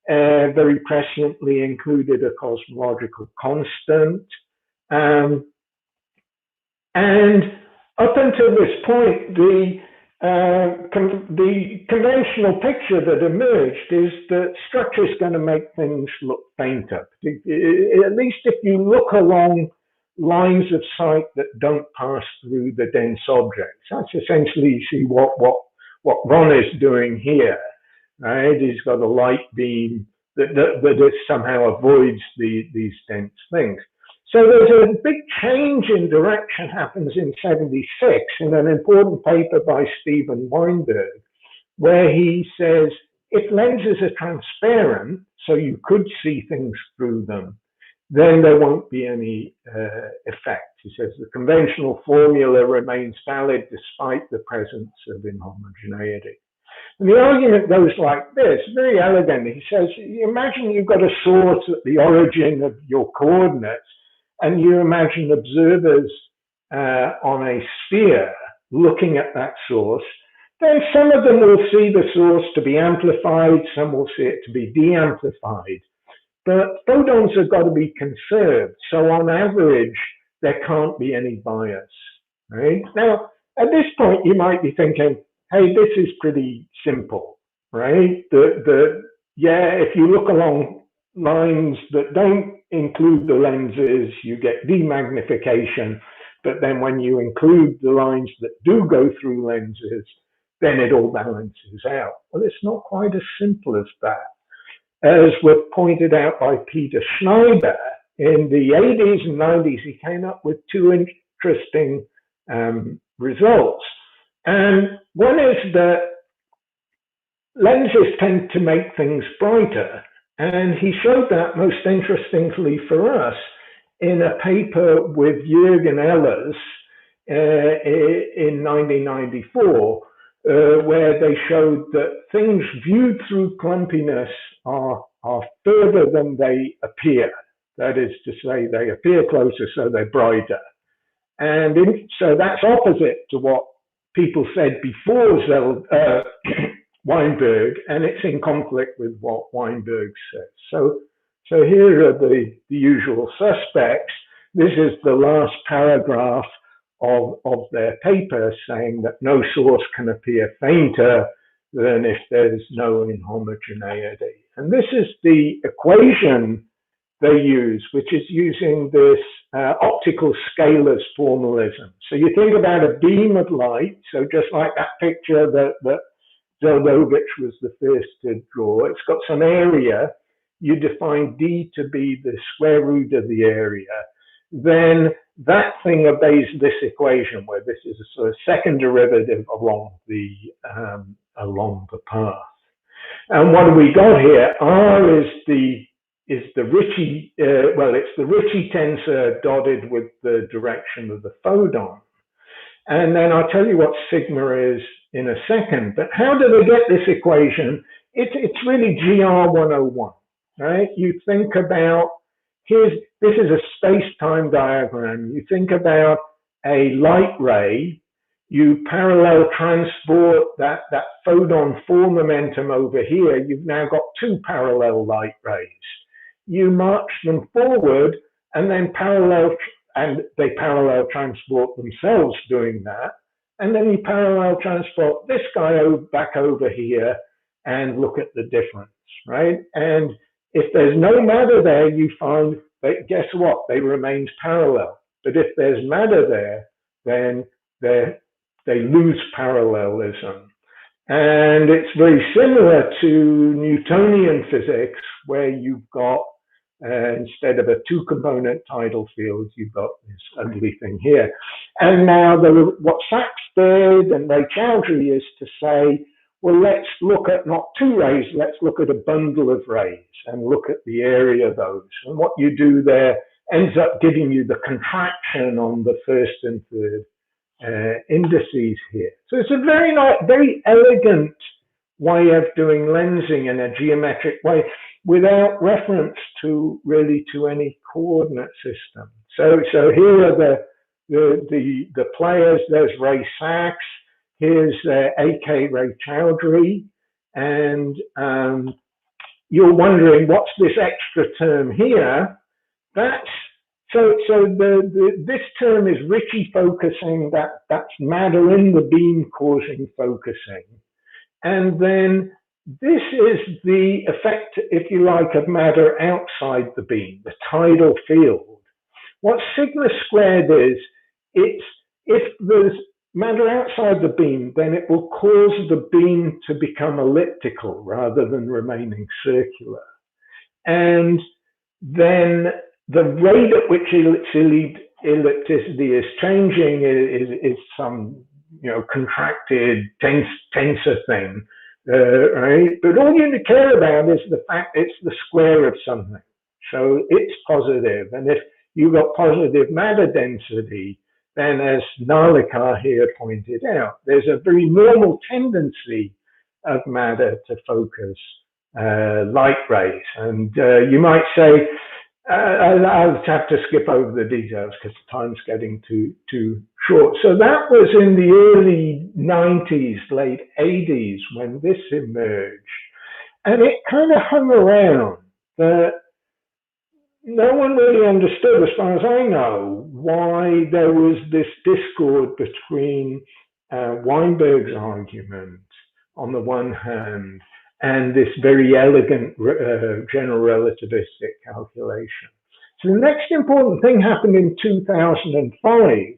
very presciently included a cosmological constant. And up until this point, the conventional picture that emerged is that structure is going to make things look fainter. At least if you look along lines of sight that don't pass through the dense objects. That's essentially, you see what Ron is doing here, right? He's got a light beam that somehow avoids these dense things. So there's a big change in direction happens in '76 in an important paper by Stephen Weinberg, where he says, if lenses are transparent, so you could see things through them, then there won't be any effect. He says the conventional formula remains valid despite the presence of inhomogeneity. And the argument goes like this, very elegant. He says, imagine you've got a source at the origin of your coordinates, and you imagine observers on a sphere looking at that source. Then some of them will see the source to be amplified, some will see it to be de-amplified. But photons have got to be conserved. So on average, there can't be any bias, right? Now, at this point, you might be thinking, hey, this is pretty simple, right? Yeah, if you look along lines that don't include the lenses, you get demagnification. But then when you include the lines that do go through lenses, then it all balances out. Well, it's not quite as simple as that. As was pointed out by Peter Schneider, in the 80s and 90s, he came up with two interesting results. And one is that lenses tend to make things brighter. And he showed that most interestingly for us in a paper with Jürgen Ehlers in 1994, where they showed that things viewed through clumpiness are further than they appear. That is to say, they appear closer, so they're brighter. And so that's opposite to what people said before Weinberg, and it's in conflict with what Weinberg says. So here are the usual suspects. This is the last paragraph of their paper, saying that no source can appear fainter than if there's no inhomogeneity. And this is the equation they use, which is using this optical scalars formalism. So you think about a beam of light, so just like that picture that Zeldovich was the first to draw, it's got some area. You define d to be the square root of the area. Then that thing obeys this equation, where this is a sort of second derivative along the path. And what have we got here? R is the Ricci, it's the Ricci tensor dotted with the direction of the photon. And then I'll tell you what sigma is in a second. But how do they get this equation? It's really GR 101, right? You think about, this is a space-time diagram. You think about a light ray, you parallel transport that photon form momentum over here. You've now got two parallel light rays. You march them forward and then they parallel transport themselves doing that. And then you parallel transport this guy back over here and look at the difference, right? And if there's no matter there, you find that, guess what? They remain parallel. But if there's matter there, then they lose parallelism. And it's very similar to Newtonian physics, where you've got, instead of a two-component tidal field, you've got this ugly thing here. And now what Sachs did and Ray Chowdhury is to say, well, let's look at not two rays, let's look at a bundle of rays and look at the area of those. And what you do there ends up giving you the contraction on the first and third indices here. So it's a very nice, very elegant way of doing lensing in a geometric way without reference to any coordinate system. So here are the players. There's Ray Sachs. Here's A.K. Ray Chowdhury, and you're wondering what's this extra term here? This term is Ricci focusing. That's matter in the beam causing focusing, and then this is the effect, if you like, of matter outside the beam, the tidal field. What sigma squared is, if there's matter outside the beam, then it will cause the beam to become elliptical rather than remaining circular. And then the rate at which ellipticity is changing is some contracted tensor thing, right? But all you care about is the fact it's the square of something. So it's positive. And if you've got positive matter density, then as Narlikar here pointed out, there's a very normal tendency of matter to focus light rays. And you might say, I'll have to skip over the details because time's getting too short. So that was in the early 90s, late 80s when this emerged. And it kind of hung around. No one really understood, as far as I know, why there was this discord between Weinberg's argument on the one hand and this very elegant general relativistic calculation. So the next important thing happened in 2005,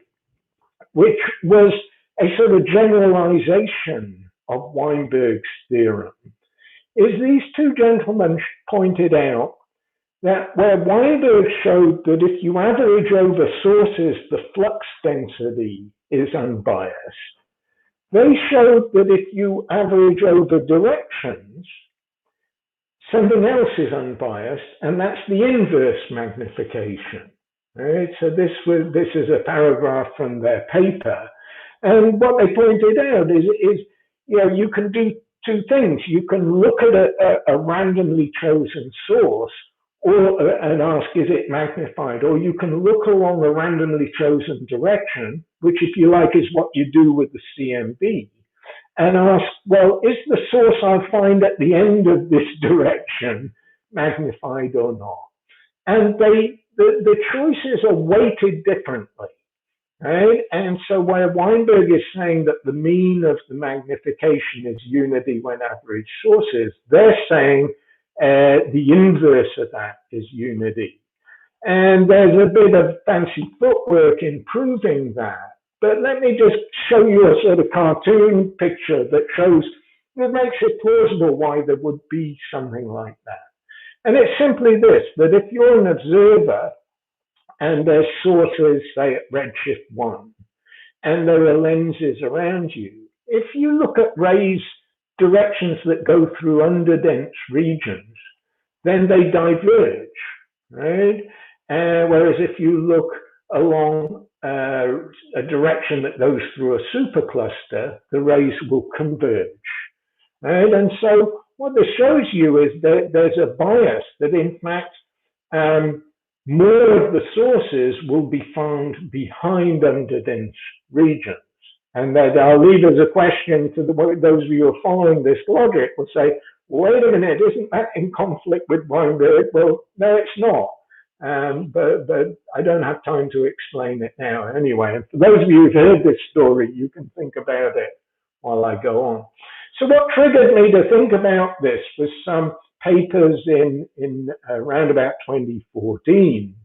which was a sort of generalization of Weinberg's theorem, is these two gentlemen pointed out that where Weinberg showed that if you average over sources, the flux density is unbiased, they showed that if you average over directions, something else is unbiased, and that's the inverse magnification. Right? So this is a paragraph from their paper, and what they pointed out is you can do two things. You can look at a randomly chosen source and ask, is it magnified? Or you can look along a randomly chosen direction, which, if you like, is what you do with the CMB, and ask, well, is the source I find at the end of this direction magnified or not? And the choices are weighted differently. Right? And so where Weinberg is saying that the mean of the magnification is unity when average sources, they're saying the inverse of that is unity. And there's a bit of fancy footwork in proving that. But let me just show you a sort of cartoon picture that makes it plausible why there would be something like that. And it's simply this, that if you're an observer, and there's sources, say, at redshift 1, and there are lenses around you. If you look at rays directions that go through underdense regions, then they diverge, right? Whereas if you look along a direction that goes through a supercluster, the rays will converge, right? And so what this shows you is that there's a bias that, in fact, more of the sources will be found behind underdense regions. And that I'll leave as a question to those of you who are following this logic will say, wait a minute, isn't that in conflict with Weinberg? Well, no, it's not. But I don't have time to explain it now anyway. And for those of you who've heard this story, you can think about it while I go on. So what triggered me to think about this was some papers in around about 2014,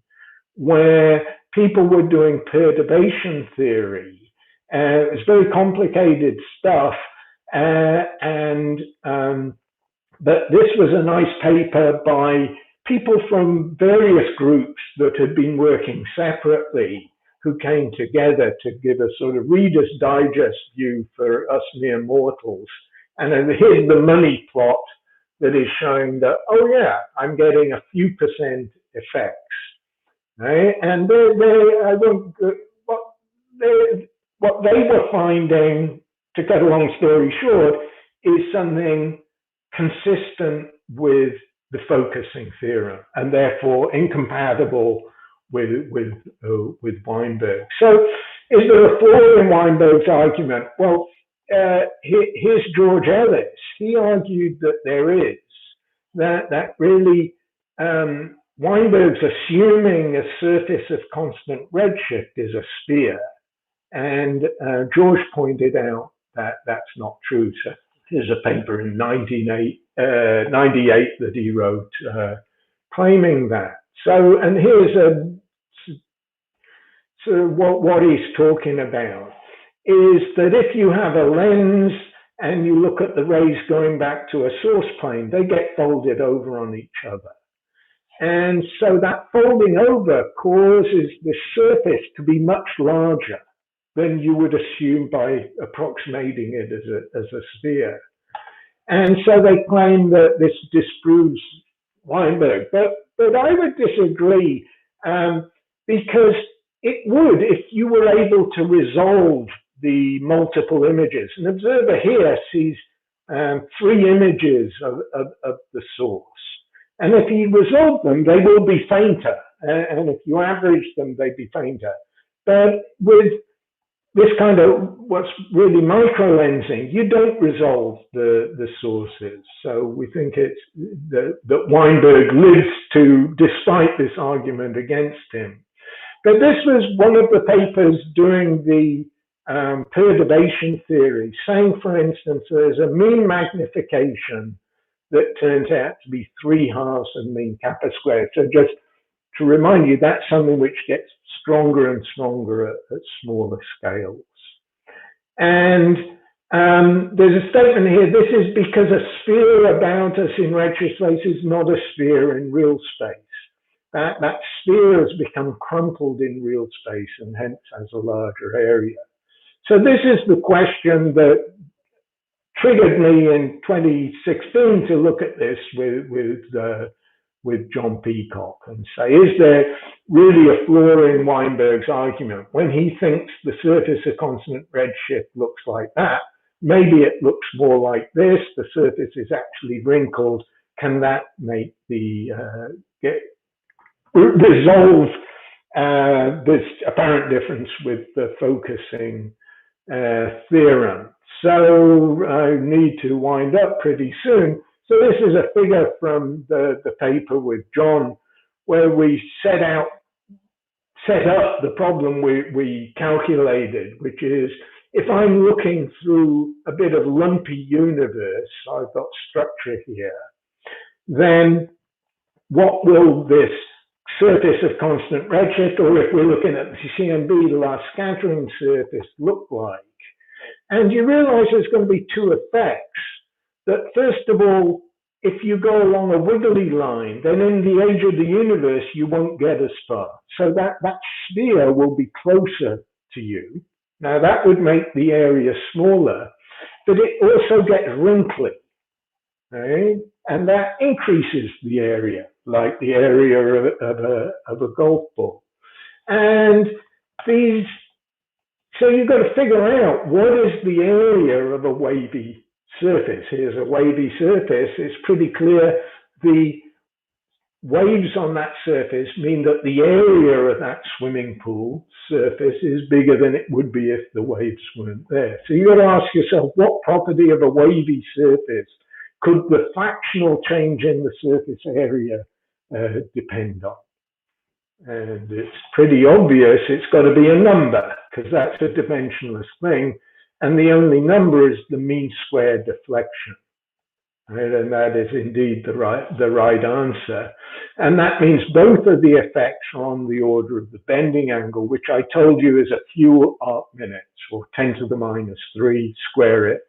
where people were doing perturbation theory. It's very complicated stuff, but this was a nice paper by people from various groups that had been working separately, who came together to give a sort of Reader's Digest view for us mere mortals. And then here's the money plot that is showing that, oh yeah, I'm getting a few percent effects, right? And what they were finding, to cut a long story short, is something consistent with the focusing theorem, and therefore incompatible with Weinberg. So, is there a flaw in Weinberg's argument? Well, here's George Ellis. He argued that there is, that really Weinberg's assuming a surface of constant redshift is a sphere, and George pointed out that that's not true. So here's a paper in 98 that he wrote claiming that. So, and here's what he's talking about is that if you have a lens and you look at the rays going back to a source plane, they get folded over on each other. And so that folding over causes the surface to be much larger than you would assume by approximating it as a sphere. And so they claim that this disproves Weinberg. But I would disagree, because it would if you were able to resolve the multiple images. An observer here sees 3 images of the source. And if you resolve them, they will be fainter. And if you average them, they'd be fainter. But with this kind of what's really micro-lensing, you don't resolve the sources. So we think it's that Weinberg lives to, despite this argument against him. But this was one of the papers doing the perturbation theory, saying, for instance, there's a mean magnification that turns out to be 3/2 of mean kappa squared. So just to remind you, that's something which gets stronger and stronger at smaller scales. And there's a statement here, this is because a sphere about us in redshift space is not a sphere in real space. That sphere has become crumpled in real space and hence has a larger area. So this is the question that triggered me in 2016 to look at this with with John Peacock and say, is there really a flaw in Weinberg's argument? When he thinks the surface of constant redshift looks like that, maybe it looks more like this, the surface is actually wrinkled. Can that make the, resolve this apparent difference with the focusing theorem? So I need to wind up pretty soon. So this is a figure from the paper with John, where we set up the problem we calculated, which is if I'm looking through a bit of lumpy universe, I've got structure here, then what will this surface of constant redshift, or if we're looking at the CMB, the last scattering surface, look like? And you realize there's going to be two effects. That first of all, if you go along a wiggly line, then in the age of the universe, you won't get as far. So that sphere will be closer to you. Now that would make the area smaller, but it also gets wrinkly, right? And that increases the area, like the area of a golf ball. And these, so you've got to figure out what is the area of a wavy surface. Here's a wavy surface. It's pretty clear the waves on that surface mean that the area of that swimming pool surface is bigger than it would be if the waves weren't there. So you've got to ask yourself, what property of a wavy surface could the fractional change in the surface area depend on? And it's pretty obvious it's got to be a number, because that's a dimensionless thing. And the only number is the mean square deflection. Right? And that is indeed the right answer. And that means both of the effects are on the order of the bending angle, which I told you is a few arc minutes, or 10 to the minus 3, square it,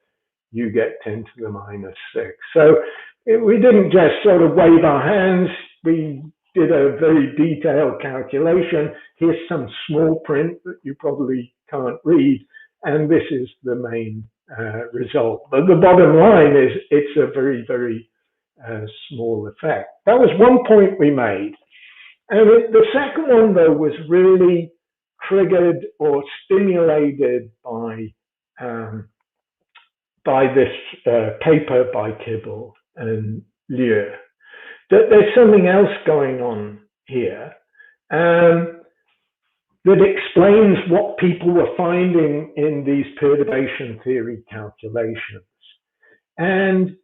you get 10 to the minus 6. So we didn't just sort of wave our hands, we did a very detailed calculation. Here's some small print that you probably can't read, and this is the main result. But the bottom line is it's a very, very small effect. That was one point we made. And the second one, though, was really triggered or stimulated by this paper by Kibble and Liu. That there's something else going on here that explains what people were finding in these perturbation theory calculations. And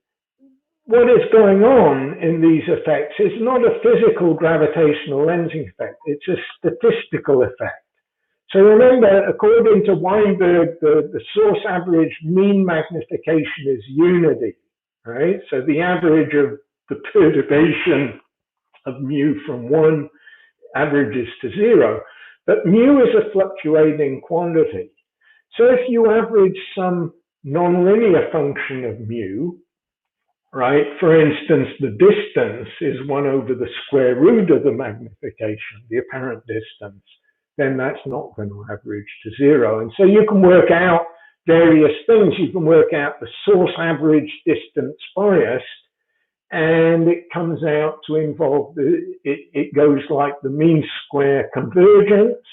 what is going on in these effects is not a physical gravitational lensing effect, it's a statistical effect. So remember, according to Weinberg, the source average mean magnification is unity, right? So the average of the perturbation of mu from 1 averages to 0. But mu is a fluctuating quantity. So if you average some nonlinear function of mu, right? For instance, the distance is 1 over the square root of the magnification, the apparent distance, then that's not going to average to 0. And so you can work out various things. You can work out the source average distance bias, and it comes out to involve, it goes like the mean square convergence,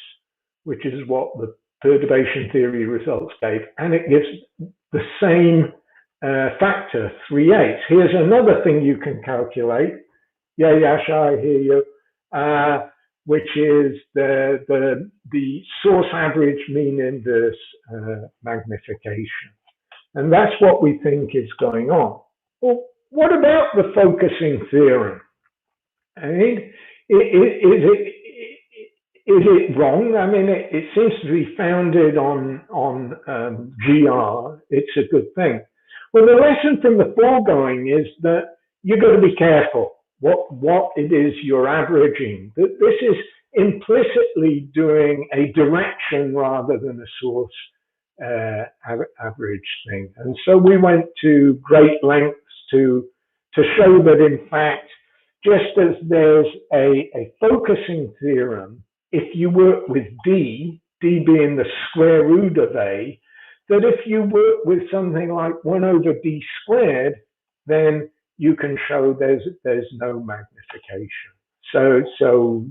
which is what the perturbation theory results gave, and it gives the same factor, 3/8. Here's another thing you can calculate. Yeah, Yash, I hear you. Which is the source average mean inverse magnification. And that's what we think is going on. Well, what about the focusing theorem? I mean, is it wrong? I mean, it seems to be founded on GR. It's a good thing. Well, the lesson from the foregoing is that you've got to be careful what it is you're averaging. This is implicitly doing a direction rather than a source average thing. And so we went to great lengths to show that, in fact, just as there's a focusing theorem, if you work with D being the square root of A, that if you work with something like 1 over D squared, then you can show there's no magnification. So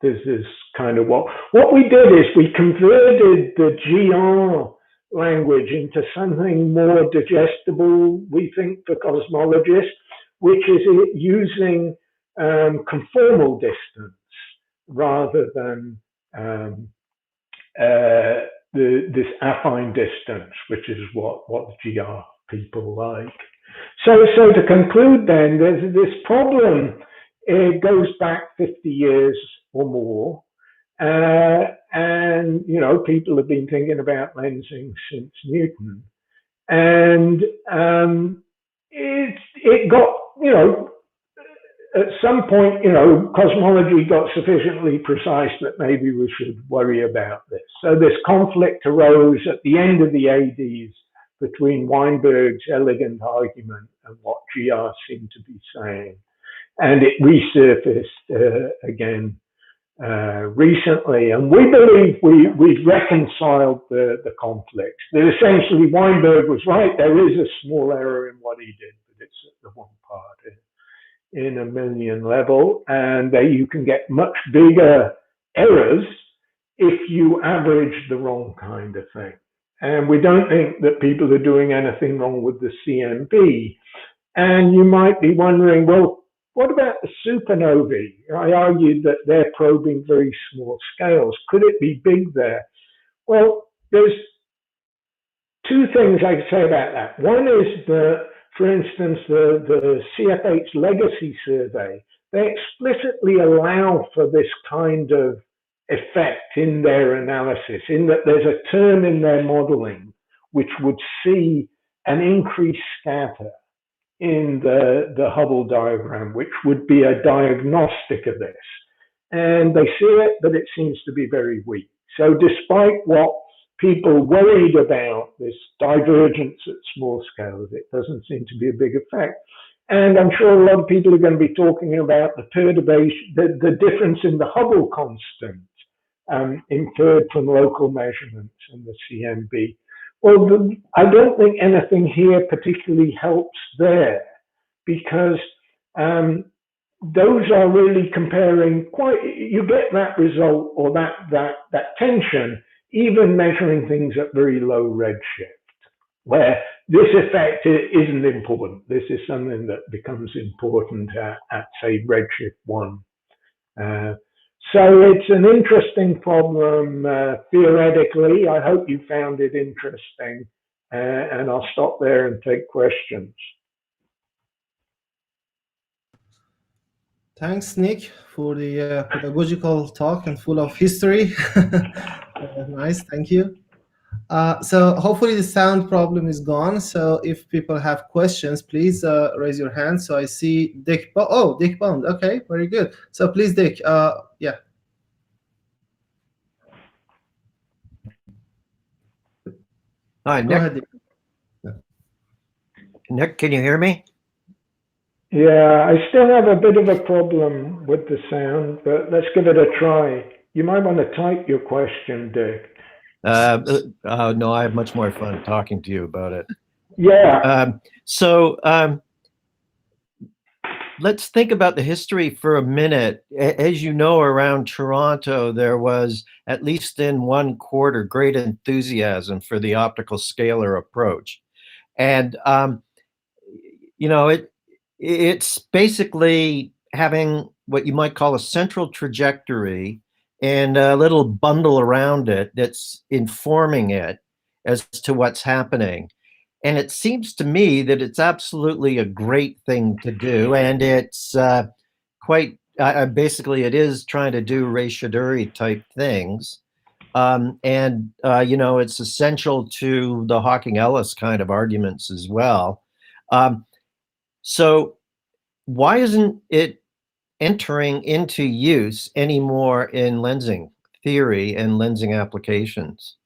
this is kind of what we did is we converted the GR language into something more digestible, we think, for cosmologists, which is using conformal distance rather than this affine distance, which is what the GR people like. So to conclude then, there's this problem. It goes back 50 years or more. And, you know, people have been thinking about lensing since Newton. And it got, you know, at some point, you know, cosmology got sufficiently precise that maybe we should worry about this. So this conflict arose at the end of the 80s between Weinberg's elegant argument and what GR seemed to be saying. And it resurfaced again recently. And we believe we've reconciled the conflicts. That essentially Weinberg was right, there is a small error in what he did, but it's at the one part in a million level, and that you can get much bigger errors if you average the wrong kind of thing. And we don't think that people are doing anything wrong with the CMB. And you might be wondering, well, what about the supernovae? I argued that they're probing very small scales. Could it be big there? Well, there's two things I could say about that. One is that, for instance, the CFH legacy survey, they explicitly allow for this kind of effect in their analysis, in that there's a term in their modeling which would see an increased scatter in the Hubble diagram, which would be a diagnostic of this. And they see it, but it seems to be very weak. So despite what people worried about, this divergence at small scales, it doesn't seem to be a big effect. And I'm sure a lot of people are going to be talking about the perturbation, the difference in the Hubble constant inferred from local measurements in the CMB. Well, I don't think anything here particularly helps there, because those are really comparing you get that result or that tension even measuring things at very low redshift, where this effect isn't important. This is something that becomes important at say, redshift 1. So it's an interesting problem theoretically. I hope you found it interesting, and I'll stop there and take questions. Thanks, Nick, for the pedagogical talk and full of history. Nice, thank you. So hopefully the sound problem is gone. So if people have questions, please raise your hand. So I see Dick. Oh, Dick Bond. Okay, very good. So please, Dick. Yeah. Hi, Nick. Go ahead, Dick. Nick, can you hear me? Yeah, I still have a bit of a problem with the sound, but let's give it a try. You might want to type your question, Dick. No, I have much more fun talking to you about it. Yeah. Let's think about the history for a minute. As you know, around Toronto, there was, at least in one quarter, great enthusiasm for the optical scalar approach. And, you know, it's basically having what you might call a central trajectory and a little bundle around it that's informing it as to what's happening. And it seems to me that it's absolutely a great thing to do. And it's quite, basically it is trying to do Riess type things. You know, it's essential to the Hawking-Ellis kind of arguments as well. So why isn't it entering into use anymore in lensing theory and lensing applications?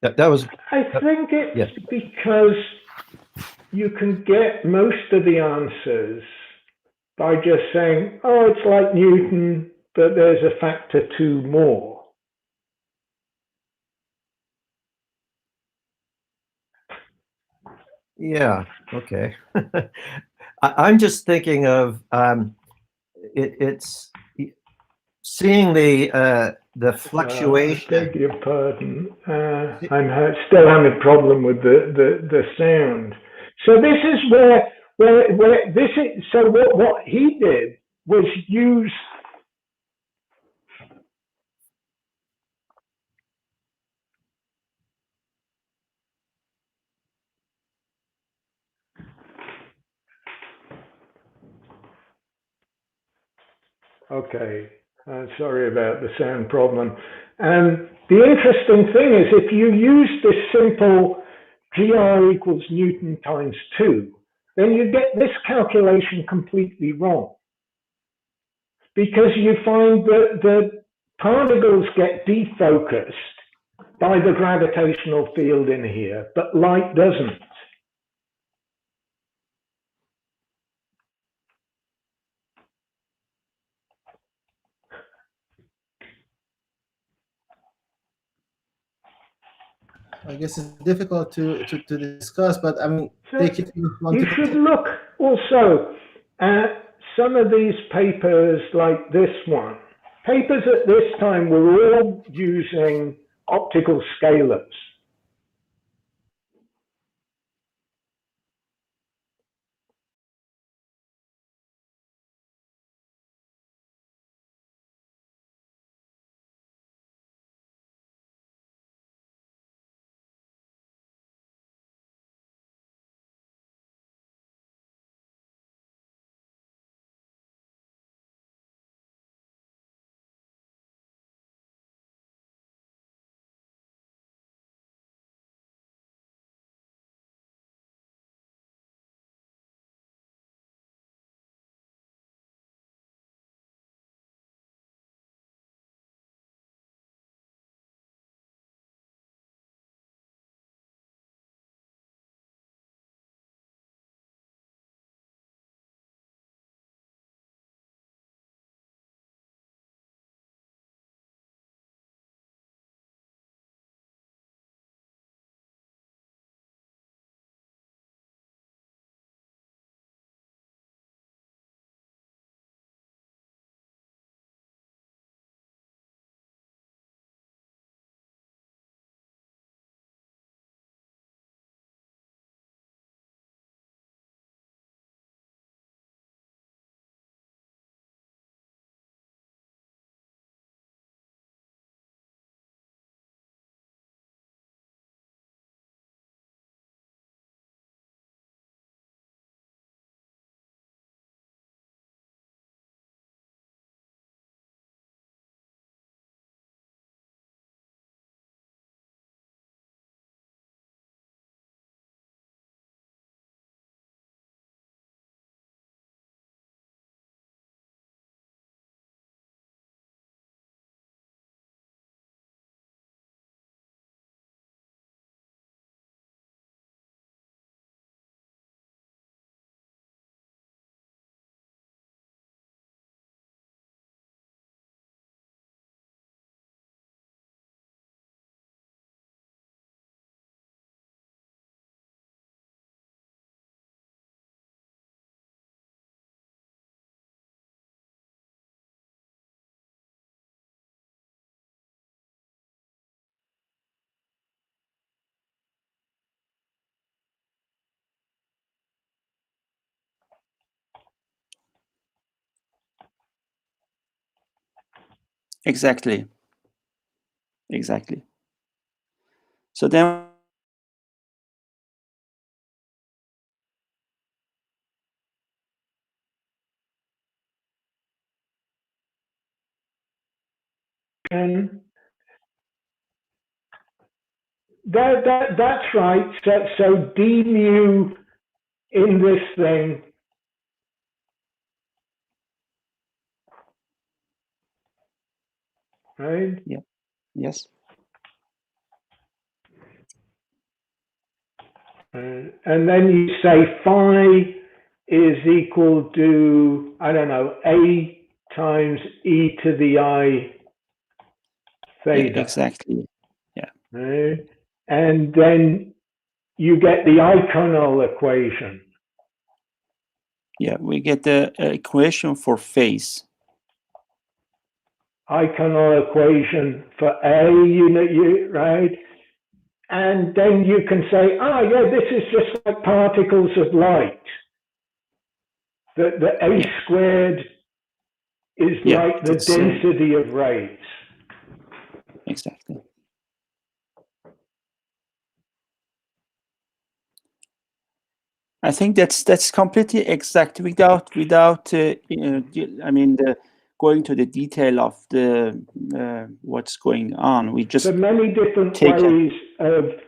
That was. I think it's because you can get most of the answers by just saying, oh, it's like Newton, but there's a factor 2 more. Yeah, okay. I'm just thinking of it's seeing the fluctuation. I beg your pardon. I'm still having a problem with the sound. So this is where this is. So what he did was use. Okay, sorry about the sound problem. And the interesting thing is, if you use this simple GR equals Newton times 2, then you get this calculation completely wrong. Because you find that the particles get defocused by the gravitational field in here, but light doesn't. I guess it's difficult to discuss, but I mean, So take it. you should look also at some of these papers like this one. Papers at this time were all using optical scalars. Exactly. Exactly. So then That's right. So d mu in this thing. Right? Yeah. Yes. And then you say phi is equal to, I don't know, A times e to the I theta. Yeah, exactly. Yeah. Right? And then you get the iconal equation. Yeah, we get the equation for phase. Iconal equation for A, right? And then you can say, yeah, this is just like particles of light. The A squared is like the density of rays. Exactly. I think that's completely exact without I mean, going to the detail of the what's going on. We just many different ways of